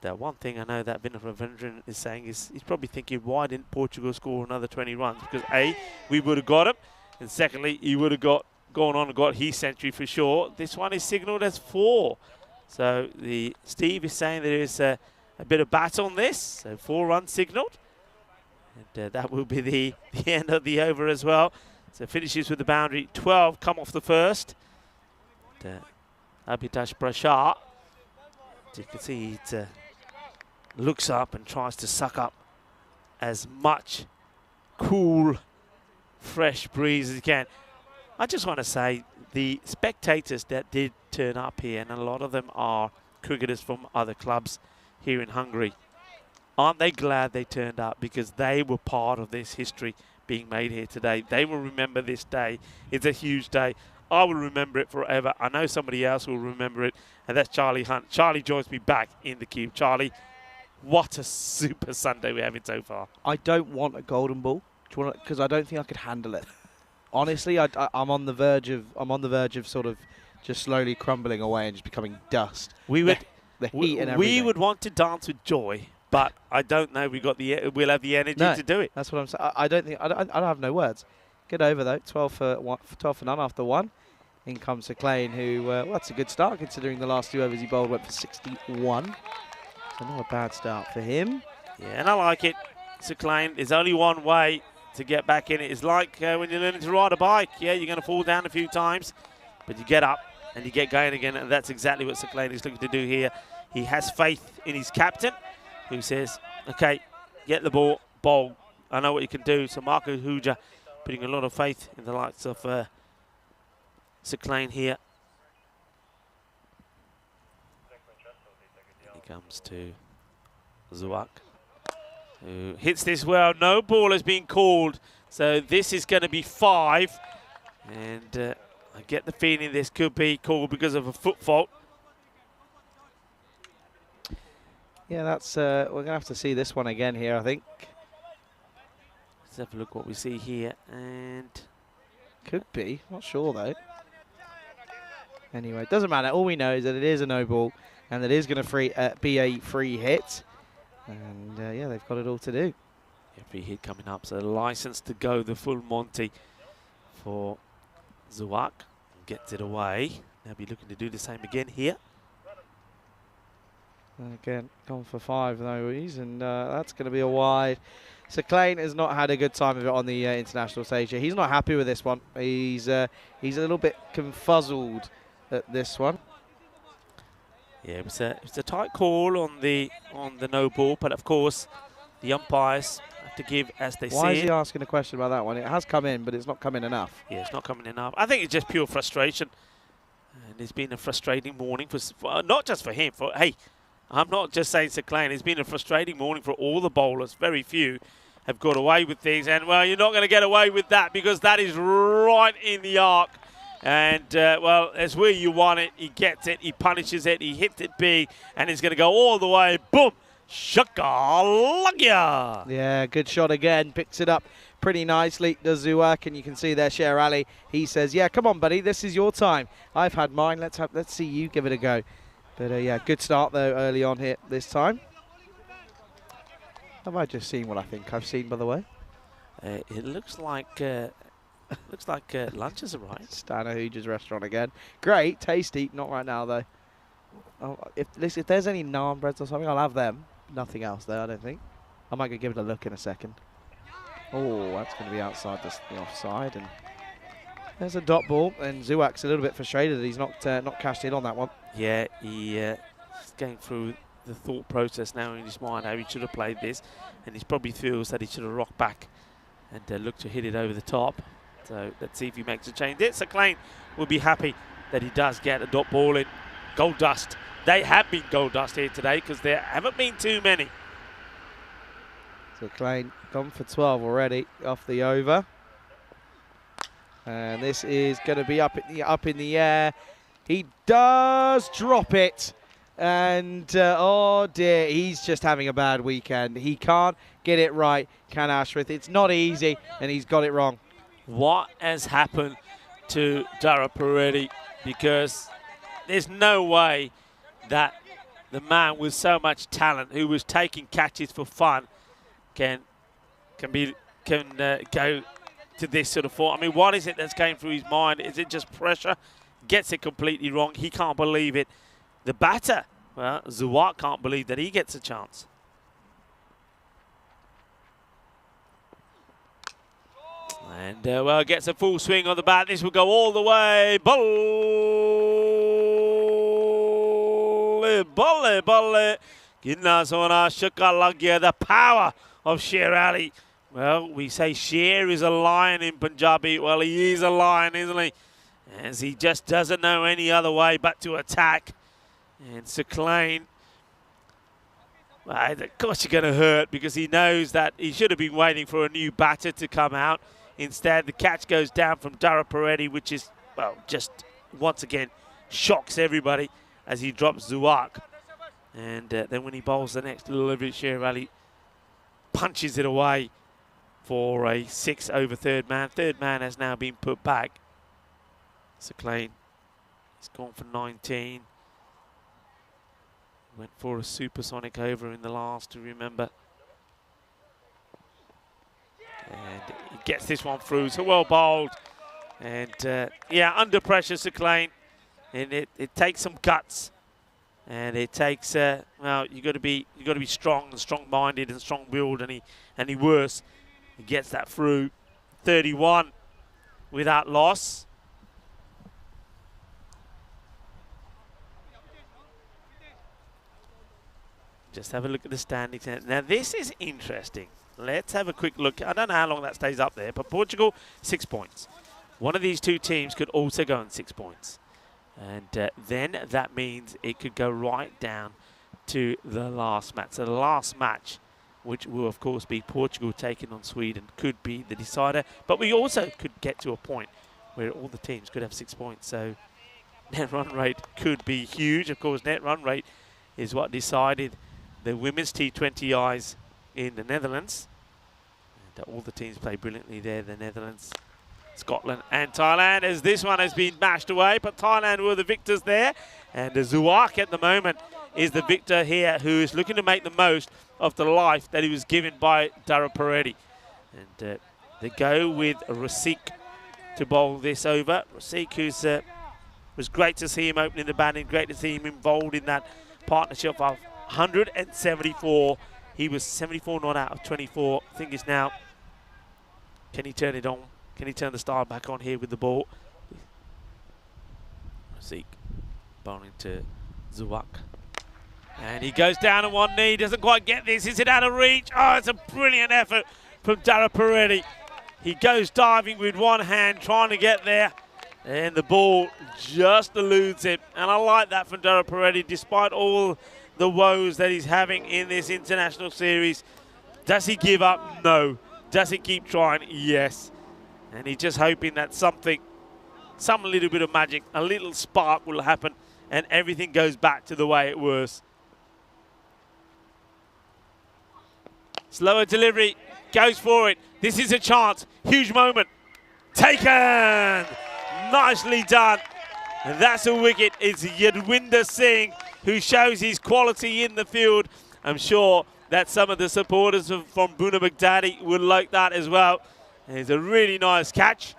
The one thing I know that Vinod Ravindran is saying is he's probably thinking, why didn't Portugal score another 20 runs? Because A, we would have got him, and secondly, he would have gone on and got his century for sure. This one is signalled as 4. So Steve is saying there is a bit of bat on this, so 4 runs signalled. And that will be the end of the over as well. So finishes with the boundary, 12 come off the first. Abhitash Prashar, as you can see, he looks up and tries to suck up as much cool, fresh breeze as he can. I just want to say the spectators that did turn up here, and a lot of them are cricketers from other clubs here in Hungary, aren't they glad they turned up? Because they were part of this history being made here today. They will remember this day. It's a huge day. I will remember it forever. I know somebody else will remember it, and that's Charlie Hunt. Charlie joins me back in the cube. Charlie, what a super Sunday we're having so far. I don't want a golden ball, because I don't think I could handle it. Honestly, I'm on the verge of sort of just slowly crumbling away and just becoming dust. We would, the heat and everything. we would want to dance with joy, but I don't know. We'll have the energy to do it. That's what I'm saying. I don't have no words. Good over though. 12 for none after 1. In comes Sakhlain, who well, that's a good start considering the last 2 overs he bowled went for 61. So not a bad start for him. Yeah, and I like it. Sakhlain, there's only one way to get back in it. It's like when you're learning to ride a bike. Yeah, you're going to fall down a few times, but you get up and you get going again, and that's exactly what Sakhlain is looking to do here. He has faith in his captain, who says, okay, get the ball, bowl. I know what you can do. So Marco Huja putting a lot of faith in the likes of Sakhlain here. He comes to Zuak, who hits this well. No ball has been called, so this is going to be 5. And I get the feeling this could be called because of a foot fault. Yeah, that's we're going to have to see this one again here, I think. Let's have a look what we see here, and could be, not sure though. Anyway, it doesn't matter. All we know is that it is a no ball, and that is going to be a free hit. And yeah, they've got it all to do. Yeah, free hit coming up, so license to go the full Monty for Zuak. Gets it away. They'll be looking to do the same again here. Again, gone for 5 though, and that's going to be a wide. Sakhlain has not had a good time of it on the international stage here. He's not happy with this one. He's a little bit confuzzled at this one. Yeah, it was a tight call on the no ball, but of course the umpires have to give as they see Why is it. he asking a question about that one? It has come in, but it's not come in enough. Yeah, it's not coming enough. I think it's just pure frustration. And it's been a frustrating morning for not just for him. Hey, I'm not just saying Sir Klein. It's been a frustrating morning for all the bowlers. Very few have got away with things. And, well, you're not going to get away with that because that is right in the arc. And, well, that's where you want it. He gets it. He punishes it. He hits it big. And it's going to go all the way. Boom. Shakalagya. Yeah, good shot again. Picks it up pretty nicely, does Zuak, and you can see there Sher Ali. He says, yeah, come on, buddy. This is your time. I've had mine. Let's see you give it a go. But, yeah, good start, though, early on here this time. Have I just seen what I think I've seen, by the way? It looks like lunch has arrived. Stanner Hooger's restaurant again. Great, tasty. Not right now, though. Oh, if there's any naan breads or something, I'll have them. Nothing else there, I don't think. I might go give it a look in a second. Oh, that's going to be outside the offside. And there's a dot ball. And Zuak's a little bit frustrated that he's not cashed in on that one. Yeah, he's going through the thought process now in his mind how he should have played this. And he probably feels that he should have rocked back and looked to hit it over the top. So let's see if he makes a change. Sir Klein will be happy that he does get a dot ball in. Gold dust. They have been gold dust here today because there haven't been too many. So Klein gone for 12 already off the over. And this is going to be up in the air. He does drop it. And, oh dear, he's just having a bad weekend. He can't get it right, can Ashworth. It's not easy, and he's got it wrong. What has happened to Dara Peretti? Because there's no way that the man with so much talent, who was taking catches for fun, can go to this sort of form. I mean, what is it that's going through his mind? Is it just pressure? Gets it completely wrong. He can't believe it. The batter, well, Zuak can't believe that he gets a chance. And, well, gets a full swing on the bat. This will go all the way. Bolle. Ginnasona Shakalagya, the power of Sher Ali. Well, we say Sher is a lion in Punjabi. Well, he is a lion, isn't he? As he just doesn't know any other way but to attack. And Sir Klein, well, of course you're going to hurt because he knows that he should have been waiting for a new batter to come out. Instead, the catch goes down from Dara Peretti, which is, well, just once again shocks everybody as he drops Zuak. And then when he bowls the next delivery, Sher Ali punches it away for a 6 over third man. Third man has now been put back. Sir Klein, he's gone for 19. Went for a supersonic over in the last, to remember. And he gets this one through, so well bowled. And yeah, under pressure, Sir Klein. And it takes some guts. And it takes, well, you got to be strong and strong-minded and strong-willed, and he worse. He gets that through. 31 without loss. Just have a look at the standings. Now this is interesting. Let's have a quick look. I don't know how long that stays up there, but Portugal, 6 points. One of these two teams could also go on 6 points. And then that means it could go right down to the last match. So the last match, which will of course be Portugal taking on Sweden, could be the decider. But we also could get to a point where all the teams could have 6 points. So net run rate could be huge. Of course, net run rate is what decided the women's T20Is in the Netherlands. And all the teams play brilliantly there, the Netherlands, Scotland and Thailand, as this one has been mashed away, but Thailand were the victors there. And Zuak at the moment is the victor here, who is looking to make the most of the life that he was given by Dara Peretti. And they go with Rasik to bowl this over. Rasik, who's was great to see him opening the batting, great to see him involved in that partnership of 174. He was 74 not out of 24. I think it's now, can he turn it on? Can he turn the style back on here with the ball? Rasik bowling to Zuwak. And he goes down on one knee, doesn't quite get this. Is it out of reach? Oh, it's a brilliant effort from Dara Peretti. He goes diving with one hand, trying to get there. And the ball just eludes him. And I like that from Dara Peretti, despite all the woes that he's having in this international series. Does he give up? No. Does he keep trying? Yes. And he's just hoping that some little bit of magic, a little spark will happen and everything goes back to the way it was. Slower delivery, goes for it. This is a chance, huge moment. Taken! Nicely done. And that's a wicket. It's Yadwinder Singh who shows his quality in the field. I'm sure that some of the supporters from Buna Baghdadi will like that as well. It's a really nice catch.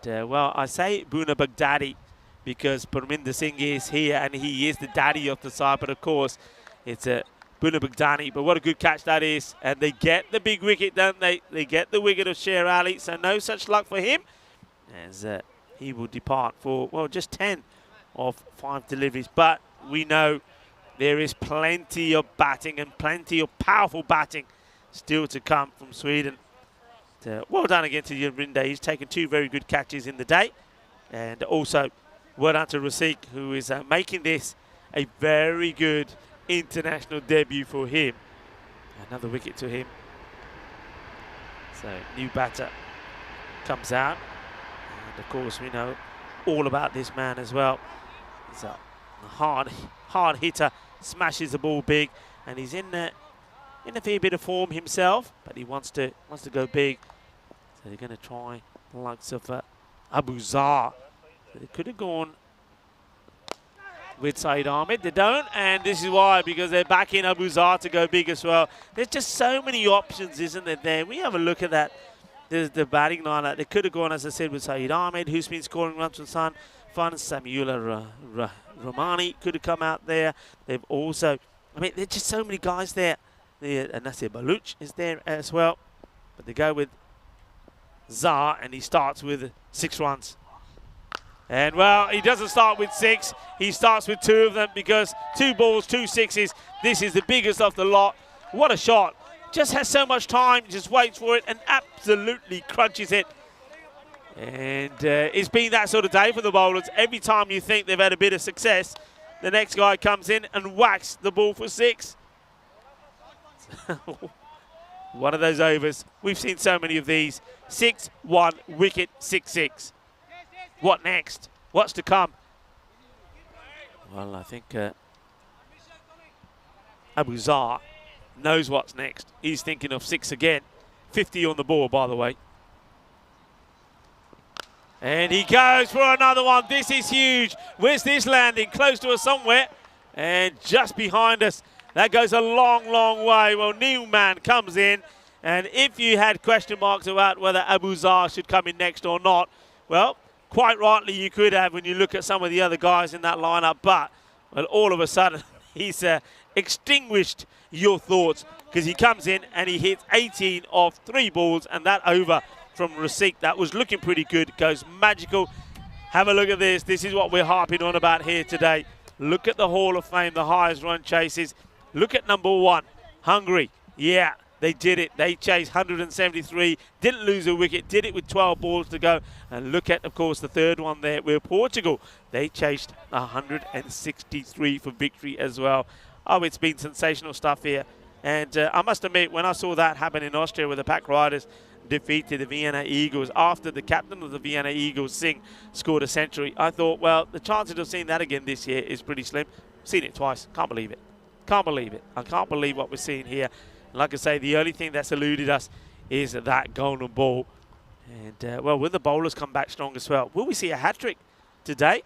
And, well, I say Buna Baghdadi because Parminder Singh is here and he is the daddy of the side. But, of course, it's a Buna Baghdadi. But what a good catch that is. And they get the big wicket, don't they? They get the wicket of Sher Ali. So no such luck for him as he will depart for, well, just 10 of 5 deliveries. But we know there is plenty of batting and plenty of powerful batting still to come from Sweden. Well done again to Yadwinder. He's taken 2 very good catches in the day. And also, well done to Rasik, who is making this a very good international debut for him. Another wicket to him. So, new batter comes out. And, of course, we know all about this man as well. He's a hard hitter, smashes the ball big, and he's in a fair bit of form himself, but he wants to go big. So they're going to try the likes of Abu Zar. So they could have gone with Saeed Ahmed. They don't, and this is why, because they're backing Abu Zar to go big as well. There's just so many options, isn't there? We have a look at that. There's the batting lineup. They could have gone, as I said, with Saeed Ahmed, who's been scoring runs for Sun. Samuela Romani could have come out there. They've also, I mean, there's just so many guys there. Nasir Baluch is there as well. But they go with Zar, and he starts with 6 runs. And, well, he doesn't start with 6. He starts with 2 of them because 2 balls, 2 sixes. This is the biggest of the lot. What a shot. Just has so much time, just waits for it and absolutely crunches it. And it's been that sort of day for the bowlers. Every time you think they've had a bit of success, the next guy comes in and whacks the ball for 6. One of those overs. We've seen so many of these. 6-1, wicket, 6-6. What next? What's to come? Well, I think Abu Zar knows what's next. He's thinking of 6 again. 50 on the ball, by the way. And he goes for another one. This is huge. Where's this landing? Close to us somewhere. And just behind us. That goes a long, long way. Well, Newman comes in. And if you had question marks about whether Abu Zar should come in next or not, well, quite rightly you could have when you look at some of the other guys in that lineup. But, well, all of a sudden, he's extinguished your thoughts because he comes in and he hits 18 of 3 balls. And that over from Rasik, that was looking pretty good, goes magical. Have a look at this. This is what we're harping on about here today. Look at the Hall of Fame, the highest run chases. Look at number 1, Hungary. Yeah, they did it. They chased 173, didn't lose a wicket, did it with 12 balls to go. And look at, of course, the third one there, where Portugal, they chased 163 for victory as well. Oh, it's been sensational stuff here. And I must admit, when I saw that happen in Austria with the Pack Riders defeated the Vienna Eagles after the captain of the Vienna Eagles, Singh, scored a century, I thought, well, the chances of seeing that again this year is pretty slim. Seen it twice. Can't believe it. Can't believe it. I can't believe what we're seeing here. Like I say, the only thing that's eluded us is that golden ball. And, well, will the bowlers come back strong as well? Will we see a hat-trick today?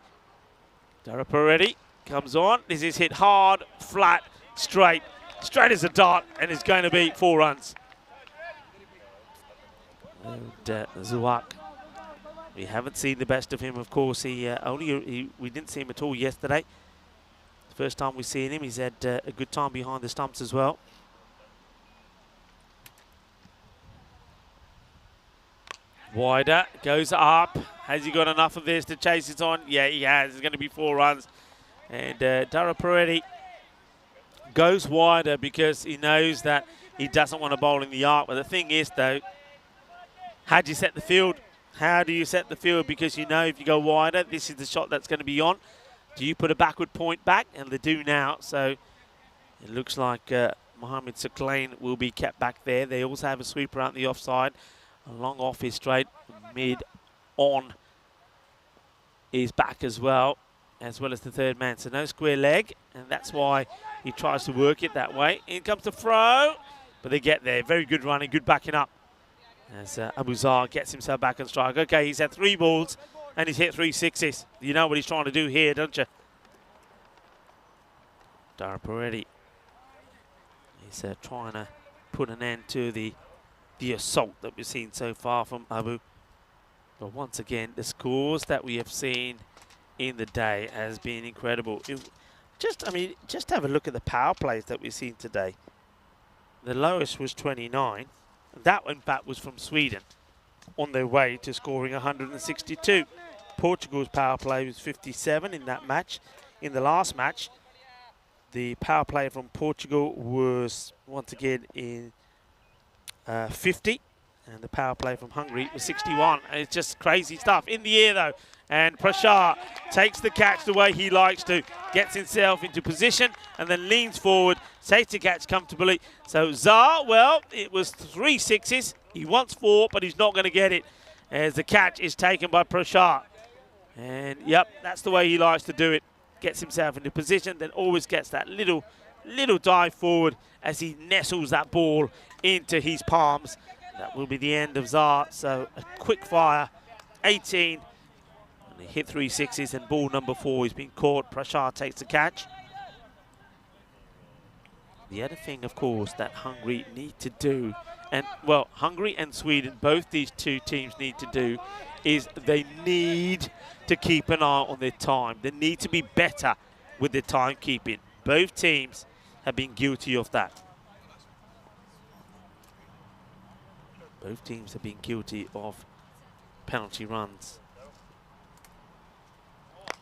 Dara Peretti comes on. This is hit hard, flat, straight as a dart, and it's going to be 4 runs. And Zuwak, we haven't seen the best of him, of course. We didn't see him at all yesterday. First time we've seen him, he's had a good time behind the stumps as well. Wider, goes up. Has he got enough of this to chase it on? Yeah, he has. It's going to be 4 runs. And Dara Peretti goes wider because he knows that he doesn't want to bowl in the arc. But the thing is, though, how do you set the field? How do you set the field? Because you know if you go wider, this is the shot that's going to be on. Do you put a backward point back? And they do now. So it looks like Mohamed Saklain will be kept back there. They also have a sweeper out the offside. A long off is straight. Mid on is back as well as the third man. So no square leg, and that's why he tries to work it that way. In comes the throw, but they get there. Very good running, good backing up. As Abu Zar gets himself back on strike. Okay, he's had 3 balls and he's hit 3 sixes. You know what he's trying to do here, don't you? Dara Peretti is trying to put an end to the assault that we've seen so far from Abu. But once again, the scores that we have seen in the day has been incredible. Just have a look at the power plays that we've seen today. The lowest was 29. That, in fact, was from Sweden on their way to scoring 162. Portugal's power play was 57 in that match. In the last match, the power play from Portugal was, once again, in 50. And the power play from Hungary was 61. And it's just crazy stuff. In the air, though. And Prashar takes the catch the way he likes to. Gets himself into position and then leans forward. Takes the catch comfortably. So Zar, well, it was 3 sixes. He wants 4, but he's not going to get it. As the catch is taken by Prashar. And, yep, that's the way he likes to do it. Gets himself into position, then always gets that little dive forward as he nestles that ball into his palms. That will be the end of Zar. So a quick fire, 18. And he hit 3 sixes, and ball number 4 has been caught. Prashar takes the catch. The other thing, of course, that Hungary need to do, and, well, Hungary and Sweden, both these two teams need to do, is they need to keep an eye on their time. They need to be better with their timekeeping. Both teams have been guilty of that. Both teams have been guilty of penalty runs.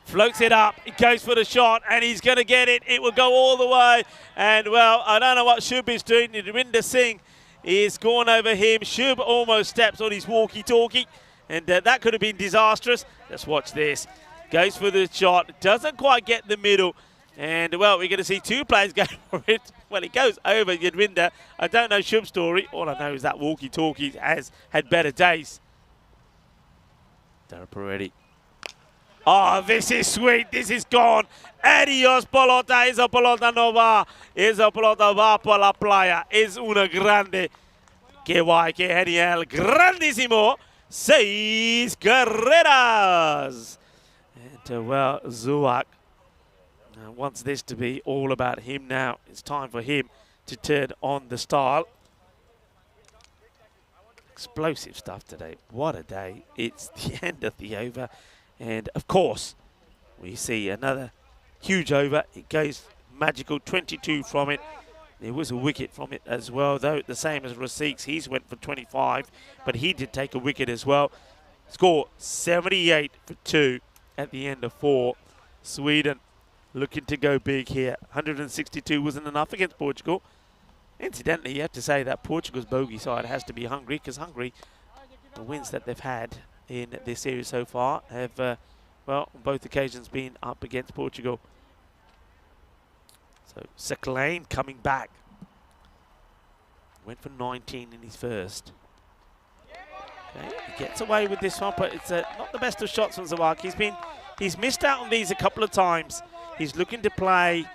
Floats it up, he goes for the shot, and he's going to get it. It will go all the way. And, well, I don't know what Shub is doing. Narinder Singh is gone over him. Shub almost steps on his walkie-talkie, and that could have been disastrous. Let's watch this. Goes for the shot, doesn't quite get the middle. And, well, we're going to see 2 players go for it. Well, it goes over Yadwinder. I don't know Shub's story. All I know is that walkie-talkie has had better days. Dara Peretti. Oh, this is sweet. This is gone. Adios, pelota. Esa pelota no va. Esa pelota va por la playa. Es una grande. Que guay, que genial. Grandísimo. 6 carreras. And, well, Zuak wants this to be all about him now. It's time for him to turn on the style. Explosive stuff today. What a day. It's the end of the over. And, of course, we see another huge over. It goes magical, 22 from it. There was a wicket from it as well, though the same as Rasik's. He's went for 25, but he did take a wicket as well. Score 78 for 2 at the end of 4. Sweden looking to go big here. 162 wasn't enough against Portugal. Incidentally, you have to say that Portugal's bogey side has to be Hungary, because Hungary, the wins that they've had in this series so far have, well, on both occasions been up against Portugal. So Saklain coming back. Went for 19 in his first. Okay, he gets away with this one, but it's not the best of shots from Zawak. He's missed out on these a couple of times. He's looking to play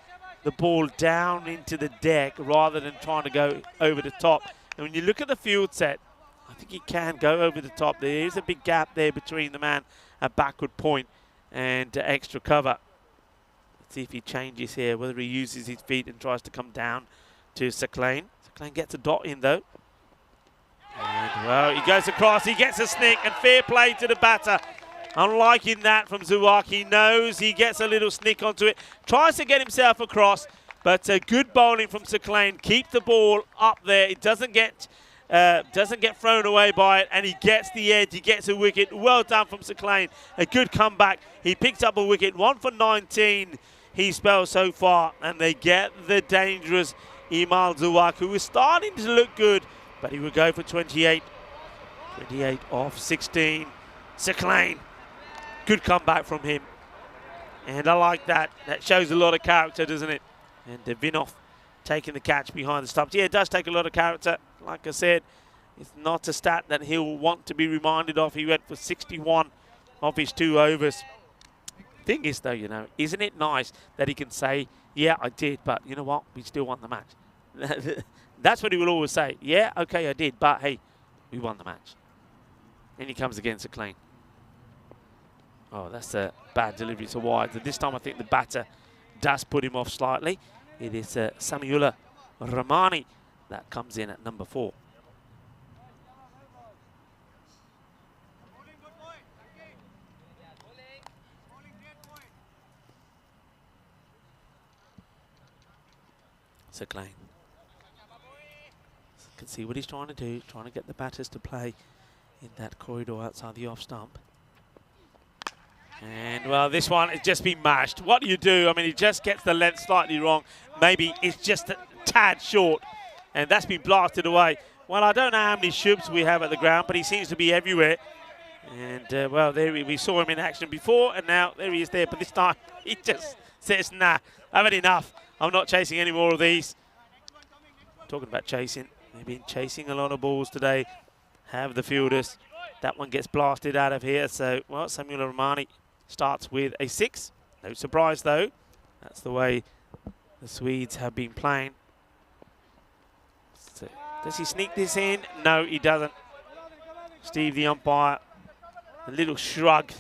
the ball down into the deck rather than trying to go over the top. And when you look at the field set, I think he can go over the top. There is a big gap there between the man at backward point and extra cover. Let's see if he changes here, whether he uses his feet and tries to come down to Saklain. Saklain gets a dot in, though. And, well, he goes across, he gets a snick, and fair play to the batter. I'm liking that from Zuak. He knows he gets a little snick onto it. Tries to get himself across, but good bowling from Saklain. Keep the ball up there. It doesn't get thrown away by it, and he gets the edge. He gets a wicket. Well done from Saklain. A good comeback. He picks up a wicket. 1 for 19 he spells so far. And they get the dangerous Imal Zuwak, who is starting to look good, but he will go for 28. 28 off 16. Seclain, good comeback from him. And I like that. That shows a lot of character, doesn't it? And Vinov taking the catch behind the stumps. Yeah, it does take a lot of character. Like I said, it's not a stat that he'll want to be reminded of. He went for 61 of his 2 overs. Thing is, though, you know, isn't it nice that he can say, yeah, I did, but you know what? We still won the match. That's what he will always say. Yeah, okay, I did, but hey, we won the match. And he comes against a clean. Oh, that's a bad delivery to wide. This time I think the batter does put him off slightly. It is Samuela Ramani that comes in at number 4. Seclain. Can see what he's trying to do, trying to get the batters to play in that corridor outside the off stump. And, well, this one has just been mashed. What do you do? I mean, he just gets the length slightly wrong. Maybe it's just a tad short. And that's been blasted away. Well, I don't know how many shubs we have at the ground, but he seems to be everywhere. And, well, there we saw him in action before, and now there he is there. But this time, he just says, nah, I've had enough. I'm not chasing any more of these. Talking about chasing. They've been chasing a lot of balls today. Have the fielders. That one gets blasted out of here. So, well, Samuel Romani starts with a 6. No surprise, though. That's the way the Swedes have been playing. So, does he sneak this in? No, he doesn't. Steve, the umpire, a little shrug,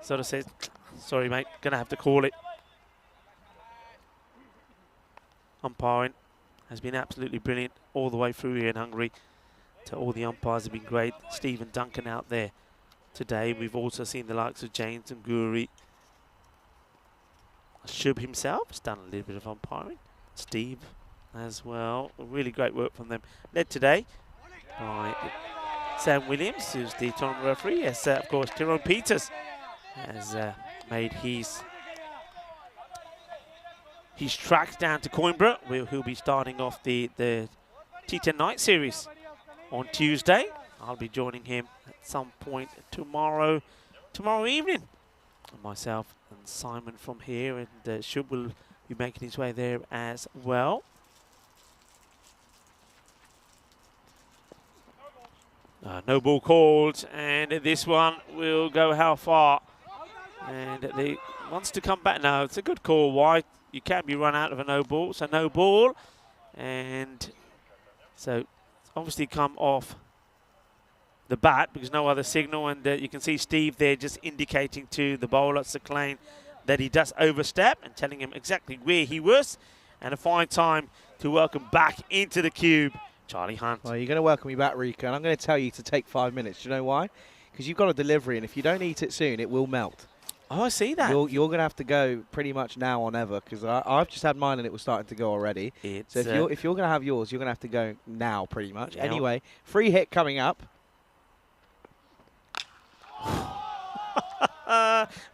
sort of says, sorry, mate, gonna have to call it. Umpiring has been absolutely brilliant all the way through here in Hungary. To all the umpires have been great. Stephen Duncan out there today. We've also seen the likes of James and Guri. Shub himself has done a little bit of umpiring. Steve as well. Really great work from them. Led today by Sam Williams, who's the tournament referee. Yes, of course, Tyrone Peters has made his track down to Coimbra, where he'll be starting off the T10 night series on Tuesday. I'll be joining him at some point tomorrow evening. And myself and Simon from here, and Shub will be making his way there as well. No ball called, and this one will go how far? And they wants to come back now. It's a good call. Why? You can't be run out of a no ball, so no ball. And so it's obviously come off the bat because no other signal, and you can see Steve there just indicating to the bowler, Seclain, that he does overstep and telling him exactly where he was. And a fine time to welcome back into the cube Charlie Hunt. Well, you're going to welcome me back, Rika, and I'm going to tell you to take 5 minutes. Do you know why? Because you've got a delivery, and if you don't eat it soon, it will melt. Oh, I see that. You're going to have to go pretty much now or never, because I've just had mine and it was starting to go already. So if you're going to have yours, you're going to have to go now pretty much. Yeah. Anyway, free hit coming up.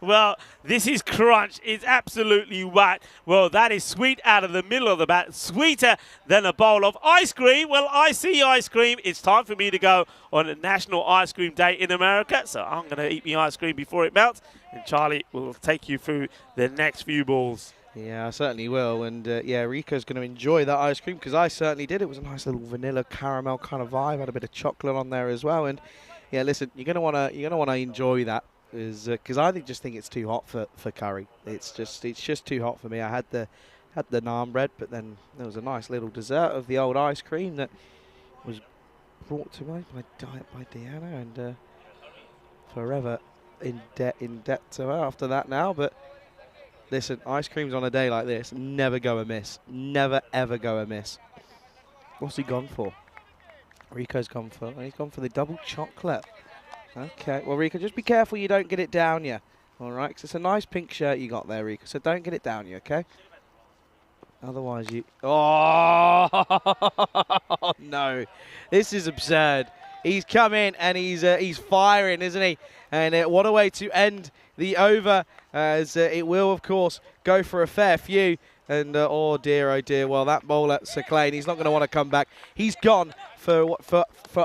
Well, this is crunch. It's absolutely whack. Well, that is sweet out of the middle of the bat. Sweeter than a bowl of ice cream. Well, I see ice cream. It's time for me to go on a National Ice Cream Day in America. So I'm going to eat my ice cream before it melts. And Charlie will take you through the next few balls. Yeah, I certainly will. And, yeah, Rico's going to enjoy that ice cream because I certainly did. It was a nice little vanilla caramel kind of vibe. Had a bit of chocolate on there as well. And, yeah, listen, you're going to want to enjoy that. Because I just think it's too hot for curry. It's just too hot for me. I had the naan bread, but then there was a nice little dessert of the old ice cream that was brought to me by Deanna, and forever in debt to her after that now. But listen, ice creams on a day like this never go amiss. Never ever go amiss. What's he gone for? Rico's gone for. He's gone for the double chocolate. Okay, well, Rico, just be careful you don't get it down you. All right, because it's a nice pink shirt you got there, Rico, so don't get it down you, okay? Otherwise you... Oh, no. This is absurd. He's come in and he's firing, isn't he? And what a way to end the over, as it will, of course, go for a fair few. And oh dear, well, that bowler, Sir Clay, he's not going to want to come back. He's gone for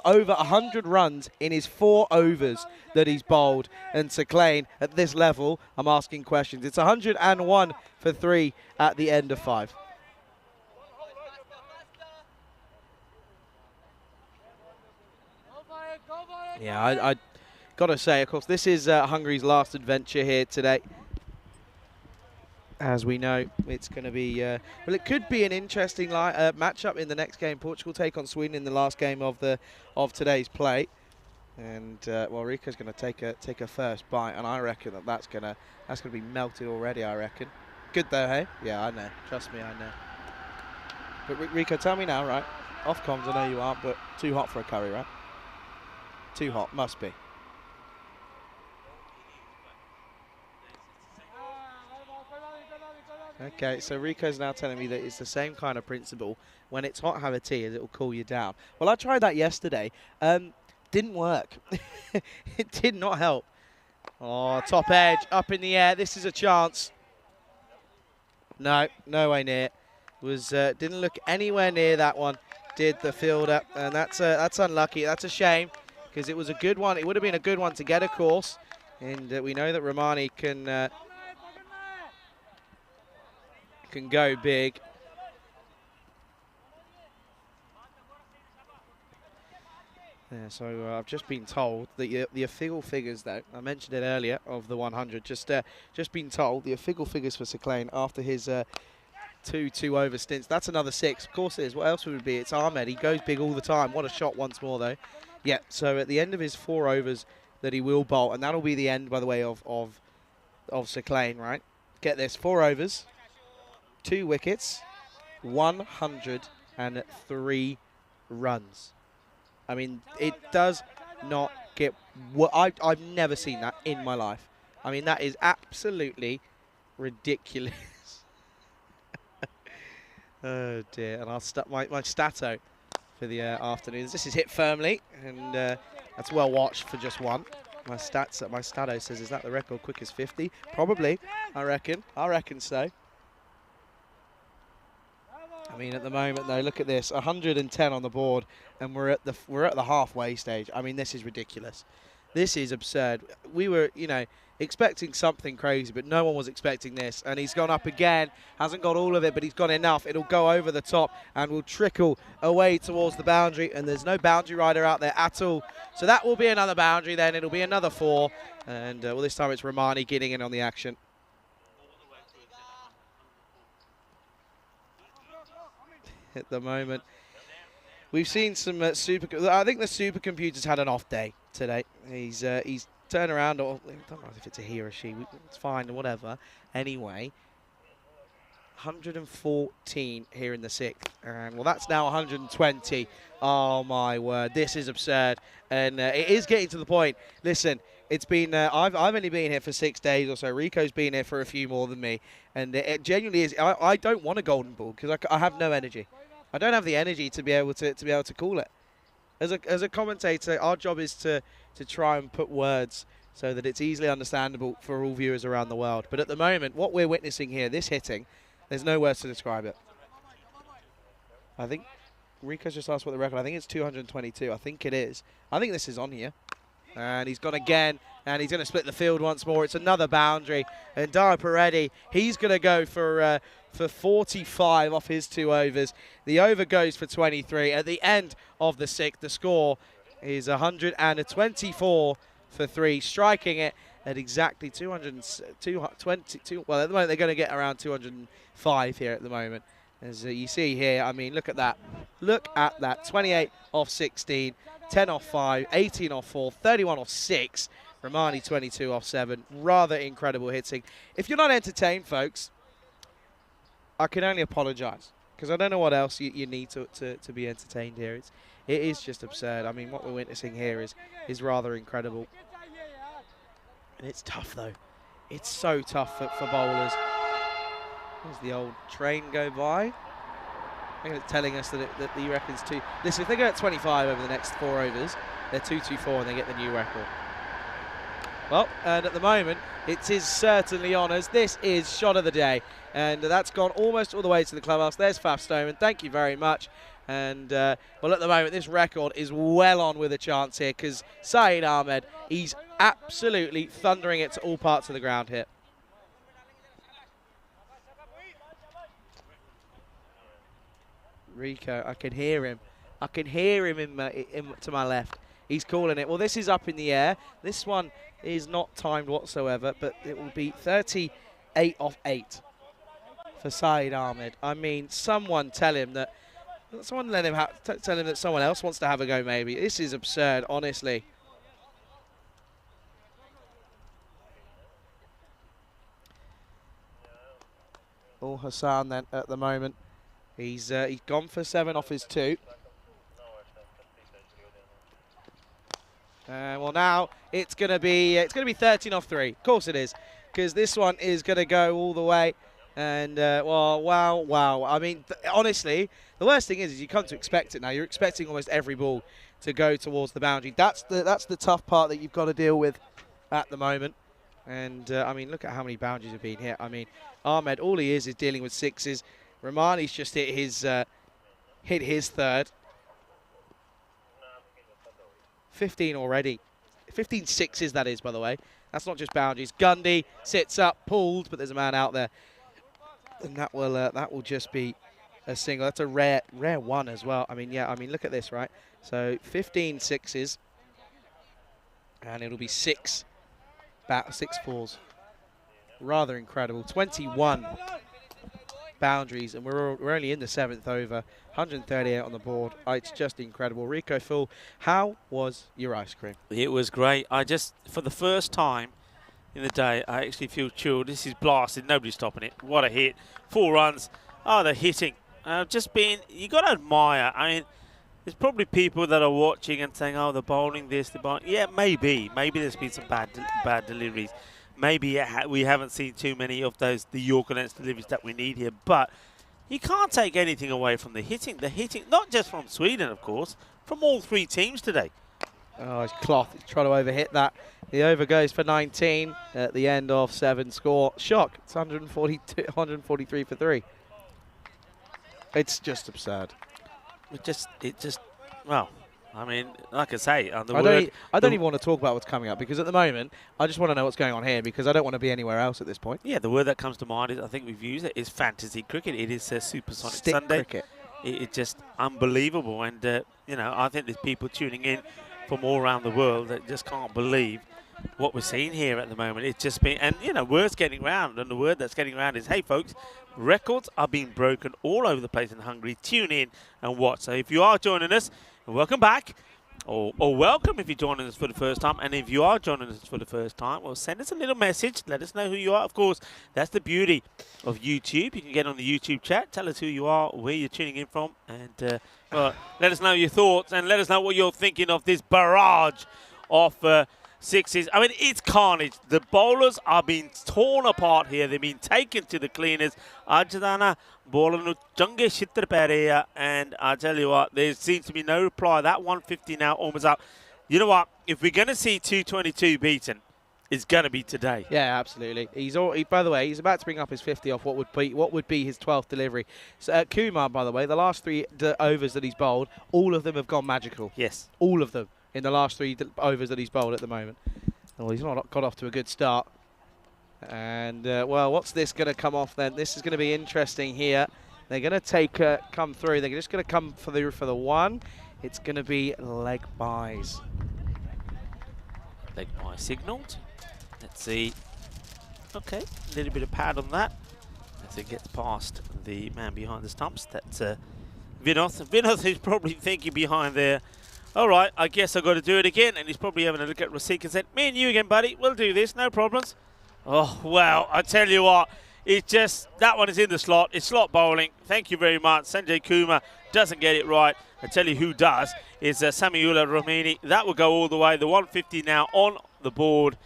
over 100 runs in his 4 overs that he's bowled. And Sir Clay, at this level, I'm asking questions. It's 101 for 3 at the end of 5. Yeah, I got to say, of course, this is Hungary's last adventure here today. As we know, it's going to be, well, it could be an interesting matchup in the next game. Portugal take on Sweden in the last game of today's play, and well, Rico's going to take a first bite, and I reckon that's going to be melted already. I reckon. Good though, hey? Yeah, I know. Trust me, I know. But Rico, tell me now, right? Off comms, I know you aren't, but too hot for a curry, right? Too hot, must be. Okay, so Rico's now telling me that it's the same kind of principle. When it's hot, have a tea, as it will cool you down. Well, I tried that yesterday. Didn't work. It did not help. Oh, top edge, up in the air. This is a chance. No, no way near. Didn't look anywhere near that one. Did the fielder, and that's unlucky. That's a shame, because it was a good one. It would have been a good one to get, of course. And we know that Romani can go big. Yeah, so I've just been told that the official figures, though, I mentioned it earlier, of the 100, just been told the official figures for Sir Clay after his 2 over stints. That's another 6. Of course it is. What else would it be? It's Ahmed. He goes big all the time. What a shot once more, though. Yeah, so at the end of his 4 overs that he will bowl, and that'll be the end, by the way, of Sir Clay, right? Get this, 4 overs. 2 wickets, 103 runs. I mean, it does not get... I've never seen that in my life. I mean, that is absolutely ridiculous. Oh, dear. And I'll start my stato for the afternoons. This is hit firmly, and that's well watched for just 1. My stato says, is that the record quickest 50? Probably, I reckon. I reckon so. I mean, at the moment, though, look at this, 110 on the board, and we're at the halfway stage. I mean, this is ridiculous. This is absurd. We were, expecting something crazy, but no one was expecting this. And he's gone up again, hasn't got all of it, but he's got enough. It'll go over the top and will trickle away towards the boundary, and there's no boundary rider out there at all. So that will be another boundary then. It'll be another 4, and well, this time it's Romani getting in on the action. At the moment, we've seen some I think the supercomputer's had an off day today. He's turned around, or I don't know if it's a he or a she. It's fine, whatever. Anyway, 114 here in the 6th, and well, that's now 120. Oh my word, this is absurd, and it is getting to the point. Listen, it's been I've only been here for 6 days or so. Rico's been here for a few more than me, and it genuinely is. I don't want a golden ball because I have no energy. I don't have the energy to be able to call it. As a commentator, our job is to try and put words so that it's easily understandable for all viewers around the world. But at the moment, what we're witnessing here, this hitting, there's no words to describe it. I think Rico's just asked what the record. I think it's 222. I think it is. I think this is on here. And he's gone again, and he's going to split the field once more. It's another boundary. And Dara Peretti, he's going to go for 45 off his 2 overs. The over goes for 23. At the end of the 6th, the score is 124 for 3, striking it at exactly 222. Well, at the moment, they're going to get around 205 here at the moment. As you see here, I mean, look at that. Look at that. 28 off 16. 10 off 5, 18 off 4, 31 off 6. Romani 22 off 7. Rather incredible hitting. If you're not entertained, folks, I can only apologise, because I don't know what else you need to be entertained here. It is just absurd. I mean, what we're witnessing here is rather incredible. And it's tough, though. It's so tough for bowlers. There's the old train go by. It's telling us that he reckons 2. Listen, if they go at 25 over the next 4 overs, they're 224 and they get the new record. Well, and at the moment, it is certainly on as this is shot of the day. And that's gone almost all the way to the clubhouse. There's Faf Stoneman. Thank you very much. And, well, at the moment, this record is well on with a chance here because Saeed Ahmed, he's absolutely thundering it to all parts of the ground here. Rico, I can hear him. I can hear him to my left. He's calling it. Well, this is up in the air. This one is not timed whatsoever, but it will be 38 off 8 for Saeed Ahmed. I mean, someone tell him that. Someone let him tell him that someone else wants to have a go. Maybe this is absurd, honestly. Oh, Hassan then at the moment. He's gone for 7 off his 2. Well, now it's gonna be 13 off 3. Of course it is, because this one is gonna go all the way. And well, wow. I mean, honestly, the worst thing is you come to expect it now. You're expecting almost every ball to go towards the boundary. That's the tough part that you've got to deal with at the moment. And I mean, look at how many boundaries have been hit. I mean, Ahmed, all he is dealing with 6s. Romani's just hit his third. 15 already. 15 6s, that is, by the way. That's not just boundaries. Gundy sits up, pulled, but there's a man out there. And that will just be a single. That's a rare one as well. I mean, yeah, I mean, look at this, right? So 15 6s. And it'll be 6 4s. Rather incredible. 21 boundaries, and we're only in the 7th over. 138 on the board. It's just incredible. Rico, Phil, how was your ice cream? It was great. For the first time in the day, I actually feel chilled. This is blasted. Nobody's stopping it. What a hit. 4 runs. Oh, the hitting. You got to admire. I mean, there's probably people that are watching and saying, oh, the bowling this, the bowling. Yeah, maybe. Maybe there's been some bad deliveries. Maybe we haven't seen too many of those, the Yorker length deliveries that we need here. But you can't take anything away from the hitting. The hitting, not just from Sweden, of course, from all 3 teams today. Oh, it's Cloth. He's trying to overhit that. The over goes for 19 at the end of 7 score. Shock. It's 143 for 3. It's just absurd. Well, I mean, like I say, I don't even want to talk about what's coming up because at the moment, I just want to know what's going on here because I don't want to be anywhere else at this point. Yeah, the word that comes to mind is, I think we've used it, is fantasy cricket. It is Supersonic Stick Sunday. cricket. It's just unbelievable. And, you know, I think there's people tuning in from all around the world that just can't believe what we're seeing here at the moment. It's just been, and, you know, word's getting around. And the word that's getting around is, hey, folks, records are being broken all over the place in Hungary. Tune in and watch. So if you are joining us, welcome back, or welcome if you're joining us for the first time. And if you are joining us for the first time, well, send us a little message. Let us know who you are. Of course, that's the beauty of YouTube. You can get on the YouTube chat, tell us who you are, where you're tuning in from, and well, let us know your thoughts and let us know what you're thinking of this barrage of 6s. I mean, it's carnage. The bowlers are being torn apart here. They're being taken to the cleaners. Ajadana bowling Junge Shitterperea, and I tell you what, there seems to be no reply. That 150 now almost up. You know what? If we're going to see 222 beaten, it's going to be today. Yeah, absolutely. By the way, he's about to bring up his 50 off what would be his 12th delivery. So, Kumar, by the way, the last 3 overs that he's bowled, all of them have gone magical. Yes. All of them in the last 3 overs that he's bowled at the moment. Well, he's not got off to a good start. And, well, what's this going to come off then? This is going to be interesting here. They're going to come through. They're just going to come for the 1. It's going to be leg byes. Leg bye signalled. Let's see. Okay, a little bit of pad on that. As it gets past the man behind the stumps. That's Vinoth. Vinoth is probably thinking behind there, all right, I guess I've got to do it again. And he's probably having a look at Rasik and said, me and you again, buddy. We'll do this, no problems. Oh, well, I tell you what. It's just, that one is in the slot. It's slot bowling. Thank you very much. Sanjay Kumar doesn't get it right. I tell you who does is Samiula Romini. That will go all the way. The 150 now on the board.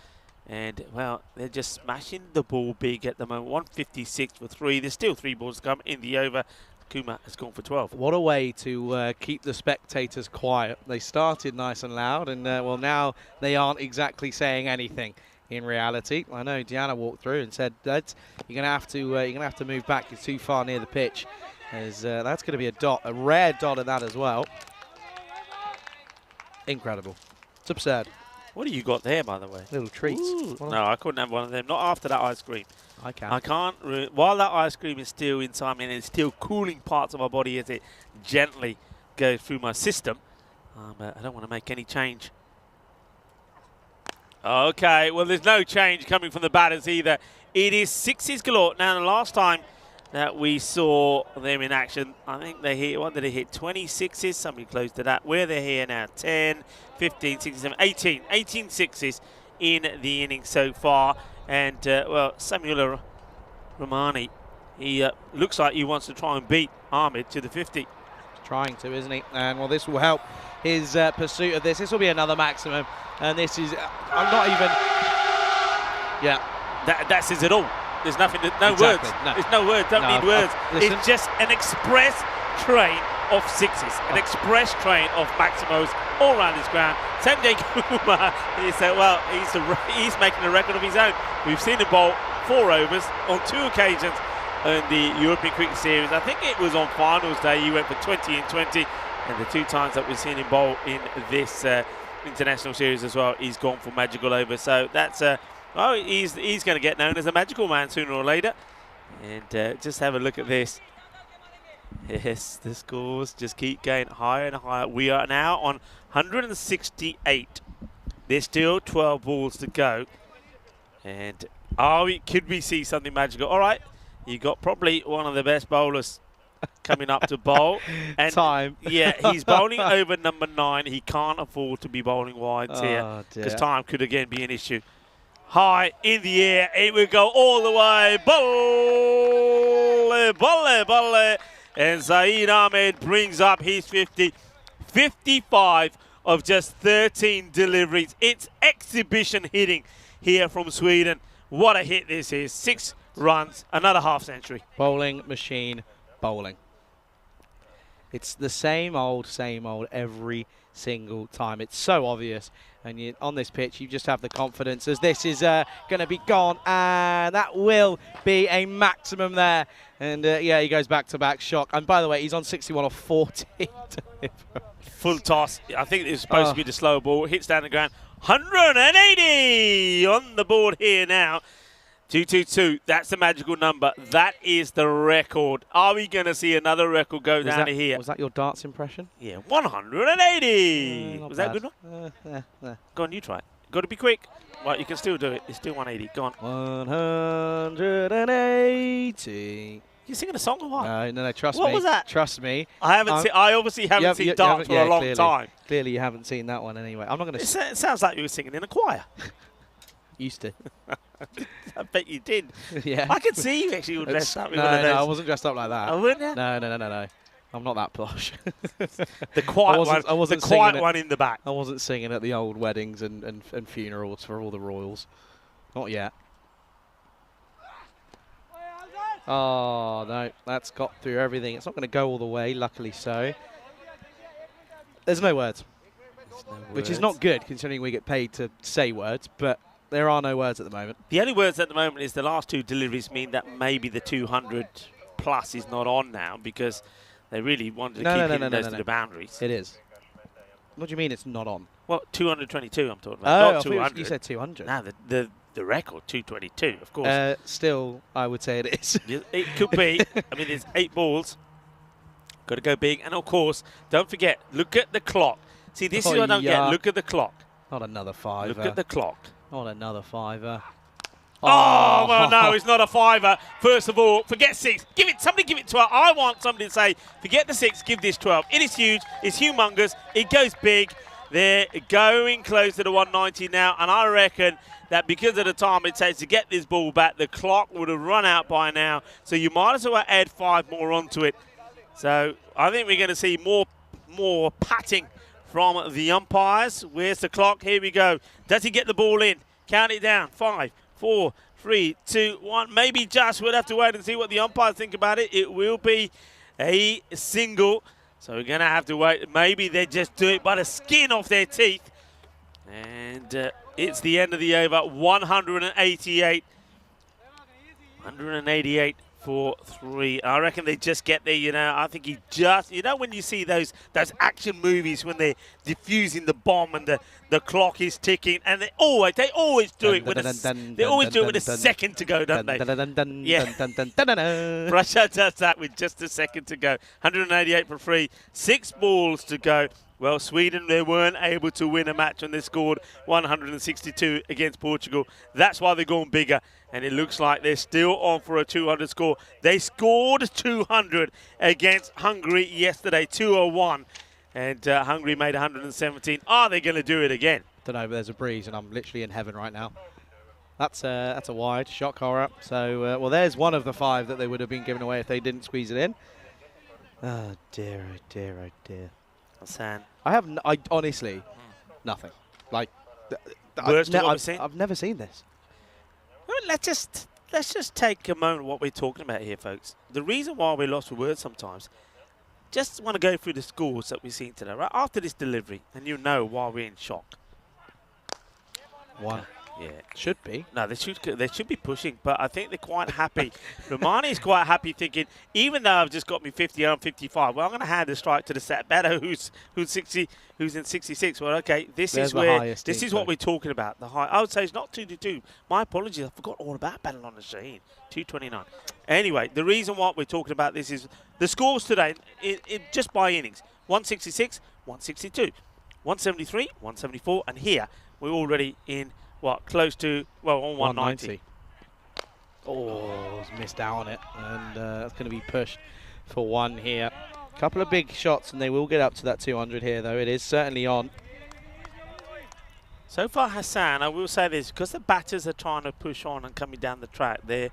And, well, they're just smashing the ball big at the moment. 156 for 3. There's still 3 balls to come in the over. Kuma has gone for 12. What a way to keep the spectators quiet. They started nice and loud, and well, now they aren't exactly saying anything. In reality, I know Deanna walked through and said that you're gonna have to move back. You're too far near the pitch. As that's going to be a dot, a rare dot at that as well. Incredible. It's absurd. What do you got there, by the way? Little treats. No, I couldn't have one of them. Not after that ice cream. I can. I can't. While that ice cream is still inside me and it's still cooling parts of my body as it gently goes through my system, I don't want to make any change. Okay, well, there's no change coming from the batters either. It is sixes galore. Now, the last time that we saw them in action, I think they hit, what did they hit? 26s, somebody close to that. Where they're here now, 10, 15, 16, 17, 18 sixes in the inning so far. And, well, Samuel Romani, he looks like he wants to try and beat Ahmed to the 50. Trying to, isn't he? And, well, this will help his pursuit of this. This will be another maximum. And this is, I'm not even, yeah. That says it all. There's nothing, no Exactly, words. no. There's no words, don't need words. Listen. It's just an express train of sixes, an express train of maximos all around his ground. Sanjay Kumar, he said, well, he's making a record of his own. We've seen him bowl 4 overs on 2 occasions in the European Cricket Series. I think it was on finals day. He went for 20 and 20. And the 2 times that we've seen him bowl in this international series as well, he's gone for magical overs. So that's oh, he's going to get known as a magical man sooner or later. And just have a look at this. Yes, the scores just keep going higher and higher. We are now on 168. There's still 12 balls to go. And could we see something magical? All right, you got probably one of the best bowlers coming up to bowl. And time. Yeah, he's bowling over number 9. He can't afford to be bowling wides here because time could again be an issue. High in the air, it will go all the way. Bolle, bolle, bolle. And Zaid Ahmed brings up his 50. 55 of just 13 deliveries. It's exhibition hitting here from Sweden. What a hit this is. 6 runs, another half century. Bowling machine bowling. It's the same old every single time. It's so obvious. And on this pitch, you just have the confidence as this is going to be gone. And that will be a maximum there. And yeah, he goes back-to-back shock. And by the way, he's on 61 off 40. Full toss. I think it's supposed to be the slow ball. Hits down the ground. 180 on the board here now. 222. That's the magical number. That is the record. Are we going to see another record go down to here? Was that your darts impression? Yeah, 180. Was that a good one? Go on, you try it. Got to be quick. Right, you can still do it. It's still 180. Go on. 180. You singing a song or what? No, trust me. What was that? Trust me. I obviously haven't seen darts for a long time. Clearly you haven't seen that one anyway. I'm not going to... It sounds like you were singing in a choir. Used to. I bet you did. Yeah. I could see you actually dressed up. No, I wasn't dressed up like that. Oh, weren't you? No. I'm not that posh. The quiet one. I wasn't the quiet singing one in the back. I wasn't singing at the old weddings and funerals for all the royals. Not yet. Oh, no. That's got through everything. It's not going to go all the way, luckily so. There's no words. Which is not good, considering we get paid to say words, but there are no words at the moment. The only words at the moment is the last 2 deliveries mean that maybe the 200 plus is not on now because they really wanted to keep hitting those to the boundaries. It is. What do you mean it's not on? Well, 222 I'm talking about, not 200. You said 200. No, the record, 222, of course. Still, I would say it is. It could be. I mean, there's 8 balls. Got to go big. And, of course, don't forget, look at the clock. See, this is what I don't get. Look at the clock. Not another 5. Look at the clock. Not another 5. Oh, well, no, it's not a 5. First of all, forget 6. Somebody give it 12. I want somebody to say, forget the 6, give this 12. It is huge. It's humongous. It goes big. They're going close to the 190 now, and I reckon that because of the time it takes to get this ball back, the clock would have run out by now. So you might as well add 5 more onto it. So I think we're going to see more patting from the umpires. Where's the clock? Here we go. Does he get the ball in? Count it down. 5, 4, 3, 2, 1. Maybe just. We'll have to wait and see what the umpires think about it. It will be a single. So we're going to have to wait. Maybe they just do it by the skin of their teeth. And it's the end of the over. 188. 188 for 3. I reckon they just get there, you know. I think he just, you know, when you see those action movies when they're defusing the bomb and the clock is ticking, and they always do it with a second to go, don't they? Yeah. Russia does that with just a second to go. 188 for 3. 6 balls to go. Well, Sweden, they weren't able to win a match when they scored 162 against Portugal. That's why they're going bigger. And it looks like they're still on for a 200 score. They scored 200 against Hungary yesterday, 201. And Hungary made 117. Are they going to do it again? Don't know, but there's a breeze, and I'm literally in heaven right now. That's a wide shot collar. So, well, there's one of the 5 that they would have been given away if they didn't squeeze it in. Oh, dear, oh, dear, oh, dear. Hassan. I honestly, nothing. Like, I've never seen this. Well, let's just take a moment what we're talking about here, folks. The reason why we lost for words sometimes, just want to go through the scores that we've seen today, right after this delivery, and you know why we're in shock. 1. Yeah, should be. No, they should be pushing, but I think they're quite happy. Romani is quite happy, thinking, even though I've just got me 50 and I'm 55, well, I'm going to hand the strike to the set better, who's in 66. Well, okay, this is what we're talking about. The high. I would say it's not 2-2. My apologies, I forgot all about Battle on the Shaheen. 229. Anyway, the reason why we're talking about this is the scores today, just by innings: 166, 162, 173, 174, and here we're already in. What, close to, well, on 190. Oh, he's missed out on it. And that's going to be pushed for 1 here. Couple of big shots, and they will get up to that 200 here, though. It is certainly on. So far, Hassan, I will say this, because the batters are trying to push on and coming down the track, they're,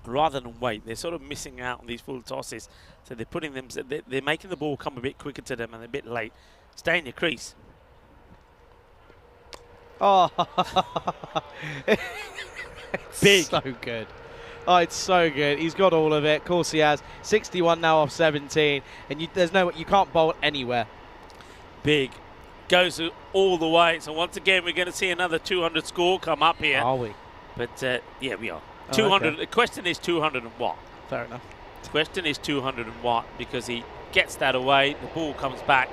rather than wait, they're sort of missing out on these full tosses. So they're putting them, they're making the ball come a bit quicker to them and they're a bit late. Stay in your crease. Oh, big. So good. Oh, it's so good. He's got all of it. Of course he has. 61 now off 17, and you can't bowl anywhere. Big. Goes all the way. So once again, we're going to see another 200 score come up here. Are we? But yeah, we are. 200. Okay. The question is 200 and what? Fair enough. The question is 200 and what, because he gets that away. The ball comes back.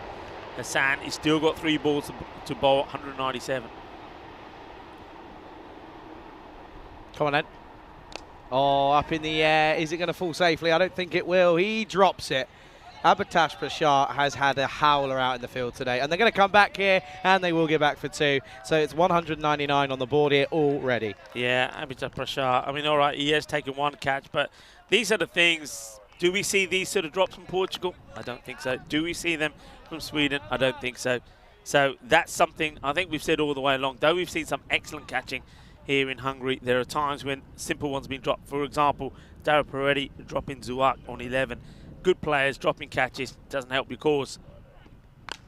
Hassan, he's still got 3 balls to bowl. 197. Come on, then. Oh, up in the air. Is it going to fall safely? I don't think it will. He drops it. Abhitash Prashar has had a howler out in the field today. And they're going to come back here, and they will get back for 2. So it's 199 on the board here already. Yeah, Abhitash Prashar. I mean, all right, he has taken 1 catch, but these are the things. Do we see these sort of drops from Portugal? I don't think so. Do we see them from Sweden? I don't think so. So that's something I think we've said all the way along. Though we've seen some excellent catching here in Hungary, there are times when simple ones have been dropped. For example, Dara Peretti dropping Zuak on 11. Good players dropping catches doesn't help your cause.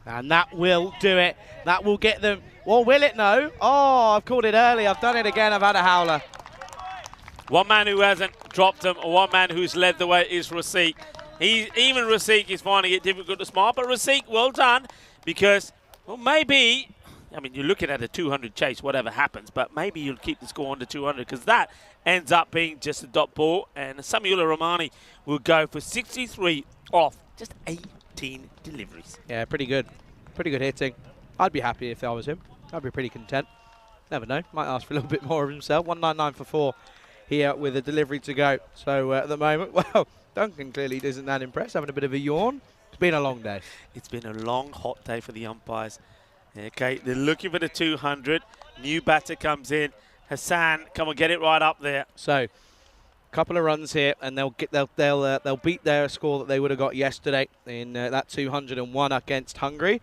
And that will do it. That will get them. Well, will it? No. Oh, I've called it early. I've done it again. I've had a howler. One man who hasn't dropped them, or one man who's led the way is Raseek. Even Raseek is finding it difficult to smile, but Raseek, well done, because, well, maybe, I mean, you're looking at a 200 chase, whatever happens, but maybe you'll keep the score under 200, because that ends up being just a dot ball, and Samuel Romani will go for 63 off just 18 deliveries. Yeah, pretty good. Pretty good hitting. I'd be happy if I was him. I'd be pretty content. Never know. Might ask for a little bit more of himself. 199 for 4 here with a delivery to go. So at the moment, well, Duncan clearly isn't that impressed, having a bit of a yawn. It's been a long day. It's been a long, hot day for the umpires. Okay, they're looking for the 200. New batter comes in. Hassan, come on, get it right up there. So, a couple of runs here, and they'll beat their score that they would have got yesterday in that 201 against Hungary.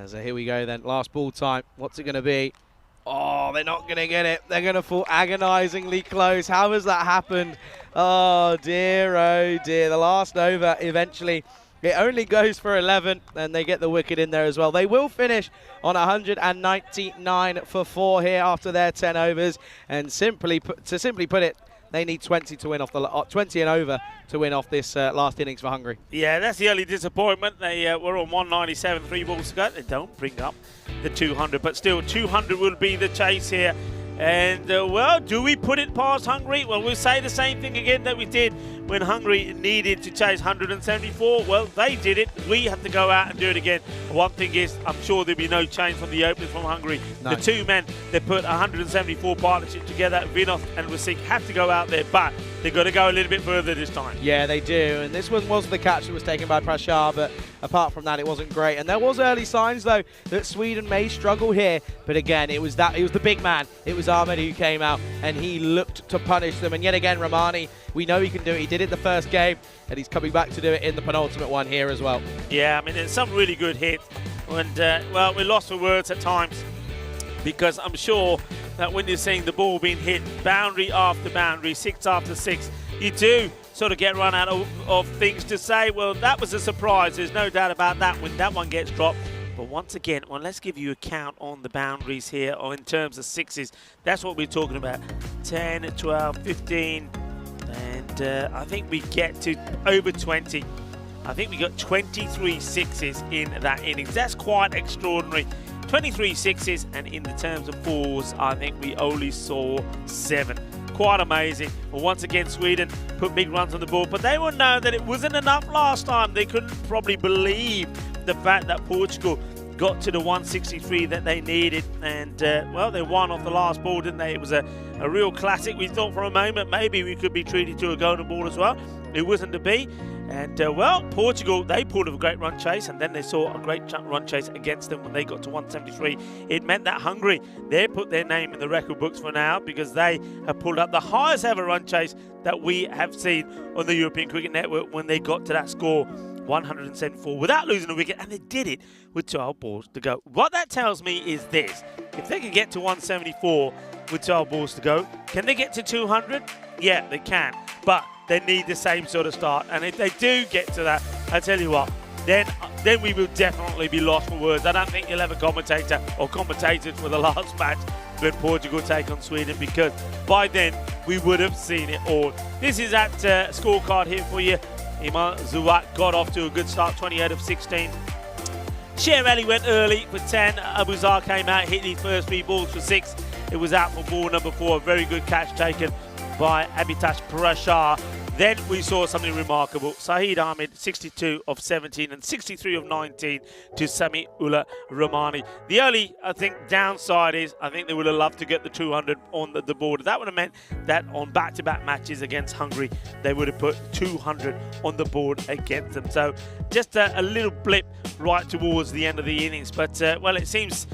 So here we go then. Last ball time. What's it going to be? Oh, they're not going to get it. They're going to fall agonizingly close. How has that happened? Oh, dear, oh, dear. The last over, eventually, it only goes for 11, and they get the wicket in there as well. They will finish on 199 for 4 here after their 10 overs. And simply put it, They need 20 to win off the 20 and over to win off this last innings for Hungary. Yeah, that's the early disappointment. They were on 197, 3 balls to go. They don't bring up the 200, but still 200 will be the chase here. And, well, do we put it past Hungary? Well, we'll say the same thing again that we did when Hungary needed to chase 174. Well, they did it. We have to go out and do it again. One thing is, I'm sure there'll be no change from the openers from Hungary. No. The two men that put 174 partnership together, Vinov and Rasik, have to go out there, but they've got to go a little bit further this time. Yeah, they do. And this one was the catch that was taken by Prashar, but apart from that, it wasn't great. And there was early signs, though, that Sweden may struggle here. But again, it was the big man. It was Ahmed who came out, and he looked to punish them. And yet again, Romani, we know he can do it. He did it the first game, and he's coming back to do it in the penultimate one here as well. Yeah, I mean, there's some really good hits. And, well, we're lost for words at times, because I'm sure that when you're seeing the ball being hit boundary after boundary, 6 after 6, you do sort of get run out of things to say. Well, that was a surprise. There's no doubt about that when that one gets dropped. But once again, well, let's give you a count on the boundaries here, or in terms of sixes. That's what we're talking about. 10, 12, 15, and I think we get to over 20. I think we got 23 sixes in that innings. That's quite extraordinary. 23 sixes, and in the terms of fours, I think we only saw 7. Quite amazing. Well, once again, Sweden put big runs on the board, but they will know that it wasn't enough last time. They couldn't probably believe the fact that Portugal got to the 163 that they needed, and well, they won off the last ball, didn't they? It was a real classic. We thought for a moment maybe we could be treated to a golden ball as well. It wasn't to be. And, well, Portugal, they pulled a great run chase, and then they saw a great run chase against them when they got to 173. It meant that Hungary, they put their name in the record books for now, because they have pulled up the highest ever run chase that we have seen on the European Cricket Network when they got to that score, 174, without losing a wicket, and they did it with 12 balls to go. What that tells me is this: if they can get to 174 with 12 balls to go, can they get to 200? Yeah, they can, but they need the same sort of start. And if they do get to that, I tell you what, then we will definitely be lost for words. I don't think you'll have a commentator or commentators for the last match when Portugal take on Sweden, because by then we would have seen it all. This is that scorecard here for you. Iman Zuwak got off to a good start, 28 of 16. Sher Ali went early for 10. Abuzar came out, hit his first 3 balls for 6. It was out for ball number 4. A very good catch taken by Abhitash Prashar. Then we saw something remarkable. Saeed Ahmed, 62 of 17 and 63 of 19 to Sami Ullah Rahmani. The only, I think, downside is I think they would have loved to get the 200 on the board. That would have meant that on back-to-back matches against Hungary, they would have put 200 on the board against them. So just a little blip right towards the end of the innings. But, well, it seems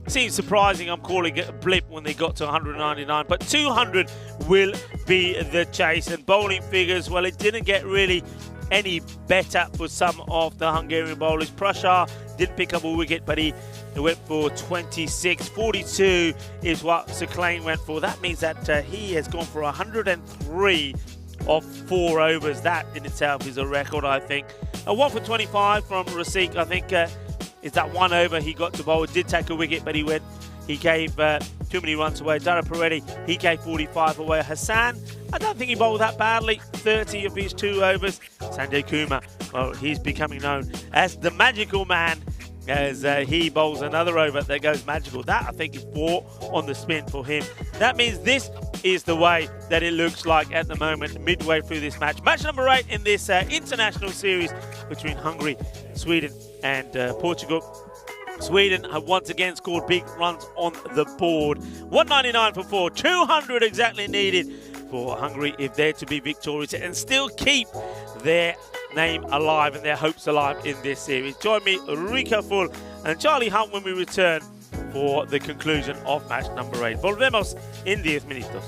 surprising. I'm calling it a blip when they got to 199, but 200 will be the chase. And bowling figures, well, it didn't get really any better for some of the Hungarian bowlers. Prashar didn't pick up a wicket, but he went for 26. 42 is what Sir Klein went for. That means that he has gone for 103 of 4 overs. That in itself is a record, I think. A 1 for 25 from Rasik, I think. Is that 1 over he got to bowl. Did take a wicket, but he gave too many runs away. Dara Peretti, he gave 45 away. Hassan, I don't think he bowled that badly. 30 of his 2 overs. Sanjay Kumar, well, he's becoming known as the magical man, as he bowls another over that goes magical. That, I think, is 4 on the spin for him. That means this is the way that it looks like at the moment, midway through this match. Match number 8 in this international series between Hungary, Sweden and Portugal. Sweden have once again scored big runs on the board. 199 for 4, 200 exactly needed for Hungary if they're to be victorious and still keep their name alive and their hopes alive in this series. Join me, Rika Full and Charlie Hunt, when we return for the conclusion of match number 8. Volvemos en 10 minutos.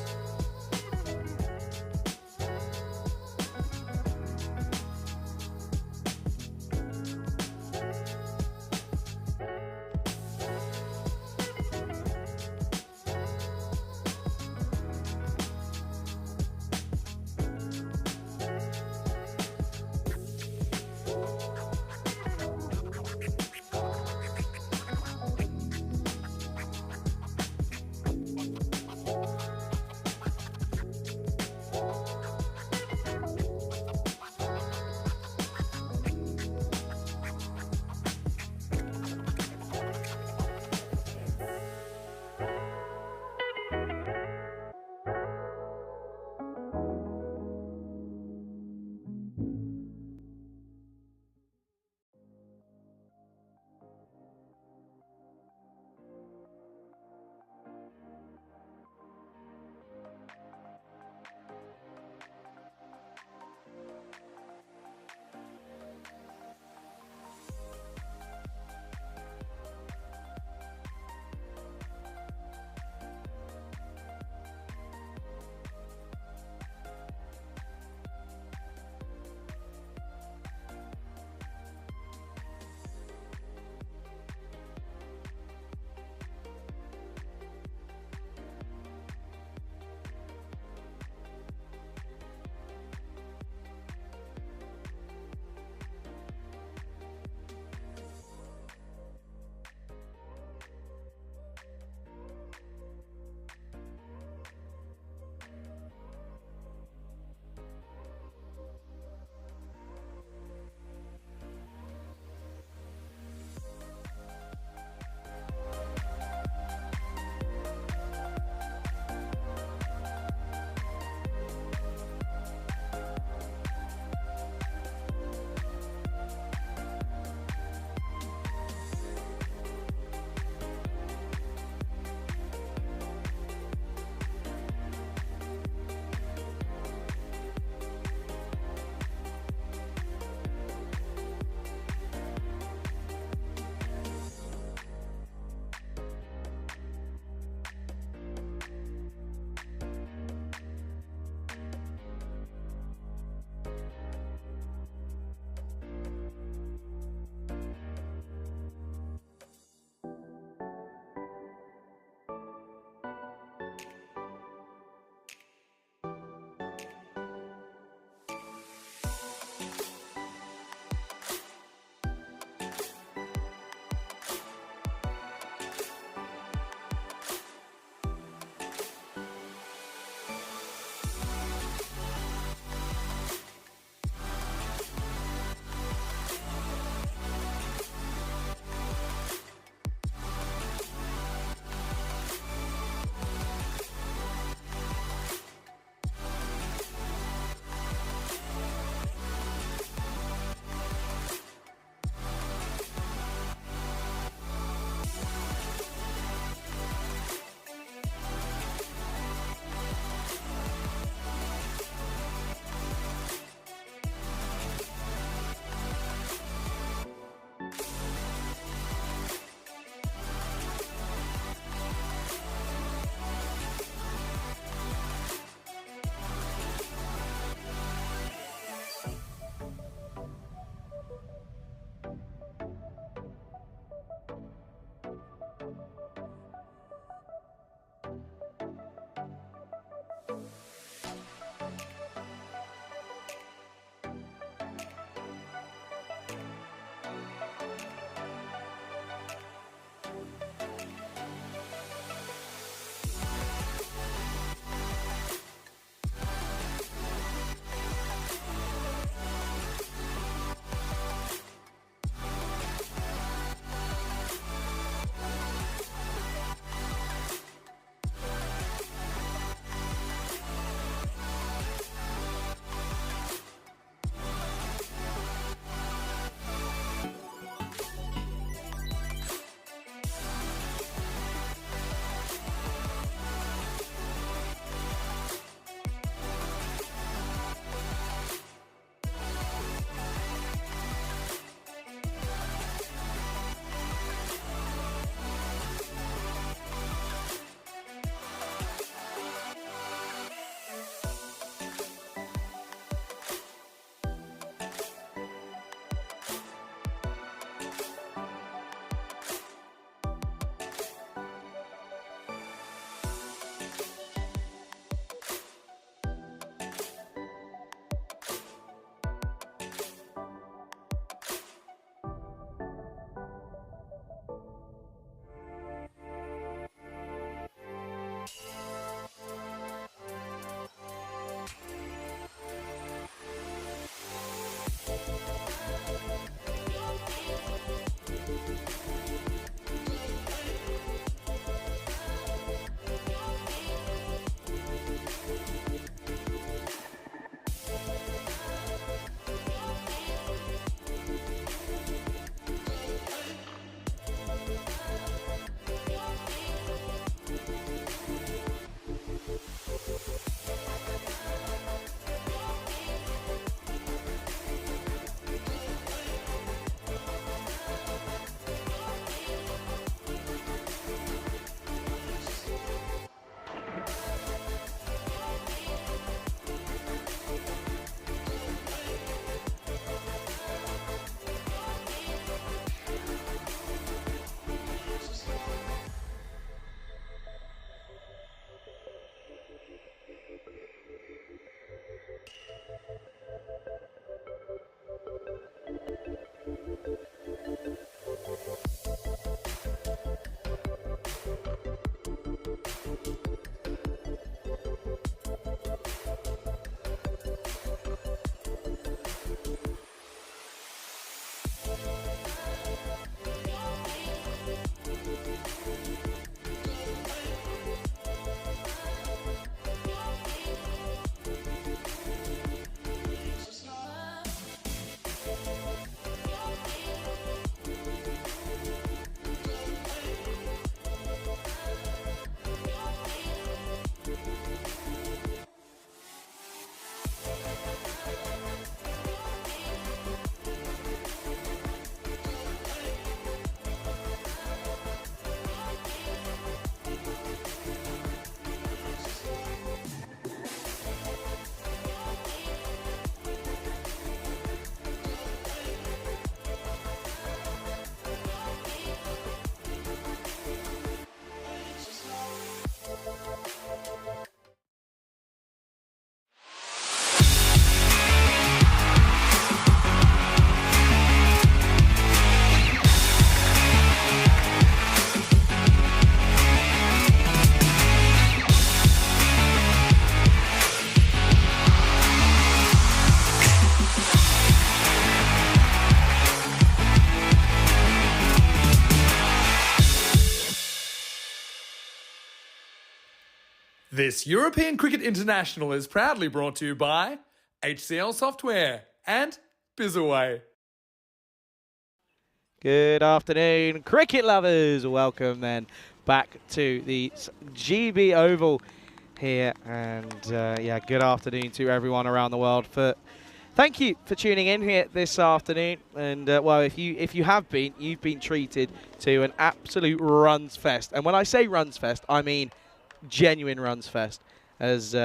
This European Cricket International is proudly brought to you by HCL Software and Bizaway. Good afternoon, cricket lovers. Welcome then back to the GB Oval here, and yeah, good afternoon to everyone around the world. Thank you for tuning in here this afternoon. And well, if you have been, you've been treated to an absolute runs fest. And when I say runs fest, I mean genuine runs fest, as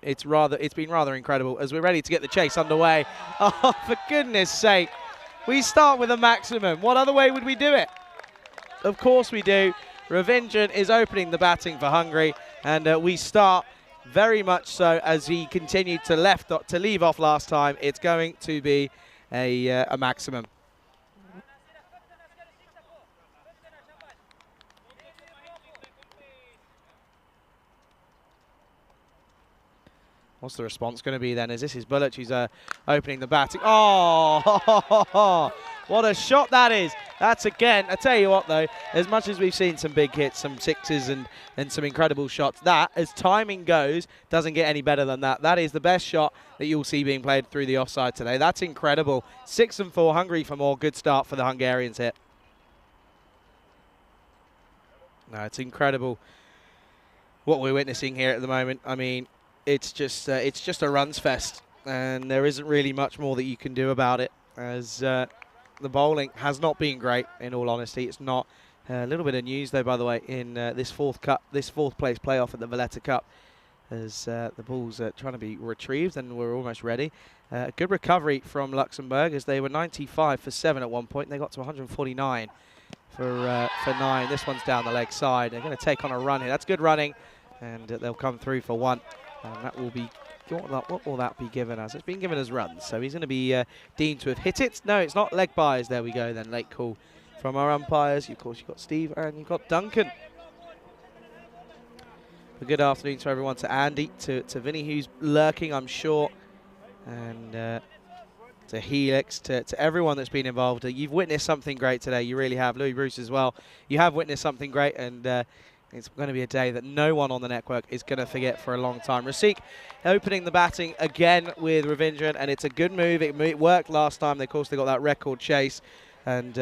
it's been rather incredible as we're ready to get the chase underway. Oh, for goodness sake. We start with a maximum. What other way would we do it? Of course we do. Ravinjan is opening the batting for Hungary. And we start very much so as he continued to leave off last time. It's going to be a maximum. What's the response going to be then? Is this his Bullet? He's opening the batting. Oh, what a shot that is. That's again, I tell you what though, as much as we've seen some big hits, some sixes and some incredible shots, that, as timing goes, doesn't get any better than that. That is the best shot that you'll see being played through the offside today. That's incredible. 6 and 4, Hungary for more. Good start for the Hungarians here. No, it's incredible what we're witnessing here at the moment. I mean, it's just a runs fest, and there isn't really much more that you can do about it, as the bowling has not been great, in all honesty. It's not. A little bit of news though, by the way, in this fourth place playoff at the Valletta Cup, as the balls are trying to be retrieved, and we're almost ready. Good recovery from Luxembourg, as they were 95 for 7 at one point, and they got to 149 for 9. This one's down the leg side. They're going to take on a run here. That's good running, and they'll come through for 1. And that will be, what will that be given as? It's been given as runs, so he's going to be deemed to have hit it. No, it's not leg byes. There we go then, late call from our umpires. Of course, you've got Steve and you've got Duncan. A good afternoon to everyone, to Andy, to Vinny, who's lurking, I'm sure, and to Helix, to everyone that's been involved. You've witnessed something great today. You really have. Louis Bruce as well. You have witnessed something great, and it's going to be a day that no one on the network is going to forget for a long time. Rasik opening the batting again with Ravindran, and it's a good move. It worked last time. Of course, they got that record chase. And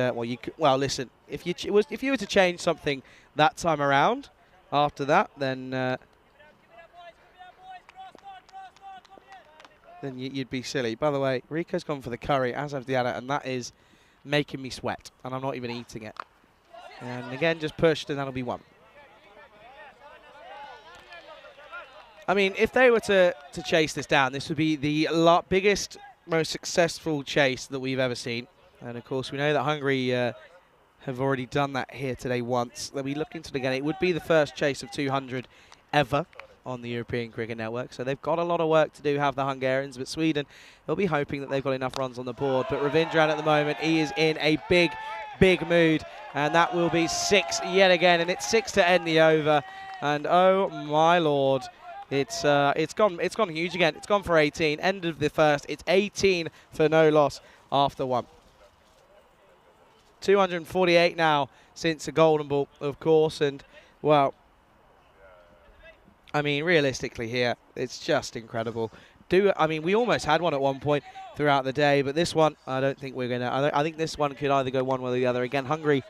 well, listen, if you were to change something that time around, after that, then you'd be silly. By the way, Rico's gone for the curry, as have Diana, and that is making me sweat, and I'm not even eating it. And again, just pushed, and that'll be 1. I mean, if they were to chase this down, this would be the biggest, most successful chase that we've ever seen. And of course, we know that Hungary have already done that here today once. They'll be looking to it again. It would be the first chase of 200 ever on the European Cricket Network. So they've got a lot of work to do, have the Hungarians. But Sweden, they'll be hoping that they've got enough runs on the board. But Ravindran at the moment, he is in a big, big mood. And that will be 6 yet again. And it's 6 to end the over. And oh my Lord. It's gone huge again. It's gone for 18. End of the first. It's 18 for no loss after 1. 248 now since a golden ball, of course. And, well, I mean, realistically here, it's just incredible. I mean, we almost had one at one point throughout the day, but this one, I don't think we're going to. I think this one could either go one way or the other. Again, Hungary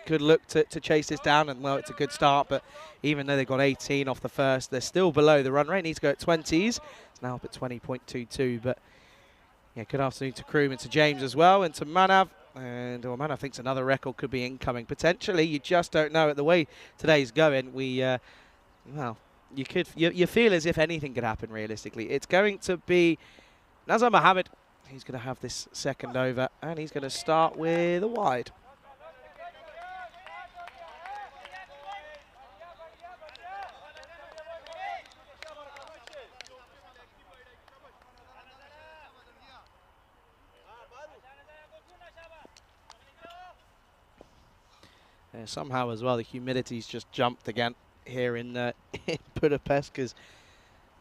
could look to chase this down, and well, it's a good start, but even though they've got 18 off the first, they're still below the run rate. Needs to go at 20s. It's now up at 20.22, but yeah, good afternoon to Kroom and to James as well, and to Manav. And Manav thinks another record could be incoming. Potentially, you just don't know it. The way today's going, well, you feel as if anything could happen realistically. It's going to be Nazar Mohammed. He's going to have this second over, and he's going to start with a wide. Somehow as well, the humidity's just jumped again here in Budapest, because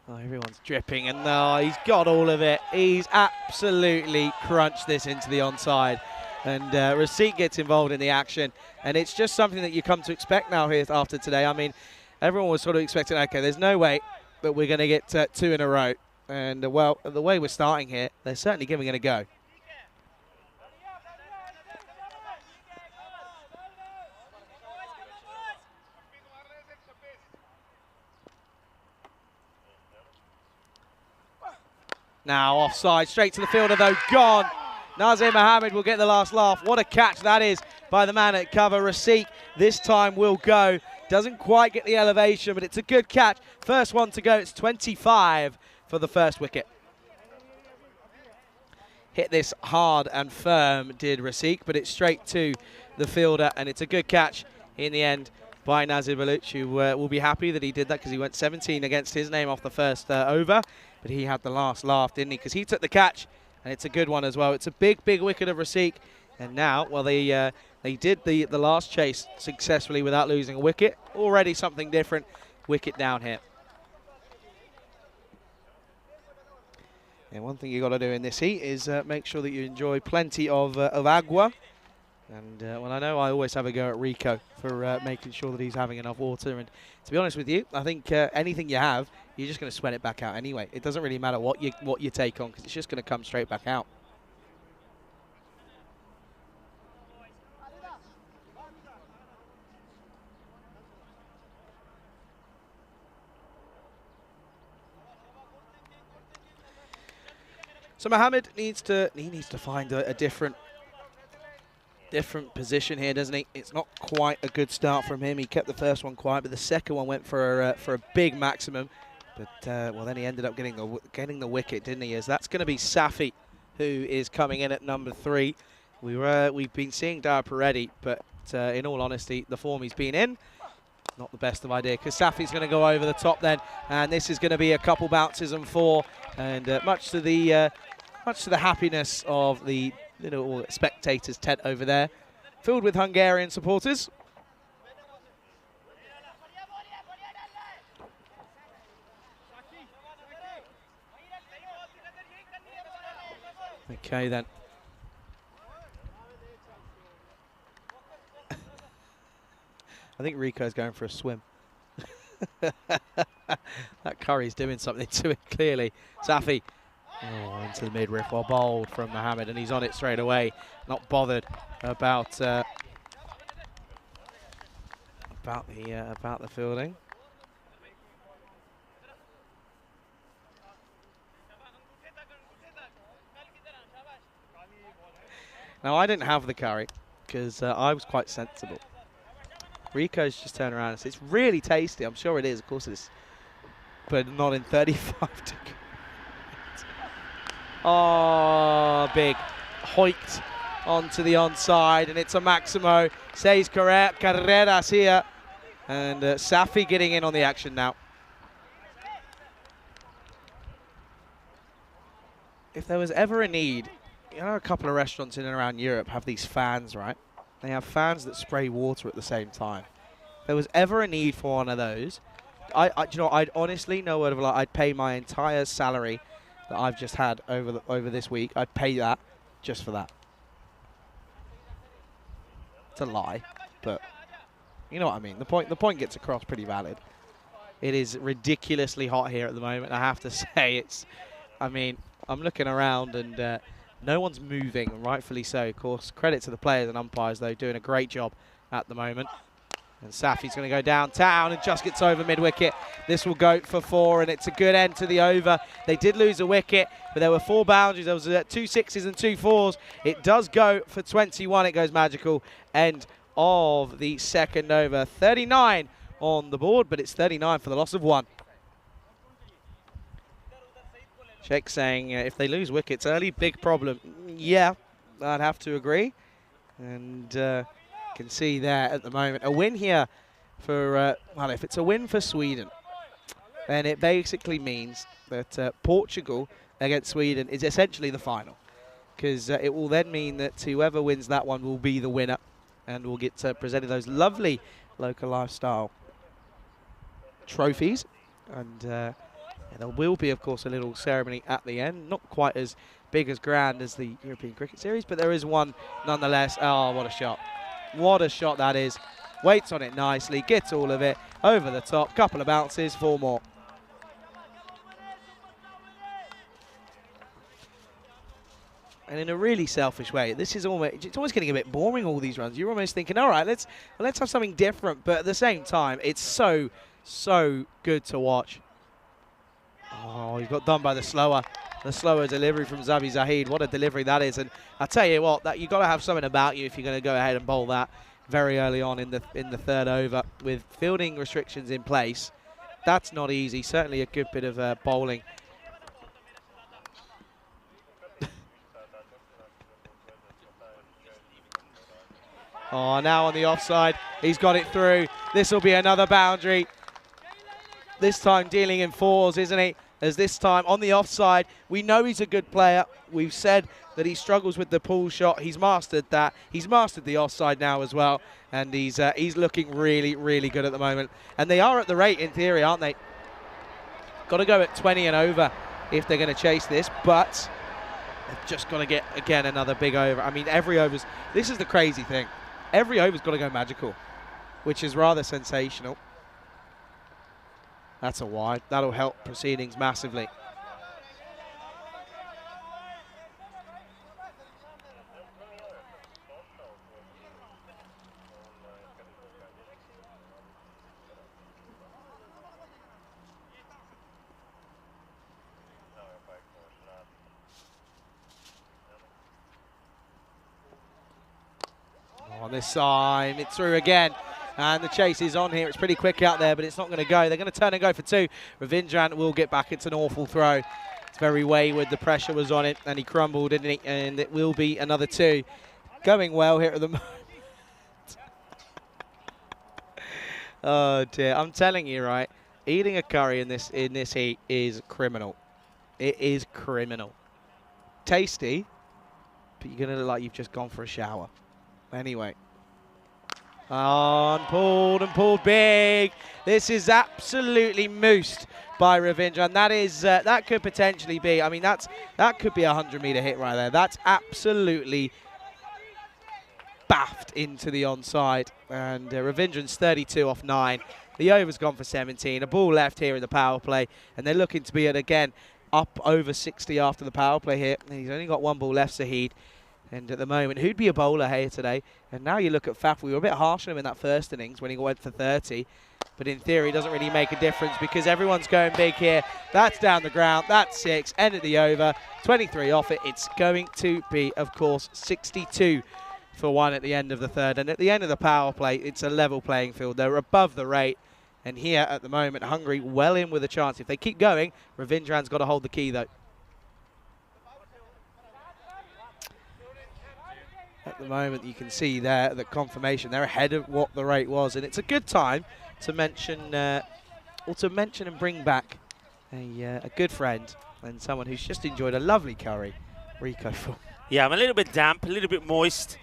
everyone's dripping, and he's got all of it. He's absolutely crunched this into the onside, and Rasik gets involved in the action, and it's just something that you come to expect now here after today. I mean, everyone was sort of expecting, okay, there's no way that we're going to get 2 in a row, and well, the way we're starting here, they're certainly giving it a go. Now offside, straight to the fielder though, gone. Nazir Mohammed will get the last laugh. What a catch that is by the man at cover. Rasik this time will go. Doesn't quite get the elevation, but it's a good catch. First one to go, it's 25 for the first wicket. Hit this hard and firm, did Rasik, but it's straight to the fielder, and it's a good catch in the end by Nazir Baluch, who will be happy that he did that because he went 17 against his name off the first over. But he had the last laugh, didn't he? Because he took the catch, and it's a good one as well. It's a big, big wicket of Rasik. And now, well, they did the last chase successfully without losing a wicket. Already something different. Wicket down here. And one thing you got to do in this heat is make sure that you enjoy plenty of agua. And well, I know I always have a go at Rico for making sure that he's having enough water. And to be honest with you, I think anything you have, you're just going to sweat it back out anyway. It doesn't really matter what you take on because it's just going to come straight back out. So Mohammed needs to find a different position here, doesn't he? It's not quite a good start from him. He kept the first one quiet, but the second one went for a big maximum. But well, then he ended up getting the wicket, didn't he? As that's going to be Safi, who is coming in at number 3. We've been seeing Dara already, but in all honesty, the form he's been in, not the best of idea, because Safi's going to go over the top then, and this is going to be a couple bounces and 4, and much to the happiness of the little spectators tent over there, filled with Hungarian supporters. Okay then. I think Rico's going for a swim. That curry's doing something to it, clearly. Safi, into the midriff, well bowled from Mohammed, and he's on it straight away. Not bothered about the fielding. Now I didn't have the curry because I was quite sensible. Rico's just turned around and said, it's really tasty. I'm sure it is, of course it is. But not in 35 degrees. Oh, big. Hoiked onto the onside, and it's a Maximo. Says Carreras here. And Safi getting in on the action now. If there was ever a need, you know, a couple of restaurants in and around Europe have these fans, right? They have fans that spray water at the same time. If there was ever a need for one of those, I'd honestly, no word of a lie, I'd pay my entire salary that I've just had over this week. I'd pay that just for that. It's a lie, but you know what I mean. The point gets across pretty valid. It is ridiculously hot here at the moment. I have to say, I mean, I'm looking around and no one's moving, and rightfully so. Of course, credit to the players and umpires, though, doing a great job at the moment. And Safi's going to go downtown and just gets over mid-wicket. This will go for 4, and it's a good end to the over. They did lose a wicket, but there were 4 boundaries. There was 2 6s and 2 4s. It does go for 21. It goes magical. End of the second over. 39 on the board, but it's 39 for the loss of 1. Sheikh saying if they lose wickets early, big problem. Yeah, I'd have to agree. And can see there at the moment a win here for, well, if it's a win for Sweden, then it basically means that Portugal against Sweden is essentially the final, because it will then mean that whoever wins that one will be the winner, and will get presented those lovely local lifestyle trophies. And there will be, of course, a little ceremony at the end, not quite as big as grand as the European Cricket Series, but there is one nonetheless. Oh, what a shot. What a shot that is. Waits on it nicely, gets all of it, over the top, couple of bounces, 4 more. And in a really selfish way, it's almost getting a bit boring, all these runs. You're almost thinking, all right, let's have something different, but at the same time, it's so good to watch. Oh, he got done by the slower delivery from Zabi Zahid. What a delivery that is. And I tell you what, that you've got to have something about you if you're going to go ahead and bowl that very early on in the third over with fielding restrictions in place. That's not easy. Certainly a good bit of bowling. Oh, now on the offside. He's got it through. This will be another boundary. This time dealing in fours, isn't he? As this time on the offside, we know he's a good player. We've said that he struggles with the pull shot. He's mastered that. He's mastered the offside now as well. And he's looking really, really good at the moment. And they are at the rate in theory, aren't they? Got to go at 20 and over if they're going to chase this. But they've just got to get, again, another big over. I mean, every over's... This is the crazy thing. Every over's got to go magical, which is rather sensational. That's a wide. That'll help proceedings massively. On this side, it's through again. And the chase is on here. It's pretty quick out there, but it's not going to go. They're going to turn and go for two. Ravindran will get back. It's an awful throw. It's very wayward. The pressure was on it, and he crumbled, didn't he? And it will be another two. Going well here at the moment. Oh, dear. I'm telling you, right, eating a curry in this heat is criminal. It is criminal. Tasty, but you're going to look like you've just gone for a shower. Anyway. And pulled big. This is absolutely moosed by Ravindra, and that is that could potentially be. I mean, that could be a 100-meter hit right there. That's absolutely baffed into the onside, and Ravindran's 32 off 9. The over's gone for 17. A ball left here in the power play, and they're looking to be at again up over 60 after the power play here. And he's only got one ball left, Saheed. And at the moment, who'd be a bowler here today? And now you look at Faf. We were a bit harsh on him in that first innings when he went for 30. But in theory, it doesn't really make a difference because everyone's going big here. That's down the ground. That's 6. End of the over. 23 off it. It's going to be, of course, 62 for 1 at the end of the third. And at the end of the power play, it's a level playing field. They're above the rate. And here at the moment, Hungary well in with a chance. If they keep going, Ravindran's got to hold the key, though. At the moment, you can see there the confirmation. They're ahead of what the rate was, and it's a good time to mention, and bring back a good friend and someone who's just enjoyed a lovely curry, Rico. Yeah, I'm a little bit damp, a little bit moist,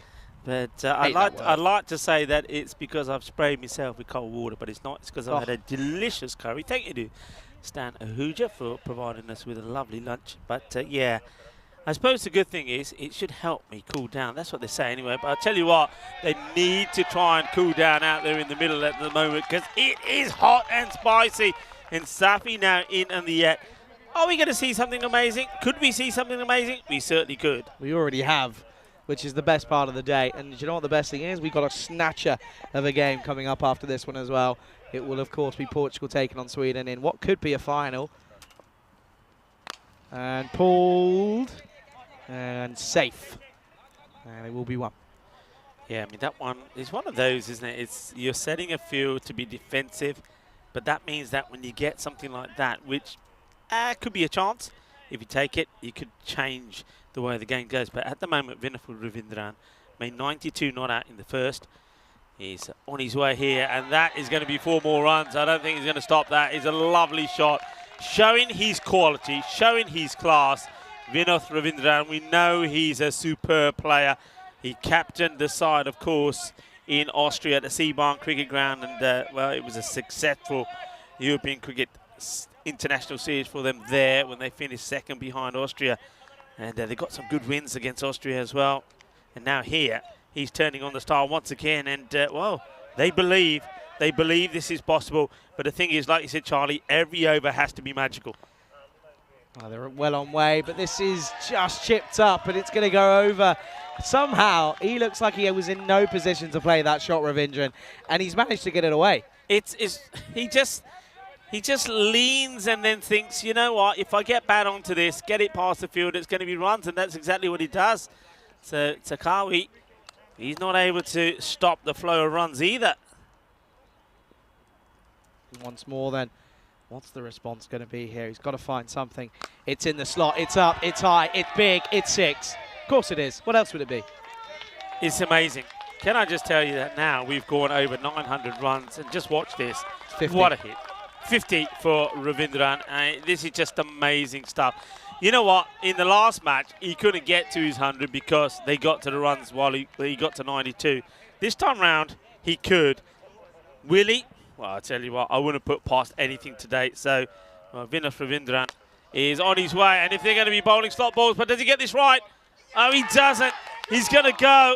but I'd like to say that it's because I've sprayed myself with cold water, but it's not. It's because I've had a delicious curry. Thank you to Stan Ahuja for providing us with a lovely lunch. But yeah. I suppose the good thing is it should help me cool down. That's what they say anyway. But I'll tell you what, they need to try and cool down out there in the middle at the moment because it is hot and spicy. And Safi now in on the yet. Are we going to see something amazing? Could we see something amazing? We certainly could. We already have, which is the best part of the day. And you know what the best thing is? We've got a snatcher of a game coming up after this one as well. It will, of course, be Portugal taking on Sweden in what could be a final. And pulled. And safe. And it will be 1. Yeah, I mean, that one is one of those, isn't it? You're setting a field to be defensive, but that means that when you get something like that, which could be a chance, if you take it, you could change the way the game goes. But at the moment, Ravindran made 92 not out in the first. He's on his way here, and that is going to be 4 more runs. I don't think he's going to stop that. It's a lovely shot, showing his quality, showing his class. Vinoth Ravindran, we know he's a superb player. He captained the side, of course, in Austria at the Seabarn Cricket Ground. And, well, it was a successful European Cricket International Series for them there when they finished second behind Austria. And they got some good wins against Austria as well. And now here, he's turning on the star once again. And, well, they believe this is possible. But the thing is, like you said, Charlie, every over has to be magical. Oh, they're well on way, but this is just chipped up, and it's going to go over. Somehow, he looks like he was in no position to play that shot, Ravindran, and he's managed to get it away. He just leans and then thinks, you know what, if I get bad onto this, get it past the field, it's going to be runs, and that's exactly what he does. So Takawi, he's not able to stop the flow of runs either. Once more then. What's the response going to be here? He's got to find something. It's in the slot. It's up. It's high. It's big. It's 6. Of course it is. What else would it be? It's amazing. Can I just tell you that now we've gone over 900 runs, and just watch this. 50. What a hit. 50 for Ravindran. This is just amazing stuff. You know what? In the last match, he couldn't get to his 100 because they got to the runs while he got to 92. This time round, he could. Will he? Well, I tell you what, I wouldn't put past anything today. So, Vinath Ravindran is on his way. And if they're going to be bowling slot balls, but does he get this right? Oh, he doesn't. He's going to go.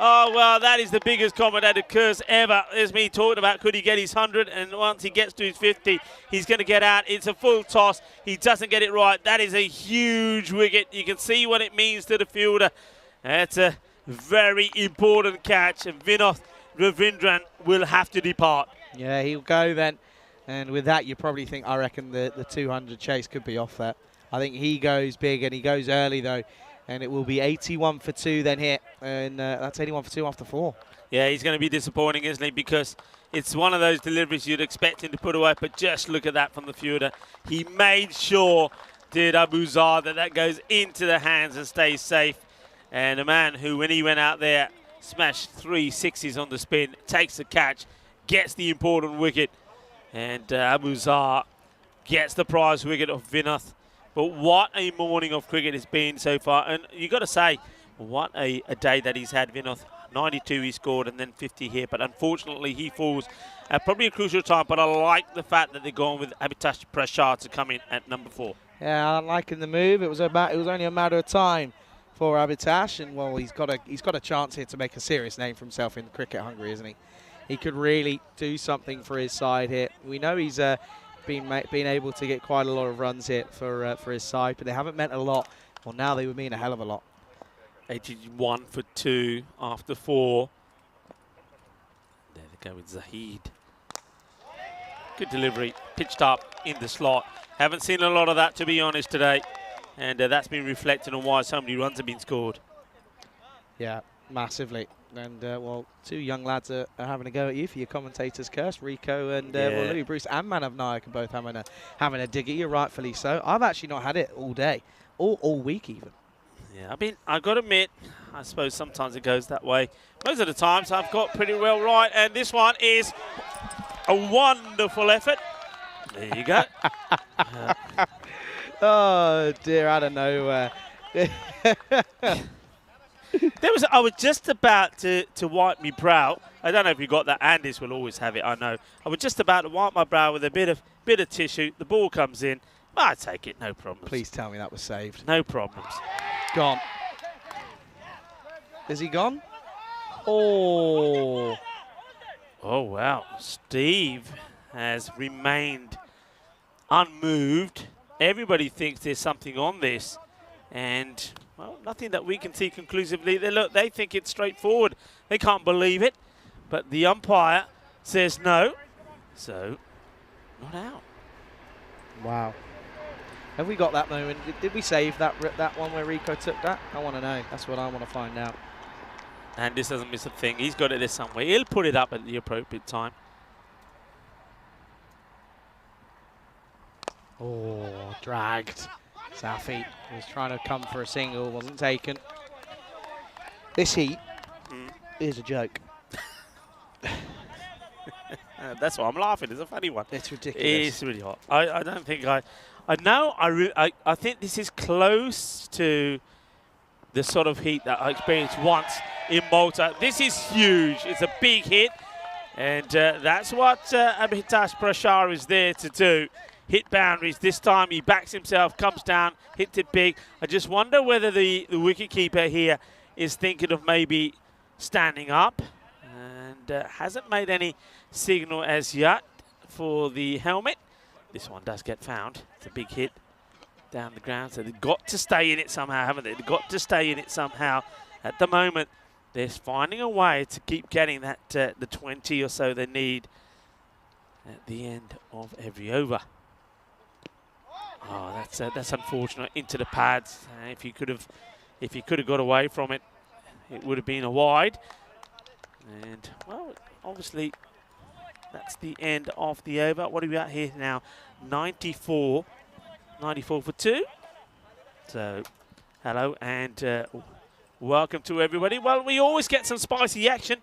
Oh, well, that is the biggest commentator curse ever. There's me talking about could he get his 100, and once he gets to his 50, he's going to get out. It's a full toss. He doesn't get it right. That is a huge wicket. You can see what it means to the fielder. That's a very important catch, and Vinath Ravindran will have to depart. Yeah, he'll go then. And with that, you probably think, I reckon the 200 chase could be off that. I think he goes big, and he goes early, though. And it will be 81 for 2 then here. And that's 81 for 2 after 4. Yeah, he's going to be disappointing, isn't he? Because it's one of those deliveries you'd expect him to put away. But just look at that from the fielder. He made sure, did Abuzar, that goes into the hands and stays safe. And a man who, when he went out there, smashed 3 sixes on the spin, takes the catch, gets the important wicket. And Abuzar gets the prize wicket of Vinath. But what a morning of cricket it's been so far. And you've got to say, what a day that he's had, Vinath. 92 he scored and then 50 here. But unfortunately, he falls at probably a crucial time. But I like the fact that they're going with Abhitash Prashad to come in at number 4. Yeah, I'm liking the move. It was only a matter of time for Abhitash. And, well, he's got a chance here to make a serious name for himself in cricket Hungary, isn't he? He could really do something for his side here. We know he's been able to get quite a lot of runs here for his side, but they haven't meant a lot. Well, now they would mean a hell of a lot. 81 for 2 after 4. There they go with Zahid. Good delivery, pitched up in the slot. Haven't seen a lot of that, to be honest, today. And that's been reflected on why so many runs have been scored. Yeah, massively. And, well, 2 young lads are having a go at you for your commentator's curse. Rico and well, Louis Bruce and Manav Nayak are both having a dig at you, rightfully so. I've actually not had it all day, all week even. Yeah, I mean, I've got to admit, I suppose sometimes it goes that way. Most of the times I've got pretty well right, and this one is a wonderful effort. There you go. Oh, dear, out of nowhere. I was just about to wipe my brow. I don't know if you got that. Andis will always have it, I know. I was just about to wipe my brow with a bit of tissue. The ball comes in. I take it, no problems. Please tell me that was saved. No problems. Gone. Is he gone? Oh. Oh, wow. Steve has remained unmoved. Everybody thinks there's something on this. And, well, nothing that we can see conclusively. They think it's straightforward. They can't believe it. But the umpire says no. So, not out. Wow. Have we got that moment? Did we save that one where Rico took that? I want to know. That's what I want to find out. And this doesn't miss a thing. He's got it there somewhere. He'll put it up at the appropriate time. Oh, dragged. Safi was trying to come for a single, wasn't taken. This heat is a joke. That's why I'm laughing. It's a funny one. It's ridiculous. It's really hot. I don't think I think this is close to the sort of heat that I experienced once in Malta. This is huge. It's a big hit. And that's what Abhitash Prashad is there to do. Hit boundaries. This time he backs himself, comes down, hits it big. I just wonder whether the wicketkeeper here is thinking of maybe standing up. And hasn't made any signal as yet for the helmet. This one does get found. It's a big hit down the ground. So they've got to stay in it somehow, haven't they? They've got to stay in it somehow. At the moment, they're finding a way to keep getting that the 20 or so they need at the end of every over. Oh, that's unfortunate. Into the pads. If he could have got away from it, it would have been a wide. And well, obviously, that's the end of the over. What are we at here now? 94 for 2. So, hello, and welcome to everybody. Well, we always get some spicy action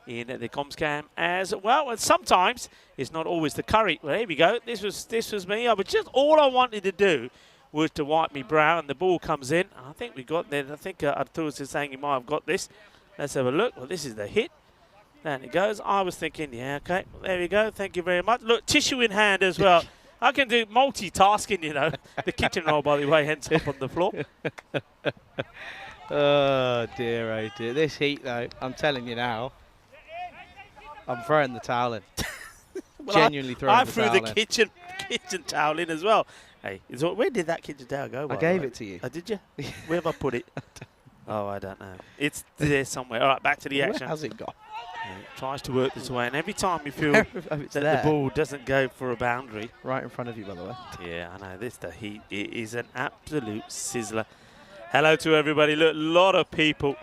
in the Comscam as well, and sometimes it's not always the curry. Well, here we go. This was me. All I wanted to do was to wipe me brow, and the ball comes in. I think we got there. I think Artur was saying he might have got this. Let's have a look. Well, this is the hit. Down it goes. I was thinking, yeah, okay, well, there we go. Thank you very much. Look, tissue in hand as well. I can do multitasking, you know. The kitchen roll, by the way, ends up on the floor. Oh dear. This heat, though, I'm telling you now, I'm throwing the towel in. Well, Genuinely throwing the towel in. I threw the kitchen towel in as well. Hey, where did that kitchen towel go? I gave it to you. Oh, did you? Where have I put it? Oh, I don't know. It's there somewhere. All right, back to the action. Where has it gone? It tries to work this way, and every time you feel that the ball doesn't go for a boundary. Right in front of you, by the way. Yeah, I know. The heat. It is an absolute sizzler. Hello to everybody. Look, a lot of people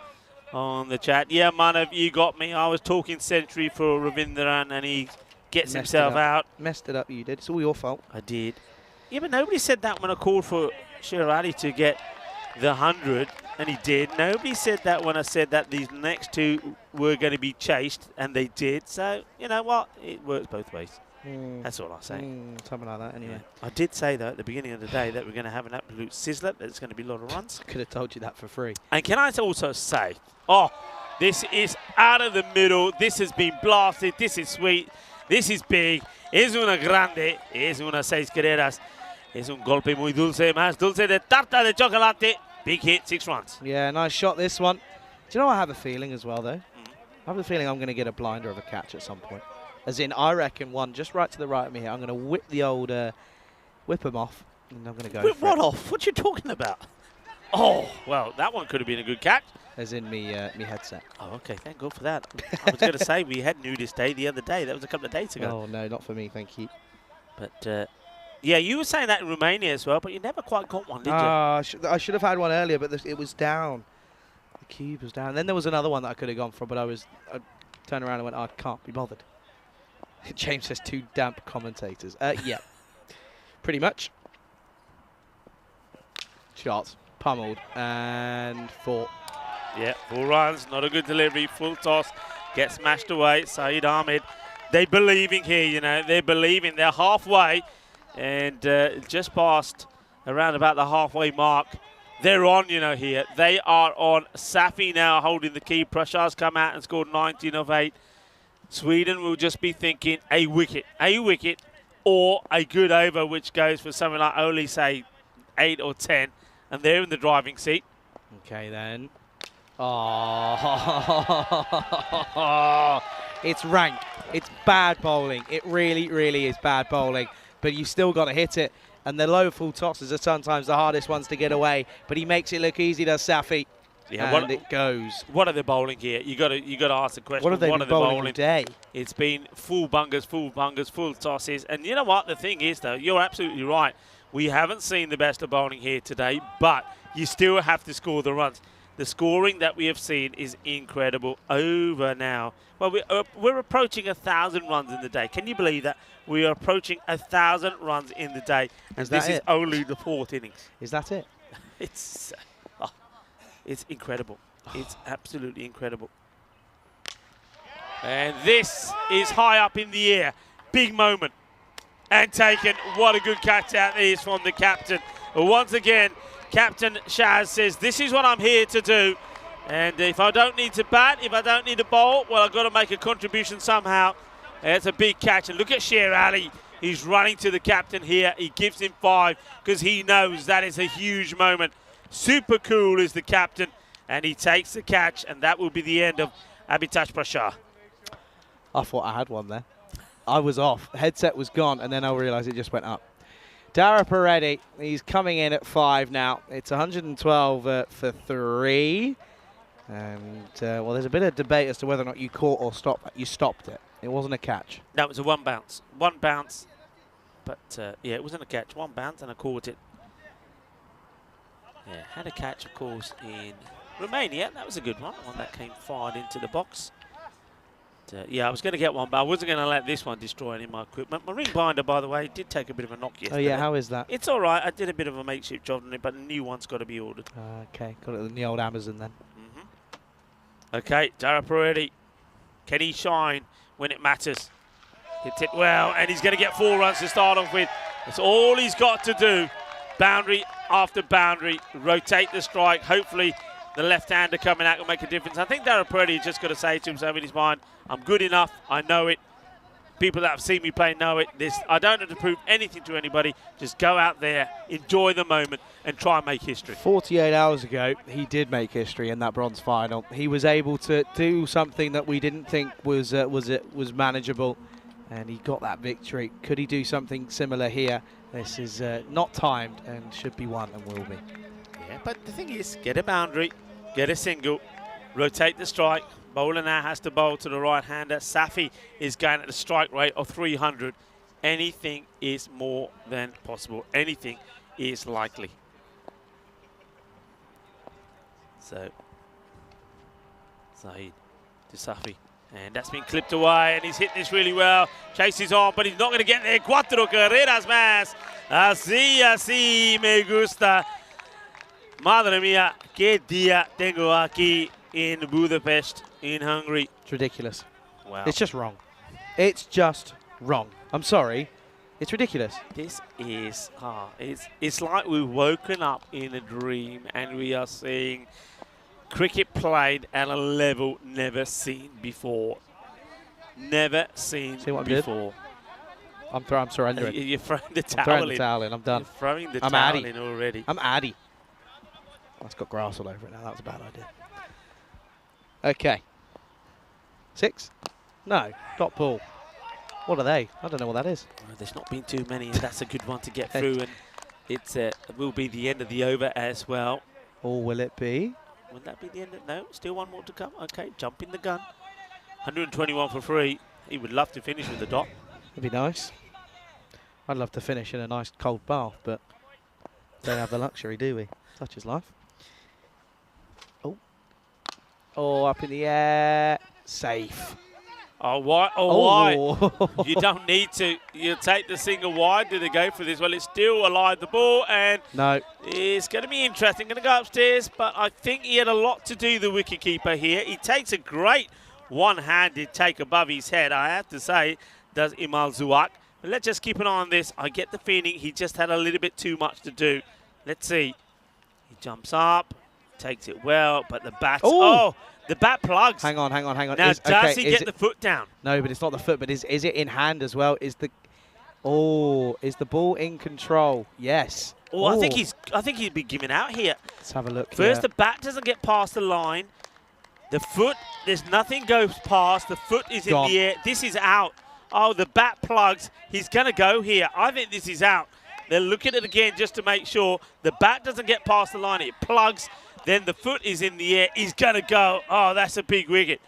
on the chat. Yeah, Manav, you got me. I was talking century for Ravindran, and he gets himself out. Messed it up, you did. It's all your fault. I did. Yeah, but nobody said that when I called for Shirali to get the 100, and he did. Nobody said that when I said that these next two were going to be chased, and they did. So, you know what? It works both ways. That's all I'm saying. Something like that, anyway. Yeah. I did say, though, at the beginning of the day that we're going to have an absolute sizzler. There's going to be a lot of runs. Could have told you that for free. And can I also say, this is out of the middle. This has been blasted. This is sweet. This is big. Es una grande. Es una 6 carreras. Es un golpe muy dulce. Más dulce de tarta de chocolate. Big hit, 6 runs. Yeah, nice shot, this one. Do you know what I have a feeling as well, though? I have a feeling I'm going to get a blinder of a catch at some point. As in, I reckon one just right to the right of me here. I'm going to whip the old, whip him off, and I'm going to go Whip for what it. off? What you talking about? Oh, well, that one could have been a good catch. As in me headset. Oh, okay, thank God for that. I was going to say we had nudist day the other day. That was a couple of days ago. Oh, no, not for me, thank you. But, yeah, you were saying that in Romania as well, but you never quite got one, did you? I should have had one earlier, but it was down. The cube was down. Then there was another one that I could have gone for, but I turned around and went, I can't be bothered. James says 2 damp commentators. Yeah, pretty much. Shots, pummeled, and 4. Yeah, 4 runs, not a good delivery, full toss, gets smashed away. Saeed Ahmed, they believing here, you know, they're believing. They're halfway, and just past around about the halfway mark. They're on, you know, here. They are on. Safi now holding the key. Prashar's come out and scored 19 of 8. Sweden will just be thinking a wicket, or a good over, which goes for something like only, say, 8 or 10, and they're in the driving seat. Okay, then. Oh, it's rank. It's bad bowling. It really, really is bad bowling, but you still got to hit it. And the low full tosses are sometimes the hardest ones to get away, but he makes it look easy, does Safi. Yeah, and it goes. What are they bowling here? You got to ask the question. What have they been bowling all day? It's been full bungers, full tosses. And you know what? The thing is, though, you're absolutely right. We haven't seen the best of bowling here today, but you still have to score the runs. The scoring that we have seen is incredible. Over now. Well, we're approaching 1,000 runs in the day. Can you believe that? We are approaching 1,000 runs in the day, and this is only the 4th innings. Is that it? It's incredible. It's absolutely incredible. And this is high up in the air. Big moment. And taken. What a good catch out is from the captain. Once again, Captain Shaz says, this is what I'm here to do. And if I don't need to bat, if I don't need to bowl, well, I've got to make a contribution somehow. It's a big catch. And look at Sher Ali. He's running to the captain here. He gives him 5 because he knows that is a huge moment. Super cool is the captain, and he takes the catch, and that will be the end of Abhitash Prashar. I thought I had one there. I was off. Headset was gone, and then I realised it just went up. Dara Paredes, he's coming in at 5 now. It's 112 for 3. And, well, there's a bit of debate as to whether or not you caught or stopped. You stopped it. It wasn't a catch. No, it was a 1 bounce. 1 bounce. But, yeah, it wasn't a catch. 1 bounce, and I caught it. Yeah, had a catch, of course, in Romania. That was a good one. One that came fired into the box. Yeah, I was going to get one, but I wasn't going to let this one destroy any of my equipment. My ring binder, by the way, did take a bit of a knock yesterday. Oh, yeah, how is that? It's all right. I did a bit of a makeshift job on it, but a new one's got to be ordered. Okay, got it in the old Amazon then. Okay, Dara Peretti. Can he shine when it matters? Hits it well, and he's going to get 4 runs to start off with. That's all he's got to do. Boundary after boundary. Rotate the strike. Hopefully the left-hander coming out will make a difference. I think Dara Peretti is just going to say to himself in his mind, I'm good enough. I know it. People that have seen me play know it. I don't have to prove anything to anybody. Just go out there, enjoy the moment, and try and make history. 48 hours ago, he did make history in that bronze final. He was able to do something that we didn't think was manageable, and he got that victory. Could he do something similar here? This is not timed and should be won and will be. Yeah, but the thing is, get a boundary, get a single, rotate the strike. Bowler now has to bowl to the right-hander. Safi is going at the strike rate of 300. Anything is more than possible. Anything is likely. So, Zahid to Safi. And that's been clipped away, and he's hit this really well. Chases on, but he's not going to get there. 4 carreras más. Así me gusta. Madre mía, qué día tengo aquí in Budapest, in Hungary. It's ridiculous. Wow. It's just wrong. It's just wrong. I'm sorry. It's ridiculous. This is, it's like we've woken up in a dream and we are seeing cricket played at a level never seen before. Never seen before. I'm surrendering. You're throwing the towel in. I'm throwing the towel in. I'm done. You're throwing the I'm towel addy. in already. I'm addy. That's got grass all over it now. That was a bad idea. Okay. 6? No. Dot ball. What are they? I don't know what that is. Well, there's not been too many, and that's a good one to get through. And it will be the end of the over as well. Or will it be? Will that be the end? No, still one more to come. Okay, jumping the gun. 121 for 3. He would love to finish with the dot. That'd be nice. I'd love to finish in a nice cold bath, but don't have the luxury, do we? Such is life. Oh. Oh, up in the air. Safe. Oh, why? Oh, why? You don't need to. You take the single wide. Do they go for this? Well, it's still alive, the ball, and no. It's going to be interesting. Going to go upstairs, but I think he had a lot to do, the wicketkeeper here. He takes a great one-handed take above his head, I have to say, does Imal Zuak. But let's just keep an eye on this. I get the feeling he just had a little bit too much to do. Let's see. He jumps up, takes it well, but the bat. Oh, the bat plugs. Hang on. Now, does he get the foot down? No, but it's not the foot, but is it in hand as well? Is the ball in control? Yes. Oh, I think he'd be giving out here. Let's have a look. First, the bat doesn't get past the line. The foot, there's nothing goes past. The foot is in the air. This is out. Oh, the bat plugs. He's going to go here. I think this is out. They'll look at it again just to make sure. The bat doesn't get past the line. It plugs. Then the foot is in the air. He's going to go. Oh, that's a big wicket.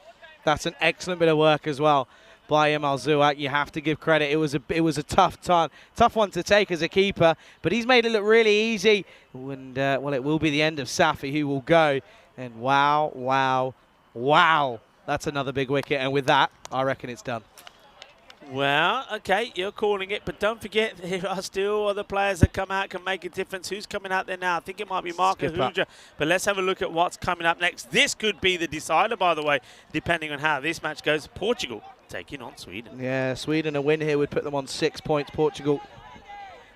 That's an excellent bit of work as well by Imal Zuak. You have to give credit. It was a tough one to take as a keeper, but he's made it look really easy. And well, it will be the end of Safi, who will go. And wow, that's another big wicket. And with that, I reckon it's done. Well, okay, you're calling it, but don't forget there are still other players that come out, can make a difference. Who's coming out there now? I think it might be Marco Huja, but let's have a look at what's coming up next. This could be the decider, by the way, depending on how this match goes. Portugal taking on Sweden. Yeah, Sweden, a win here would put them on 6 points. Portugal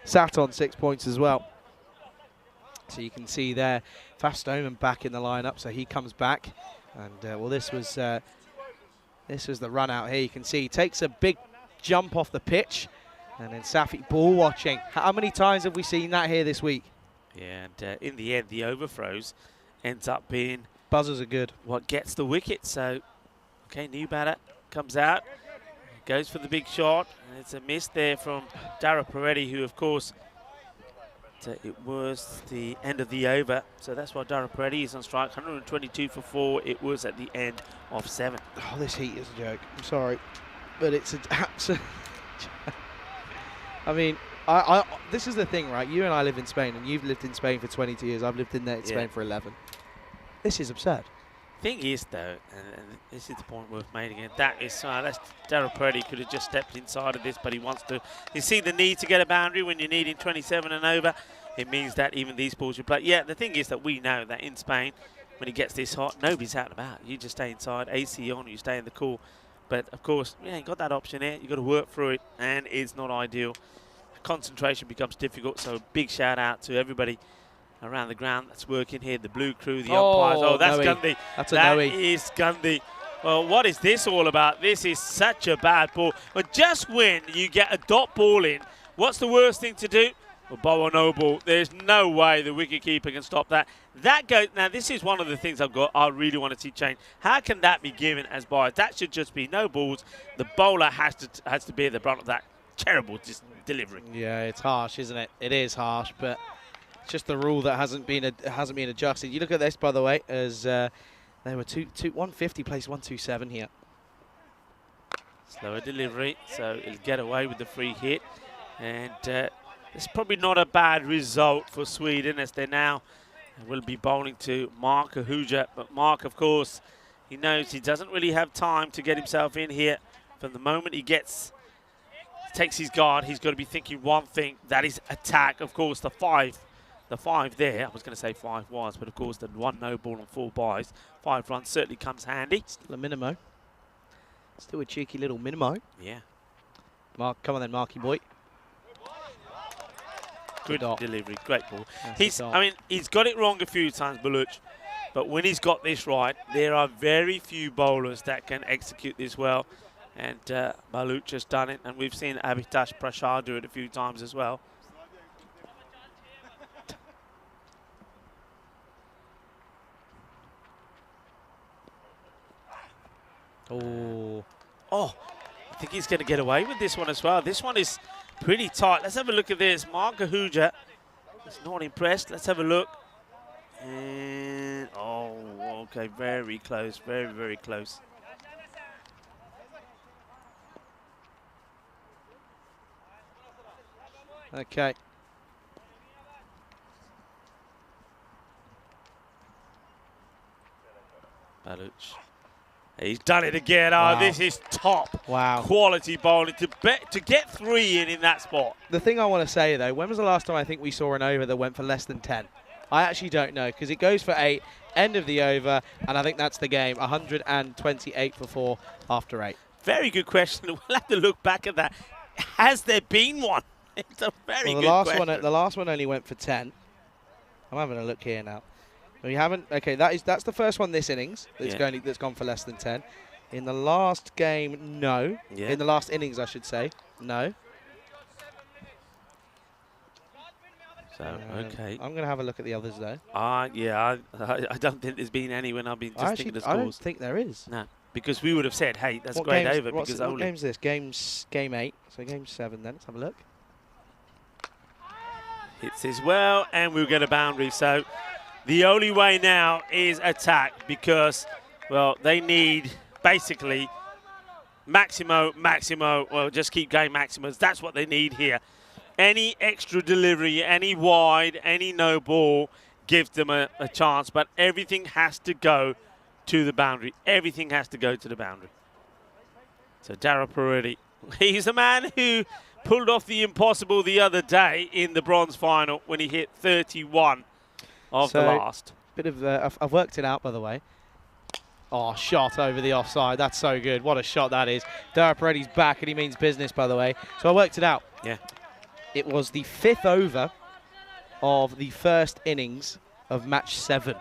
sat on 6 points as well. So you can see there, Faf Stoneman back in the lineup, so he comes back. And, well, this was the run out here. You can see he takes a big jump off the pitch, and then Safi ball watching. How many times have we seen that here this week? Yeah, and in the end, the overthrows ends up being buzzers are good. What gets the wicket. So, okay, new batter comes out, goes for the big shot, and it's a miss there from Dara Peretti, who, of course, it was the end of the over. So that's why Dara Peretti is on strike. 122 for 4. It was at the end of 7. Oh, this heat is a joke. I'm sorry. But it's an absolute. I mean, this is the thing, right? You and I live in Spain, and you've lived in Spain for 22 years. I've lived in Spain for 11. This is absurd. Thing is, though, and this is the point worth making, and that's Dara Peretti could have just stepped inside of this, but he wants to. You see the need to get a boundary when you're needing 27 and over. It means that even these balls you play. Yeah, the thing is that we know that in Spain, when he gets this hot. Nobody's out and about. You just stay inside, AC on, you stay in the cool. But, of course, you ain't got that option here. You've got to work through it, and it's not ideal. Concentration becomes difficult, so big shout-out to everybody around the ground that's working here, the blue crew, the umpires. Oh, that's no-y. Gundy. That's a That no-y. is Gundy. Well, what is this all about? This is such a bad ball. But just when you get a dot ball in, what's the worst thing to do? Well, bowl or no ball. There's no way the wicketkeeper can stop that. That goes. Now, this is one of the things I really want to see change. How can that be given as buyers? That should just be no balls. The bowler has to be at the brunt of that terrible delivery. Yeah, it's harsh, isn't it? It is harsh, but it's just the rule that hasn't been adjusted. You look at this, by the way, as they were 150 plays 127 here. Slower delivery, so he'll get away with the free hit. And it's probably not a bad result for Sweden, as they now will be bowling to Mark Ahuja. But Mark, of course, he knows he doesn't really have time to get himself in here. From the moment he takes his guard, he's got to be thinking one thing, that is attack. Of course, the five there, I was going to say 5 was, but of course the 1 no ball on 4 buys, 5 runs certainly comes handy. Still a minimo. Still a cheeky little minimo. Yeah. Mark, come on then, Marky boy. Good delivery, great ball. That's He's got it wrong a few times, Baluch, but when he's got this right, there are very few bowlers that can execute this well. And Baluch has done it, and we've seen Abhitash Prashar do it a few times as well. Oh, I think he's going to get away with this one as well. This one is pretty tight. Let's have a look at this. Mark Ahuja is not impressed. Let's have a look. And, oh, okay, very close, very, very close. okay. Baluch. He's done it again. Oh, Wow. this is top Wow. quality bowling to get 3 in that spot. The thing I want to say, though, when was the last time I think we saw an over that went for less than 10? I actually don't know, because it goes for 8, end of the over, and I think that's the game. 128 for 4 after 8. Very good question. We'll have to look back at that. Has there been one? It's a very Well, good question. the last one only went for 10. I'm having a look here now. We haven't. Okay, that's the first one this innings that's gone for less than 10. In the last game, no. Yeah. In the last innings, I should say, no. So, okay. I'm going to have a look at the others though. Yeah, I don't think there's been any when I've been just thinking of I don't scores. think there is. No, because we would have said, hey, that's What great games- over because what only. game's this? Game 8. So game 7 then. Let's have a look. Hits as well, and we'll get a boundary. So the only way now is attack because, well, they need basically Maximo, well, just keep going Maximos. That's what they need here. Any extra delivery, any wide, any no ball gives them a chance, but everything has to go to the boundary. Everything has to go to the boundary. So Dara Peretti, he's a man who pulled off the impossible the other day in the bronze final when he hit 31 of the last. Bit of I've worked it out, by the way. Oh, shot over the offside. That's so good. What a shot that is. Dara Peretti's back, and he means business, by the way. So I worked it out. Yeah. It was the 5th over of the first innings of match 7,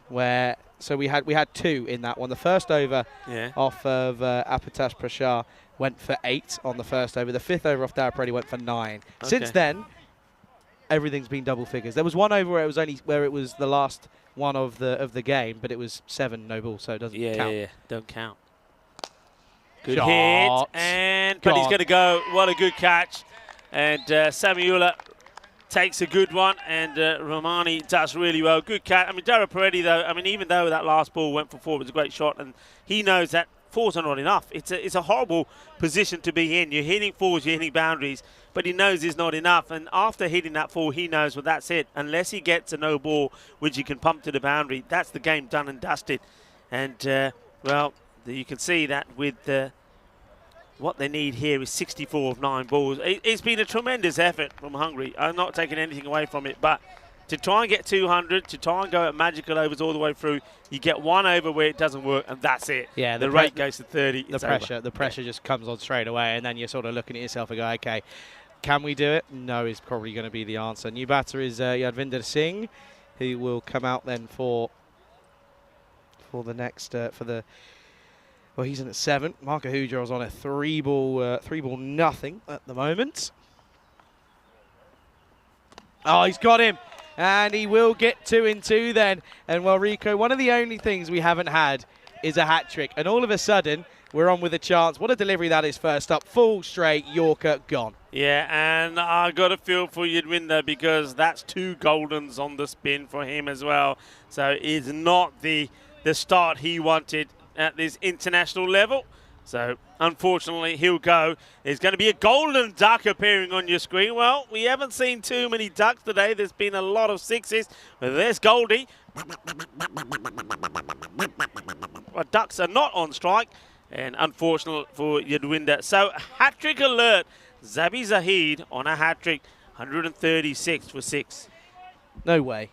where we had 2 in that one. The first over off of Apatash Prashar went for 8 on the first over. The 5th over off Dara Peretti went for 9. Okay. Since then, everything's been double figures. There was one over where it was the last one of the game, but it was 7 no ball, so it doesn't count. Yeah, don't count. Good Shot. hit, but he's going to go. What a good catch. And Samuela takes a good one, and Romani does really well. Good catch. I mean, Dara Peretti, though, even though that last ball went for 4, it was a great shot, and he knows that 4s are not enough. It's a horrible position to be in. You're hitting 4s, you're hitting boundaries, but he knows it's not enough. And after hitting that 4, he knows, well, that's it. Unless he gets a no ball, which he can pump to the boundary, that's the game done and dusted. And, well, you can see that with what they need here is 64 of 9 balls. It's been a tremendous effort from Hungary. I'm not taking anything away from it, but to try and get 200, to try and go at magical overs all the way through. You get 1 over where it doesn't work, and that's it. Yeah, the rate goes to 30. The pressure just comes on straight away, and then you're sort of looking at yourself and go, okay, can we do it? No is probably going to be the answer. New batter is Yadvinder Singh, who will come out then for the next well, he's in at 7. Mark Ahuja is on a 3-ball nothing at the moment. Oh, he's got him. And he will get 2 in 2 then. And well, Rico, one of the only things we haven't had is a hat trick. And all of a sudden, we're on with a chance. What a delivery that is first up. Full straight, Yorker gone. Yeah, and I got a feel for Yadvinder because that's 2 Goldens on the spin for him as well. So it's not the start he wanted at this international level. So unfortunately, he'll go. There's going to be a golden duck appearing on your screen. Well, we haven't seen too many ducks today. There's been a lot of 6s. But there's Goldie. Well, ducks are not on strike. And unfortunate for Yadvinder. So hat-trick alert. Zabi Zahid on a hat-trick. 136 for 6. No way.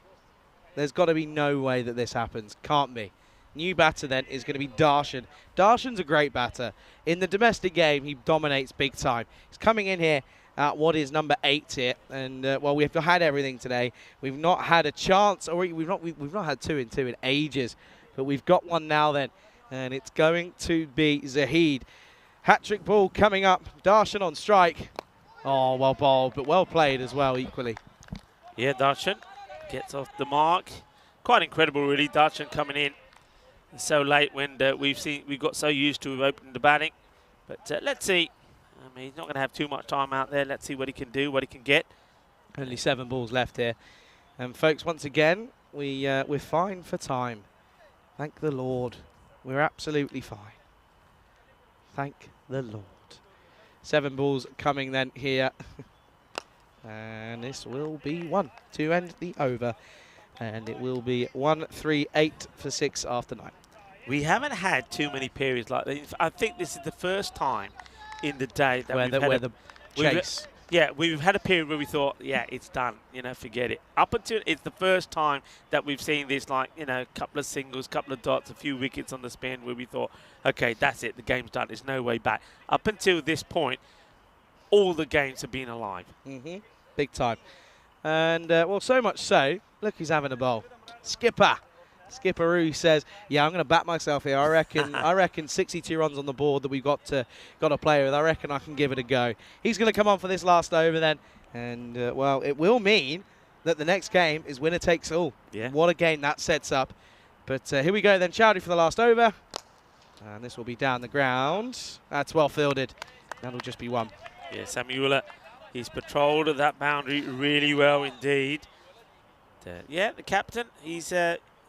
There's got to be no way that this happens. Can't be. New batter then is going to be Darshan. Darshan's a great batter. In the domestic game, he dominates big time. He's coming in here at what is number 8 here. And, well, we've had everything today. We've not had a chance, or we've not had 2 in 2 in ages. But we've got one now then. And it's going to be Zahid. Hat-trick ball coming up. Darshan on strike. Oh, well bowled, but well played as well, equally. Yeah, Darshan gets off the mark. Quite incredible, really, Darshan coming in so late when we got so used to opening the batting. But let's see. I mean, he's not going to have too much time out there. Let's see what he can do, what he can get. Only 7 balls left here. And folks, once again, we're fine for time. Thank the Lord. We're absolutely fine. Thank the Lord. 7 balls coming then here. And this will be 1 to end the over. And it will be 1-3-8 for 6 after 9. We haven't had too many periods like this. I think this is the first time in the day that we've had a period where we thought, yeah, it's done. You know, forget it. Up until it's the first time that we've seen this, like, you know, couple of singles, couple of dots, a few wickets on the spin where we thought, okay, that's it. The game's done. There's no way back. Up until this point, all the games have been alive. Big time. And, well, so much so, look, he's having a bowl. Skipperoo says, yeah, I'm going to back myself here. I reckon 62 runs on the board that we've got to play with. I reckon I can give it a go. He's going to come on for this last over then. And, well, it will mean that the next game is winner takes all. Yeah. What a game that sets up. But here we go then. Chowdhury for the last over. And this will be down the ground. That's well fielded. That'll just be 1. Yeah, Samuela, he's patrolled that boundary really well indeed. Yeah, the captain, he's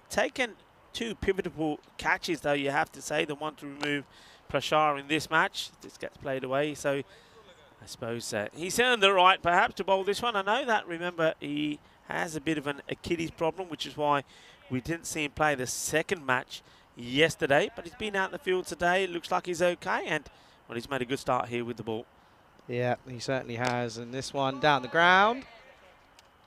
taken 2 pivotal catches, though, you have to say. The one to remove Prashar in this match. This gets played away, so I suppose he's earned the right, perhaps, to bowl this one. I know that, remember, he has a bit of an Achilles problem, which is why we didn't see him play the second match yesterday. But he's been out in the field today. It looks like he's okay, and, well, he's made a good start here with the ball. Yeah, he certainly has. And this one down the ground.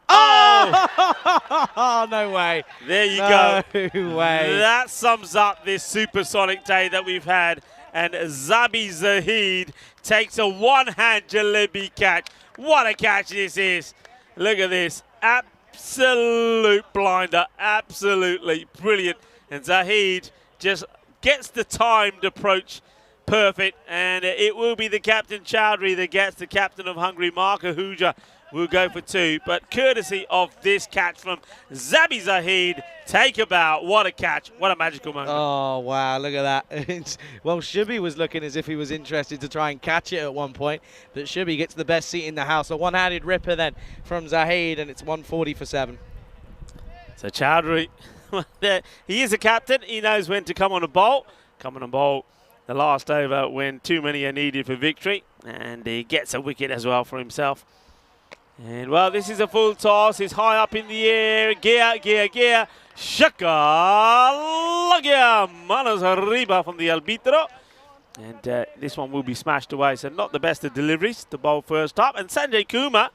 Oh! No way. There you go. No way. That sums up this supersonic day that we've had. And Zabi Zahid takes a one-hand jalebi catch. What a catch this is. Look at this. Absolute blinder. Absolutely brilliant. And Zahid just gets the timed approach perfect. And it will be the captain, Chowdhury, that gets the captain of Hungary, Mark Ahuja, will go for 2, but courtesy of this catch from Zabi Zahid, take a bow. What a catch. What a magical moment. Oh, wow, look at that. Well, Shubi was looking as if he was interested to try and catch it at one point, but Shubi gets the best seat in the house. A one-handed ripper then from Zahid, and it's 140 for 7. So Chowdhury, he is a captain. He knows when to come on a bowl. Come on a bowl the last over when too many are needed for victory, and he gets a wicket as well for himself. And, well, this is a full toss. It's high up in the air. Gear. Shaka Lagia. Manos arriba from the arbitro. And this one will be smashed away. So not the best of deliveries to bowl first up. And Sanjay Kumar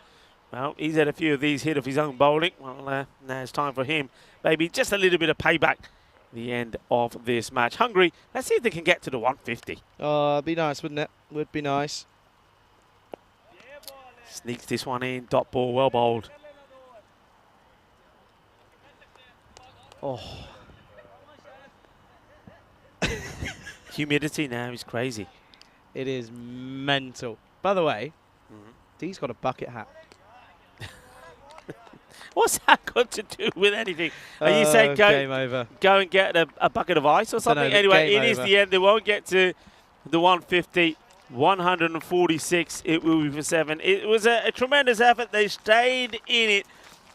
Well, he's had a few of these hit of his own bowling. Well, now it's time for him. Maybe just a little bit of payback at the end of this match. Hungary, let's see if they can get to the 150. Oh, it'd be nice, wouldn't it? Would be nice. Sneaks this one in. Dot ball, well bowled. Oh. Humidity now is crazy. It is mental. By the way, Dee's got a bucket hat. What's that got to do with anything? Are you saying game over. Go and get a bucket of ice or something? Dunno, Anyway, game it is over. the end. They won't get to the 150. 146 it will be for 7. It was a tremendous effort. They stayed in it.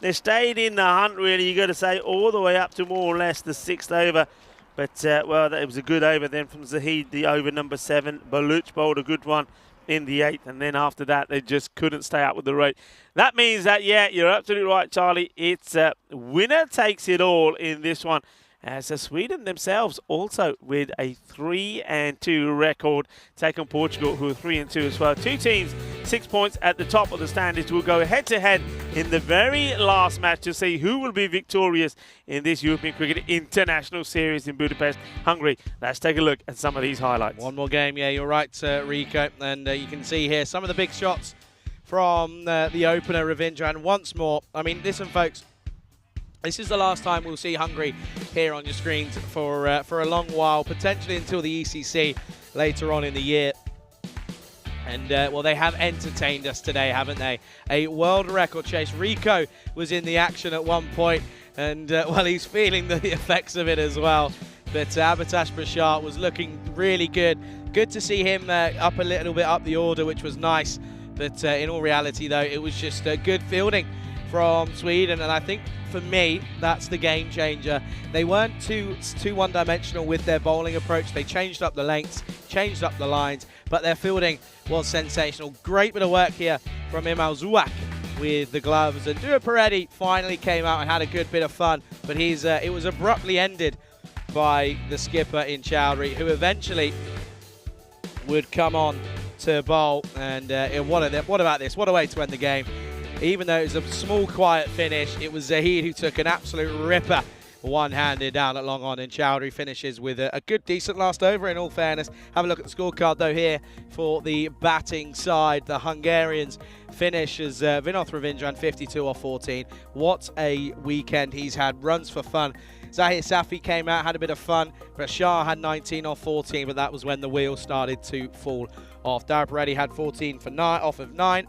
They stayed in the hunt, really, you got to say, all the way up to more or less the 6th over. But, well, that was a good over then from Zahid, the over number 7. Baluch bowled a good one in the 8th, and then after that, they just couldn't stay up with the rate. That means that, yeah, you're absolutely right, Charlie. It's winner takes it all in this one. As Sweden themselves also with a 3-2 record, take on Portugal, who are 3-2 as well. Two teams, 6 points at the top of the standings. Will go head-to-head in the very last match to see who will be victorious in this European Cricket International Series in Budapest, Hungary. Let's take a look at some of these highlights. One more game, yeah, you're right, Rico. And you can see here some of the big shots from the opener, Ravindra. And once more, I mean, listen, folks, this is the last time we'll see Hungary here on your screens for a long while, potentially until the ECC later on in the year. And, well, they have entertained us today, haven't they? A world record chase. Rico was in the action at one point, and, well, he's feeling the effects of it as well. But Abatash Bashar was looking really good. Good to see him up a little bit up the order, which was nice. But in all reality, though, it was just good fielding from Sweden, and I think for me that's the game changer. They weren't too one-dimensional with their bowling approach. They changed up the lengths, changed up the lines, but their fielding was sensational. Great bit of work here from Imal Zuak with the gloves, and Dua Paredes finally came out and had a good bit of fun, but it was abruptly ended by the skipper in Chowdhury, who eventually would come on to bowl. And what about this? What a way to end the game. Even though it was a small, quiet finish, it was Zahid who took an absolute ripper one-handed down at long on, and Chowdhury finishes with a good, decent last over, in all fairness. Have a look at the scorecard, though, here for the batting side. The Hungarians finish as Vinod Ravindran, 52 off 14. What a weekend he's had. Runs for fun. Zahir Safi came out, had a bit of fun. Bashar had 19 off 14, but that was when the wheels started to fall off. Dara Paredes had 14 for 9 off of 9.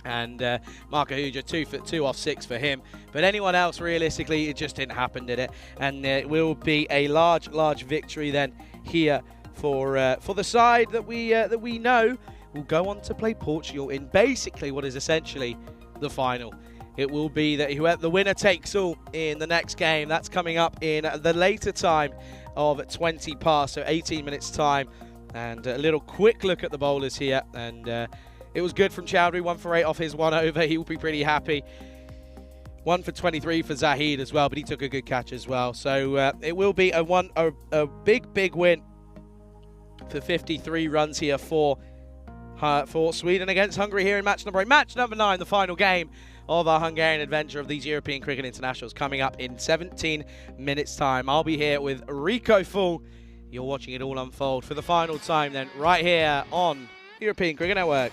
And Marco Huja, 2 for 2 off 6 for him. But anyone else, realistically, it just didn't happen, did it? And it will be a large victory then here for the side that we know will go on to play Portugal in basically what is essentially the final. It will be that whoever the winner takes all in the next game. That's coming up in the later time of 20 past, so 18 minutes time. And a little quick look at the bowlers here, and it was good from Chowdhury, 1 for 8 off his 1 over. He will be pretty happy. 1 for 23 for Zahid as well, but he took a good catch as well. So it will be a big win for 53 runs here for Sweden against Hungary here in match number 8. Match number 9, the final game of our Hungarian adventure of these European Cricket Internationals, coming up in 17 minutes time. I'll be here with Rico Full. You're watching it all unfold for the final time then, right here on European Cricket Network.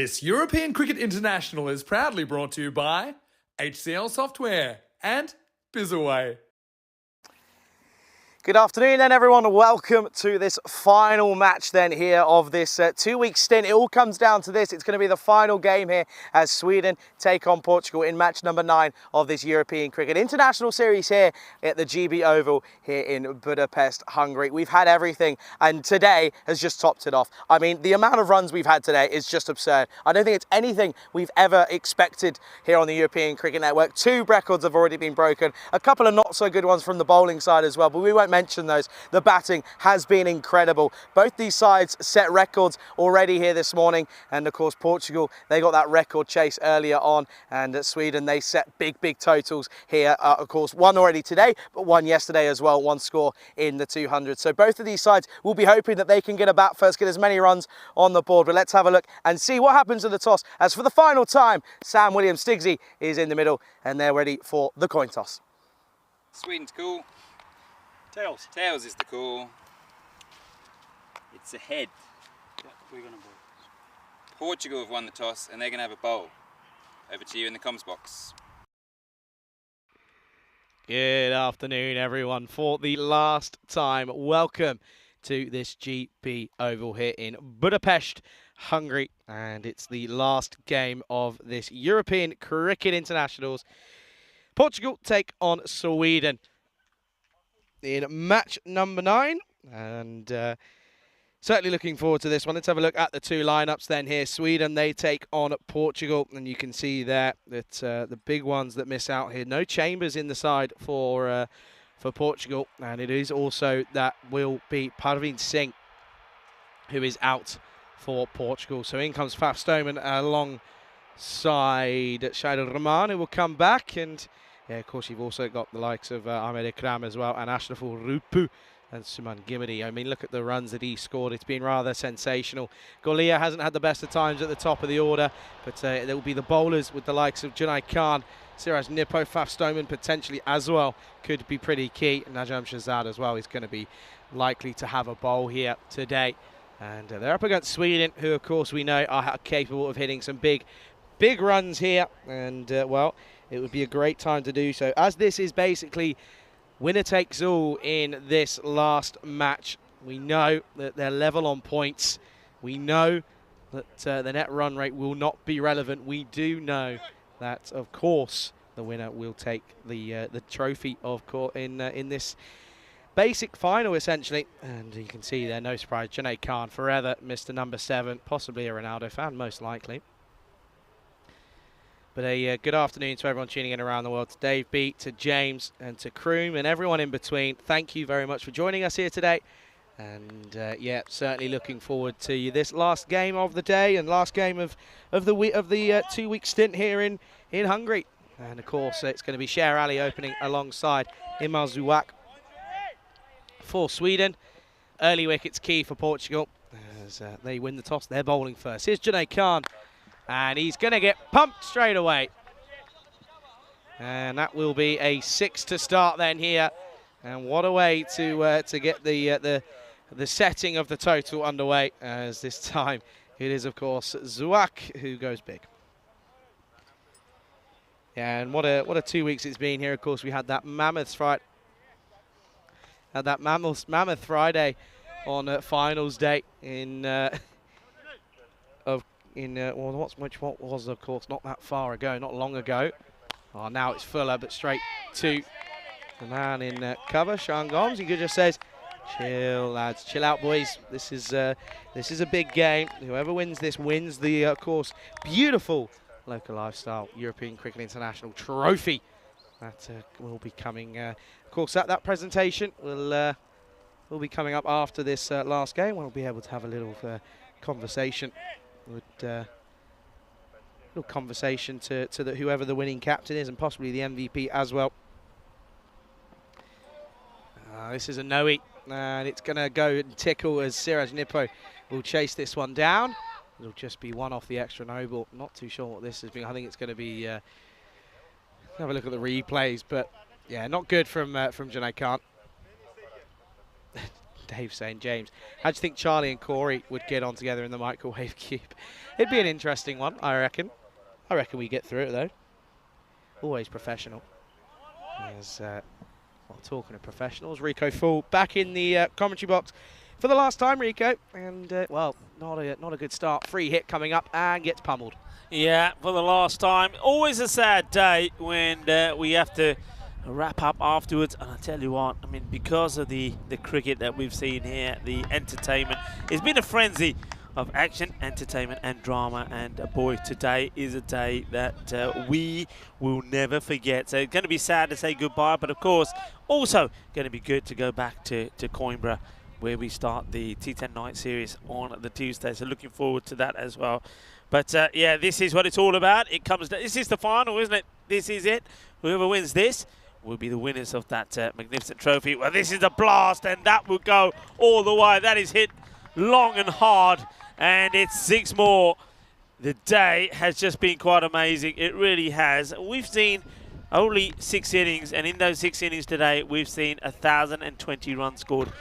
This European Cricket International is proudly brought to you by HCL Software and Bizaway. Good afternoon then everyone, welcome to this final match then here of this 2-week stint. It all comes down to this, it's going to be the final game here as Sweden take on Portugal in match number 9 of this European Cricket International Series here at the GB Oval here in Budapest, Hungary. We've had everything and today has just topped it off. I mean, the amount of runs we've had today is just absurd. I don't think it's anything we've ever expected here on the European Cricket Network. 2 records have already been broken, a couple of not so good ones from the bowling side as well, but we won't mention those. The batting has been incredible. Both these sides set records already here this morning, and of course Portugal, they got that record chase earlier on, and at Sweden they set big totals here. Of course, one already today, but one yesterday as well, one score in the 200. So both of these sides will be hoping that they can get a bat first, get as many runs on the board. But let's have a look and see what happens in the toss, as for the final time, Sam Williams, Stigsy is in the middle, and they're ready for the coin toss. Sweden's cool. Tails. Tails is the call. It's a head. Yeah, we're going to bowl. Portugal have won the toss and they're going to have a bowl. Over to you in the comms box. Good afternoon everyone, for the last time, welcome to this GB Oval here in Budapest, Hungary, and it's the last game of this European Cricket Internationals. Portugal take on Sweden in match number 9, and certainly looking forward to this one. Let's have a look at the 2 lineups then here. Sweden, they take on Portugal, and you can see there that the big ones that miss out here. No Chambers in the side for Portugal, and it is also that will be Parveen Singh who is out for Portugal. So in comes Faf Stoneman alongside Shahid Rahman, who will come back, and yeah, of course, you've also got the likes of Ahmed Ikram as well, and Ashraful Rupu and Suman Gimadi. I mean, look at the runs that he scored. It's been rather sensational. Golia hasn't had the best of times at the top of the order, but there will be the bowlers with the likes of Junai Khan, Siraj Nippo, Faf Stoneman potentially as well could be pretty key. Najam Shahzad as well is going to be likely to have a bowl here today. And they're up against Sweden, who of course we know are capable of hitting some big runs here. And well, it would be a great time to do so, as this is basically winner takes all in this last match. We know that they're level on points. We know that the net run rate will not be relevant. We do know that, of course, the winner will take the trophy, of course, in this basic final, essentially. And you can see there, no surprise, Junaid Khan, forever Mr. Number 7, possibly a Ronaldo fan, most likely. But a good afternoon to everyone tuning in around the world, to Dave Beat, to James, and to Kroom, and everyone in between. Thank you very much for joining us here today. And yeah, certainly looking forward to this last game of the day and last game of the 2-week stint here in Hungary. And of course, it's going to be Sher Ali opening alongside Imal Zuak for Sweden. Early wickets key for Portugal as they win the toss. They're bowling first. Here's Junaid Khan. And he's going to get pumped straight away. And that will be a 6 to start then here. And what a way to get the setting of the total underway, as this time it is, of course, Zuak who goes big. And what a 2 weeks it's been here. Of course, we had that mammoth Friday on finals day which was, of course, not that far ago, not long ago. Oh, now it's Fuller, but straight to the man in cover, Sean Gomes. He just says, chill, lads, chill out, boys. This is a big game. Whoever wins this wins the, of course, beautiful local lifestyle European Cricket International trophy. That will be coming, of course, that presentation will be coming up after this last game. We'll be able to have a little conversation. Little conversation to whoever the winning captain is, and possibly the MVP as well. This is a no-e, and it's going to go and tickle as Siraj Nippo will chase this one down. It'll just be one off the extra noble. Not too sure what this has been. I think it's going to be. Have a look at the replays, but yeah, not good from Junaid Khan. Dave St. James. How do you think Charlie and Corey would get on together in the microwave cube? It'd be an interesting one, I reckon. I reckon we get through it, though. Always professional. Talking of professionals, Rico Full back in the commentary box for the last time, Rico. And, well, not a good start. Free hit coming up and gets pummeled. Yeah, for the last time. Always a sad day when we have to wrap up afterwards. And I tell you what, I mean, because of the cricket that we've seen here, the entertainment, it's been a frenzy of action, entertainment and drama, and boy, today is a day that we will never forget. So it's going to be sad to say goodbye, but of course also going to be good to go back to Coimbra, where we start the T10 night series on the Tuesday. So looking forward to that as well. But yeah, this is what it's all about. This is the final, isn't it? This is it. Whoever wins this will be the winners of that magnificent trophy. Well, this is a blast, and that will go all the way. That is hit long and hard, and it's 6 more. The day has just been quite amazing. It really has. We've seen only 6 innings, and in those 6 innings today, we've seen 1,020 runs scored.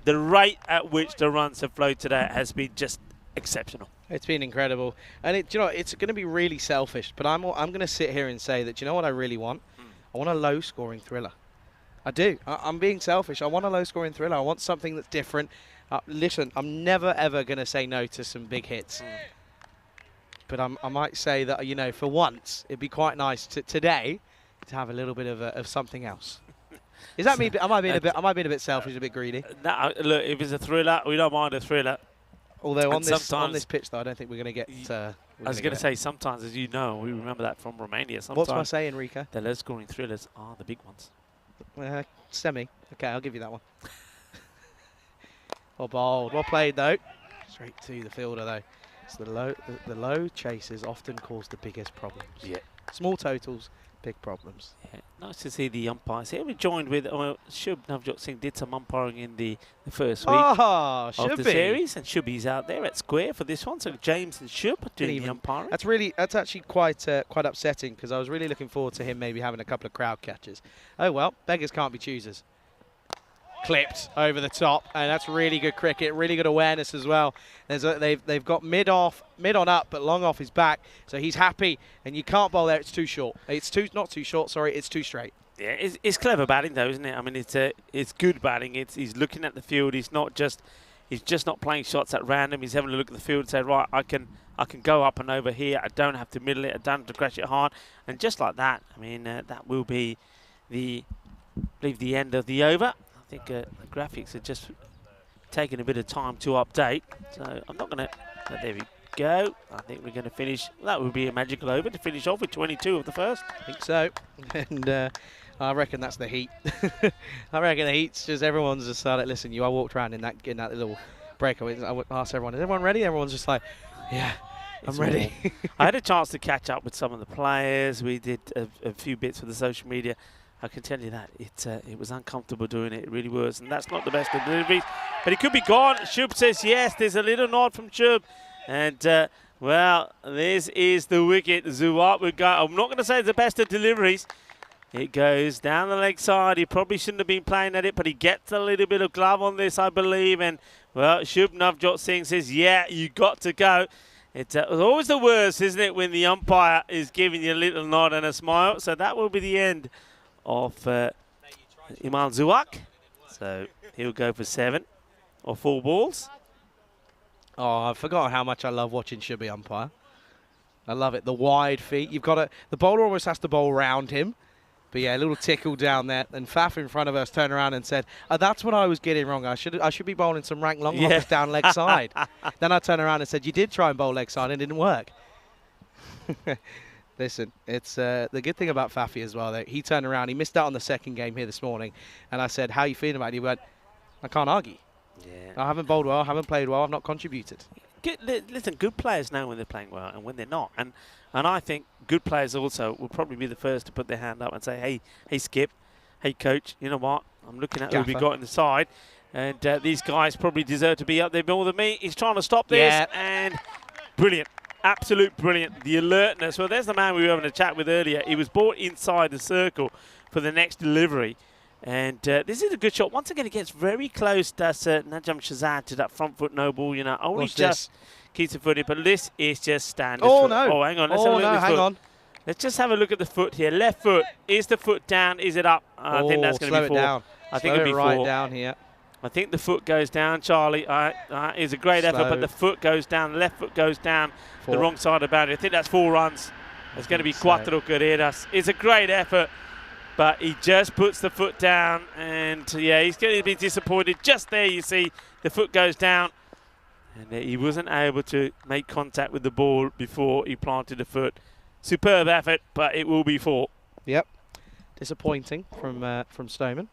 The rate at which the runs have flowed today has been just exceptional. It's been incredible, and it's going to be really selfish, but I'm going to sit here and say that, do you know what I really want? I want a low-scoring thriller. I do. I'm being selfish. I want a low-scoring thriller. I want something that's different. Listen, I'm never ever going to say no to some big hits, but I might say that, you know, for once it'd be quite nice today to have a little bit of something else. Is that me? Am I being a bit selfish, a bit greedy? No, look, if it's a thriller, we don't mind a thriller. Although on this pitch, though, I don't think we're going to get. I was going to say, sometimes, as you know, we remember that from Romania. Sometimes what's my saying, Rika? The low-scoring thrillers are the big ones. Semi. Okay, I'll give you that one. Well bowled, well played though. Straight to the fielder though. So the low chases often cause the biggest problems. Yeah. Small totals, big problems. Yeah. Nice to see the umpires here. We joined with Shub Navjot Singh did some umpiring in the first week of the series, and Shubby's out there at square for this one. So James and Shub are doing the umpiring. That's actually quite upsetting, because I was really looking forward to him maybe having a couple of crowd catches. Oh well, beggars can't be choosers. Clipped over the top, and that's really good cricket, really good awareness as well. They've got mid on up, but long off his back, so he's happy, and you can't bowl there. It's too short. It's not too short. Sorry, it's too straight. Yeah, it's clever batting though, isn't it? I mean, it's good batting. He's looking at the field. He's just not playing shots at random. He's having a look at the field and say, right, I can go up and over here. I don't have to middle it. I don't have to crash it hard, and just like that. I mean, that will be the end of the over. I think the graphics are just taking a bit of time to update, so I'm not going to. There we go. I think we're going to finish. That would be a magical over to finish off with 22 of the first. I think so, and I reckon that's the heat. I reckon the heat's just everyone's just started. Listen, I walked around in that little break. I asked everyone, "Is everyone ready?" Everyone's just like, "Yeah, I'm ready." I had a chance to catch up with some of the players. We did a few bits for the social media. I can tell you that it was uncomfortable doing it. It really was, and that's not the best of deliveries. But it could be gone. Shub says yes. There's a little nod from Shub, and well, this is the wicket. Zuwat would go. I'm not going to say it's the best of deliveries. It goes down the leg side. He probably shouldn't have been playing at it, but he gets a little bit of glove on this, I believe. And well, Shub Navjot Singh says, "Yeah, you got to go." It's always the worst, isn't it, when the umpire is giving you a little nod and a smile. So that will be the end of Iman Zuwak. So he'll go for 7 or 4 balls. Oh, I forgot how much I love watching Shubby umpire. I love it. The wide feet. The bowler almost has to bowl round him. But yeah, a little tickle down there. And Faf in front of us turned around and said, "Oh, that's what I was getting wrong. I should be bowling some rank long hoppers down leg side." Then I turned around and said, "You did try and bowl leg side and it didn't work." Listen, it's the good thing about Fafi as well, though. He turned around. He missed out on the second game here this morning. And I said, "How are you feeling about it?" He went, "I can't argue. Yeah. I haven't bowled well. I haven't played well. I've not contributed." Listen, good players know when they're playing well and when they're not. And I think good players also will probably be the first to put their hand up and say, hey, Skip, hey, coach, you know what? I'm looking at who we got in the side. And these guys probably deserve to be up there more than me. He's trying to stop this. And brilliant. Absolute brilliant. The alertness. Well, there's the man we were having a chat with earlier. He was brought inside the circle for the next delivery. And this is a good shot. Once again, it gets very close, does Najam Shazad, to that front foot no ball. You know, only What's just keeps the foot in, but this is just standard. Oh, foot. no. Oh, hang on. Let's have a look at the hang foot. on. Let's just have a look at the foot here. Left foot. Is the foot down? Is it up? I think that's going to be slow it 4. down. I think Slow it'll be it right 4. down here. I think the foot goes down, Charlie. It's a great effort, but the foot goes down. The left foot goes down 4. the wrong side of the boundary. I think that's 4 runs. It's going to be cuatro carreras. It's a great effort, but he just puts the foot down, and yeah, he's going to be disappointed. Just there, you see, the foot goes down, and he wasn't able to make contact with the ball before he planted the foot. Superb effort, but it will be 4. Yep. Disappointing from Stoneman.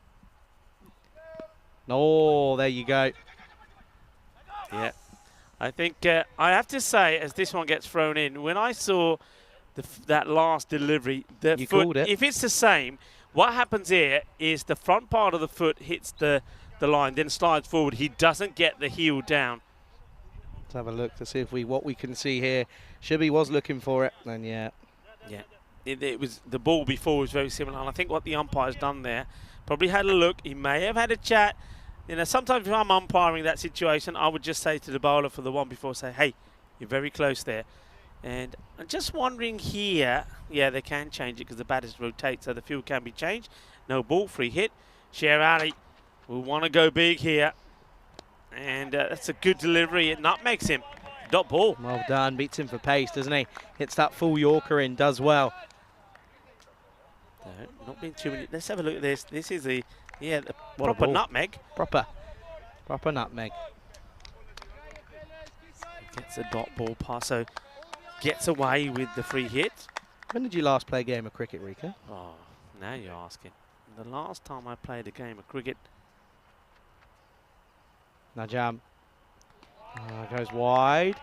Oh, there you go. Yeah. I think I have to say, as this one gets thrown in, when I saw that last delivery, the You foot, called it. if it's the same, what happens here is the front part of the foot hits the line, then slides forward. He doesn't get the heel down. Let's have a look to see if what we can see here. Shibby was looking for it, and yeah. Yeah. It was the ball before was very similar, and I think what the umpire's done there, probably had a look. He may have had a chat. You know, sometimes if I'm umpiring that situation, I would just say to the bowler for the one before, say, hey, you're very close there. And I'm just wondering here, yeah, they can change it because the batters rotate, so the field can be changed. No ball, free hit. Sher Ali will want to go big here. And that's a good delivery. It nutmegs him. Dot ball. Well done. Beats him for pace, doesn't he? Hits that full Yorker in, does well. Not being too many. Let's have a look at this. This is the What a proper ball. nutmeg. Proper nutmeg. Gets a dot ball pass, so gets away with the free hit. When did you last play a game of cricket, Rika? Oh, now you're asking. The last time I played a game of cricket. Najam goes wide.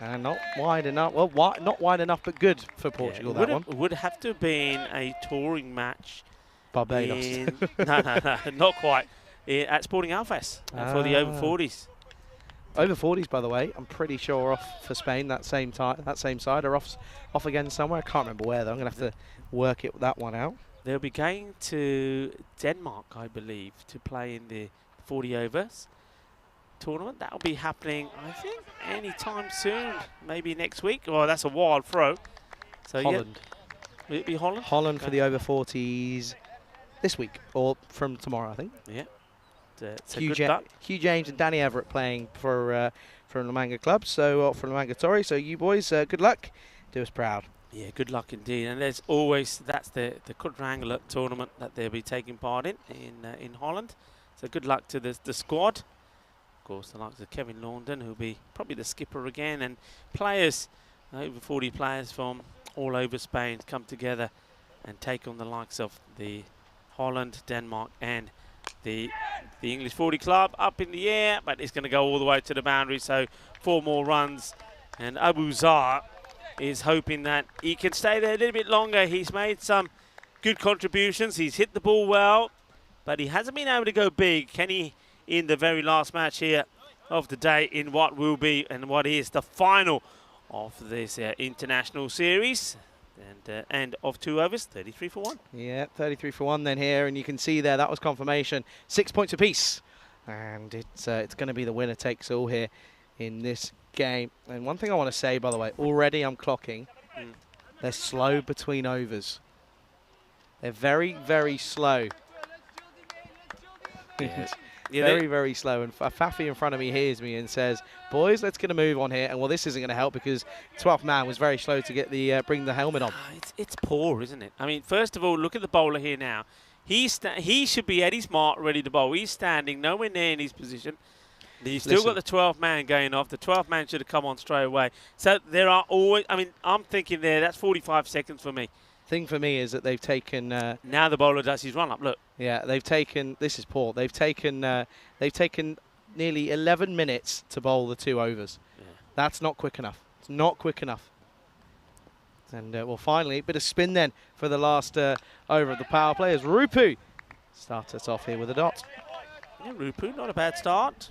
And not wide enough. Well, not wide enough, but good for Portugal, that one. Would have to have been a touring match. Barbados. No, not quite. At Sporting Alfas for the over 40s. Over 40s, by the way, I'm pretty sure are off for Spain. That same side are off again somewhere. I can't remember where though. I'm gonna have to work that one out. They'll be going to Denmark, I believe, to play in the 40 overs tournament. That'll be happening, I think, anytime soon. Maybe next week. Oh, that's a wild throw. So Holland. Yeah, will it be Holland? Holland for the over 40s this week or from tomorrow, I think. Yeah. It's a Hugh, good duck. Hugh James and Danny Everett playing for Lamanga Club, so for Lamanga Torrey. So you boys, good luck. Do us proud. Yeah, good luck indeed. And there's always, that's the quadrangular tournament that they'll be taking part in Holland. So good luck to the squad. Of course, the likes of Kevin Laundon, who'll be probably the skipper again, and players, over 40 players from all over Spain come together and take on the likes of the Holland, Denmark, and the English 40 club up in the air, but it's going to go all the way to the boundary. So 4 more runs, and Abu Zar is hoping that he can stay there a little bit longer. He's made some good contributions. He's hit the ball well, but he hasn't been able to go big. Can he in the very last match here of the day in what will be and what is the final of this international series? And of 2 overs, 33 for 1. Yeah, 33 for 1 then here, and you can see there that was confirmation. 6 points apiece, and it's going to be the winner takes all here in this game. And one thing I want to say, by the way, already I'm clocking. They're slow between overs. They're very, very slow. Yes. Very, very slow. And Fafi in front of me hears me and says, boys, let's get a move on here. And well, this isn't going to help because 12th man was very slow to get the bring the helmet on. It's poor, isn't it? I mean, first of all, look at the bowler here now. He should be at his mark, ready to bowl. He's standing nowhere near in his position. He's still got the 12th man going off. The 12th man should have come on straight away. So there are always, I mean, I'm thinking there, that's 45 seconds for me. Thing for me is that they've taken... now the bowler does his run-up, look. Yeah, they've taken... This is poor. They've taken nearly 11 minutes to bowl the 2 overs. Yeah. That's not quick enough. It's not quick enough. And, well, finally, a bit of spin then for the last over of the power play as Rupu starts us off here with a dot. Yeah, Rupu, not a bad start.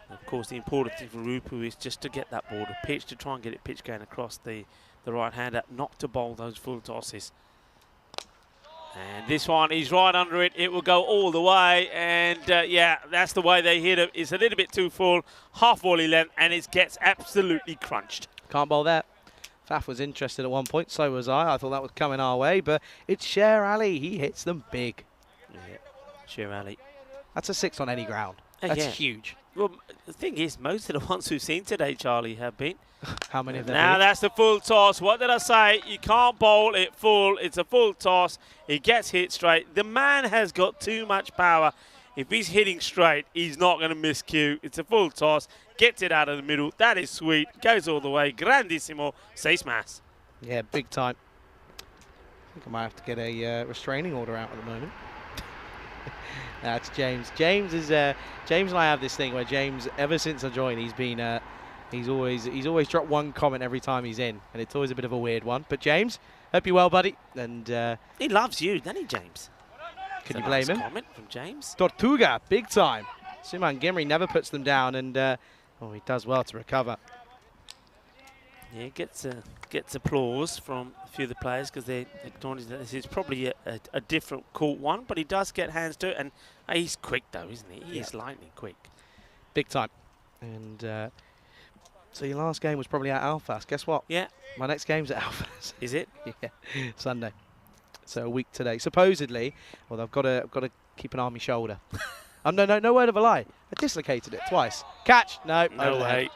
And of course, the important thing for Rupu is just to get that ball to pitch, to try and get it pitch going across the right-hander, not to bowl those full tosses. And this one is right under it. It will go all the way. And, yeah, that's the way they hit it. It's a little bit too full, half volley length, and it gets absolutely crunched. Can't bowl that. Faf was interested at one point, so was I. I thought that was coming our way, but it's Sher Ali. He hits them big. Yeah, Sher Ali. That's a 6 on any ground. That's yeah. huge. Well, the thing is, most of the ones we've seen today, Charlie, have been. How many of them? Now that's the full toss. What did I say? You can't bowl it full. It's a full toss. It gets hit straight. The man has got too much power. If he's hitting straight, he's not going to miss cue. It's a full toss. Gets it out of the middle. That is sweet. Goes all the way. Grandissimo. Seis más. Yeah, big time. I think I might have to get a restraining order out at the moment. That's James. James and I have this thing where James, ever since I joined, he's been he's always dropped one comment every time he's in, and it's always a bit of a weird one. But James, hope you're well, buddy. And he loves you, doesn't he, James? Can you blame him? Comment from James. Tortuga, big time. Suman Gimri never puts them down, and he does well to recover. Yeah, gets applause from a few of the players because they acknowledge that this is probably a different caught one, but he does get hands to it, and he's quick though, isn't he? He is lightning quick. Big time. And so your last game was probably at Alfas. Guess what? Yeah. My next game's at Alfas. Is it? Yeah, Sunday. So a week today. Supposedly, well, I've got to keep an arm on my shoulder. No word of a lie. I dislocated it twice. Catch? No way.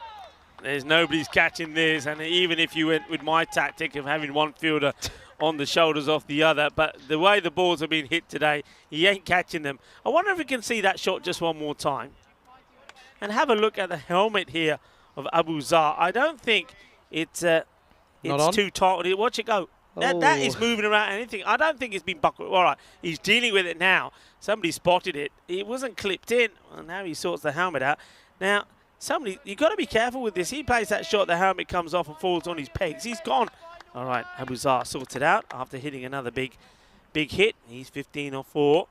There's nobody's catching this, and even if you went with my tactic of having one fielder on the shoulders of the other, but the way the balls have been hit today, he ain't catching them. I wonder if we can see that shot just one more time. And have a look at the helmet here of Abu Zar. I don't think it's too tight. Watch it go. That is moving around anything. I don't think it's been buckled. All right, he's dealing with it now. Somebody spotted it. It wasn't clipped in. Well, now he sorts the helmet out. Now, you've got to be careful with this. He plays that shot, the helmet comes off and falls on his pegs. He's gone. All right, Abu Zar sorts it out after hitting another big hit. He's 15 or 4.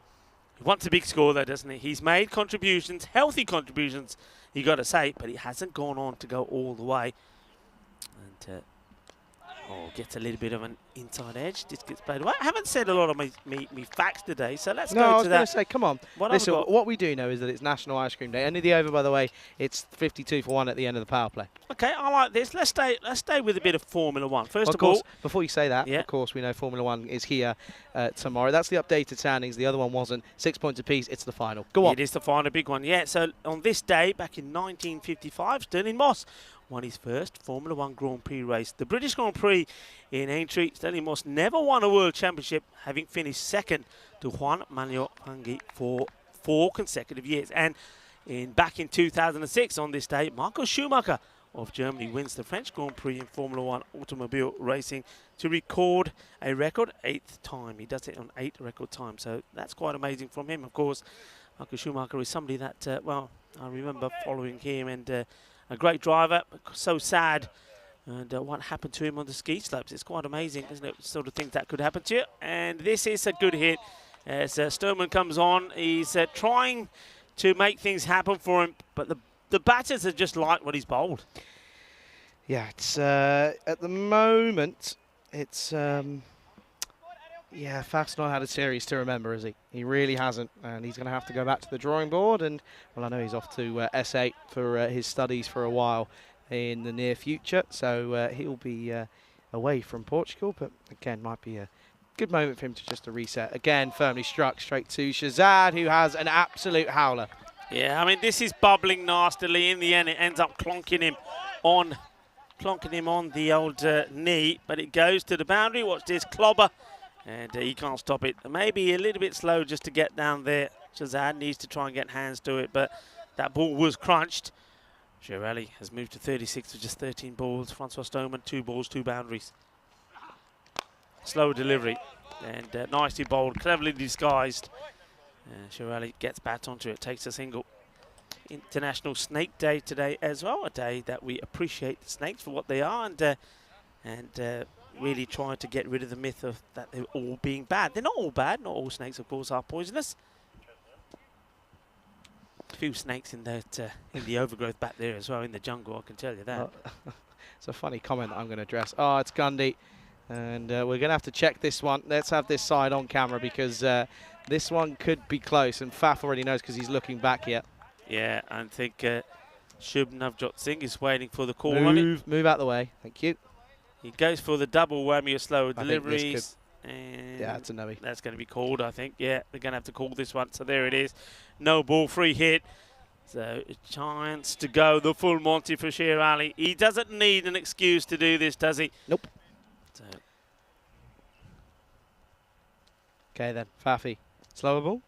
He wants a big score, though, doesn't he? He's made contributions, healthy contributions, you got to say, but he hasn't gone on to go all the way. And gets a little bit of an inside edge. This gets played away. I haven't said a lot of me facts today, so let's go to that. No, I was going to say, come on. Listen, what we do know is that it's National Ice Cream Day. End of the over, by the way, it's 52 for 1 at the end of the power play. Okay, I like this. Let's stay with a bit of Formula 1. First of all, before you say that, of course, we know Formula 1 is here tomorrow. That's the updated standings. The other one wasn't. 6 points apiece. It's the final. Go on. It is the final big one, yeah. So on this day, back in 1955, Sterling Moss won his first Formula 1 Grand Prix race. The British Grand Prix in Aintree, Sterling Moss never won a World Championship, having finished second to Juan Manuel Fangio for 4 consecutive years. And back in 2006, on this day, Michael Schumacher of Germany wins the French Grand Prix in Formula 1 automobile racing to record a record 8th time. He does it on 8 record times, so that's quite amazing from him. Of course, Michael Schumacher is somebody that, I remember following him, and a great driver, so sad. And what happened to him on the ski slopes, it's quite amazing, isn't it? Sort of things that could happen to you. And this is a good hit. As Sturman comes on, he's trying to make things happen for him, but the batters are just like what he's bowled. Yeah, it's at the moment, it's Faf's not had a series to remember, has he? He really hasn't, and he's going to have to go back to the drawing board. And well, I know he's off to S8 for his studies for a while in the near future, so he'll be away from Portugal. But again, might be a good moment for him to reset. Again, firmly struck straight to Shazad, who has an absolute howler. Yeah, I mean, this is bubbling nastily. In the end, it ends up clonking him on the old knee, but it goes to the boundary. Watch this clobber, and he can't stop it. Maybe a little bit slow just to get down there. Shazad needs to try and get hands to it, but that ball was crunched. Shirelli has moved to 36 with just 13 balls. Francois Stoneman, 2 balls, 2 boundaries. Slow delivery, and nicely bowled, cleverly disguised. Shirelli gets bat onto it, takes a single. International Snake Day today as well, a day that we appreciate the snakes for what they are, and really trying to get rid of the myth of that they're all being bad. They're not all bad. Not all snakes, of course, are poisonous. A few snakes in the overgrowth back there as well in the jungle, I can tell you that. It's a funny comment that I'm going to address. Oh, it's Gundy. And we're going to have to check this one. Let's have this side on camera because this one could be close. And Faf already knows because he's looking back here. Yeah, I think Shubh Navjot Singh is waiting for the call on it. Move out the way. Thank you. He goes for the double whammy of slower I think this deliveries. And yeah, it's a no-y. that's going to be called, I think. Yeah, they're going to have to call this one. So there it is. No ball, free hit. So a chance to go the full Monty for Sher Ali. He doesn't need an excuse to do this, does he? Nope. So Okay then, Fafi. Slower ball?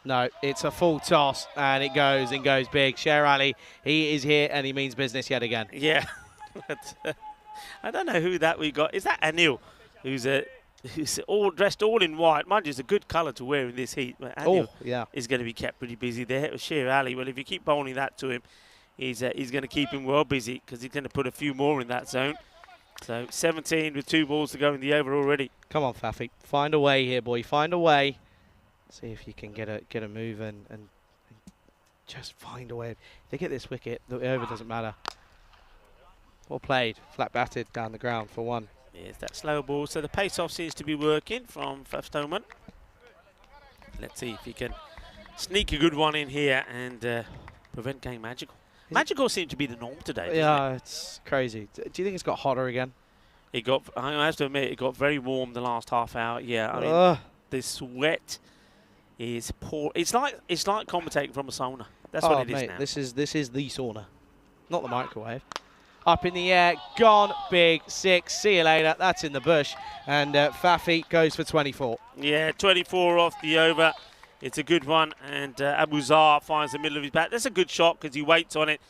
No, it's a full toss, and it goes big. Sher Ali, he is here, and he means business yet again. yeah. But, I don't know who that we got. Is that Anil, who's all dressed all in white? Mind you, it's a good colour to wear in this heat. But Anil yeah. is going to be kept pretty busy there. Sher Ali, well, if you keep bowling that to him, he's going to keep him well busy because he's going to put a few more in that zone. So 17 with 2 balls to go in the over already. Come on, Fafi. Find a way here, boy. Find a way. See if you can get a move and just find a way. If they get this wicket, the over doesn't matter. Well played. Flat batted down the ground for 1. Here's that slow ball. So the pace-off seems to be working from Faf Stoneman. Let's see if he can sneak a good one in here and prevent going magical. Magical seemed to be the norm today. Yeah, it's crazy. Do you think it's got hotter again? It got. I have to admit, it got very warm the last half hour. Yeah, I mean, the sweat is poor. It's like commentating from a sauna. That's what it is now. This is the sauna, not the microwave. Up in the air, gone, big 6. See you later. That's in the bush, and Fafi goes for 24. Yeah, 24 off the over. It's a good one, and Abu Zar finds the middle of his bat. That's a good shot because he waits on it.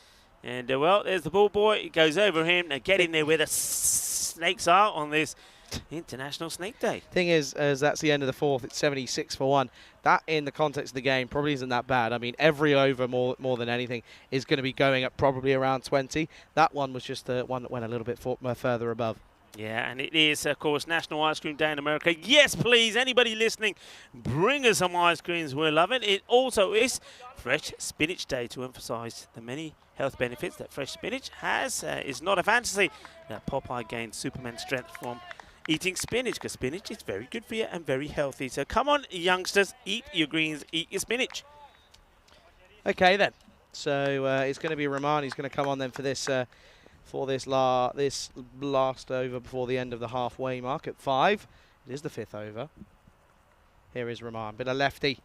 And, well, there's the ball boy. It goes over him. Now get in there where the snakes are on this International Snake Day. Thing is, as that's the end of the 4th, it's 76 for 1. That, in the context of the game, probably isn't that bad. I mean, every over, more than anything, is going to be going at probably around 20. That one was just the one that went a little bit further above. Yeah, and it is, of course, National Ice Cream Day in America. Yes, please, anybody listening, bring us some ice creams. We'll love it. It also is Fresh Spinach Day to emphasise the many health benefits that fresh spinach has. It's not a fantasy that Popeye gained Superman strength from eating spinach, because spinach is very good for you and very healthy. So come on, youngsters, eat your greens, eat your spinach. Okay, then. So it's going to be Rahman. He's going to come on then for this... this last over before the end of the halfway mark at 5. It is the 5th over. Here is Rahman, bit of lefty.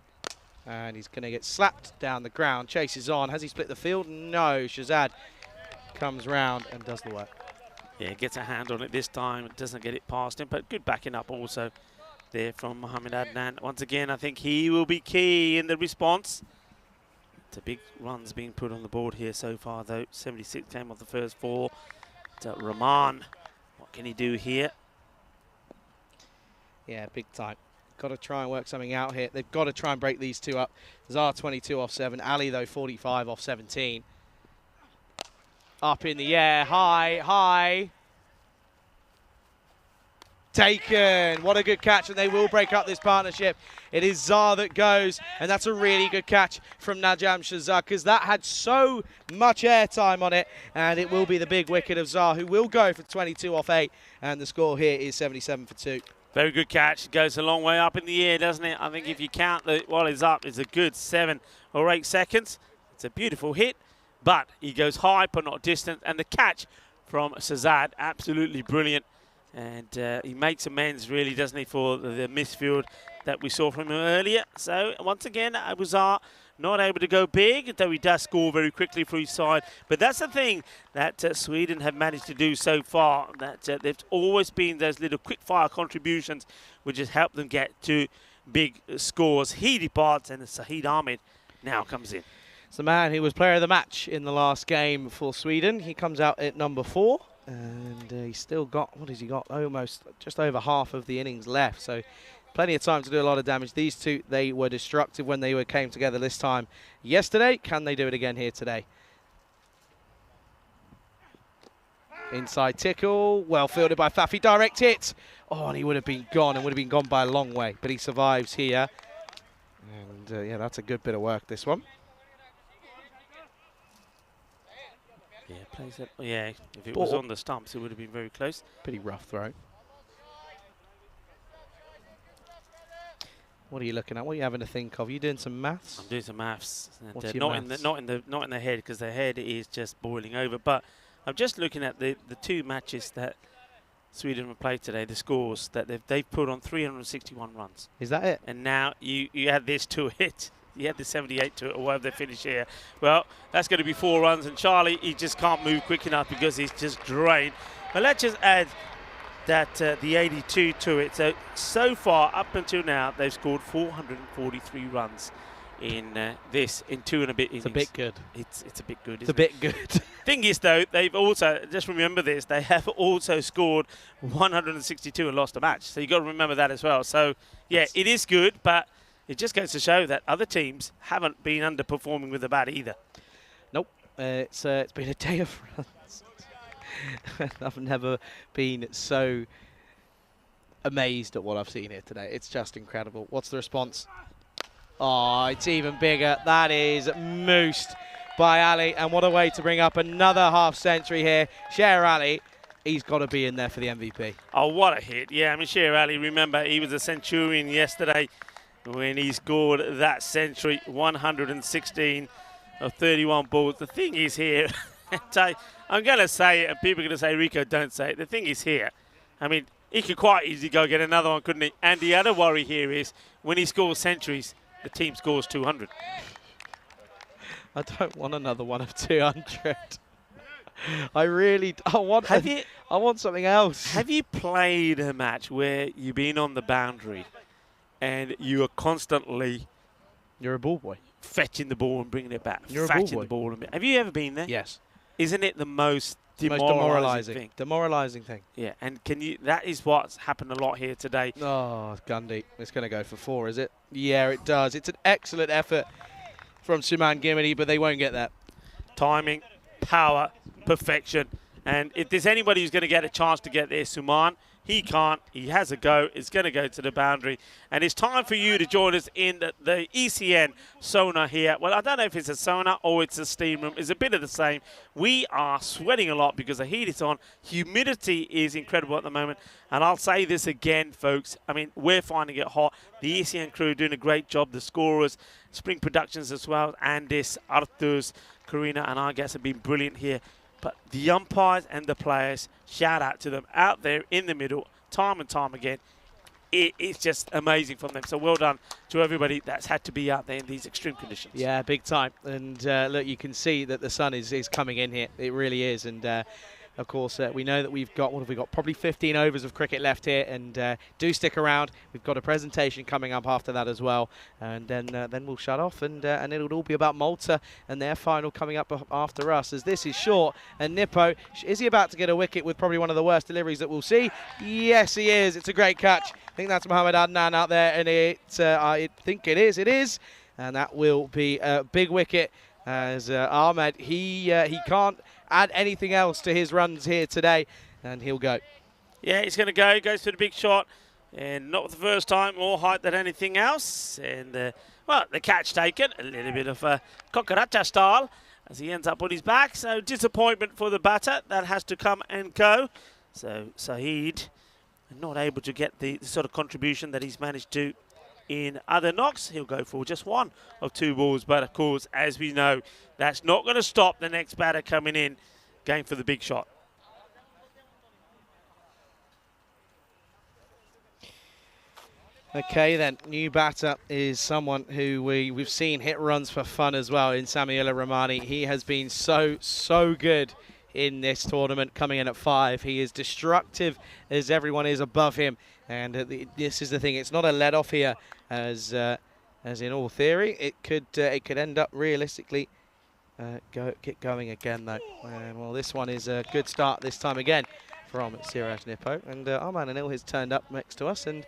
And he's going to get slapped down the ground. Chases on. Has he split the field? No. Shazad comes round and does the work. Yeah, gets a hand on it this time. Doesn't get it past him, but good backing up also there from Mohamed Adnan. Once again, I think he will be key in the response. It's a big runs being put on the board here so far, though. 76 came off the first 4. To Rahman, what can he do here? Yeah, big time. Got to try and work something out here. They've got to try and break these two up. Zar 22 off 7. Ali, though, 45 off 17. Up in the air, high. Taken. What a good catch, and they will break up this partnership. It is Zar that goes, and that's a really good catch from Najam Shazad, because that had so much airtime on it, and it will be the big wicket of Zar, who will go for 22 off 8, and the score here is 77 for 2. Very good catch. It goes a long way up in the air, doesn't it? I think if you count while it's up, it's a good 7 or 8 seconds. It's a beautiful hit, but he goes high but not distant, and the catch from Shazad, absolutely brilliant. And he makes amends, really, doesn't he, for the misfield that we saw from him earlier. So, once again, Abu Zar not able to go big, though he does score very quickly for his side. But that's the thing that Sweden have managed to do so far, that they've always been those little quick-fire contributions which has helped them get to big scores. He departs, and Sahid Ahmed now comes in. It's the man who was player of the match in the last game for Sweden. He comes out at number 4. And he's still got, what has he got? Almost just over half of the innings left. So plenty of time to do a lot of damage. These two, they were destructive when they came together this time yesterday. Can they do it again here today? Inside tickle. Well fielded by Fafi. Direct hit. Oh, and he would have been gone, and would have been gone by a long way. But he survives here. And yeah, that's a good bit of work, this one. Yeah, Plays it. Yeah, if it was Ball. on the stumps, it would have been very close. Pretty rough throw. What are you looking at? What are you having to think of? You doing some maths? I'm doing some maths. And, What's your not maths? not in the head, because the head is just boiling over. But I'm just looking at the two matches that Sweden have played today. The scores that they've put on 361 runs. Is that it? And now you add this to it. You add the 78 to it, or whatever they finish here. Well, that's going to be 4 runs. And Charlie, he just can't move quick enough because he's just drained. But let's just add that the 82 to it. So far, up until now, they've scored 443 runs in this in 2 and a bit innings. It's a bit good. It's a bit good. It's a bit good. Thing is, though, they've also, just remember this, they have also scored 162 and lost a match. So you've got to remember that as well. So, yeah, it is good, but it just goes to show that other teams haven't been underperforming with the bat either. Nope. It's been a day of runs. I've never been so amazed at what I've seen here today. It's just incredible. What's the response? Oh, it's even bigger. That is moosed by Ali, and what a way to bring up another half century here. Sher Ali, he's got to be in there for the MVP. Oh, what a hit. Yeah, I mean, Sher Ali, remember, he was a centurion yesterday when he scored that century, 116 of 31 balls. The thing is here, I'm going to say it, and people are going to say, Rico, don't say it. The thing is here, I mean, he could quite easily go get another one, couldn't he? And the other worry here is when he scores centuries, the team scores 200. I don't want another one of 200. I want something else. Have you played a match where you've been on the boundary and you are constantly... You're a ball boy. Fetching the ball and bringing it back. You're a ball boy. The ball and have you ever been there? Yes. Isn't it the most demoralizing thing? Demoralizing thing. Yeah, and that is what's happened a lot here today. Oh, Gundy. It's going to go for 4, is it? Yeah, it does. It's an excellent effort from Suman Gimini, but they won't get that. Timing, power, perfection. And if there's anybody who's going to get a chance to get there, Suman, he can't. He has a go. It's going to go to the boundary. And it's time for you to join us in the ECN sauna here. Well, I don't know if it's a sauna or it's a steam room. It's a bit of the same. We are sweating a lot because the heat is on. Humidity is incredible at the moment. And I'll say this again, folks. I mean, we're finding it hot. The ECN crew are doing a great job. The scorers, Spring Productions as well, Andis, Arthurs, Karina, and our guests have been brilliant here. But the umpires and the players, shout out to them out there in the middle, time and time again. It's just amazing from them. So well done to everybody that's had to be out there in these extreme conditions. Yeah, big time. And look, you can see that the sun is coming in here. It really is. And of course, we know that we've got, what have we got? Probably 15 overs of cricket left here. And do stick around. We've got a presentation coming up after that as well. And then we'll shut off. And it'll all be about Malta and their final coming up after us. As this is short. And Nippo, is he about to get a wicket with probably one of the worst deliveries that we'll see? Yes, he is. It's a great catch. I think that's Mohammad Adnan out there. And I think it is. It is. And that will be a big wicket. As Ahmed, he can't add anything else to his runs here today, and he'll go. Yeah, he's going to go. He goes for the big shot, and not the first time, more height than anything else. And, well, the catch taken, a little bit of Kokaracha style, as he ends up on his back. So disappointment for the batter. That has to come and go. So Saeed not able to get the sort of contribution that he's managed to in other knocks. He'll go for just one of 2 balls, but of course, as we know, that's not going to stop the next batter coming in, going for the big shot. Okay then, new batter is someone who we've seen hit runs for fun as well in Samuel Rahmani. He has been so good in this tournament, coming in at 5. He is destructive as everyone is above him. And this is the thing, it's not a let-off here, as in all theory. It could end up realistically get going again, though. Well, this one is a good start this time again from Siraj Nippo. And our man Anil has turned up next to us, and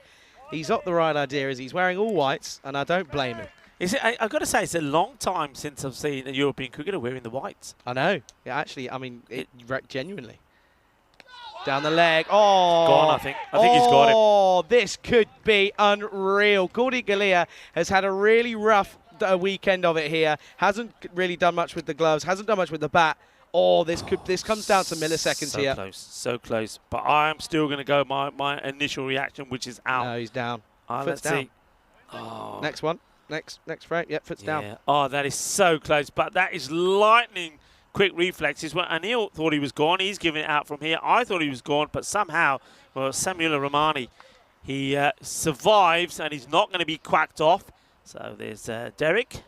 he's got the right idea, as he's wearing all whites, and I don't blame him. I've got to say, it's a long time since I've seen a European cricketer wearing the whites. I know. Yeah, actually, I mean, genuinely. Down the leg. Oh, gone, I think. I think he's got it. Oh, this could be unreal. Gordy Galea has had a really rough weekend of it here. Hasn't really done much with the gloves. Hasn't done much with the bat. Oh, this comes down to milliseconds here. So close, so close. But I'm still going to go my initial reaction, which is out. No, he's down. Let's Foot's down. see. Oh. Next one. Next frame. Yep, foot's down. Oh, that is so close. But that is lightning quick reflexes. Well, Anil thought he was gone. He's giving it out from here. I thought he was gone, but somehow, well, Samuel Romani, he survives and he's not going to be quacked off. So there's Derek.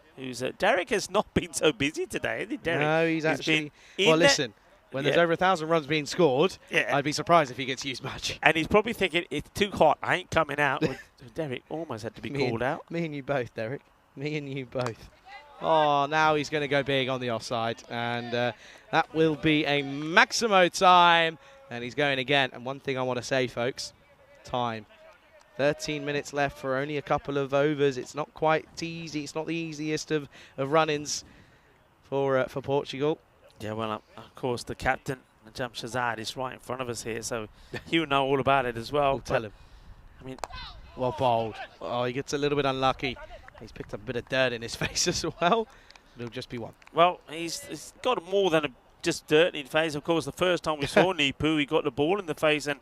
Derek has not been so busy today, has he, Derek? No, he's actually... Well, listen, when there's over 1,000 runs being scored, I'd be surprised if he gets used much. And he's probably thinking, it's too hot, I ain't coming out. Derek almost had to be called out. Me and you both, Derek. Me and you both. Oh, now he's going to go big on the offside. And that will be a Maximo time. And he's going again. And one thing I want to say, folks, time. 13 minutes left for only a couple of overs. It's not quite easy. It's not the easiest of run-ins for Portugal. Yeah, well, of course, the captain, Najam Shazad, is right in front of us here, so he'll know all about it as well. We'll tell him. I mean, well bowled. Oh, he gets a little bit unlucky. He's picked up a bit of dirt in his face as well. It'll just be one. Well, he's got more than just dirt in his face. Of course, the first time we saw Nipu, he got the ball in the face, and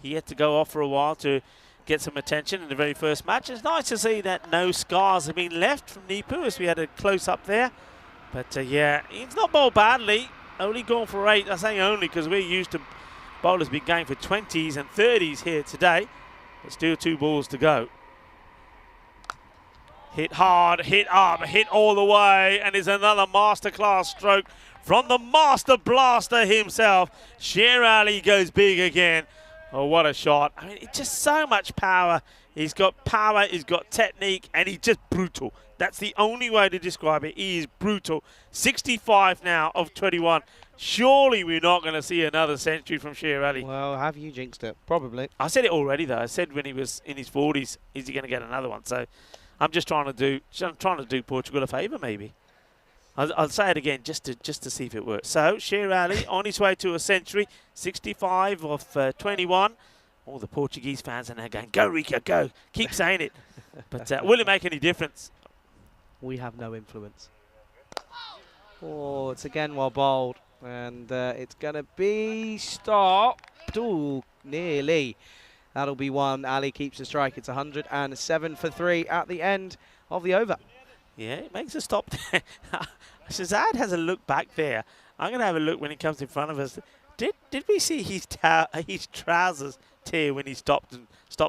he had to go off for a while to get some attention in the very first match. It's nice to see that no scars have been left from Nipu, as we had a close-up there. But, yeah, he's not bowled badly. Only gone for 8. I say only because we're used to bowlers being going for 20s and 30s here today. But still 2 balls to go. Hit hard, hit up, hit all the way. And it's another masterclass stroke from the master blaster himself. Sher Ali goes big again. Oh, what a shot. I mean, it's just so much power. He's got power, he's got technique, and he's just brutal. That's the only way to describe it. He is brutal. 65 now of 21. Surely we're not going to see another century from Sher Ali. Well, have you jinxed it? Probably. I said it already, though. I said when he was in his 40s, is he going to get another one? So I'm just trying to do Portugal a favour, maybe. I'll say it again just to see if it works. So Sher Ali on his way to a century, 65 of 21. All the Portuguese fans are now going, go Rico, go. Keep saying it. But will it make any difference? We have no influence. Oh, it's again well bowled. And it's going to be stopped. Ooh, nearly. That'll be one. Ali keeps the strike. It's 107 for 3 at the end of the over. Yeah, it makes a stop there. Shazad has a look back there. I'm going to have a look when he comes in front of us. Did we see his trousers tear when he stopped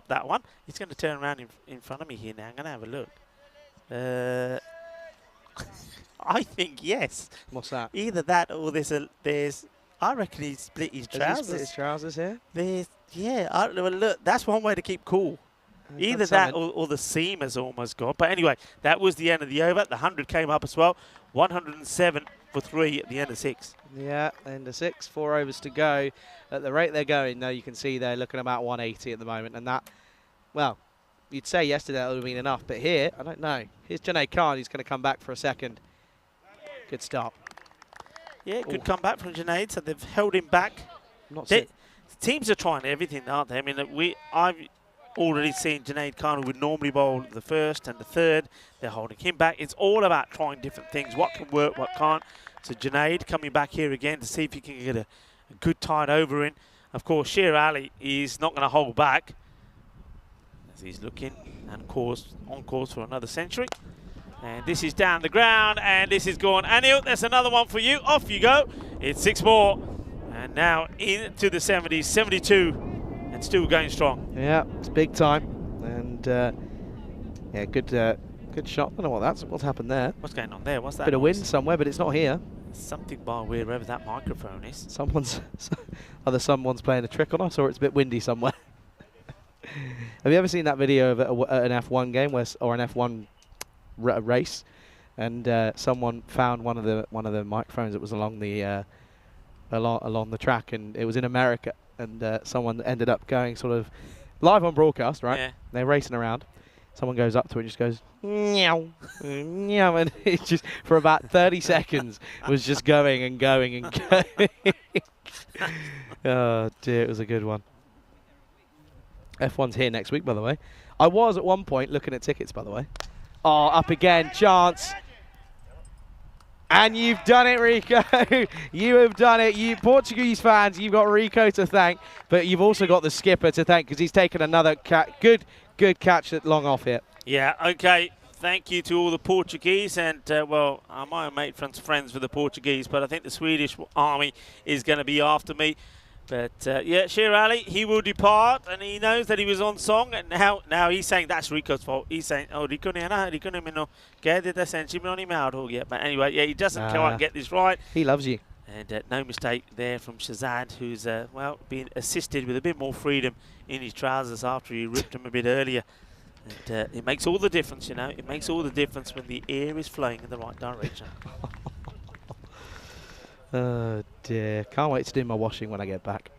that one? He's going to turn around in front of me here now. I'm going to have a look. I think yes. What's that? Either that or there's. I reckon he split his trousers. Has he split his trousers here? Look, that's one way to keep cool. Either that or the seam has almost gone. But anyway, that was the end of the over. The 100 came up as well. 107 for 3 at the end of 6. Yeah, end of 6. 4 overs to go. At the rate they're going, though, you can see they're looking about 180 at the moment. And that, well, you'd say yesterday that would have been enough. But here, I don't know. Here's Junaid Khan. He's going to come back for a second. Good start. Yeah, good comeback from Junaid. So they've held him back. Teams are trying everything, aren't they? I mean, I've already seen Junaid Khan, who would normally bowl the first and the third. They're holding him back. It's all about trying different things. What can work, what can't. So Junaid coming back here again to see if he can get a good tight over in. Of course, Sher Ali is not going to hold back as he's looking and on course for another century. And this is down the ground, and this is gone. Anil, that's another one for you. Off you go. It's 6 more. And now into the 70s, 72, and still going strong. Yeah, it's big time. And, yeah, good shot. I don't know what's happened there. What's going on there? What's that? Bit of wind somewhere, but it's not here. Something by wherever that microphone is. Either someone's playing a trick on us, or it's a bit windy somewhere. Have you ever seen that video of an F1 game or an F1 race, and someone found one of the microphones that was along the along the track, and it was in America, and someone ended up going sort of live on broadcast, right? Yeah. They're racing around. Someone goes up to it and just goes meow, meow, and it just for about 30 seconds was just going and going and going. Oh dear, it was a good one. F1's here next week, by the way. I was at one point looking at tickets, by the way. Oh, up again, chance. And you've done it, Rico. You have done it. You Portuguese fans, you've got Rico to thank, but you've also got the skipper to thank because he's taken another good catch at long off here. Yeah, okay. Thank you to all the Portuguese, and well, I might have made friends with the Portuguese, but I think the Swedish army is going to be after me. But yeah, Sher Ali, he will depart, and he knows that he was on song, and now he's saying that's Rico's fault. He's saying, oh, Rico ne mino kedita sensi minoni maudo yet. But anyway, yeah, he doesn't quite get this right. He loves you. And no mistake there from Shazad, who's well being assisted with a bit more freedom in his trousers after he ripped him a bit earlier. And it makes all the difference, you know. It makes all the difference when the air is flowing in the right direction. Oh dear, can't wait to do my washing when I get back.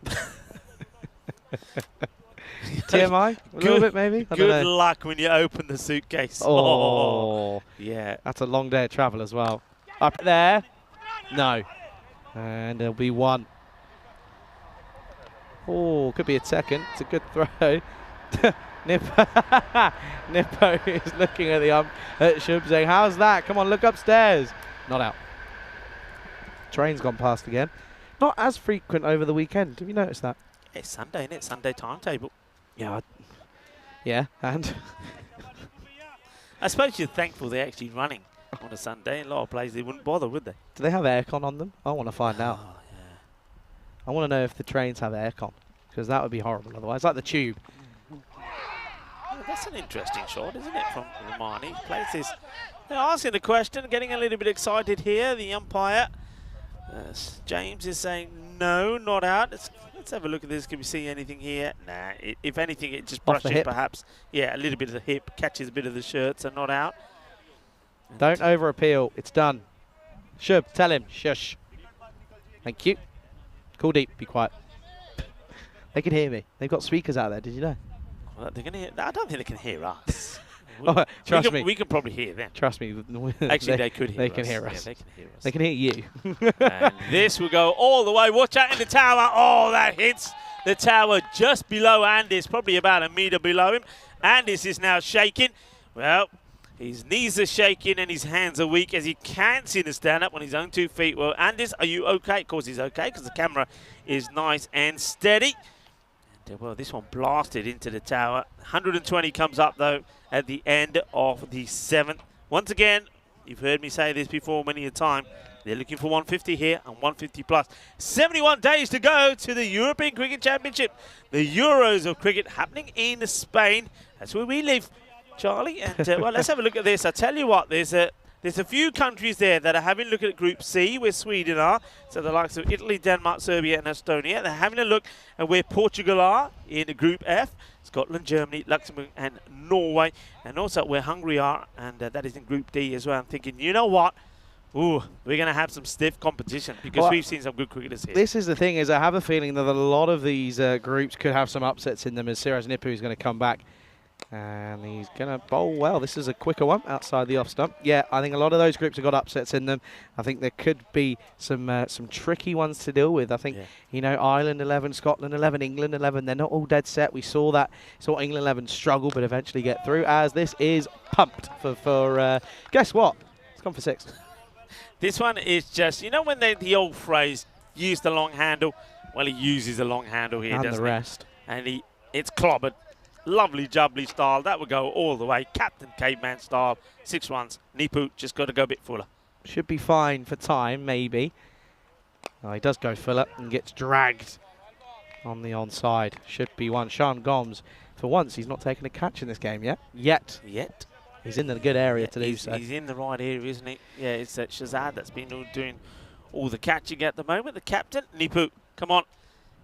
TMI? A little bit maybe? Good luck when you open the suitcase. Oh, yeah. That's a long day of travel as well. Up there? No. And there'll be one. Oh, could be a second. It's a good throw. Nippo is looking at the at Shub saying, how's that? Come on, look upstairs. Not out. Train's gone past again. Not as frequent over the weekend. Have you noticed that? It's Sunday, isn't it? Sunday timetable. Yeah. Yeah, and? I suppose you're thankful they're actually running on a Sunday. In a lot of places they wouldn't bother, would they? Do they have aircon on them? I want to find out. Oh, yeah. I want to know if the trains have aircon, because that would be horrible otherwise. Like the tube. Oh, that's an interesting shot, isn't it, from Romani? Places. They're asking the question, getting a little bit excited here. The umpire, James, is saying no, not out. Let's have a look at this. Can we see anything here? Nah, if anything, it just brushes perhaps. Yeah, a little bit of the hip, catches a bit of the shirt, so not out. Don't over appeal. It's done. Shub, tell him. Shush. Thank you. Cool deep. Be quiet. They can hear me. They've got speakers out there. Did you know? Well, they can hear. I don't think they can hear us. Trust me. We can probably hear them. Trust me. Actually, they could hear us. They can hear us. Yeah, they can hear us. They can hear you. And this will go all the way. Watch out in the tower. Oh, that hits the tower just below Andis, probably about a metre below him. Andis is now shaking. Well, his knees are shaking and his hands are weak as he can't seem to stand up on his own 2 feet. Well, Andis, are you okay? Of course he's okay because the camera is nice and steady. And, well, this one blasted into the tower. 120 comes up, though, at the end of the 7th. Once again, you've heard me say this before many a time. They're looking for 150 here and 150 plus. 71 days to go to the European Cricket Championship. The Euros of cricket happening in Spain. That's where we live, Charlie. And well, let's have a look at this. I tell you what, there's a few countries there that are having a look at Group C, where Sweden are. So the likes of Italy, Denmark, Serbia, and Estonia. They're having a look at where Portugal are in Group F. Scotland, Germany, Luxembourg, and Norway. And also where Hungary are, and that is in Group D as well. I'm thinking, you know what? Ooh, we're going to have some stiff competition because we've seen some good cricketers here. This is the thing, is I have a feeling that a lot of these groups could have some upsets in them as Siraj Nippu is going to come back. And he's going to bowl well. This is a quicker one outside the off stump. Yeah, I think a lot of those groups have got upsets in them. I think there could be some tricky ones to deal with. I think, you know, Ireland 11, Scotland 11, England 11. They're not all dead set. We saw England 11 struggle, but eventually get through, as this is pumped for guess what? It's gone for 6. This one is just, you know when the old phrase, use the long handle? Well, he uses the long handle here, doesn't he? And the rest. And it's clobbered. Lovely jubbly style. That would go all the way. Captain Caveman style. 6 runs. Nippu just got to go a bit fuller. Should be fine for time, maybe. Oh, he does go fuller and gets dragged on the onside. Should be one. Sean Gomes, for once, he's not taken a catch in this game yet. Yet. He's in the good area to do so. He's in the right area, isn't he? Yeah, it's Shazad that's been doing all the catching at the moment. The captain, Nippu, come on.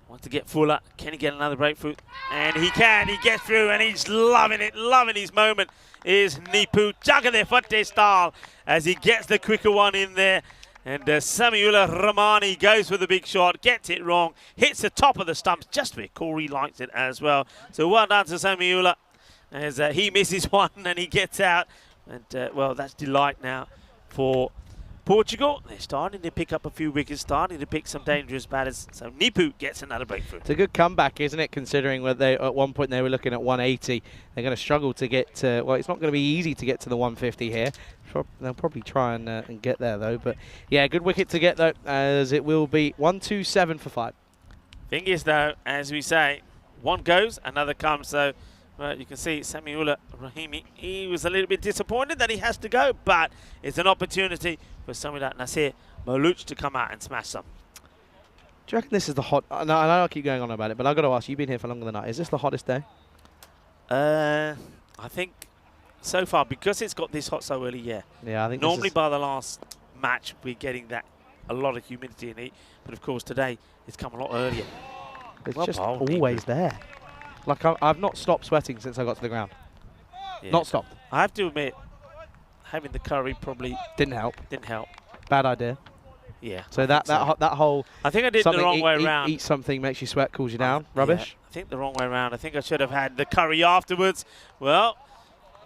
Wants to get fuller. Can he get another breakthrough? And he can. He gets through and he's loving it. Loving his moment is Nippu. Jagade Fatte style as he gets the quicker one in there. And Samuel Romani goes for the big shot. Gets it wrong. Hits the top of the stumps just where Corey likes it as well. So well done to Samuel as he misses one and he gets out. And, well, that's delight now for Portugal, they're starting to pick up a few wickets, starting to pick some dangerous batters. So Nipu gets another breakthrough. It's a good comeback, isn't it, considering what they at one point they were looking at 180. They're going to struggle to get to, well, it's not going to be easy to get to the 150 here. They'll probably try and get there, though. But, yeah, good wicket to get, though, as it will be 127 for 5. Thing is, though, as we say, one goes, another comes. So you can see Samiullah Rahimi, he was a little bit disappointed that he has to go, but it's an opportunity for someone like Nasir Malouch to come out and smash some. Do you reckon this is the hot... No, I know I keep going on about it, but I've got to ask, you've been here for longer than I. Is this the hottest day? I think so far, because it's got this hot so early, yeah. Yeah, I think normally by the last match, we're getting that a lot of humidity and heat, but of course today it's come a lot earlier. It's well just bowled, always Nipu. there. Like, I've not stopped sweating since I got to the ground. Yeah. Not stopped. I have to admit, having the curry probably Didn't help. didn't help. Bad idea. Yeah. So I that think so. whole I think I did the wrong way around. Eat something makes you sweat, cools you down. Rubbish. Yeah, I think the wrong way around. I think I should have had the curry afterwards. Well,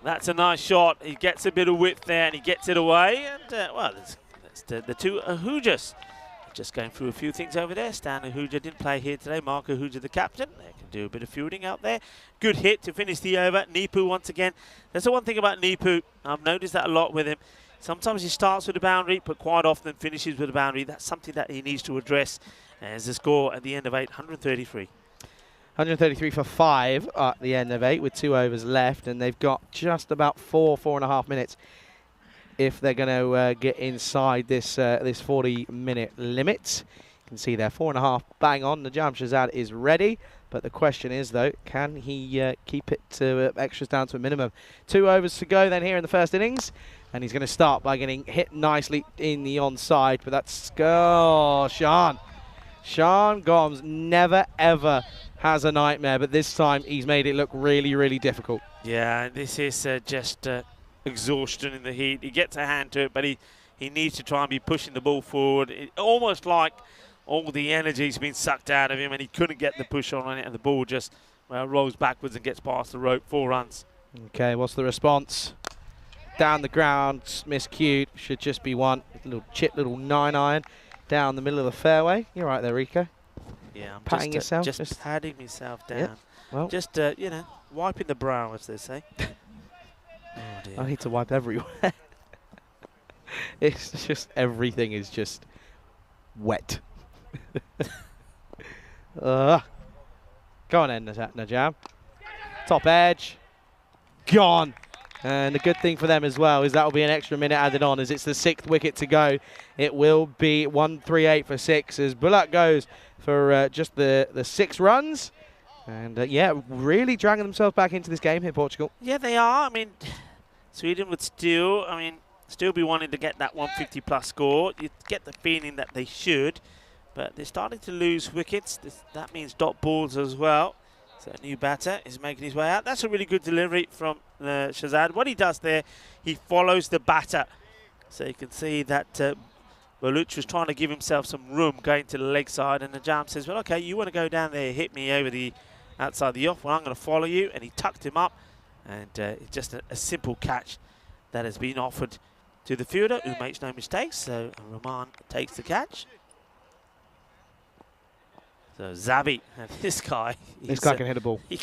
that's a nice shot. He gets a bit of width there and he gets it away. And, well, that's the two Ahujas. Just going through a few things over there. Stan Ahuja didn't play here today. Mark Ahuja, the captain. They can do a bit of fielding out there. Good hit to finish the over. Nipu once again. That's the one thing about Nipu. I've noticed that a lot with him. Sometimes he starts with a boundary, but quite often finishes with a boundary. That's something that he needs to address. As the score at the end of 8, 133. 133 for 5 at the end of 8 with 2 overs left, and they've got just about 4.5 minutes if they're going to get inside this this 40-minute limit. You can see there, 4.5 bang on. Najam Shazad is ready, but the question is, though, can he keep it to extras down to a minimum? 2 overs to go then here in the first innings, and he's going to start by getting hit nicely in the onside, but that's... Oh, Sean Gomes never, ever has a nightmare, but this time he's made it look really, really difficult. Yeah, this is just exhaustion in the heat. He gets a hand to it, but he needs to try and be pushing the ball forward. Almost like all the energy's been sucked out of him, and he couldn't get the push on it, and the ball just rolls backwards and gets past the rope. 4 runs. Okay, what's the response? Down the ground, miscued. Should just be 1. Little chip, little 9-iron down the middle of the fairway. You're right there, Rico. Yeah, I'm patting yourself. just patting myself down. Yep. Well, just you know, wiping the brow, as they say. Oh dear. I need to wipe everywhere. It's just everything is just wet. Go on then, Najam. Top edge. Gone. And the good thing for them as well is that will be an extra minute added on as it's the 6th wicket to go. It will be 138 for 6 as Bullock goes for just the 6 runs. And yeah, really dragging themselves back into this game here, Portugal. Yeah, they are. I mean, Sweden would still be wanting to get that 150 plus score. You get the feeling that they should, but they're starting to lose wickets. That means dot balls as well. So a new batter is making his way out. That's a really good delivery from Shazad. What he does there, he follows the batter. So you can see that Malouch was trying to give himself some room going to the leg side, and Najam says, well, okay, you want to go down there, hit me over the outside the off, well, I'm going to follow you, and he tucked him up, and it's just a simple catch that has been offered to the fielder, who makes no mistakes. So Rahman takes the catch. So Zabi, and this guy can hit a ball. He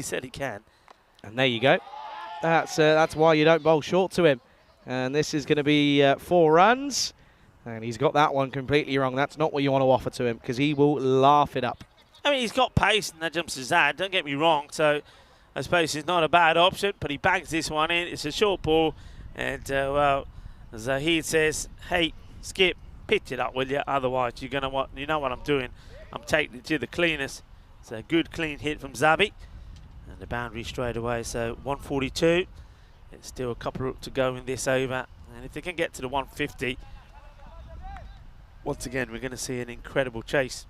said he can. And there you go. That's why you don't bowl short to him. And this is going to be 4 runs. And he's got that one completely wrong. That's not what you want to offer to him because he will laugh it up. I mean, he's got pace, and that jumps Shazad, don't get me wrong. So I suppose it's not a bad option, but he bangs this one in. It's a short ball. And, well, Zahid says, hey, Skip, pitch it up, will you? Otherwise, you know what I'm doing. I'm taking it to the cleaners. It's a good clean hit from Zabi. And the boundary straight away. So 142. It's still a couple to go in this over. And if they can get to the 150, once again, we're going to see an incredible chase,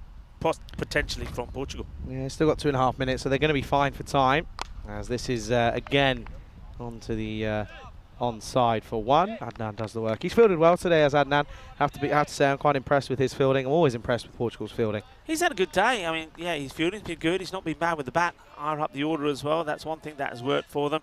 potentially from Portugal. Yeah, still got 2.5 minutes, so they're going to be fine for time. As this is, again, onto the onside for 1. Adnan does the work. He's fielded well today as Adnan. Have to say I'm quite impressed with his fielding. I'm always impressed with Portugal's fielding. He's had a good day. I mean, yeah, his fielding's been good. He's not been bad with the bat. Higher up the order as well. That's one thing that has worked for them.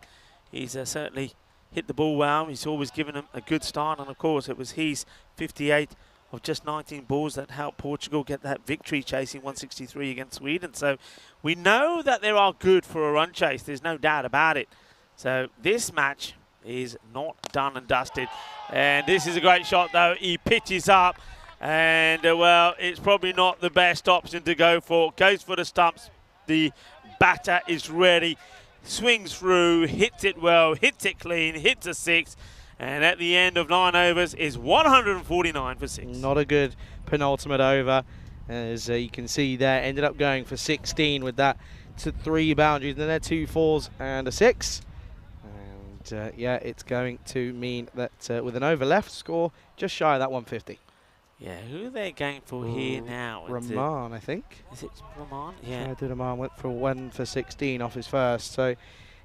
He's certainly hit the ball well. He's always given them a good start, and of course it was his 58 of just 19 balls that helped Portugal get that victory, chasing 163 against Sweden. So we know that they are good for a run chase. There's no doubt about it. So this match is not done and dusted. And this is a great shot, though. He pitches up, and well, it's probably not the best option to go for. Goes for the stumps. The batter is ready. Swings through, hits it well, hits it clean, hits a 6. And at the end of 9 overs is 149 for 6. Not a good penultimate over, as you can see there. Ended up going for 16 with that to 3 boundaries. Then there 2 4s and a 6. And yeah, it's going to mean that with an over left, score just shy of that 150. Yeah, who are they going for here now? Rahman, I think. Is it Rahman? Yeah. Rahman went for 1 for 16 off his first. So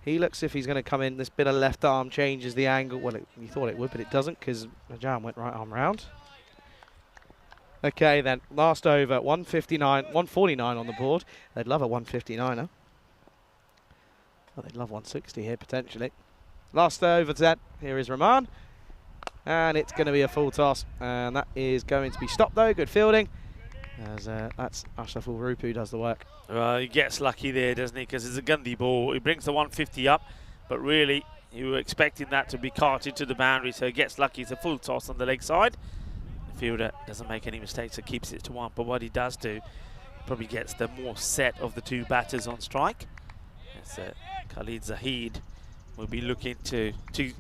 he looks if he's going to come in. This bit of left arm changes the angle. Well, you thought it would, but it doesn't because Najam went right arm round. Okay, then last over, 149 on the board. They'd love a 159er. Well, they'd love 160 here potentially. Last over then. Here is Rahman, and it's going to be a full toss, and that is going to be stopped though. Good fielding, as that's Ashraf Rupu who does the work. He gets lucky there, doesn't he? Because it's a Gandhi ball. He brings the 150 up, but really you were expecting that to be carted to the boundary, so he gets lucky. It's a full toss on the leg side. The fielder doesn't make any mistakes, so keeps it to 1. But what he does do, probably gets the more set of the 2 batters on strike. As Khalid Zahid will be looking to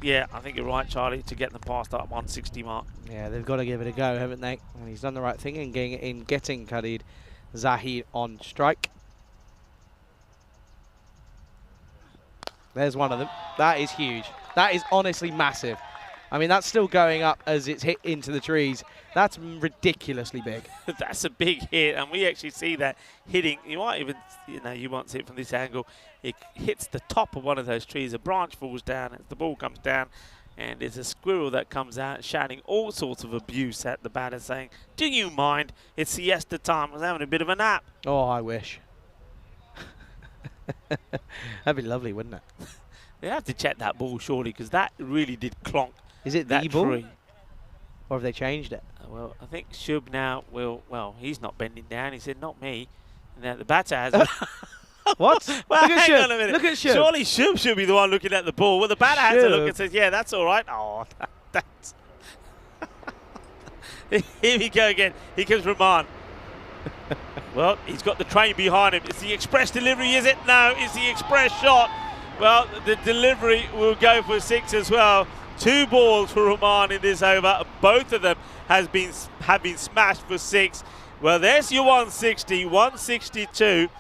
yeah, I think you're right, Charlie, to get them past that 160 mark. Yeah, they've got to give it a go, haven't they? And he's done the right thing in getting Khalid Zahid on strike. There's one of them. That is huge. That is honestly massive. I mean, that's still going up as it's hit into the trees. That's ridiculously big. That's a big hit, and we actually see that hitting. You might even, you won't see it from this angle. It hits the top of one of those trees. A branch falls down as the ball comes down, and there's a squirrel that comes out shouting all sorts of abuse at the batter, saying, "Do you mind? It's siesta time. I was having a bit of a nap." Oh, I wish. That'd be lovely, wouldn't it? They have to check that ball, surely, because that really did clonk. Is it that the ball? tree. Or have they changed it? Well, I think Shub now will, well, he's not bending down. He said, "Not me." And now the batter has it. What? Well, Look at hang Shub. on a minute. Look at Shub. Surely Shub should be the one looking at the ball. Well, the batter has a look Shub. and says, "Yeah, that's all right." Oh, that's... Here we go again. Here comes Rahman. Well, he's got the train behind him. It's the express delivery, is it? No, it's the express shot. Well, the delivery will go for 6 as well. 2 balls for Rahman in this over. Both of them have been smashed for 6. Well, there's your 160, 162.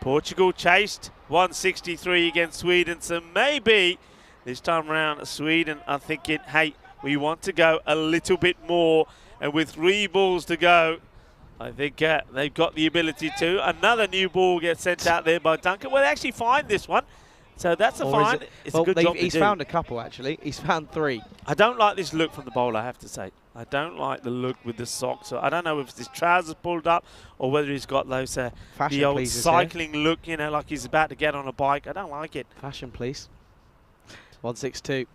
Portugal chased 163 against Sweden. So maybe this time around, Sweden are thinking, hey, we want to go a little bit more. And with 3 balls to go, I think they've got the ability to. Another new ball gets sent out there by Duncan. Well, they actually find this one. So that's a fine. It's a good job to do. He's found a couple, actually. He's found 3. I don't like this look from the bowler, I have to say. I don't like the look with the socks. So I don't know if his trousers pulled up or whether he's got those the old cycling look, like he's about to get on a bike. I don't like it. Fashion, please. 162.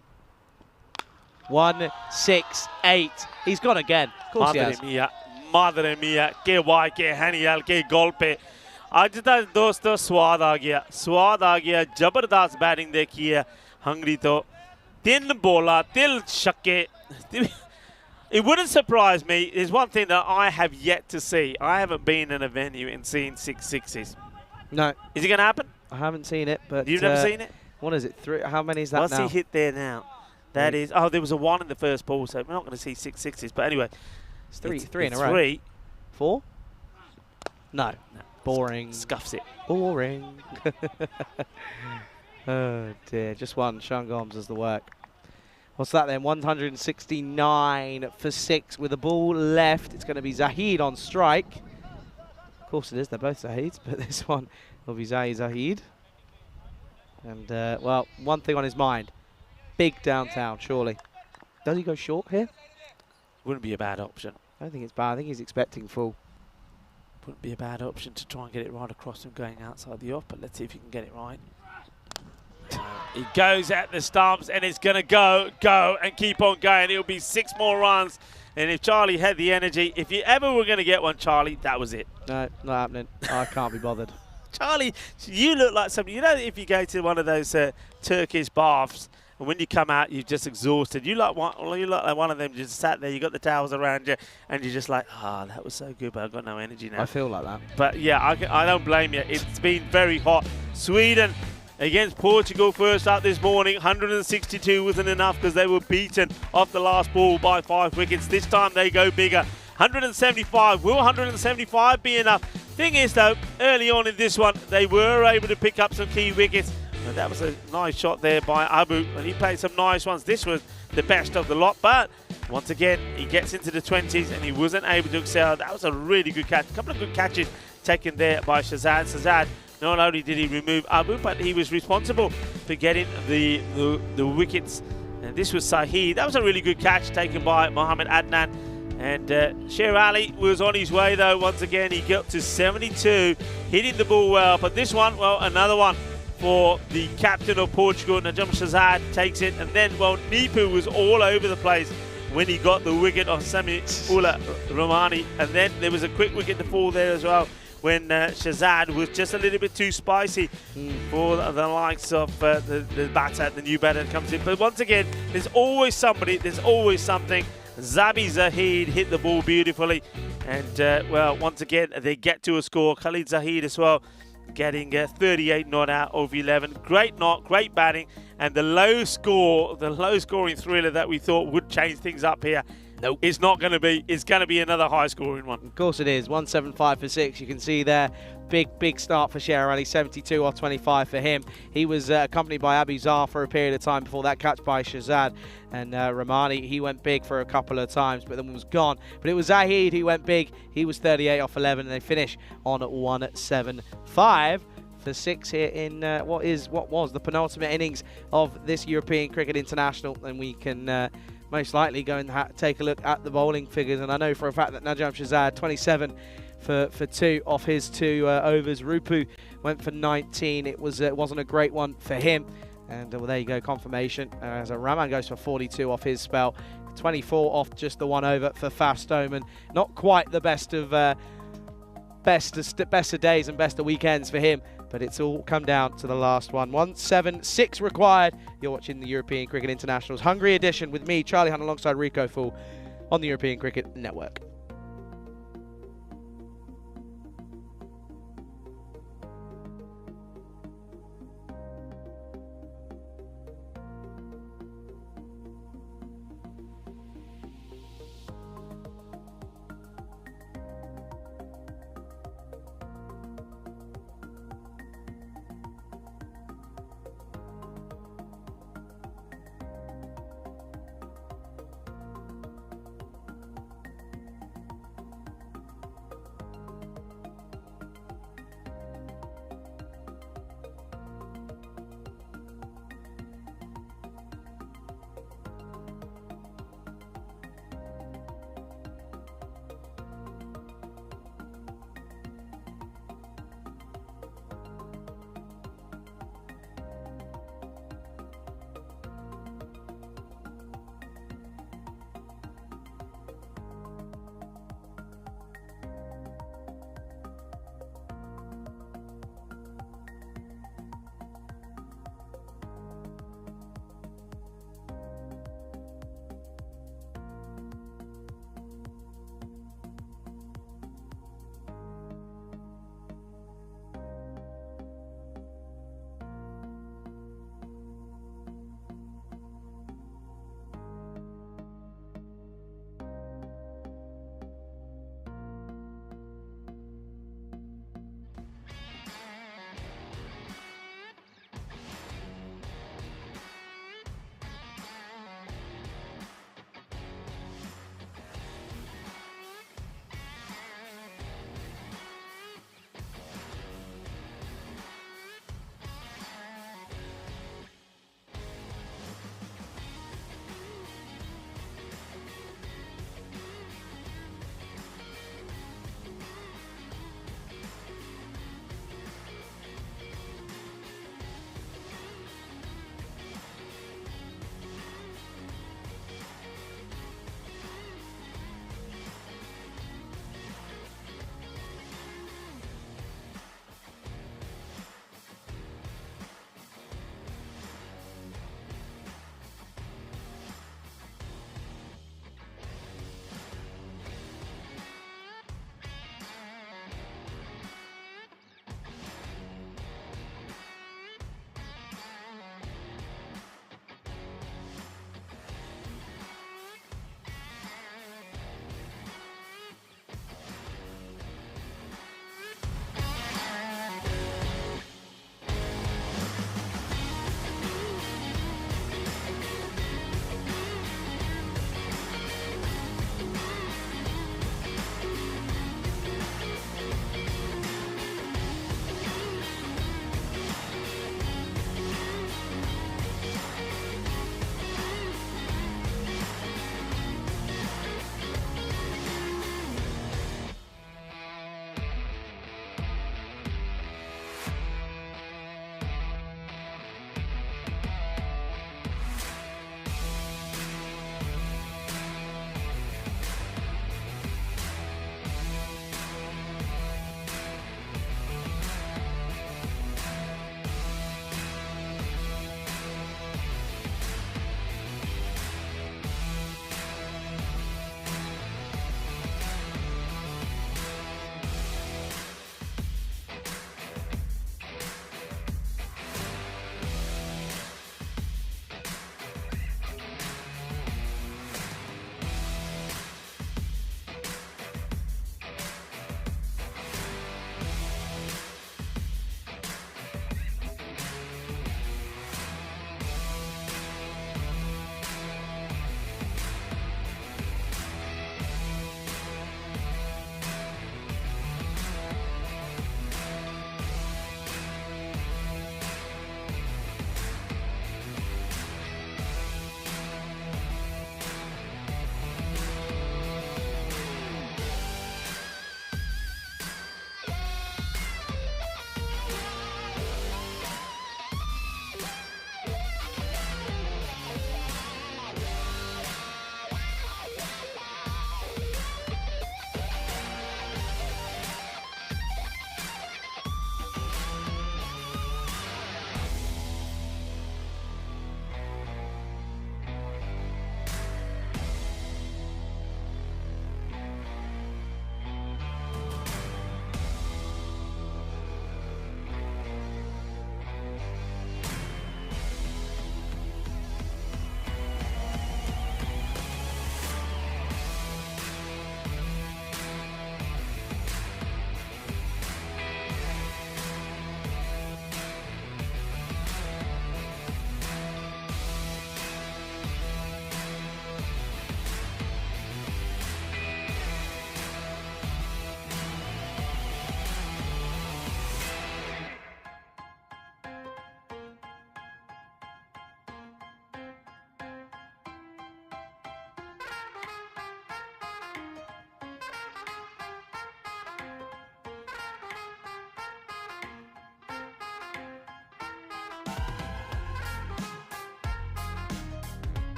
168. He's gone again. Of course he has. Madre mia, que guay, que genial, que golpe. आज तक दोस्तों स्वाद आ गया जबरदस्त batting देखी है Hungary तो 3 बोला 3 छक्के. It wouldn't surprise me. There's one thing that I have yet to see. I haven't been in a venue and seen 6 sixes. No. Is it going to happen? I haven't seen it, but you've never seen it? What is it? 3? How many is that now? What's he hit there now? That is. Oh, there was a 1 in the first ball, so we're not going to see 6 sixes. But anyway, it's 3 in a row. 3. 4? No. Boring. Scuffs it. Boring. Oh dear, just 1. Sean Gomes does the work. What's that then? 169 for 6 with the ball left. It's going to be Zahid on strike. Of course it is. They're both Zahids, but this one will be Zahid. And well, one thing on his mind: big downtown, surely. Does he go short here? Wouldn't be a bad option. I don't think it's bad. I think he's expecting full. Wouldn't be a bad option to try and get it right across him going outside the off, but let's see if you can get it right. He goes at the stumps, and it's going to go, and keep on going. It'll be 6 more runs. And if Charlie had the energy, if you ever were going to get one, Charlie, that was it. No, not happening. I can't be bothered. Charlie, you look like somebody. You know, if you go to one of those Turkish baths, and when you come out, you're just exhausted. You look like one of them just sat there. You got the towels around you, and you're just like, that was so good, but I've got no energy now. I feel like that. But yeah, I don't blame you. It's been very hot. Sweden against Portugal first up this morning. 162 wasn't enough because they were beaten off the last ball by 5 wickets. This time they go bigger. 175. Will 175 be enough? Thing is, though, early on in this one, they were able to pick up some key wickets. And that was a nice shot there by Abu, and he played some nice ones. This was the best of the lot, but once again, he gets into the 20s and he wasn't able to excel. That was a really good catch. A couple of good catches taken there by Shazad. Shazad, not only did he remove Abu, but he was responsible for getting the wickets. And this was Sahid. That was a really good catch taken by Mohammad Adnan. And Sher Ali was on his way, though. Once again, he got to 72, hitting the ball well. But this one, well, another one for the captain of Portugal. Najam Shazad takes it. And then, well, Nipu was all over the place when he got the wicket of Sami Ula Romani. And then there was a quick wicket to fall there as well when Shazad was just a little bit too spicy for the likes of the batter, the new batter that comes in. But once again, there's always somebody, there's always something. Zabi Zahid hit the ball beautifully. And, well, once again, they get to a score. Khalid Zahid as well, getting 38 not out of 11. Great not, great batting. And the low scoring thriller that we thought would change things up here. Nope. It's not going to be. It's going to be another high-scoring one. Of course it is. 175 for 6. You can see there. Big start for Sher Ali. 72 off 25 for him. He was accompanied by Abu Zar for a period of time before that catch by Shazad. And Romani, he went big for a couple of times, but then was gone. But it was Zahid who went big. He was 38 off 11, and they finish on 175 for 6 here in what was the penultimate innings of this European Cricket International. And we can most likely go and take a look at the bowling figures. And I know for a fact that Najam Shazad, 27 for 2 off his 2 overs. Rupu went for 19. It wasn't a great one for him. And well, there you go, confirmation. As Rahman goes for 42 off his spell. 24 off just the 1 over for Faf Stoneman. Not quite the best of days and best of weekends for him. But it's all come down to the last one. 176 required. You're watching the European Cricket International's Hungary edition with me, Charlie Hunt, alongside Rico Fool on the European Cricket Network.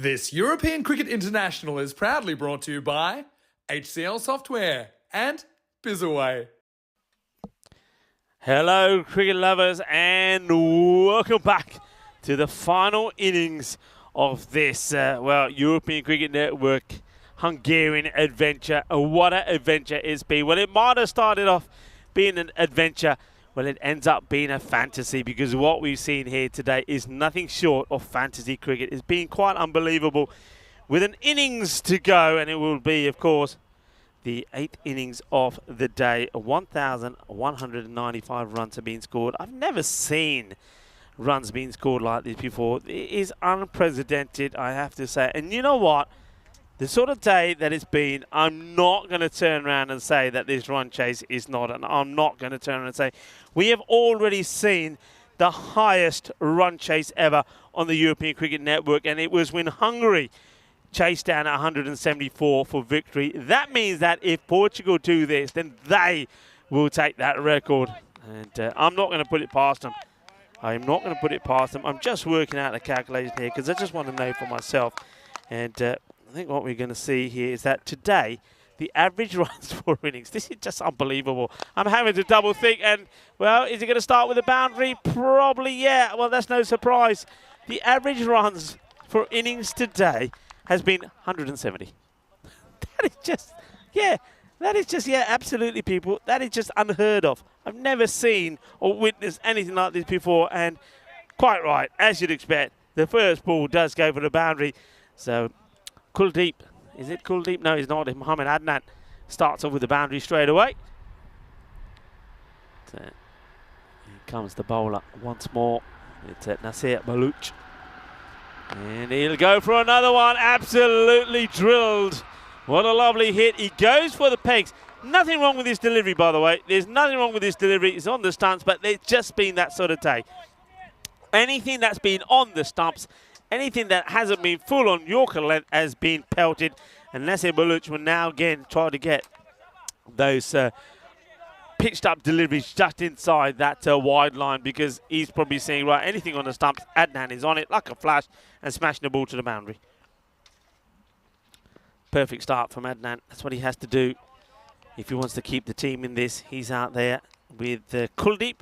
This European Cricket International is proudly brought to you by HCL Software and Bizaway. Hello, cricket lovers, and welcome back to the final innings of this, European Cricket Network Hungarian adventure. What an adventure it's been. Well, it might have started off being an adventure. Well, it ends up being a fantasy, because what we've seen here today is nothing short of fantasy cricket. It's been quite unbelievable, with an innings to go, and it will be, of course, the 8th innings of the day. 1,195 runs have been scored. I've never seen runs being scored like this before. It is unprecedented, I have to say. And you know what? The sort of day that it's been, I'm not going to turn around and say that this run chase is not. And I'm not going to turn around and say we have already seen the highest run chase ever on the European Cricket Network. And it was when Hungary chased down 174 for victory. That means that if Portugal do this, then they will take that record. And I'm not going to put it past them. I'm not going to put it past them. I'm just working out the calculation here, because I just want to know for myself. And I think what we're going to see here is that today, the average runs for innings, this is just unbelievable. I'm having to double think, and, well, is it going to start with a boundary? Probably, yeah. Well, that's no surprise. The average runs for innings today has been 170. That is just, yeah, absolutely, people. That is just unheard of. I've never seen or witnessed anything like this before, and quite right, as you'd expect, the first ball does go for the boundary. So Kuldeep, is it Kuldeep? No, he's not. Mohamed Adnan starts off with the boundary straight away. So here comes the bowler once more. It's Nasir Baluch. And he'll go for another one. Absolutely drilled. What a lovely hit. He goes for the pegs. Nothing wrong with his delivery, by the way. There's nothing wrong with his delivery. It's on the stumps, but it's just been that sort of day. Anything that's been on the stumps, anything that hasn't been full on Yorker length has been pelted. And Nasir Baluch will now again try to get those pitched up deliveries just inside that wide line, because he's probably saying, right, anything on the stumps, Adnan is on it like a flash and smashing the ball to the boundary. Perfect start from Adnan. That's what he has to do if he wants to keep the team in this. He's out there with Kuldeep.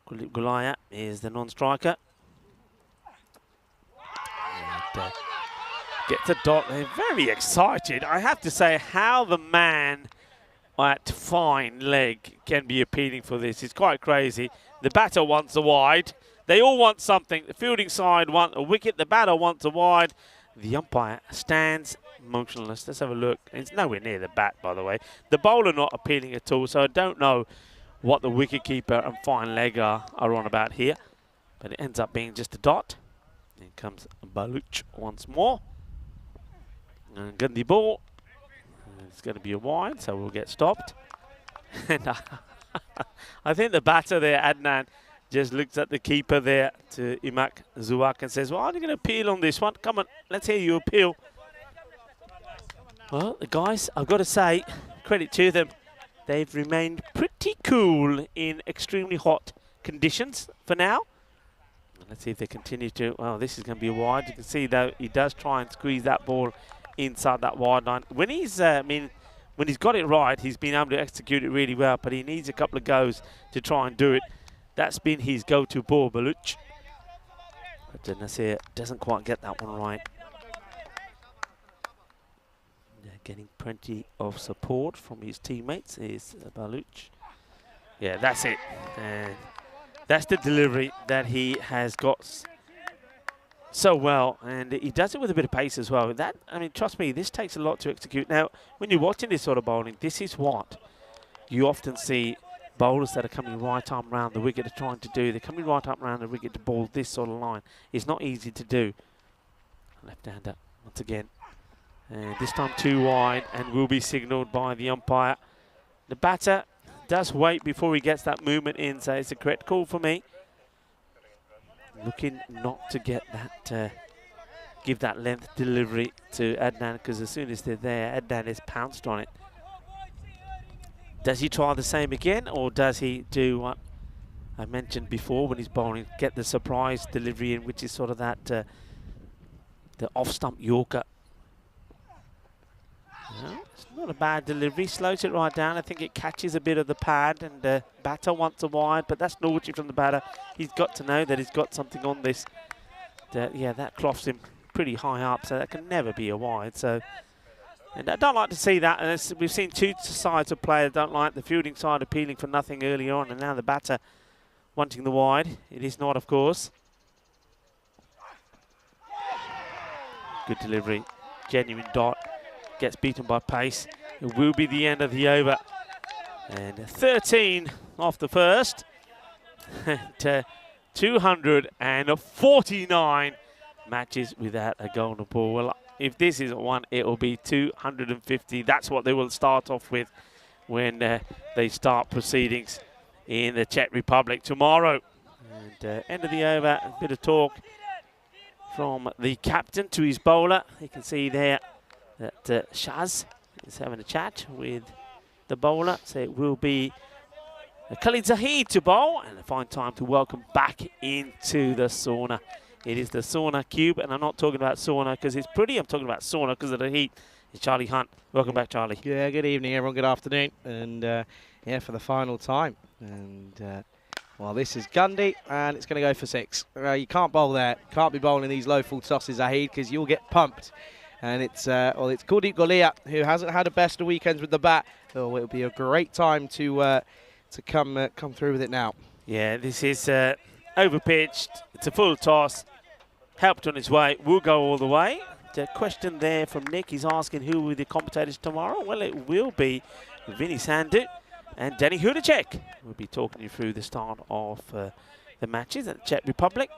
Kuldeep Gulaya is the non-striker. Gets a dot. They're very excited. I have to say, how the man at fine leg can be appealing for this. It's quite crazy. The batter wants a wide. They all want something. The fielding side want a wicket. The batter wants a wide. The umpire stands motionless. Let's have a look. It's nowhere near the bat, by the way. The bowler not appealing at all, so I don't know what the wicketkeeper and fine leg are on about here. But it ends up being just a dot. In comes Baluch once more. And get the ball. It's going to be a wide, so we'll get stopped. And I think the batter there, Adnan, just looks at the keeper there, to Imak Zuak, and says, well, are you going to appeal on this one? Come on, let's hear you appeal. Well, the guys, I've got to say, credit to them, they've remained pretty cool in extremely hot conditions for now. Let's see if they continue to. Well, this is going to be a wide. You can see, though, he does try and squeeze that ball inside that wide line. When he's, when he's got it right, he's been able to execute it really well, but he needs a couple of goes to try and do it. That's been his go-to ball, Baluch. But Nasir doesn't quite get that one right. Getting plenty of support from his teammates is Baluch. Yeah, that's it. And that's the delivery that he has got so well, and he does it with a bit of pace as well. That, I mean, trust me, this takes a lot to execute. Now, when you're watching this sort of bowling, this is what you often see bowlers that are coming right arm round the wicket are trying to do. They're coming right up round the wicket to bowl this sort of line. It's not easy to do. Left-hander once again. And this time too wide, and will be signalled by the umpire. The batter does wait before he gets that movement in, so it's a correct call for me. Looking not to get that, give that length delivery to Adnan, because as soon as they're there, Adnan is pounced on it. Does he try the same again, or does he do what I mentioned before when he's bowling, get the surprise delivery in, which is sort of that the off-stump Yorker. No, it's not a bad delivery. Slows it right down. I think it catches a bit of the pad, and the batter wants a wide, but that's naughty from the batter. He's got to know that he's got something on this. Yeah, that cloths him pretty high up, so that can never be a wide. So, and I don't like to see that. And we've seen two sides of players don't like the fielding side appealing for nothing early on, and now the batter wanting the wide. It is not, of course. Good delivery, genuine dot. Gets beaten by pace. It will be the end of the over. And 13 off the first. And 249 matches without a golden ball. Well, if this isn't one, it will be 250. That's what they will start off with when they start proceedings in the Czech Republic tomorrow. And end of the over, a bit of talk from the captain to his bowler. You can see there that Shaz is having a chat with the bowler. So it will be Khalid Zahid to bowl, and a fine time to welcome back into the sauna. It is the sauna cube, and I'm not talking about sauna because it's pretty. I'm talking about sauna because of the heat. It's Charlie Hunt. Welcome back, Charlie. Yeah, good evening, everyone. Good afternoon. And yeah, for the final time. And well, this is Gundy, and it's going to go for 6. You can't bowl there. Can't be bowling these low full tosses, Zahid, because you'll get pumped. And it's Kuldeep Golia, who hasn't had a best of weekends with the bat. So it'll be a great time to come through with it now. Yeah, this is overpitched. It's a full toss. Helped on his way. Will go all the way. The question there from Nick. He's asking who will be the commentators tomorrow. Well, it will be Vinny Sandhu and Danny Hudacek. We'll be talking you through the start of the matches at the Czech Republic.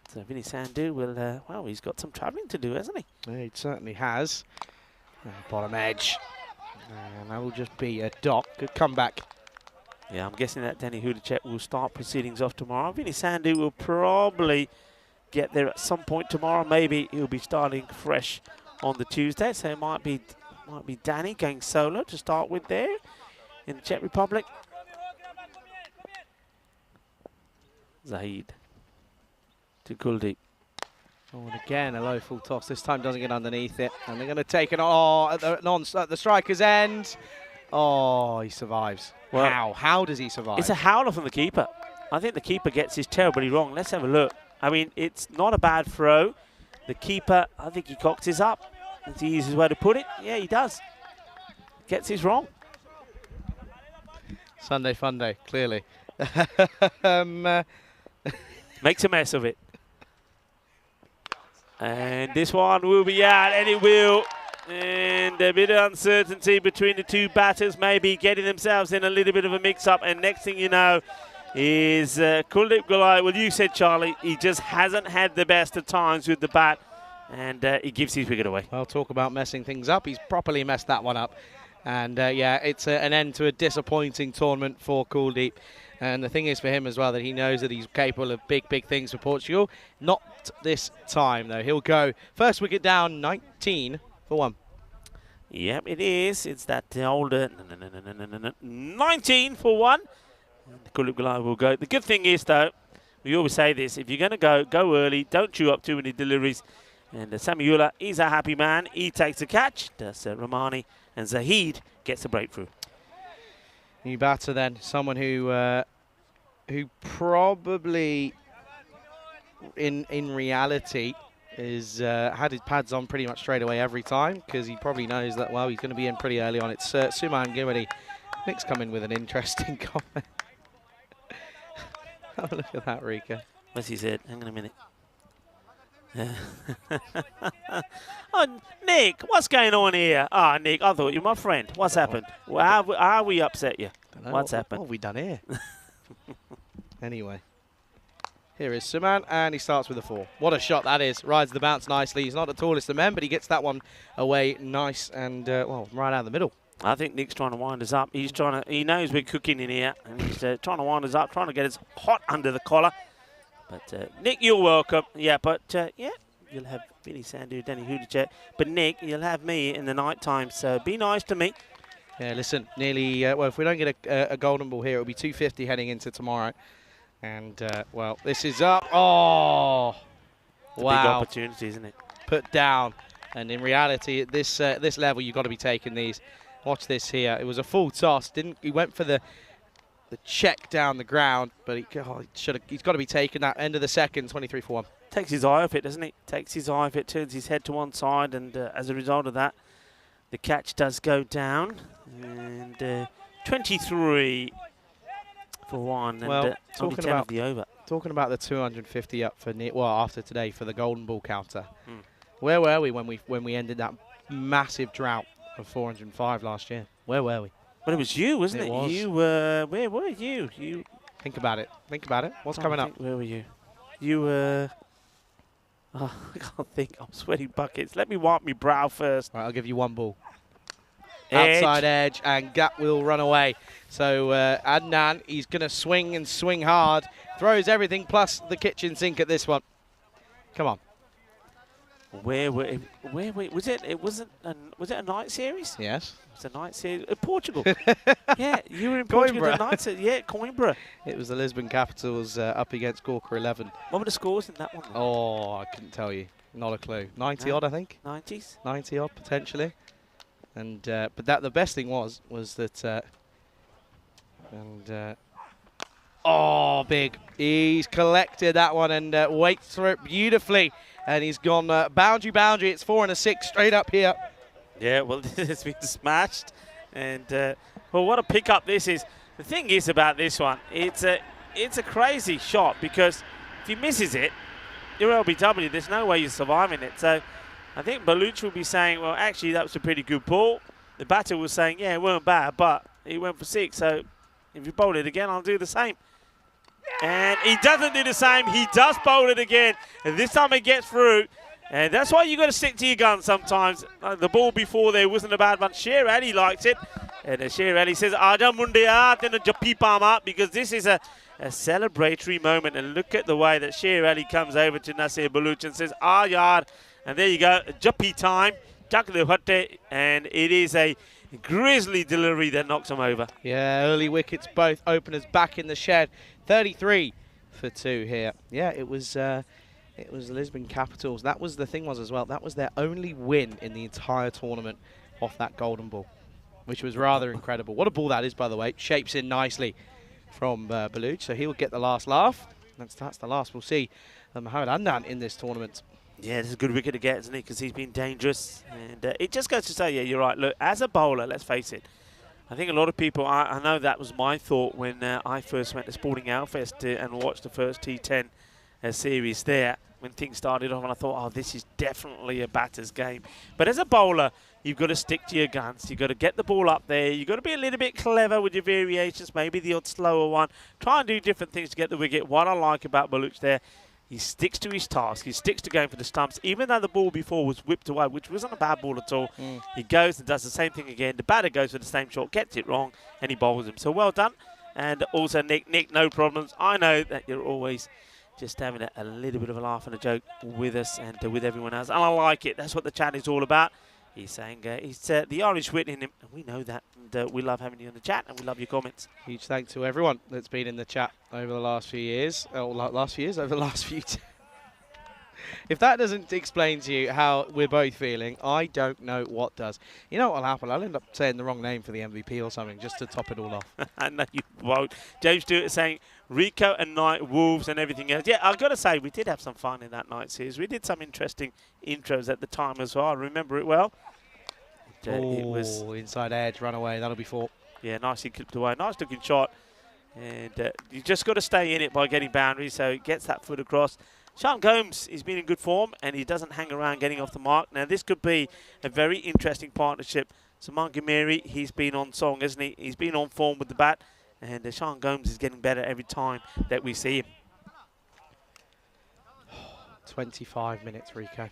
So Vinny Sandhu will, well, he's got some travelling to do, hasn't he? Yeah, he certainly has. Bottom edge. And that will just be a dot. Good comeback. Yeah, I'm guessing that Danny Hudacek will start proceedings off tomorrow. Vinny Sandhu will probably get there at some point tomorrow. Maybe he'll be starting fresh on the Tuesday. So it might be Danny going solo to start with there in the Czech Republic. Zahid to Kuldeep. Oh, and again, a low full toss. This time doesn't get underneath it. And they're going to take it at the striker's end. Oh, he survives. Well, how does he survive? It's a howler from the keeper. I think the keeper gets this terribly wrong. Let's have a look. I mean, it's not a bad throw. The keeper, I think he cocks his up. That's the easiest way to put it. Yeah, he does. Gets his wrong. Sunday fun day, clearly. Makes a mess of it. And this one will be out, and it will. And a bit of uncertainty between the two batters, maybe getting themselves in a little bit of a mix-up. And next thing you know is Kuldeep Gulai. Well, you said, Charlie, he just hasn't had the best of times with the bat. And he gives his wicket away. Well, talk about messing things up. He's properly messed that one up. And yeah, it's an end to a disappointing tournament for Kuldeep. And the thing is for him as well that he knows that he's capable of big, big things for Portugal. Not this time, though. He'll go first wicket down, 19 for 1. Yep, it is. It's that older 19 for 1. Kuldeep Gulai will go. The good thing is, though, we always say this, if you're going to go early, don't chew up too many deliveries. And Samiula is a happy man. He takes the catch. Does Ramani, and Zahid gets the breakthrough. New batter then, someone who probably in reality is had his pads on pretty much straight away every time, because he probably knows that, well, he's going to be in pretty early on. It's Suman Gimadi. Nick's come in with an interesting comment. Have a look at that, Rika. What's he said? Hang on a minute. Oh, Nick, what's going on here? Ah, Nick, I thought you were my friend. What's happened? Well, how we upset you? What's happened? What have we done here? Anyway. Here is Suman, and he starts with a 4. What a shot that is. Rides the bounce nicely. He's not the tallest of men, but he gets that one away nice and, well, right out of the middle. I think Nick's trying to wind us up. He knows we're cooking in here, and he's trying to wind us up, trying to get us hot under the collar. But, Nick, you're welcome. Yeah, but, yeah, you'll have Vinny Sandhu, Danny Hudacek. But, Nick, you'll have me in the night time, so be nice to me. Yeah, listen, nearly, well, if we don't get a golden ball here, it'll be 250 heading into tomorrow. And, well, this is up. Oh, It's a wow. big opportunity, isn't it? put down. And in reality, at this this level, you've got to be taking these. Watch this here. It was a full toss. He went for the check down the ground, but he's got to be taking that end of the second, 23 for 1. Takes his eye off it, doesn't he? Takes his eye off it, turns his head to one side, and as a result of that, the catch does go down. And 23 for 1, and well, only 10 of the over. Talking about the 250 up for after today for the golden ball counter. Where were we when we ended that massive drought of 405 last year? Where were we? Well, it was you, wasn't it? Was. You were. Where were you? You. Think about it. Think about it. What's coming up? Where were you? You were. Oh, I can't think. I'm sweating buckets. Let me wipe my brow first. Right, I'll give you one ball. Edge. Outside edge, and Gap will run away. So Adnan, he's going to swing and swing hard. Throws everything plus the kitchen sink at this one. Come on. Where was it? Was it a night series? Yes. It was a night series. Portugal. Yeah, you were in Portugal the night series. Yeah, Coimbra. It was the Lisbon Capitals up against Gorka 11. What were the scores in that one? Oh, I couldn't tell you. Not a clue. 90 odd, I think. 90s? 90 odd, potentially. And but the best thing was that oh, big. He's collected that one and waits for it beautifully. And he's gone boundary. It's 4 and a 6 straight up here. Yeah, well, this has been smashed. And, well, what a pickup this is. The thing is about this one, it's a crazy shot because if he misses it, you're LBW. There's no way you're surviving it. So I think Baluch will be saying, well, actually, that was a pretty good ball. The batter was saying, yeah, it weren't bad, but he went for 6. So if you bowl it again, I'll do the same. And he doesn't do the same. He does bowl it again. And this time it gets through. And that's why you got to stick to your guns sometimes. The ball before there wasn't a bad one. Sher Ali likes it. And Sher Ali says, Aja Mundia, then a Japi Pama, because this is a celebratory moment. And look at the way that Sher Ali comes over to Nasir Baluch and says, Yar. And there you go, Japi time. And it is a grisly delivery that knocks him over. Yeah, early wickets, both openers back in the shed. 33 for 2 here. Yeah, it was Lisbon Capitals. That was the thing as well. That was their only win in the entire tournament off that golden ball, which was rather incredible. What a ball that is, by the way. Shapes in nicely from Baluch, so he will get the last laugh. That's the last we'll see Mohamed Adnan in this tournament. Yeah, this is a good wicket to get, isn't it? Because he's been dangerous. And it just goes to say, yeah, you're right. Look, as a bowler, let's face it, I think a lot of people, I know that was my thought when I first went to Sporting Outfest and watched the first T10 series there when things started off, and I thought, oh, this is definitely a batter's game. But as a bowler, you've got to stick to your guns. You've got to get the ball up there. You've got to be a little bit clever with your variations, maybe the odd slower one. Try and do different things to get the wicket. What I like about Baluch there, he sticks to his task. He sticks to going for the stumps. Even though the ball before was whipped away, which wasn't a bad ball at all, he goes and does the same thing again. The batter goes for the same shot, gets it wrong, and he bowls him. So well done. And also, Nick, no problems. I know that you're always just having a little bit of a laugh and a joke with us and with everyone else. And I like it. That's what the chat is all about. He's saying he's the Irish wit in him, and we know that. And we love having you in the chat, and we love your comments. Huge thanks to everyone that's been in the chat over the last few years. Over the last few If that doesn't explain to you how we're both feeling, I don't know what does. You know what will happen? I'll end up saying the wrong name for the MVP or something just to top it all off. I know you won't. James Stewart is saying Rico and Knight, Wolves and everything else. Yeah, I've got to say, we did have some fun in that night series. We did some interesting intros at the time as well. I remember it well. It was inside edge, run away. That'll be 4. Yeah, nicely clipped away. Nice looking shot. And you just got to stay in it by getting boundaries, so it gets that foot across. Sean Gomes, he's been in good form, and he doesn't hang around getting off the mark. Now, this could be a very interesting partnership. So, Montgomery, he's been on song, isn't he? He's been on form with the bat, and Sean Gomes is getting better every time that we see him. 25 minutes, Rico.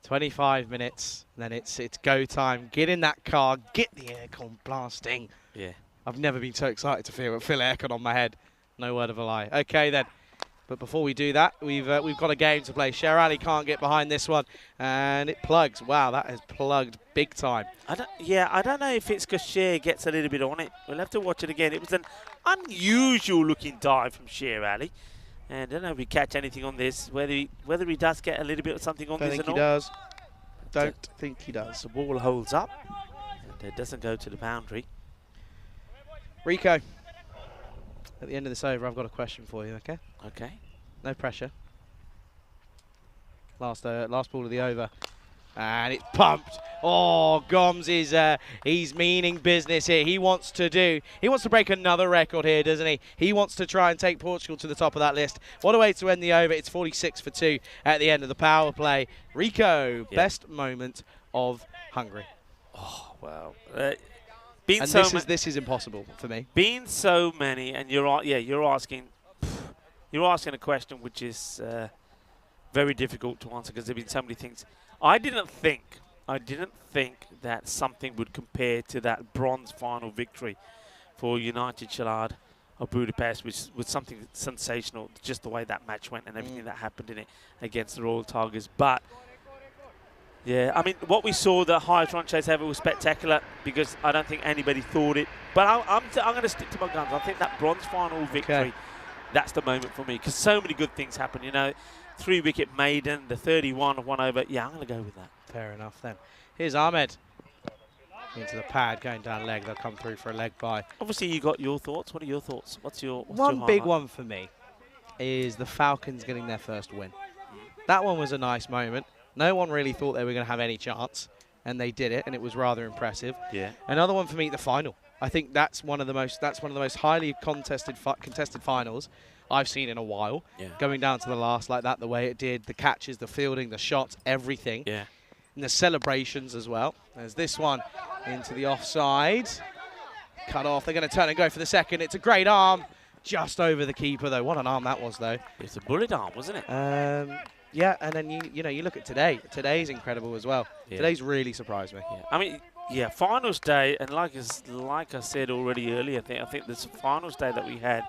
25 minutes, then it's go time. Get in that car, get the aircon blasting. Yeah. I've never been so excited to feel aircon on my head. No word of a lie. Okay, then. But before we do that, we've got a game to play. Sher Ali can't get behind this one, and it plugs. Wow, that has plugged big time. I don't know if it's because Sher gets a little bit on it. We'll have to watch it again. It was an unusual looking dive from Sher Ali. And I don't know if we catch anything on this, whether he does get a little bit of something on Don't this think or he not. does. Don't think he does. The ball holds up, and it doesn't go to the boundary. Rico, at the end of this over, I've got a question for you, okay? Okay. No pressure. Last ball of the over. And it's pumped. Oh, Gomes is he's meaning business here. He wants to break another record here, doesn't he? He wants to try and take Portugal to the top of that list. What a way to end the over. It's 46 for 2 at the end of the power play. Rico, best moment of Hungary. Oh, wow. And this is impossible for me. Being so many, and you're asking a question which is very difficult to answer because there've been so many things. I didn't think that something would compare to that bronze final victory for United Chalad of Budapest, which was something sensational, just the way that match went and everything that happened in it against the Royal Tigers. But yeah, I mean, what we saw, the highest run chase ever, was spectacular because I don't think anybody thought it. But I'm going to stick to my guns. I think that bronze final victory, that's the moment for me because so many good things happen. You know, 3-wicket maiden, the 31 of 1 over. Yeah, I'm going to go with that. Fair enough then. Here's Ahmed into the pad, going down leg. They'll come through for a leg bye. Obviously, you got your thoughts. What are your thoughts? What's your One big one for me is the Falcons getting their first win. That one was a nice moment. No one really thought they were going to have any chance, and they did it, and it was rather impressive. Yeah. Another one for me, the final. I think that's one of the most highly contested finals I've seen in a while. Yeah. Going down to the last like that, the way it did, the catches, the fielding, the shots, everything. Yeah. And the celebrations as well. There's this one into the offside. Cut off. They're going to turn and go for the second. It's a great arm. Just over the keeper, though. What an arm that was, though. It's a bullet arm, wasn't it? Yeah, and then you look at today. Today's incredible as well. Yeah. Today's really surprised me. Yeah. I mean, yeah, finals day, and like I said already earlier, I think this finals day that we had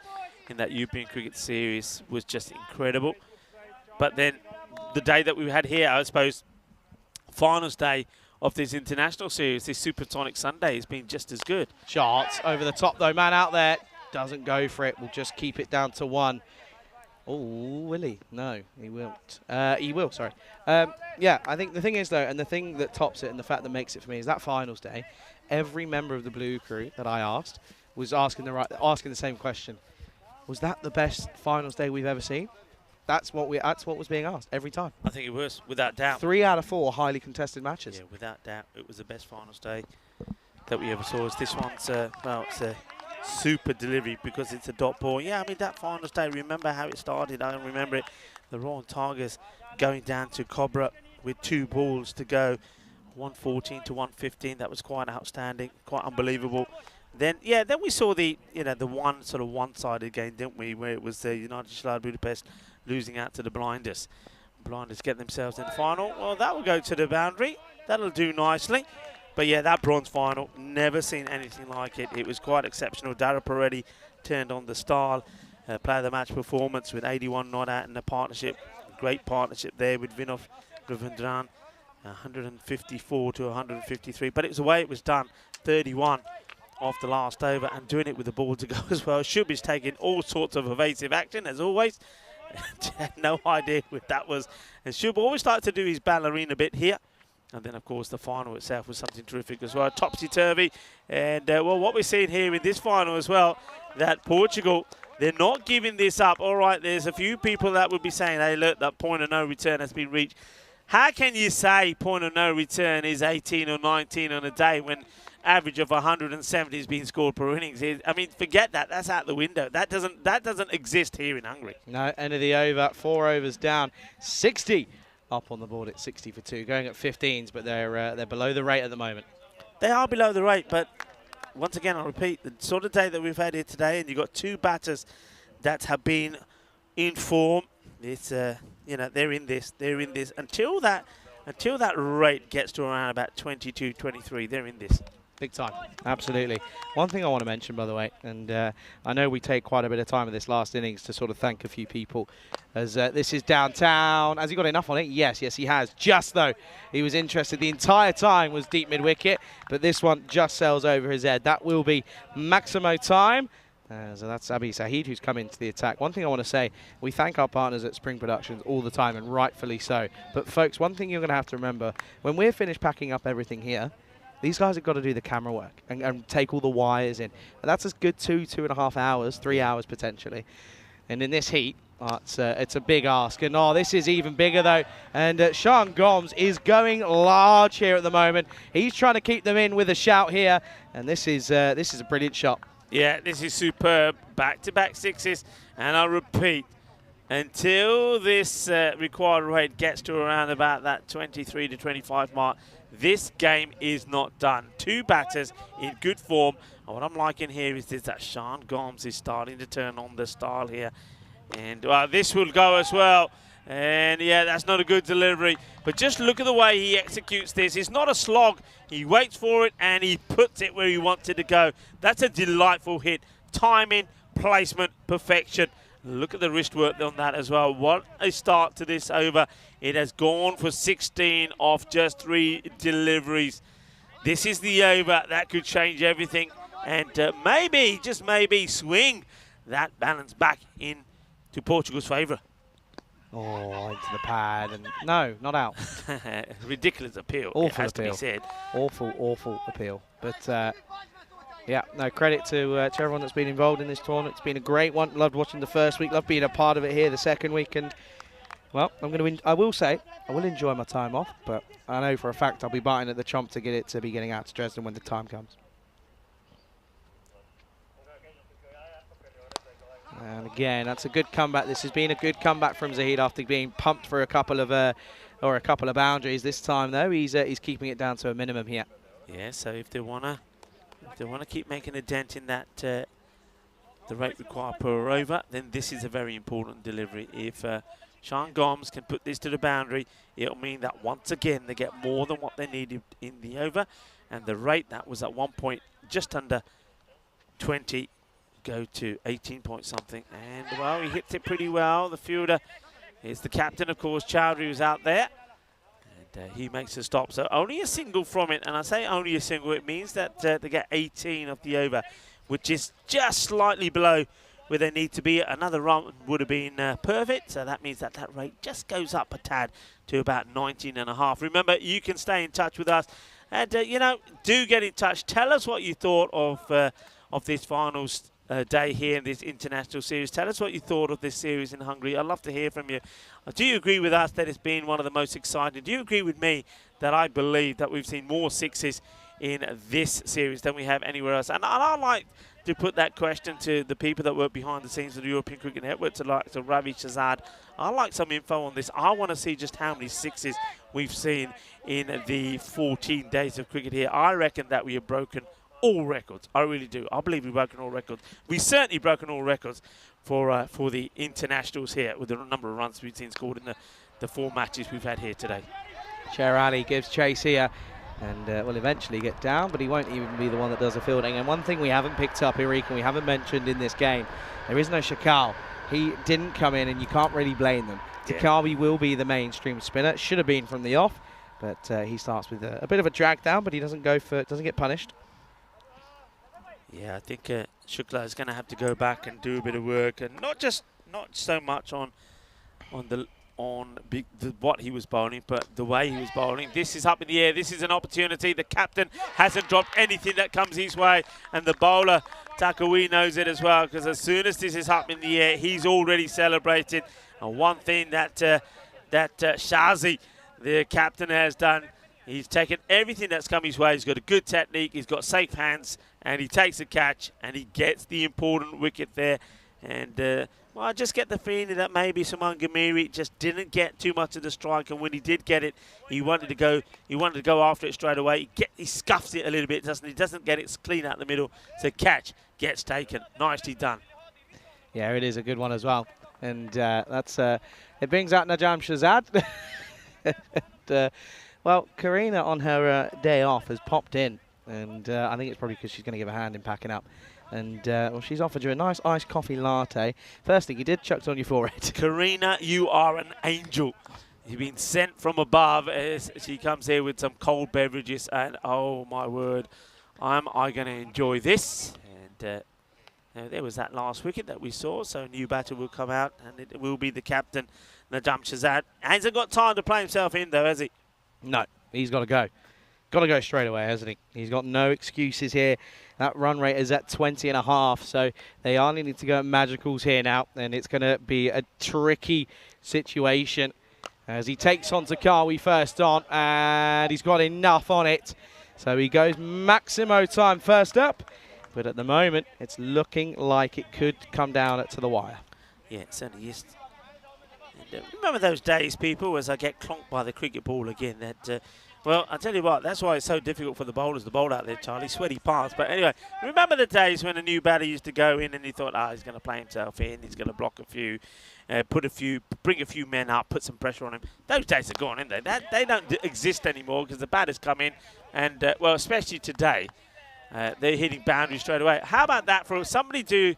in that European Cricket Series was just incredible. But then the day that we had here, I suppose, finals day of this international series, this Supersonic Sunday, has been just as good. Shots over the top, though. Man out there doesn't go for it. We'll just keep it down to 1. Oh, will he? No, he won't. He will, sorry. Yeah, I think the thing is, though, and the thing that tops it and the fact that makes it for me is that finals day, every member of the Blue crew that I asked was asking the same question. Was that the best finals day we've ever seen? That's what was being asked every time. I think it was, without doubt. 3 out of 4 highly contested matches. Yeah, without doubt, it was the best finals day that we ever saw. This one's, well, it's a super delivery because it's a dot ball. Yeah, I mean, that finals day, remember how it started. I remember it. The Royal Tigers going down to Cobra with 2 balls to go, 114 to 115. That was quite outstanding, quite unbelievable. Then we saw the one sort of one-sided game, didn't we, where it was the United Chalad Budapest losing out to the Blinders. Blinders get themselves in the final. Well, that will go to the boundary. That'll do nicely. But yeah, that bronze final, never seen anything like it. It was quite exceptional. Dara Peretti turned on the style, player of the match performance with 81 not out in the partnership. Great partnership there with Vinod Ravindran, 154 to 153. But it was the way it was done, 31 off the last over, and doing it with the ball to go as well. Shub's taking all sorts of evasive action, as always. Had no idea what that was. And Shub always liked to do his ballerina bit here. And then, of course, the final itself was something terrific as well. Topsy-turvy. And, well, what we're seeing here in this final as well, that Portugal, they're not giving this up. All right, there's a few people that would be saying, hey, look, that point of no return has been reached. How can you say point of no return is 18 or 19 on a day when average of 170 is being scored per innings? I mean, forget that. That's out the window. That doesn't exist here in Hungary. No, end of the over. 4 overs down. 60 up on the board at 60 for 2. Going at 15s, but they're below the rate at the moment. They are below the rate, but once again, I'll repeat, the sort of day that we've had here today, and you've got 2 batters that have been in form. It's they're in this until that rate gets to around about 22, 23. They're in this. Big time, absolutely. One thing I want to mention, by the way, and I know we take quite a bit of time in this last innings to sort of thank a few people, as this is downtown. Has he got enough on it? Yes, he has. Just though, he was interested the entire time was deep mid-wicket, but this one just sails over his head. That will be Maximo time. So that's Abi Sahid who's come into the attack. One thing I want to say, we thank our partners at Spring Productions all the time, and rightfully so. But folks, one thing you're going to have to remember, when we're finished packing up everything here, these guys have got to do the camera work and take all the wires in. And that's a good 2.5 hours, 3 hours potentially. And in this heat, it's a big ask. And this is even bigger though. And Sean Gomes is going large here at the moment. He's trying to keep them in with a shout here. And this is a brilliant shot. Yeah, this is superb. Back-to-back sixes. And I'll repeat, until this required rate gets to around about that 23 to 25 mark, this game is not done. 2 batters in good form. And what I'm liking here is that Sean Gomes is starting to turn on the style here. And this will go as well. And yeah, that's not a good delivery. But just look at the way he executes this. It's not a slog. He waits for it and he puts it where he wants it to go. That's a delightful hit. Timing, placement, perfection. Look at the wrist work on that as well. What a start to this over. It has gone for 16 off just 3 deliveries. This is the over that could change everything. And maybe, just maybe, swing that balance back in to Portugal's favour. Oh, into the pad, and no, not out. Ridiculous appeal. Awful it has appeal. to be said. Awful appeal. But yeah, no, credit to everyone that's been involved in this tournament. It's been a great one. Loved watching the first week. Loved being a part of it here the second week. And well, I will say I will enjoy my time off, but I know for a fact I'll be biting at the chomp to get it to be getting out to Dresden when the time comes. And again, that's a good comeback. This has been a good comeback from Zahid after being pumped for a couple of boundaries. This time though, he's keeping it down to a minimum here. Yeah, so if they wanna keep making a dent in that the rate required per over, then this is a very important delivery. If Sean Gomes can put this to the boundary, it'll mean that once again they get more than what they needed in the over, and the rate that was at 1 point just under 20. Go to 18 point something, and well, he hits it pretty well. The fielder is the captain, of course. Chowdhury was out there, and he makes a stop. So only a single from it, and I say only a single. It means that they get 18 of the over, which is just slightly below where they need to be. Another run would have been perfect, so that means that that rate just goes up a tad to about 19.5. Remember, you can stay in touch with us, and you know, do get in touch. Tell us what you thought of this finals day here in this international series. Tell us what you thought of this series in Hungary. I'd love to hear from you. Do you agree with us that it's been one of the most exciting? Do you agree with me that I believe that we've seen more sixes in this series than we have anywhere else? And I'd like to put that question to the people that work behind the scenes of the European Cricket Network, to Ravi Shahzad. I'd like some info on this. I want to see just how many sixes we've seen in the 14 days of cricket here. I reckon that we have broken all records. I really do. I believe we've broken all records. We've certainly broken all records for the internationals here with the number of runs we've seen scored in the 4 matches we've had here today. Sher Ali gives chase here and will eventually get down, but he won't even be the one that does the fielding. And one thing we haven't picked up, Eric, and we haven't mentioned in this game, there is no Shakal. He didn't come in, and you can't really blame them. Yeah. Takabi will be the mainstream spinner. Should have been from the off, but he starts with a bit of a drag down, but he doesn't get punished. Yeah, I think Shukla is going to have to go back and do a bit of work, and not so much on what he was bowling, but the way he was bowling. This is up in the air. This is an opportunity. The captain hasn't dropped anything that comes his way, and the bowler Takawi knows it as well, because as soon as this is up in the air, he's already celebrated. And one thing that Shazi, the captain, has done, he's taken everything that's come his way. He's got a good technique. He's got safe hands, and he takes a catch, and he gets the important wicket there. And well, I just get the feeling that maybe Suman Gamiri just didn't get too much of the strike, and when he did get it, he wanted to go after it straight away. He scuffs it a little bit, doesn't he? Doesn't get it clean out the middle. So catch gets taken. Nicely done. Yeah, it is a good one as well. And that's it brings out Najam Shahzad. And, well, Karina on her day off has popped in, and I think it's probably because she's going to give a hand in packing up. And well, she's offered you a nice iced coffee latte. First thing you did, chucked on your forehead. Karina, you are an angel. You've been sent from above as she comes here with some cold beverages, and oh my word, am I going to enjoy this? And There was that last wicket that we saw, so a new batter will come out, and it will be the captain, Najam Shahzad. Hasn't got time to play himself in, though, has he? No, he's got to go. Got to go straight away, hasn't he? He's got no excuses here. That run rate is at 20.5, so they are needing to go at magicals here now, and it's going to be a tricky situation as he takes on Takawi first on, and he's got enough on it. So he goes Maximo time first up, but at the moment, it's looking like it could come down to the wire. Yeah, it certainly is. And, remember those days, people, as I get clonked by the cricket ball again, that... well, I'll tell you what, that's why it's so difficult for the bowlers to bowl out there, Charlie. Sweaty palms. But anyway, remember the days when a new batter used to go in and he thought, he's going to play himself in, he's going to block a few, bring a few men up, put some pressure on him. Those days are gone, aren't they? They don't exist anymore because the batters come in and, well, especially today, they're hitting boundaries straight away. How about that for somebody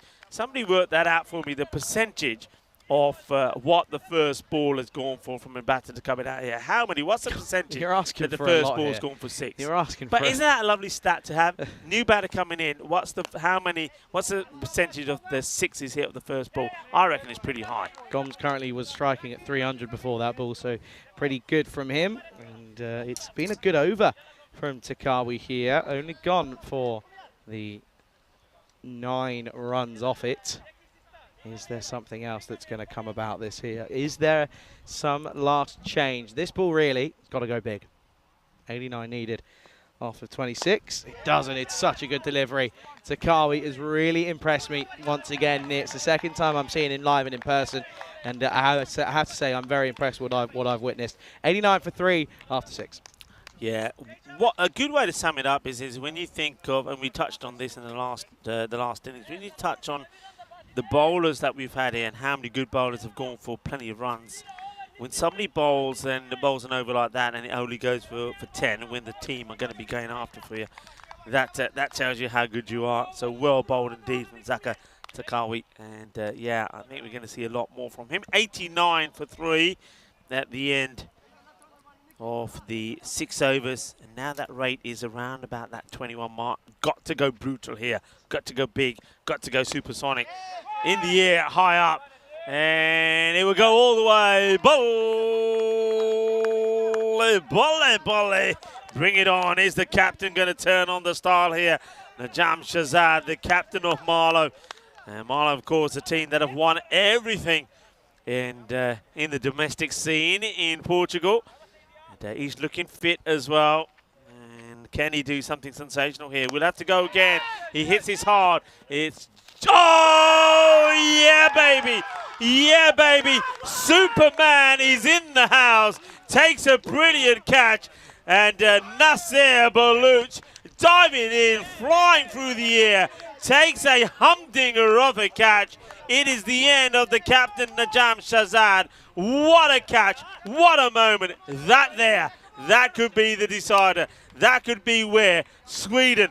work that out for me, the percentage of what the first ball has gone for from a batter to coming out here. How many? What's the percentage that the first ball's gone for 6? You're asking but for isn't that a lovely stat to have? New batter coming in. What's the percentage of the 6s hit of the first ball? I reckon it's pretty high. Gomes currently was striking at 300 before that ball, so pretty good from him. And it's been a good over from Takawi here. Only gone for the 9 runs off it. Is there something else that's going to come about this here? Is there some last change? This ball really has got to go big. 89 needed off of 26. It doesn't. It's such a good delivery. Takawi has really impressed me once again. It's the second time I'm seeing him live and in person. And I have to say I'm very impressed with what I've witnessed. 89 for 3 after 6. Yeah, what a good way to sum it up is when you think of, and we touched on this in the last innings, when you touch on the bowlers that we've had here and how many good bowlers have gone for plenty of runs. When somebody bowls and bowls an over like that and it only goes for 10, and when the team are going to be going after for you, that tells you how good you are. So well bowled indeed from Zaka Takawi. And yeah, I think we're going to see a lot more from him. 89 for 3 at the end of the 6 overs, and now that rate is around about that 21 mark. Got to go brutal here, got to go big, got to go supersonic. In the air, high up, and it will go all the way. Volley. Bring it on. Is the captain going to turn on the style here? Najam Shahzad, the captain of Marlow. And Marlow, of course, a team that have won everything in the domestic scene in Portugal. And he's looking fit as well. And can he do something sensational here? We'll have to go again. He hits his hard. It's... oh, yeah, baby. Yeah, baby. Superman is in the house. Takes a brilliant catch. And Nasser Baluch diving in, flying through the air. Takes a humdinger of a catch. It is the end of the captain, Najam Shahzad. What a catch. What a moment. That could be the decider. That could be where Sweden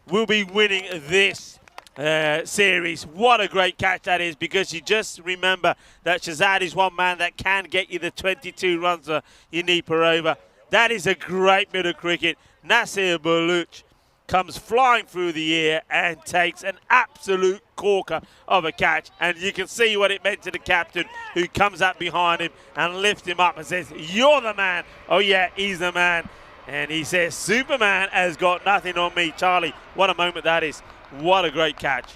will be winning this series. What a great catch that is, because you just remember that Shahzad is one man that can get you the 22 runs you need per over. That is a great bit of cricket. Nasser Baluch comes flying through the air and takes an absolute corker of a catch. And you can see what it meant to the captain, who comes up behind him and lifts him up and says, "You're the man." Oh, yeah, he's the man. And he says, "Superman has got nothing on me." Charlie, what a moment that is. What a great catch.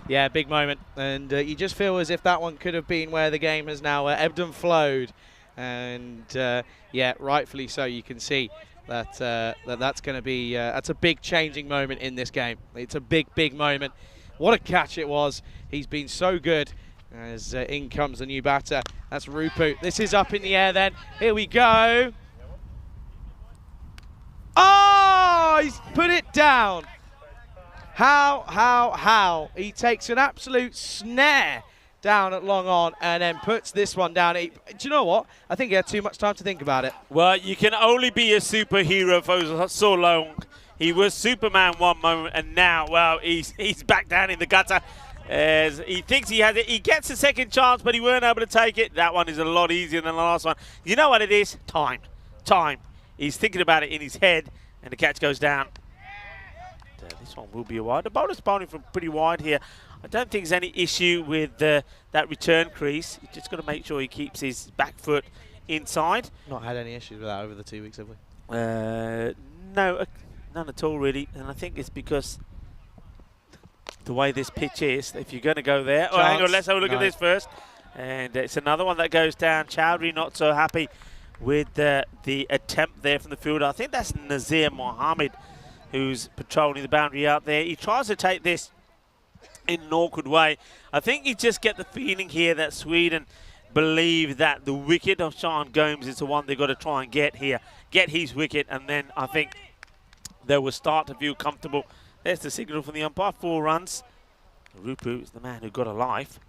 Yeah, big moment. And you just feel as if that one could have been where the game has now ebbed and flowed. And, yeah, rightfully so. You can see that's going to be that's a big changing moment in this game. It's a big moment. What a catch it was. He's been so good. As in comes the new batter. That's Rupu. This is up in the air then. Here we go. Oh, he's put it down. How? He takes an absolute snare down at long on and then puts this one down. Do you know what? I think he had too much time to think about it. Well, you can only be a superhero for so long. He was Superman one moment, and now, well, he's back down in the gutter. As he thinks he has it. He gets a second chance, but he weren't able to take it. That one is a lot easier than the last one. You know what it is? Time. He's thinking about it in his head, and the catch goes down. this one will be a wide. The bowler's bowling from pretty wide here. I don't think there's any issue with that return crease. He's just got to make sure he keeps his back foot inside. Not had any issues with that over the 2 weeks, have we? No, none at all really. And I think it's because the way this pitch is, if you're going to go there. Oh, hang on, let's have a look at this first. And it's another one that goes down. Chowdhury not so happy with the attempt there from the fielder. I think that's Nazir Mohammed who's patrolling the boundary out there. He tries to take this in an awkward way. I think you just get the feeling here that Sweden believe that the wicket of Sean Gomes is the one they've got to try and get here. Get his wicket, and then I think they will start to feel comfortable. There's the signal from the umpire, 4 runs. Rupu is the man who got a life.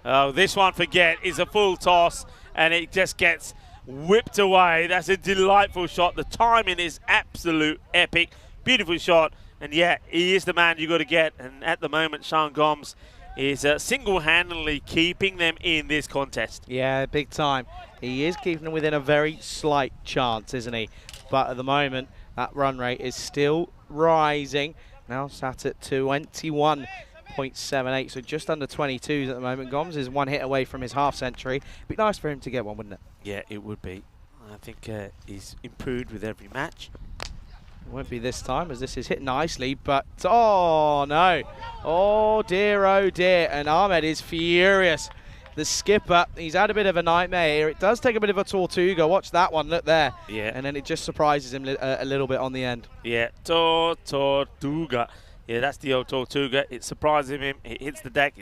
Oh, this one, forget, is a full toss, and it just gets whipped away. That's a delightful shot. The timing is absolute epic. Beautiful shot, and yeah, he is the man you got to get. And at the moment, Sean Gomes is single-handedly keeping them in this contest. Yeah, big time. He is keeping them within a very slight chance, isn't he? But at the moment, that run rate is still rising. Now sat at 21.78, so just under 22s at the moment. Gomes is 1 hit away from his half-century. It'd be nice for him to get one, wouldn't it? Yeah, it would be. I think he's improved with every match. It won't be this time, as this is hit nicely, but oh no. Oh dear, and Ahmed is furious. The skipper, he's had a bit of a nightmare here. It does take a bit of a Tortuga. Watch that one, look there. Yeah. And then it just surprises him a little bit on the end. Yeah, Tortuga. Yeah, that's the old Tortuga. It surprises him. It hits the deck.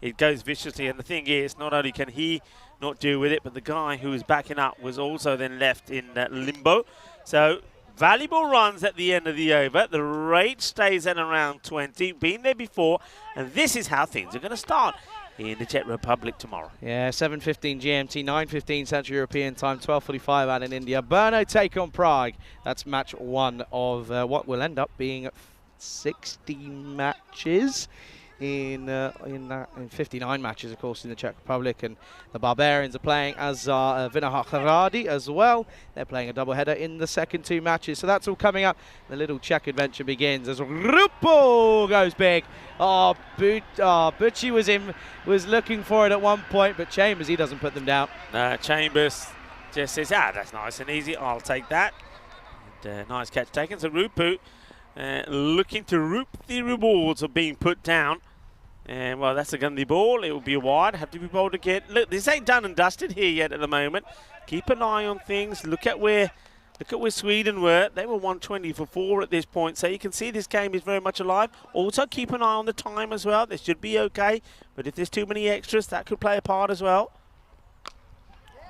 It goes viciously. And the thing is, not only can he not deal with it, but the guy who was backing up was also then left in limbo. So valuable runs at the end of the over. The rate stays at around 20. Been there before. And this is how things are going to start in the Czech Republic tomorrow. Yeah, 7:15 GMT, 9:15 Central European Time, 12:45 out in India. Brno take on Prague. That's match 1 of what will end up being 60 matches in 59 matches, of course, in the Czech Republic. And the Barbarians are playing as Vinohrady as well. They're playing a doubleheader in the second 2 matches. So that's all coming up. The little Czech adventure begins as Rupo goes big. Oh, Butchie was looking for it at one point, but Chambers, he doesn't put them down. Chambers just says, that's nice and easy. I'll take that. And, nice catch taken. So Rupu looking to reap the rewards of being put down. And, well, that's a gundy ball. It will be a wide. Have to be bowled again. Look, this ain't done and dusted here yet at the moment. Keep an eye on things. Look at where Sweden were. They were 120 for 4 at this point. So you can see this game is very much alive. Also, keep an eye on the time as well. This should be okay. But if there's too many extras, that could play a part as well.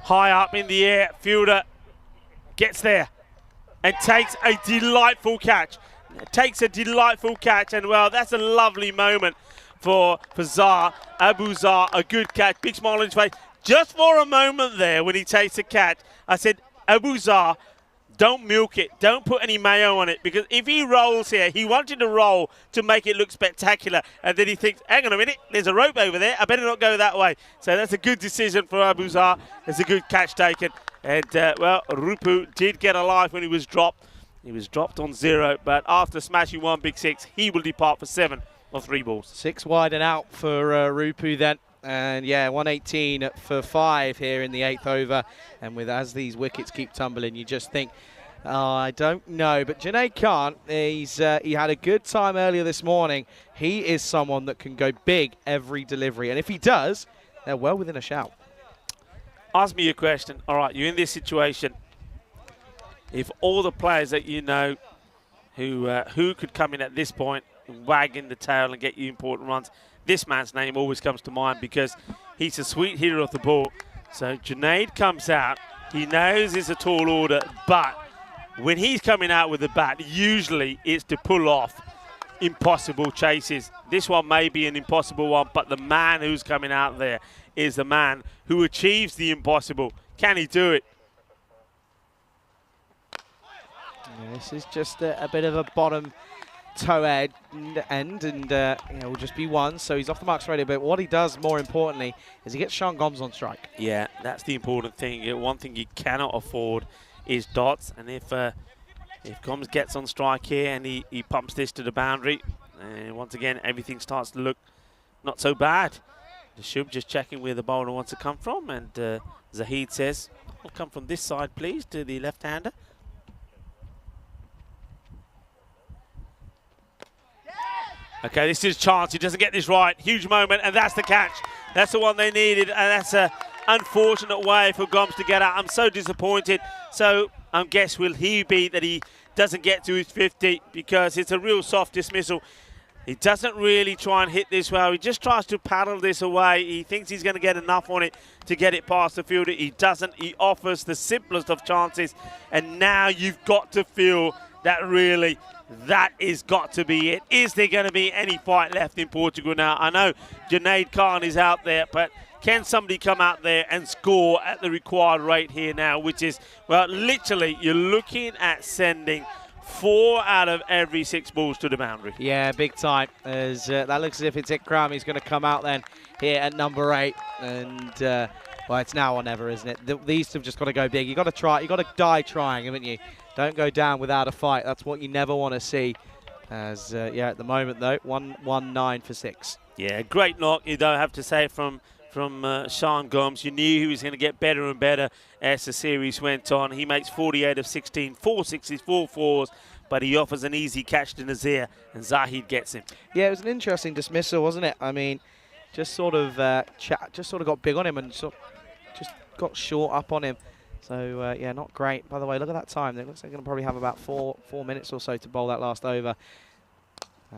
High up in the air. Fielder gets there and takes a delightful catch. And, well, that's a lovely moment for Zar. Abu Zar, a good catch. Big smile on his face. Just for a moment there when he takes a catch, I said, Abu Zar, don't milk it. Don't put any mayo on it. Because if he rolls here, he wanted to roll to make it look spectacular. And then he thinks, hang on a minute, there's a rope over there. I better not go that way. So that's a good decision for Abu Zar. It's a good catch taken. And, well, Rupu did get a life when he was dropped. He was dropped on 0, but after smashing 1 big 6, he will depart for 7 on 3 balls. 6 wide and out for Rupu then. And yeah, 118 for 5 here in the 8th over. And as these wickets keep tumbling, you just think, I don't know. But Junaid Khan, he had a good time earlier this morning. He is someone that can go big every delivery. And if he does, they're well within a shout. Ask me a question. All right, you're in this situation. If all the players that you know who could come in at this point, wagging the tail and get you important runs, this man's name always comes to mind because he's a sweet hitter of the ball. So Junaid comes out. He knows it's a tall order, but when he's coming out with the bat, usually it's to pull off impossible chases. This one may be an impossible one, but the man who's coming out there is the man who achieves the impossible. Can he do it? This is just a bit of a bottom toe end, and it will just be 1. So he's off the mark straight away. But what he does, more importantly, is he gets Sean Gomes on strike. Yeah, that's the important thing. One thing you cannot afford is dots. And if If Gomes gets on strike here and he pumps this to the boundary, and once again, everything starts to look not so bad. The Shub just checking where the bowler wants to come from, and Zahid says, I'll come from this side, please, to the left-hander. Okay, this is a chance. He doesn't get this right. Huge moment, and that's the catch. That's the one they needed, and that's an unfortunate way for Gomes to get out. I'm so disappointed. So I guess will he be that he doesn't get to his 50, because it's a real soft dismissal. He doesn't really try and hit this well. He just tries to paddle this away. He thinks he's going to get enough on it to get it past the fielder. He doesn't. He offers the simplest of chances, and now you've got to feel that really that is got to be it. Is there going to be any fight left in Portugal now? I know Junaid Khan is out there, but can somebody come out there and score at the required rate here now, which is, well, literally you're looking at sending 4 out of every 6 balls to the boundary. Yeah, big time. As that looks as if it's Ikram. He's going to come out then here at number 8. And, well, it's now or never, isn't it? These have just got to go big. You've got to try. You've got to die trying, haven't you? Don't go down without a fight. That's what you never want to see. As, yeah, at the moment, though, 1-9 for 6. Yeah, great knock, you don't have to say, from Sean Gomes. You knew he was going to get better and better as the series went on. He makes 48 of 16, 4 sixes, 4 fours, but he offers an easy catch to Nazir, and Zahid gets him. Yeah, it was an interesting dismissal, wasn't it? I mean, just sort of got big on him and just got short up on him. So, yeah, not great. By the way, look at that time. It looks like they're going to probably have about 4 minutes or so to bowl that last over,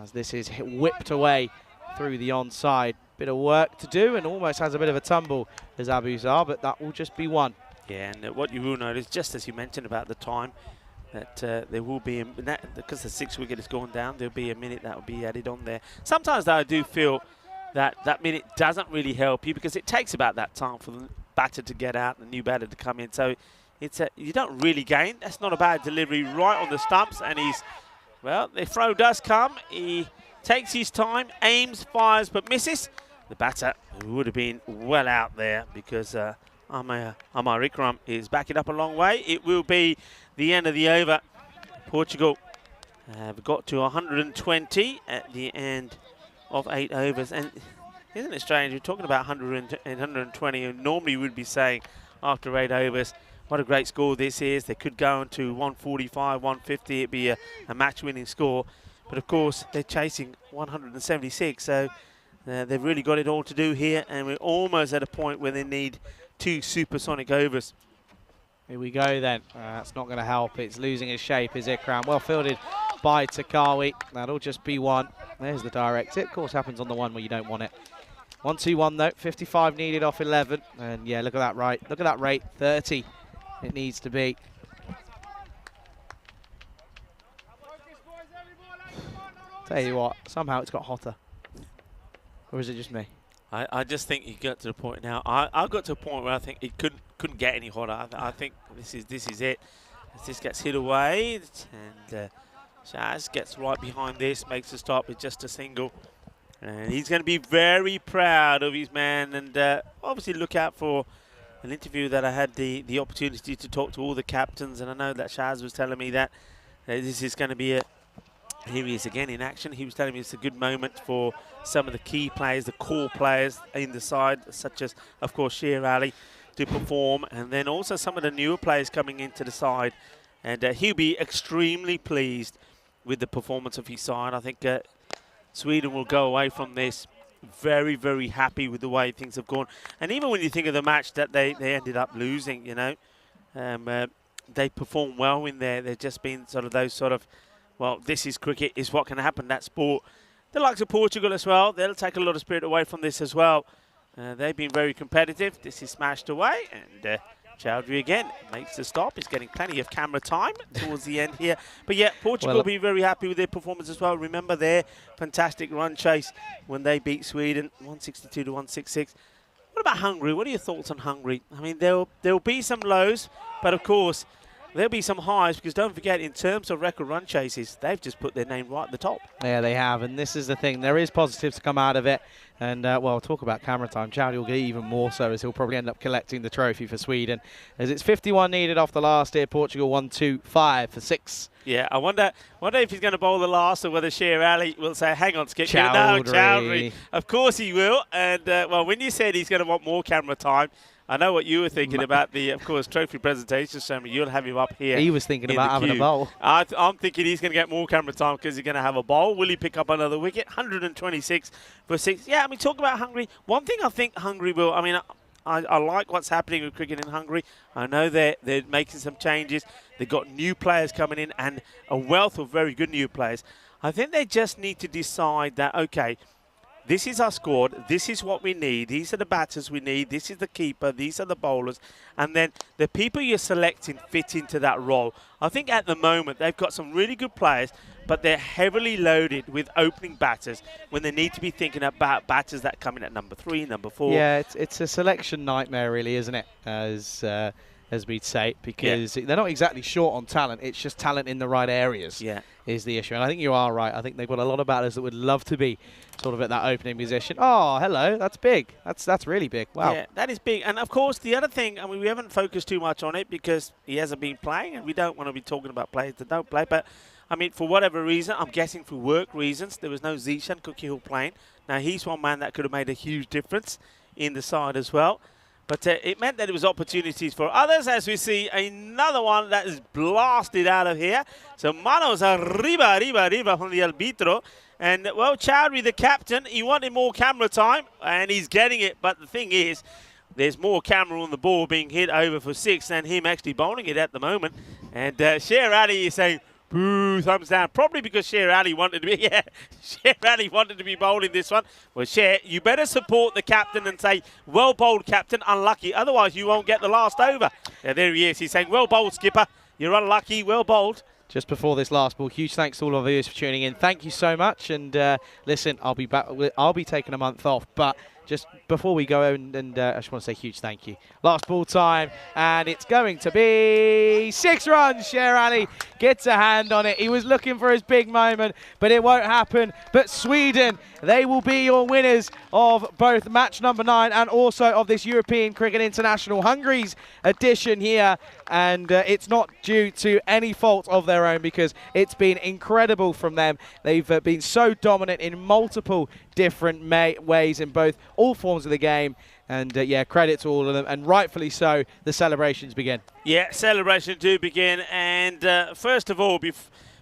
as this is whipped away through the onside. Bit of work to do, and almost has a bit of a tumble as Abuzar, but that will just be 1. Yeah, and what you will notice, just as you mentioned about the time, that there will be, because the 6th wicket has gone down, there'll be a minute that will be added on there. Sometimes, though, I do feel that that minute doesn't really help you, because it takes about that time for the batter to get out and the new batter to come in. So it's you don't really gain. That's not a bad delivery right on the stumps, and he's, well, the throw does come. He takes his time, aims, fires, but misses. The batter would have been well out there, because Amar Ikram is backing up a long way. It will be the end of the over. Portugal have got to 120 at the end of 8 overs. And isn't it strange? We're talking about 100 and 120, and normally we would be saying after 8 overs, what a great score this is. They could go into 145, 150. It'd be a match-winning score. But, of course, they're chasing 176, so they've really got it all to do here, and we're almost at a point where they need 2 supersonic overs. Here we go then. That's not going to help. It's losing its shape, is Ikram. Well fielded by Takawi. That'll just be 1. There's the direct hit. Of course, happens on the one where you don't want it. 1-2-1 though. 55 needed off 11. And yeah, look at that right. Look at that rate. 30 it needs to be. Tell you what, somehow it's got hotter. Or is it just me? I just think you got to the point now. I got to a point where I think it couldn't get any hotter. I think this is it. As this gets hit away, and Shaz gets right behind this, makes the stop with just a single. And he's going to be very proud of his man, and obviously look out for an interview that I had the opportunity to talk to all the captains, and I know that Shaz was telling me that this is going to be here he is again in action. He was telling me it's a good moment for some of the key players, the core players in the side, such as, of course, Sher Ali, to perform, and then also some of the newer players coming into the side. And he'll be extremely pleased with the performance of his side. I think Sweden will go away from this very, very happy with the way things have gone. And even when you think of the match that they ended up losing, you know, they performed well in there. They've just been sort of those sort of, well, this is cricket, is what can happen, that sport. The likes of Portugal as well, they'll take a lot of spirit away from this as well. They've been very competitive. This is smashed away, and Chowdhury again makes the stop. He's getting plenty of camera time towards the end here. But yeah, Portugal will be very happy with their performance as well. Remember their fantastic run chase when they beat Sweden, 162 to 166. What about Hungary? What are your thoughts on Hungary? I mean, there'll be some lows, but of course, there'll be some highs, because don't forget, in terms of record run chases, they've just put their name right at the top. Yeah, they have, and this is the thing. There is positives to come out of it. And, well, talk about camera time. Chowdy will get even more so, as he'll probably end up collecting the trophy for Sweden. As it's 51 needed off the last here. Portugal 1-2-5 for 6. Yeah, I wonder if he's going to bowl the last, or whether Sher Ali will say, hang on, Skip. No, Chowdhury. Of course he will. And, well, when you said he's going to want more camera time, I know what you were thinking about the, of course, trophy presentation, so you'll have him up here. He was thinking about having a bowl. I'm thinking he's going to get more camera time because he's going to have a bowl. Will he pick up another wicket? 126 for 6. Yeah, I mean, talk about Hungary. One thing I think Hungary will, I mean, I like what's happening with cricket in Hungary. I know they're making some changes. They've got new players coming in and a wealth of very good new players. I think they just need to decide that, okay, this is our squad, this is what we need, these are the batters we need, this is the keeper, these are the bowlers, and then the people you're selecting fit into that role. I think at the moment they've got some really good players, but they're heavily loaded with opening batters when they need to be thinking about batters that come in at number 3, number 4. Yeah, it's a selection nightmare really, isn't it, as we'd say, because they're not exactly short on talent, it's just talent in the right areas is the issue. And I think you are right. I think they've got a lot of batters that would love to be sort of at that opening position. Oh, hello, that's big. That's really big. Wow. Yeah, that is big. And, of course, the other thing, I mean, we haven't focused too much on it because he hasn't been playing, and we don't want to be talking about players that don't play. But, I mean, for whatever reason, I'm guessing for work reasons, there was no Zishan Kukihill playing. Now, he's one man that could have made a huge difference in the side as well. But it meant that there was opportunities for others, as we see another one that is blasted out of here. So manos arriba from the arbitro. And, well, Chowdhury, the captain, he wanted more camera time, and he's getting it. But the thing is, there's more camera on the ball being hit over for 6 than him actually bowling it at the moment. And Sher Ali is saying, boo, thumbs down. Probably because Sher Ali wanted to be, Sher Ali wanted to be bowling this one. Well, Sher, you better support the captain and say, well bowled, captain, unlucky. Otherwise, you won't get the last over. Yeah, there he is. He's saying, well bowled, skipper. You're unlucky, well bowled. Just before this last ball, huge thanks to all of you for tuning in. Thank you so much. And listen, I'll be back. I'll be taking a month off, but just before we go, and I just want to say huge thank you. Last ball time, and it's going to be 6 runs. Sher Ali gets a hand on it. He was looking for his big moment, but it won't happen. But Sweden, they will be your winners of both match number 9 and also of this European Cricket International Hungary's edition here. And it's not due to any fault of their own, because it's been incredible from them. They've been so dominant in multiple different ways in all forms of the game. And, yeah, credit to all of them. And rightfully so, the celebrations begin. Yeah, celebrations do begin. And first of all,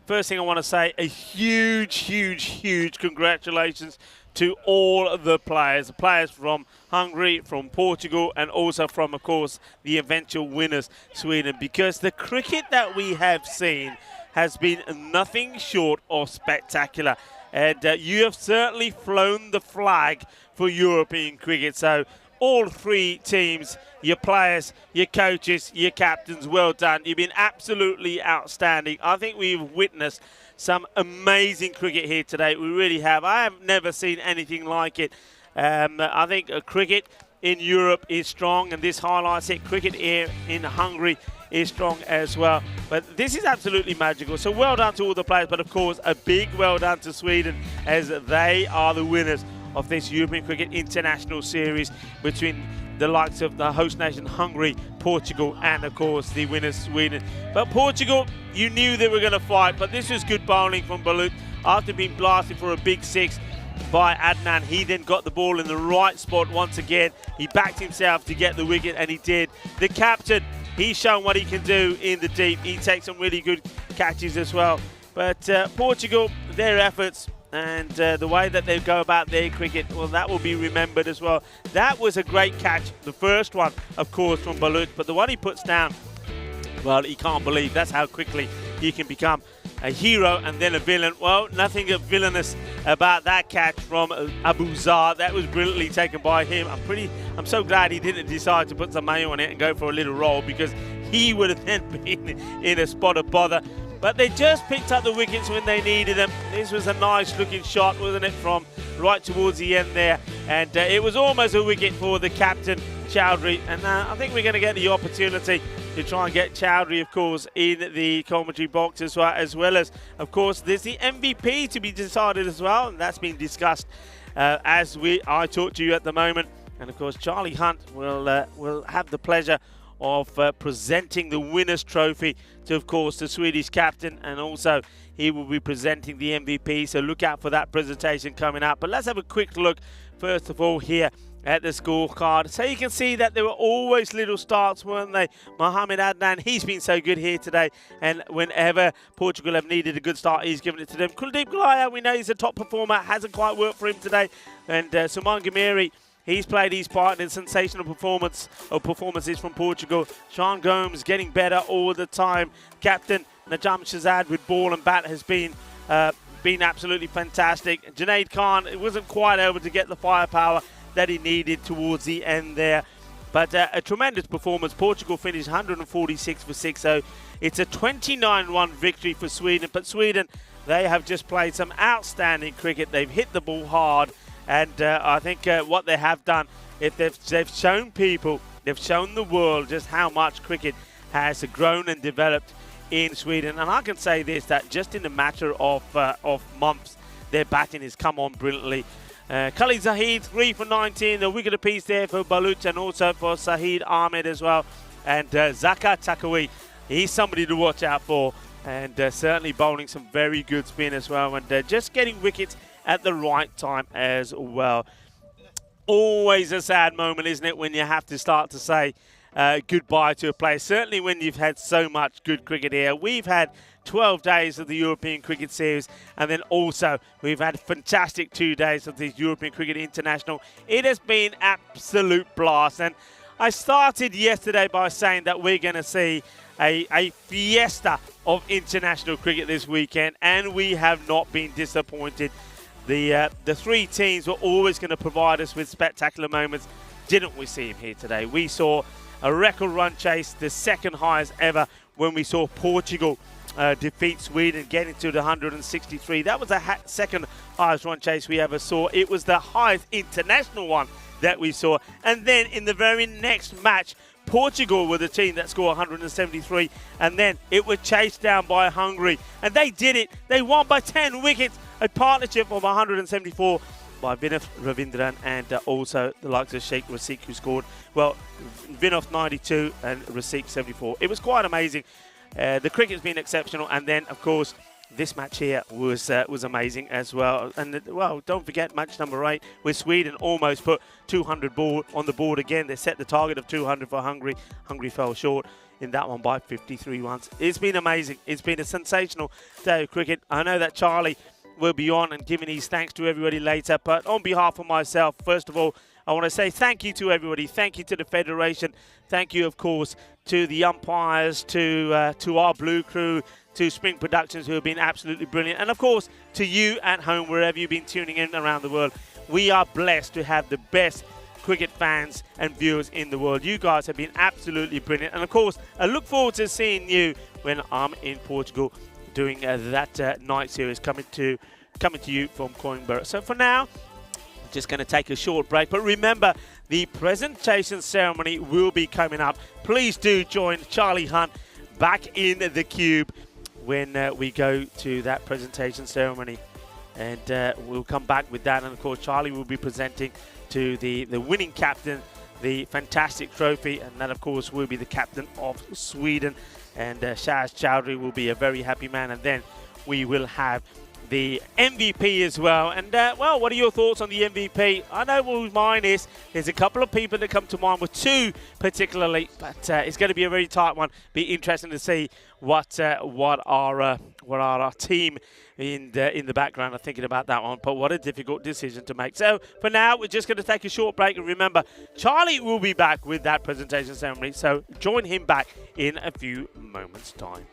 first thing I want to say, a huge congratulations to all of the players from Hungary, from Portugal, and also from, of course, the eventual winners, Sweden, because the cricket that we have seen has been nothing short of spectacular. And you have certainly flown the flag for European cricket. So all 3 teams, your players, your coaches, your captains, well done. You've been absolutely outstanding. I think we've witnessed some amazing cricket here today. We really have. I have never seen anything like it. I think cricket in Europe is strong, and this highlights it. Cricket here in Hungary is strong as well. But this is absolutely magical. So well done to all the players, but of course a big well done to Sweden, as they are the winners of this European Cricket International Series between the likes of the host nation Hungary, Portugal, and of course the winners Sweden. But Portugal, you knew they were going to fight, but this was good bowling from Balut. After being blasted for a big 6 by Adnan, he then got the ball in the right spot once again. He backed himself to get the wicket, and he did. The captain, he's shown what he can do in the deep. He takes some really good catches as well. But Portugal, their efforts and the way that they go about their cricket, well, that will be remembered as well. That was a great catch. The first one, of course, from Balut, but the one he puts down, well, he can't believe that's how quickly he can become a hero and then a villain. Well, nothing villainous about that catch from Abu Zar. That was brilliantly taken by him. I'm so glad he didn't decide to put some mayo on it and go for a little roll, because he would have then been in a spot of bother. But they just picked up the wickets when they needed them. This was a nice looking shot, wasn't it, from right towards the end there. And it was almost a wicket for the captain, Chowdhury, and I think we're going to get the opportunity to try and get Chowdhury, of course, in the commentary box as well as, of course, there's the MVP to be decided as well, and that's been discussed as I talk to you at the moment. And of course, Charlie Hunt will have the pleasure of presenting the winner's trophy to, of course, the Swedish captain, and also he will be presenting the MVP. So look out for that presentation coming up. But let's have a quick look, first of all, here at the scorecard. So you can see that there were always little starts, weren't they? Mohamed Adnan, he's been so good here today, and whenever Portugal have needed a good start, he's given it to them. Kuldeep Gulaya, we know he's a top performer, hasn't quite worked for him today. And Suman Gamiri, he's played his part in sensational performances from Portugal. Sean Gomes getting better all the time. Captain Najam Shazad with ball and bat has been absolutely fantastic. Junaid Khan, it wasn't quite able to get the firepower that he needed towards the end there. But a tremendous performance. Portugal finished 146 for 6, so it's a 29-1 victory for Sweden. But Sweden, they have just played some outstanding cricket. They've hit the ball hard, and I think what they have done, if they've shown people, they've shown the world just how much cricket has grown and developed in Sweden. And I can say this, that just in a matter of months, their batting has come on brilliantly. Khalid Zahid, 3 for 19, a wicket apiece there for Baluch and also for Sahid Ahmed as well. And Zaka Takawi, he's somebody to watch out for, and certainly bowling some very good spin as well, and just getting wickets at the right time as well. Always a sad moment, isn't it, when you have to start to say goodbye to a player, certainly when you've had so much good cricket here. We've had 12 days of the European Cricket Series, and then also we've had fantastic 2 days of the European Cricket International. It has been absolute blast, and I started yesterday by saying that we're going to see a fiesta of international cricket this weekend, and we have not been disappointed. The three teams were always going to provide us with spectacular moments. Didn't we see him here today? We saw a record run chase, the second highest ever, when we saw Portugal defeat Sweden, getting to the 163. That was the second highest run chase we ever saw. It was the highest international one that we saw. And then in the very next match, Portugal were the team that scored 173, and then it was chased down by Hungary. And they did it. They won by 10 wickets, a partnership of 174 by Vinod Ravindran and also the likes of Sheikh Rasik, who scored, well, Vinod 92 and Rasik 74. It was quite amazing. The cricket's been exceptional, and then, of course, this match here was amazing as well. And, well, don't forget match number 8, where Sweden almost put 200 ball on the board again. They set the target of 200 for Hungary. Hungary fell short in that one by 53 runs. It's been amazing. It's been a sensational day of cricket. I know that Charlie will be on and giving his thanks to everybody later, but on behalf of myself, first of all, I want to say thank you to everybody. Thank you to the Federation. Thank you, of course, to the umpires, to our Blue Crew, to Spring Productions, who have been absolutely brilliant, and of course to you at home, wherever you've been tuning in around the world. We are blessed to have the best cricket fans and viewers in the world. You guys have been absolutely brilliant, and of course I look forward to seeing you when I'm in Portugal doing that night series coming to you from Coimbra. So for now, I'm just going to take a short break, but remember, the presentation ceremony will be coming up. Please do join Charlie Hunt back in the cube when we go to that presentation ceremony, and we'll come back with that. And of course, Charlie will be presenting to the winning captain the fantastic trophy, and that of course will be the captain of Sweden, and Shaz Chowdhury will be a very happy man. And then we will have the MVP as well. And well, what are your thoughts on the MVP? I know what mine is. There's a couple of people that come to mind, with two particularly, but it's going to be a very tight one. Be interesting to see what our team in the background are thinking about that one. But what a difficult decision to make. So for now, we're just going to take a short break, and remember, Charlie will be back with that presentation ceremony. So join him back in a few moments' time.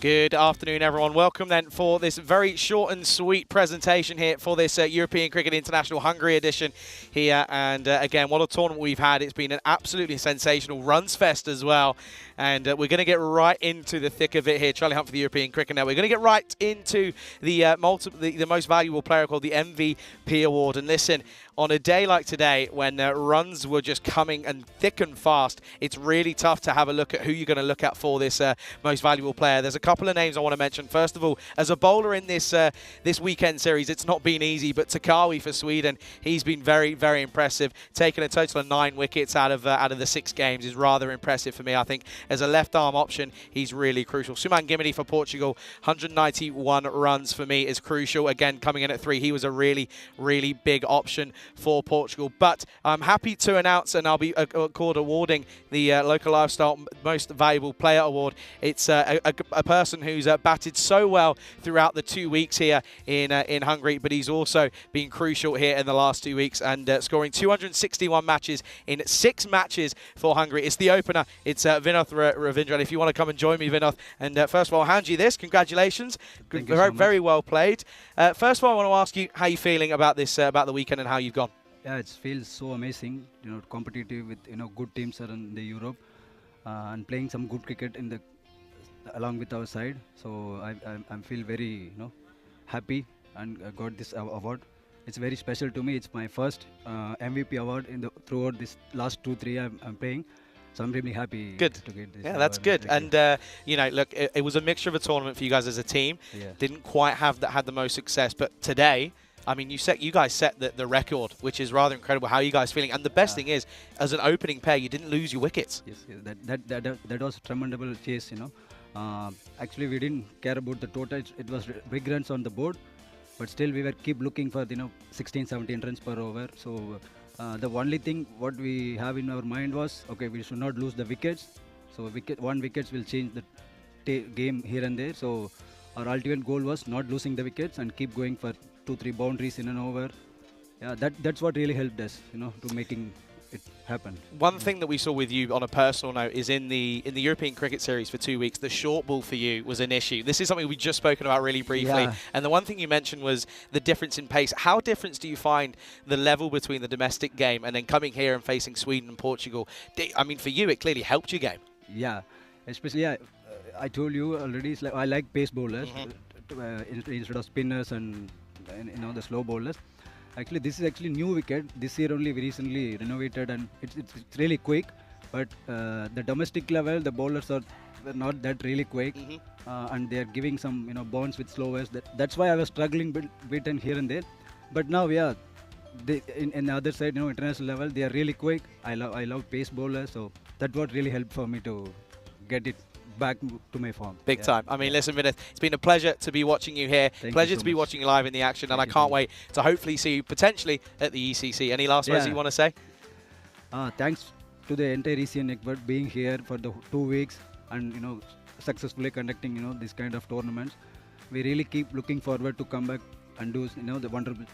Good afternoon, everyone. Welcome then for this very short and sweet presentation here for this European Cricket International Hungary edition here. And again, what a tournament we've had. It's been an absolutely sensational runs fest as well. And we're going to get right into the thick of it here. Charlie Hunt for the European Cricket Network. We're going to get right into the most valuable player called the MVP award. And listen, on a day like today, when runs were just coming and thick and fast, it's really tough to have a look at who you're going to look at for this most valuable player. There's a couple of names I want to mention. First of all, as a bowler in this this weekend series, it's not been easy, but Takawi for Sweden, he's been very, very impressive. Taking a total of 9 wickets out of the 6 games is rather impressive for me. I think as a left-arm option, he's really crucial. Suman Gimini for Portugal, 191 runs for me is crucial. Again, coming in at 3, he was a really, really big option for Portugal. But I'm happy to announce, and I'll be awarding the Local Lifestyle Most Valuable Player Award. It's a person who's batted so well throughout the 2 weeks here in Hungary, but he's also been crucial here in the last 2 weeks and scoring 261 matches in 6 matches for Hungary. It's the opener. It's Vinoth Ravindran. If you want to come and join me, Vinoth. And first of all, I'll hand you this. Congratulations. Thank you so much. Very well played. First of all, I want to ask you how you're feeling about this, about the weekend and how you've gone. Yeah, it feels so amazing. Competitive with good teams around the Europe, and playing some good cricket in the along with our side. So I feel very happy and got this award. It's very special to me. It's my first MVP award throughout this last 2-3 I'm playing. So I'm really happy to get this. Yeah, that's good. And look, it was a mixture of a tournament for you guys as a team. Yeah. Didn't quite had the most success, but today, I mean, you guys set the record, which is rather incredible. How are you guys feeling? And the best thing is, as an opening pair, you didn't lose your wickets. Yes, that was a tremendous chase. Actually, we didn't care about the total. It was big runs on the board, but still we were keep looking for 16, 17 runs per over. So the only thing what we have in our mind was, okay, we should not lose the wickets. So one wickets will change the game here and there. So our ultimate goal was not losing the wickets and keep going for 2-3 boundaries in an over. Yeah, that's what really helped us, to making it happen. One thing that we saw with you on a personal note is in the European Cricket Series for 2 weeks, the short ball for you was an issue. This is something we've just spoken about really briefly. Yeah. And the one thing you mentioned was the difference in pace. How different do you find the level between the domestic game and then coming here and facing Sweden and Portugal? I mean, for you, it clearly helped your game. Yeah, especially, I told you already, it's like I like pace bowlers instead of spinners and the slow bowlers. Actually, this is actually new wicket. This year only we recently renovated, and it's really quick. But the domestic level, the bowlers are not that really quick, and they are giving some bounce with slowers. That's why I was struggling bit and here and there. But now, yeah, in the other side, international level, they are really quick. I love pace bowlers, so that's what really helped for me to get it back to my form. Big time. I mean, listen, Vinith, it's been a pleasure to be watching you here. Pleasure to be watching you live in the action, and I can't wait to hopefully see you potentially at the ECC. Any last words you want to say? Thanks to the entire ECI network being here for the 2 weeks and successfully conducting this kind of tournaments. We really keep looking forward to come back and do the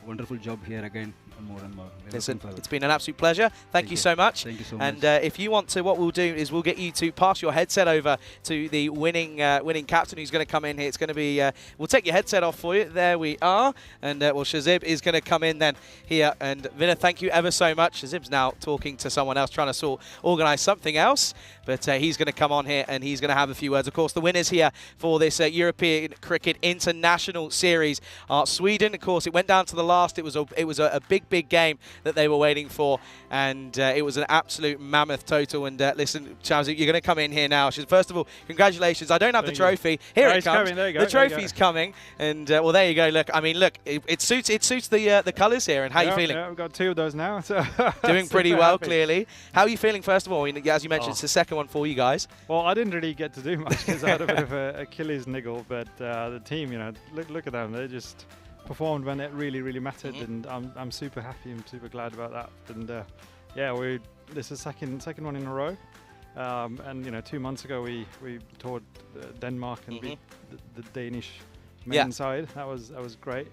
wonderful job here again more and more. Listen, it's been an absolute pleasure. Thank you so much. Thank you so much. And if you want to, what we'll do is we'll get you to pass your headset over to the winning captain who's going to come in here. It's going to be, we'll take your headset off for you. There we are. And Shazib is going to come in then here. And Vinith, thank you ever so much. Shazib's now talking to someone else, trying to organise something else. But he's going to come on here and he's going to have a few words. Of course, the winners here for this European Cricket International Series are Sweden. Of course, it went down to the last. It was a big game that they were waiting for, and it was an absolute mammoth total. And listen, Charles, you're going to come in here now. First of all, congratulations. I don't have the trophy. Here it comes. The trophy's coming, and well, there you go. Look, I mean, look, it suits the colours here. And how are you feeling? Yeah, I've got 2 of those now. So doing pretty well, clearly. How are you feeling? First of all, as you mentioned, it's the second one for you guys. Well, I didn't really get to do much because I had a bit of an Achilles niggle, but the team, look at them. They just performed when it really mattered, and I'm super happy and super glad about that. And this is second one in a row. And 2 months ago we toured Denmark and beat the Danish main side. That was great.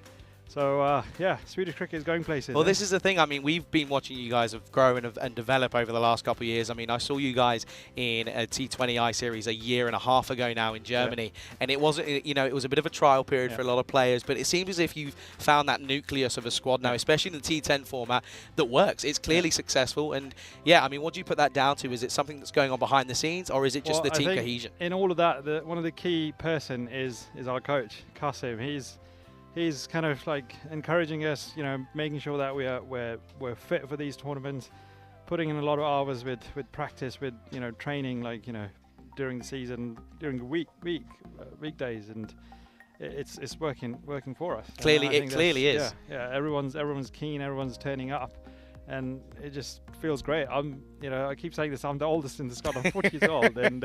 So yeah, Swedish cricket is going places. Well, eh? this is the thing. I mean, we've been watching you guys have grow and develop over the last couple of years. I mean, I saw you guys in a T20I series a year and a half ago now in Germany, and it wasn't, you know, it was a bit of a trial period for a lot of players, but it seems as if you've found that nucleus of a squad now, especially in the T10 format, that works. It's clearly successful, and yeah, I mean, what do you put that down to? Is it something that's going on behind the scenes, or is it just the team cohesion? In all of that, one of the key person is our coach, Kasim. He's kind of like encouraging us, you know, making sure that we're fit for these tournaments, putting in a lot of hours with practice, with, you know, training, like, you know, during the season, during the weekdays, and it's working for us. Clearly, it clearly is. Yeah, everyone's keen, everyone's turning up, and it just feels great. You know, I keep saying this, I'm the oldest in the squad. I'm 40 years old, and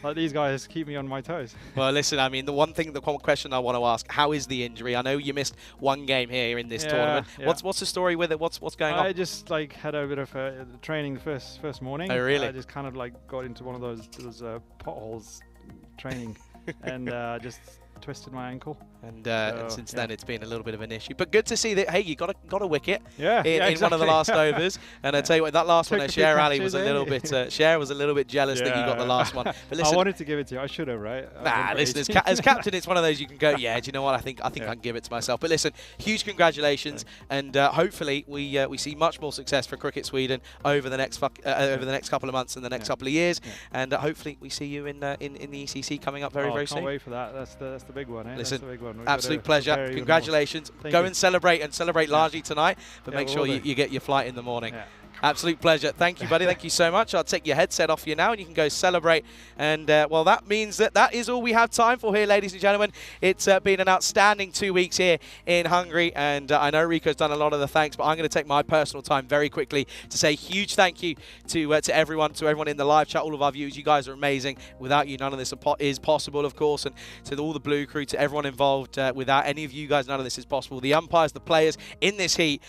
like, these guys keep me on my toes. Well, listen, I mean, the question I want to ask, how is the injury? I know you missed one game here in this tournament. What's the story with it? What's going on? I just like had a bit of training the first morning. Oh, really? I just kind of like got into one of those potholes training, and just twisted my ankle. And since then, it's been a little bit of an issue. But good to see that, hey, you got a wicket in exactly. one of the last overs. And I tell you what, that last one, Cher Ali was a little bit. Cher was a little bit jealous that you got the last one. But listen, I wanted to give it to you. I should have, right? Nah, listen, as captain, it's one of those you can go, yeah, do you know what? I think I can give it to myself. But listen, huge congratulations, and hopefully we see much more success for Cricket Sweden over the next couple of months and the next couple of years, and hopefully we see you in the ECC coming up very soon. Can't wait for that. That's the big one. Eh? Listen, that's the big one. absolute pleasure. Congratulations. Go and celebrate largely tonight, but make sure you get your flight in the morning. Absolute pleasure. Thank you, buddy. Thank you so much. I'll take your headset off you now, and you can go celebrate. And, well, that means that is all we have time for here, ladies and gentlemen. It's been an outstanding 2 weeks here in Hungary, and I know Rico's done a lot of the thanks, but I'm going to take my personal time very quickly to say huge thank you to everyone in the live chat, all of our viewers. You guys are amazing. Without you, none of this is possible, of course, and to all the Blue crew, to everyone involved. Without any of you guys, none of this is possible. The umpires, the players in this heat.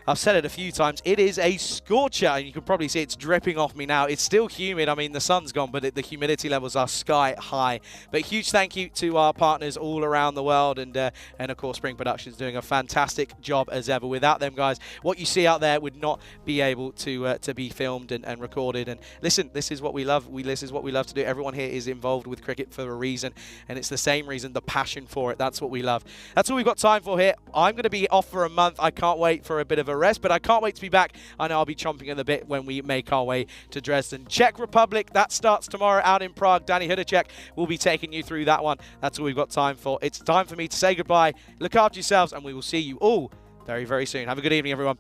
I've said it a few times, it is a scorcher, and you can probably see it's dripping off me now. It's still humid. I mean, the sun's gone, but the humidity levels are sky high. But huge thank you to our partners all around the world, and of course, Spring Productions doing a fantastic job as ever. Without them, guys, what you see out there would not be able to be filmed and recorded. And listen, this is what we love. This is what we love to do. Everyone here is involved with cricket for a reason, and it's the same reason, the passion for it. That's what we love. That's all we've got time for here. I'm going to be off for a month. I can't wait for a bit of a rest, but I can't wait to be back. I know I'll be chomping at the bit when we make our way to Dresden. Czech Republic, that starts tomorrow out in Prague. Danny Hudacek will be taking you through that one. That's all we've got time for. It's time for me to say goodbye. Look after yourselves, and we will see you all very soon. Have a good evening, everyone.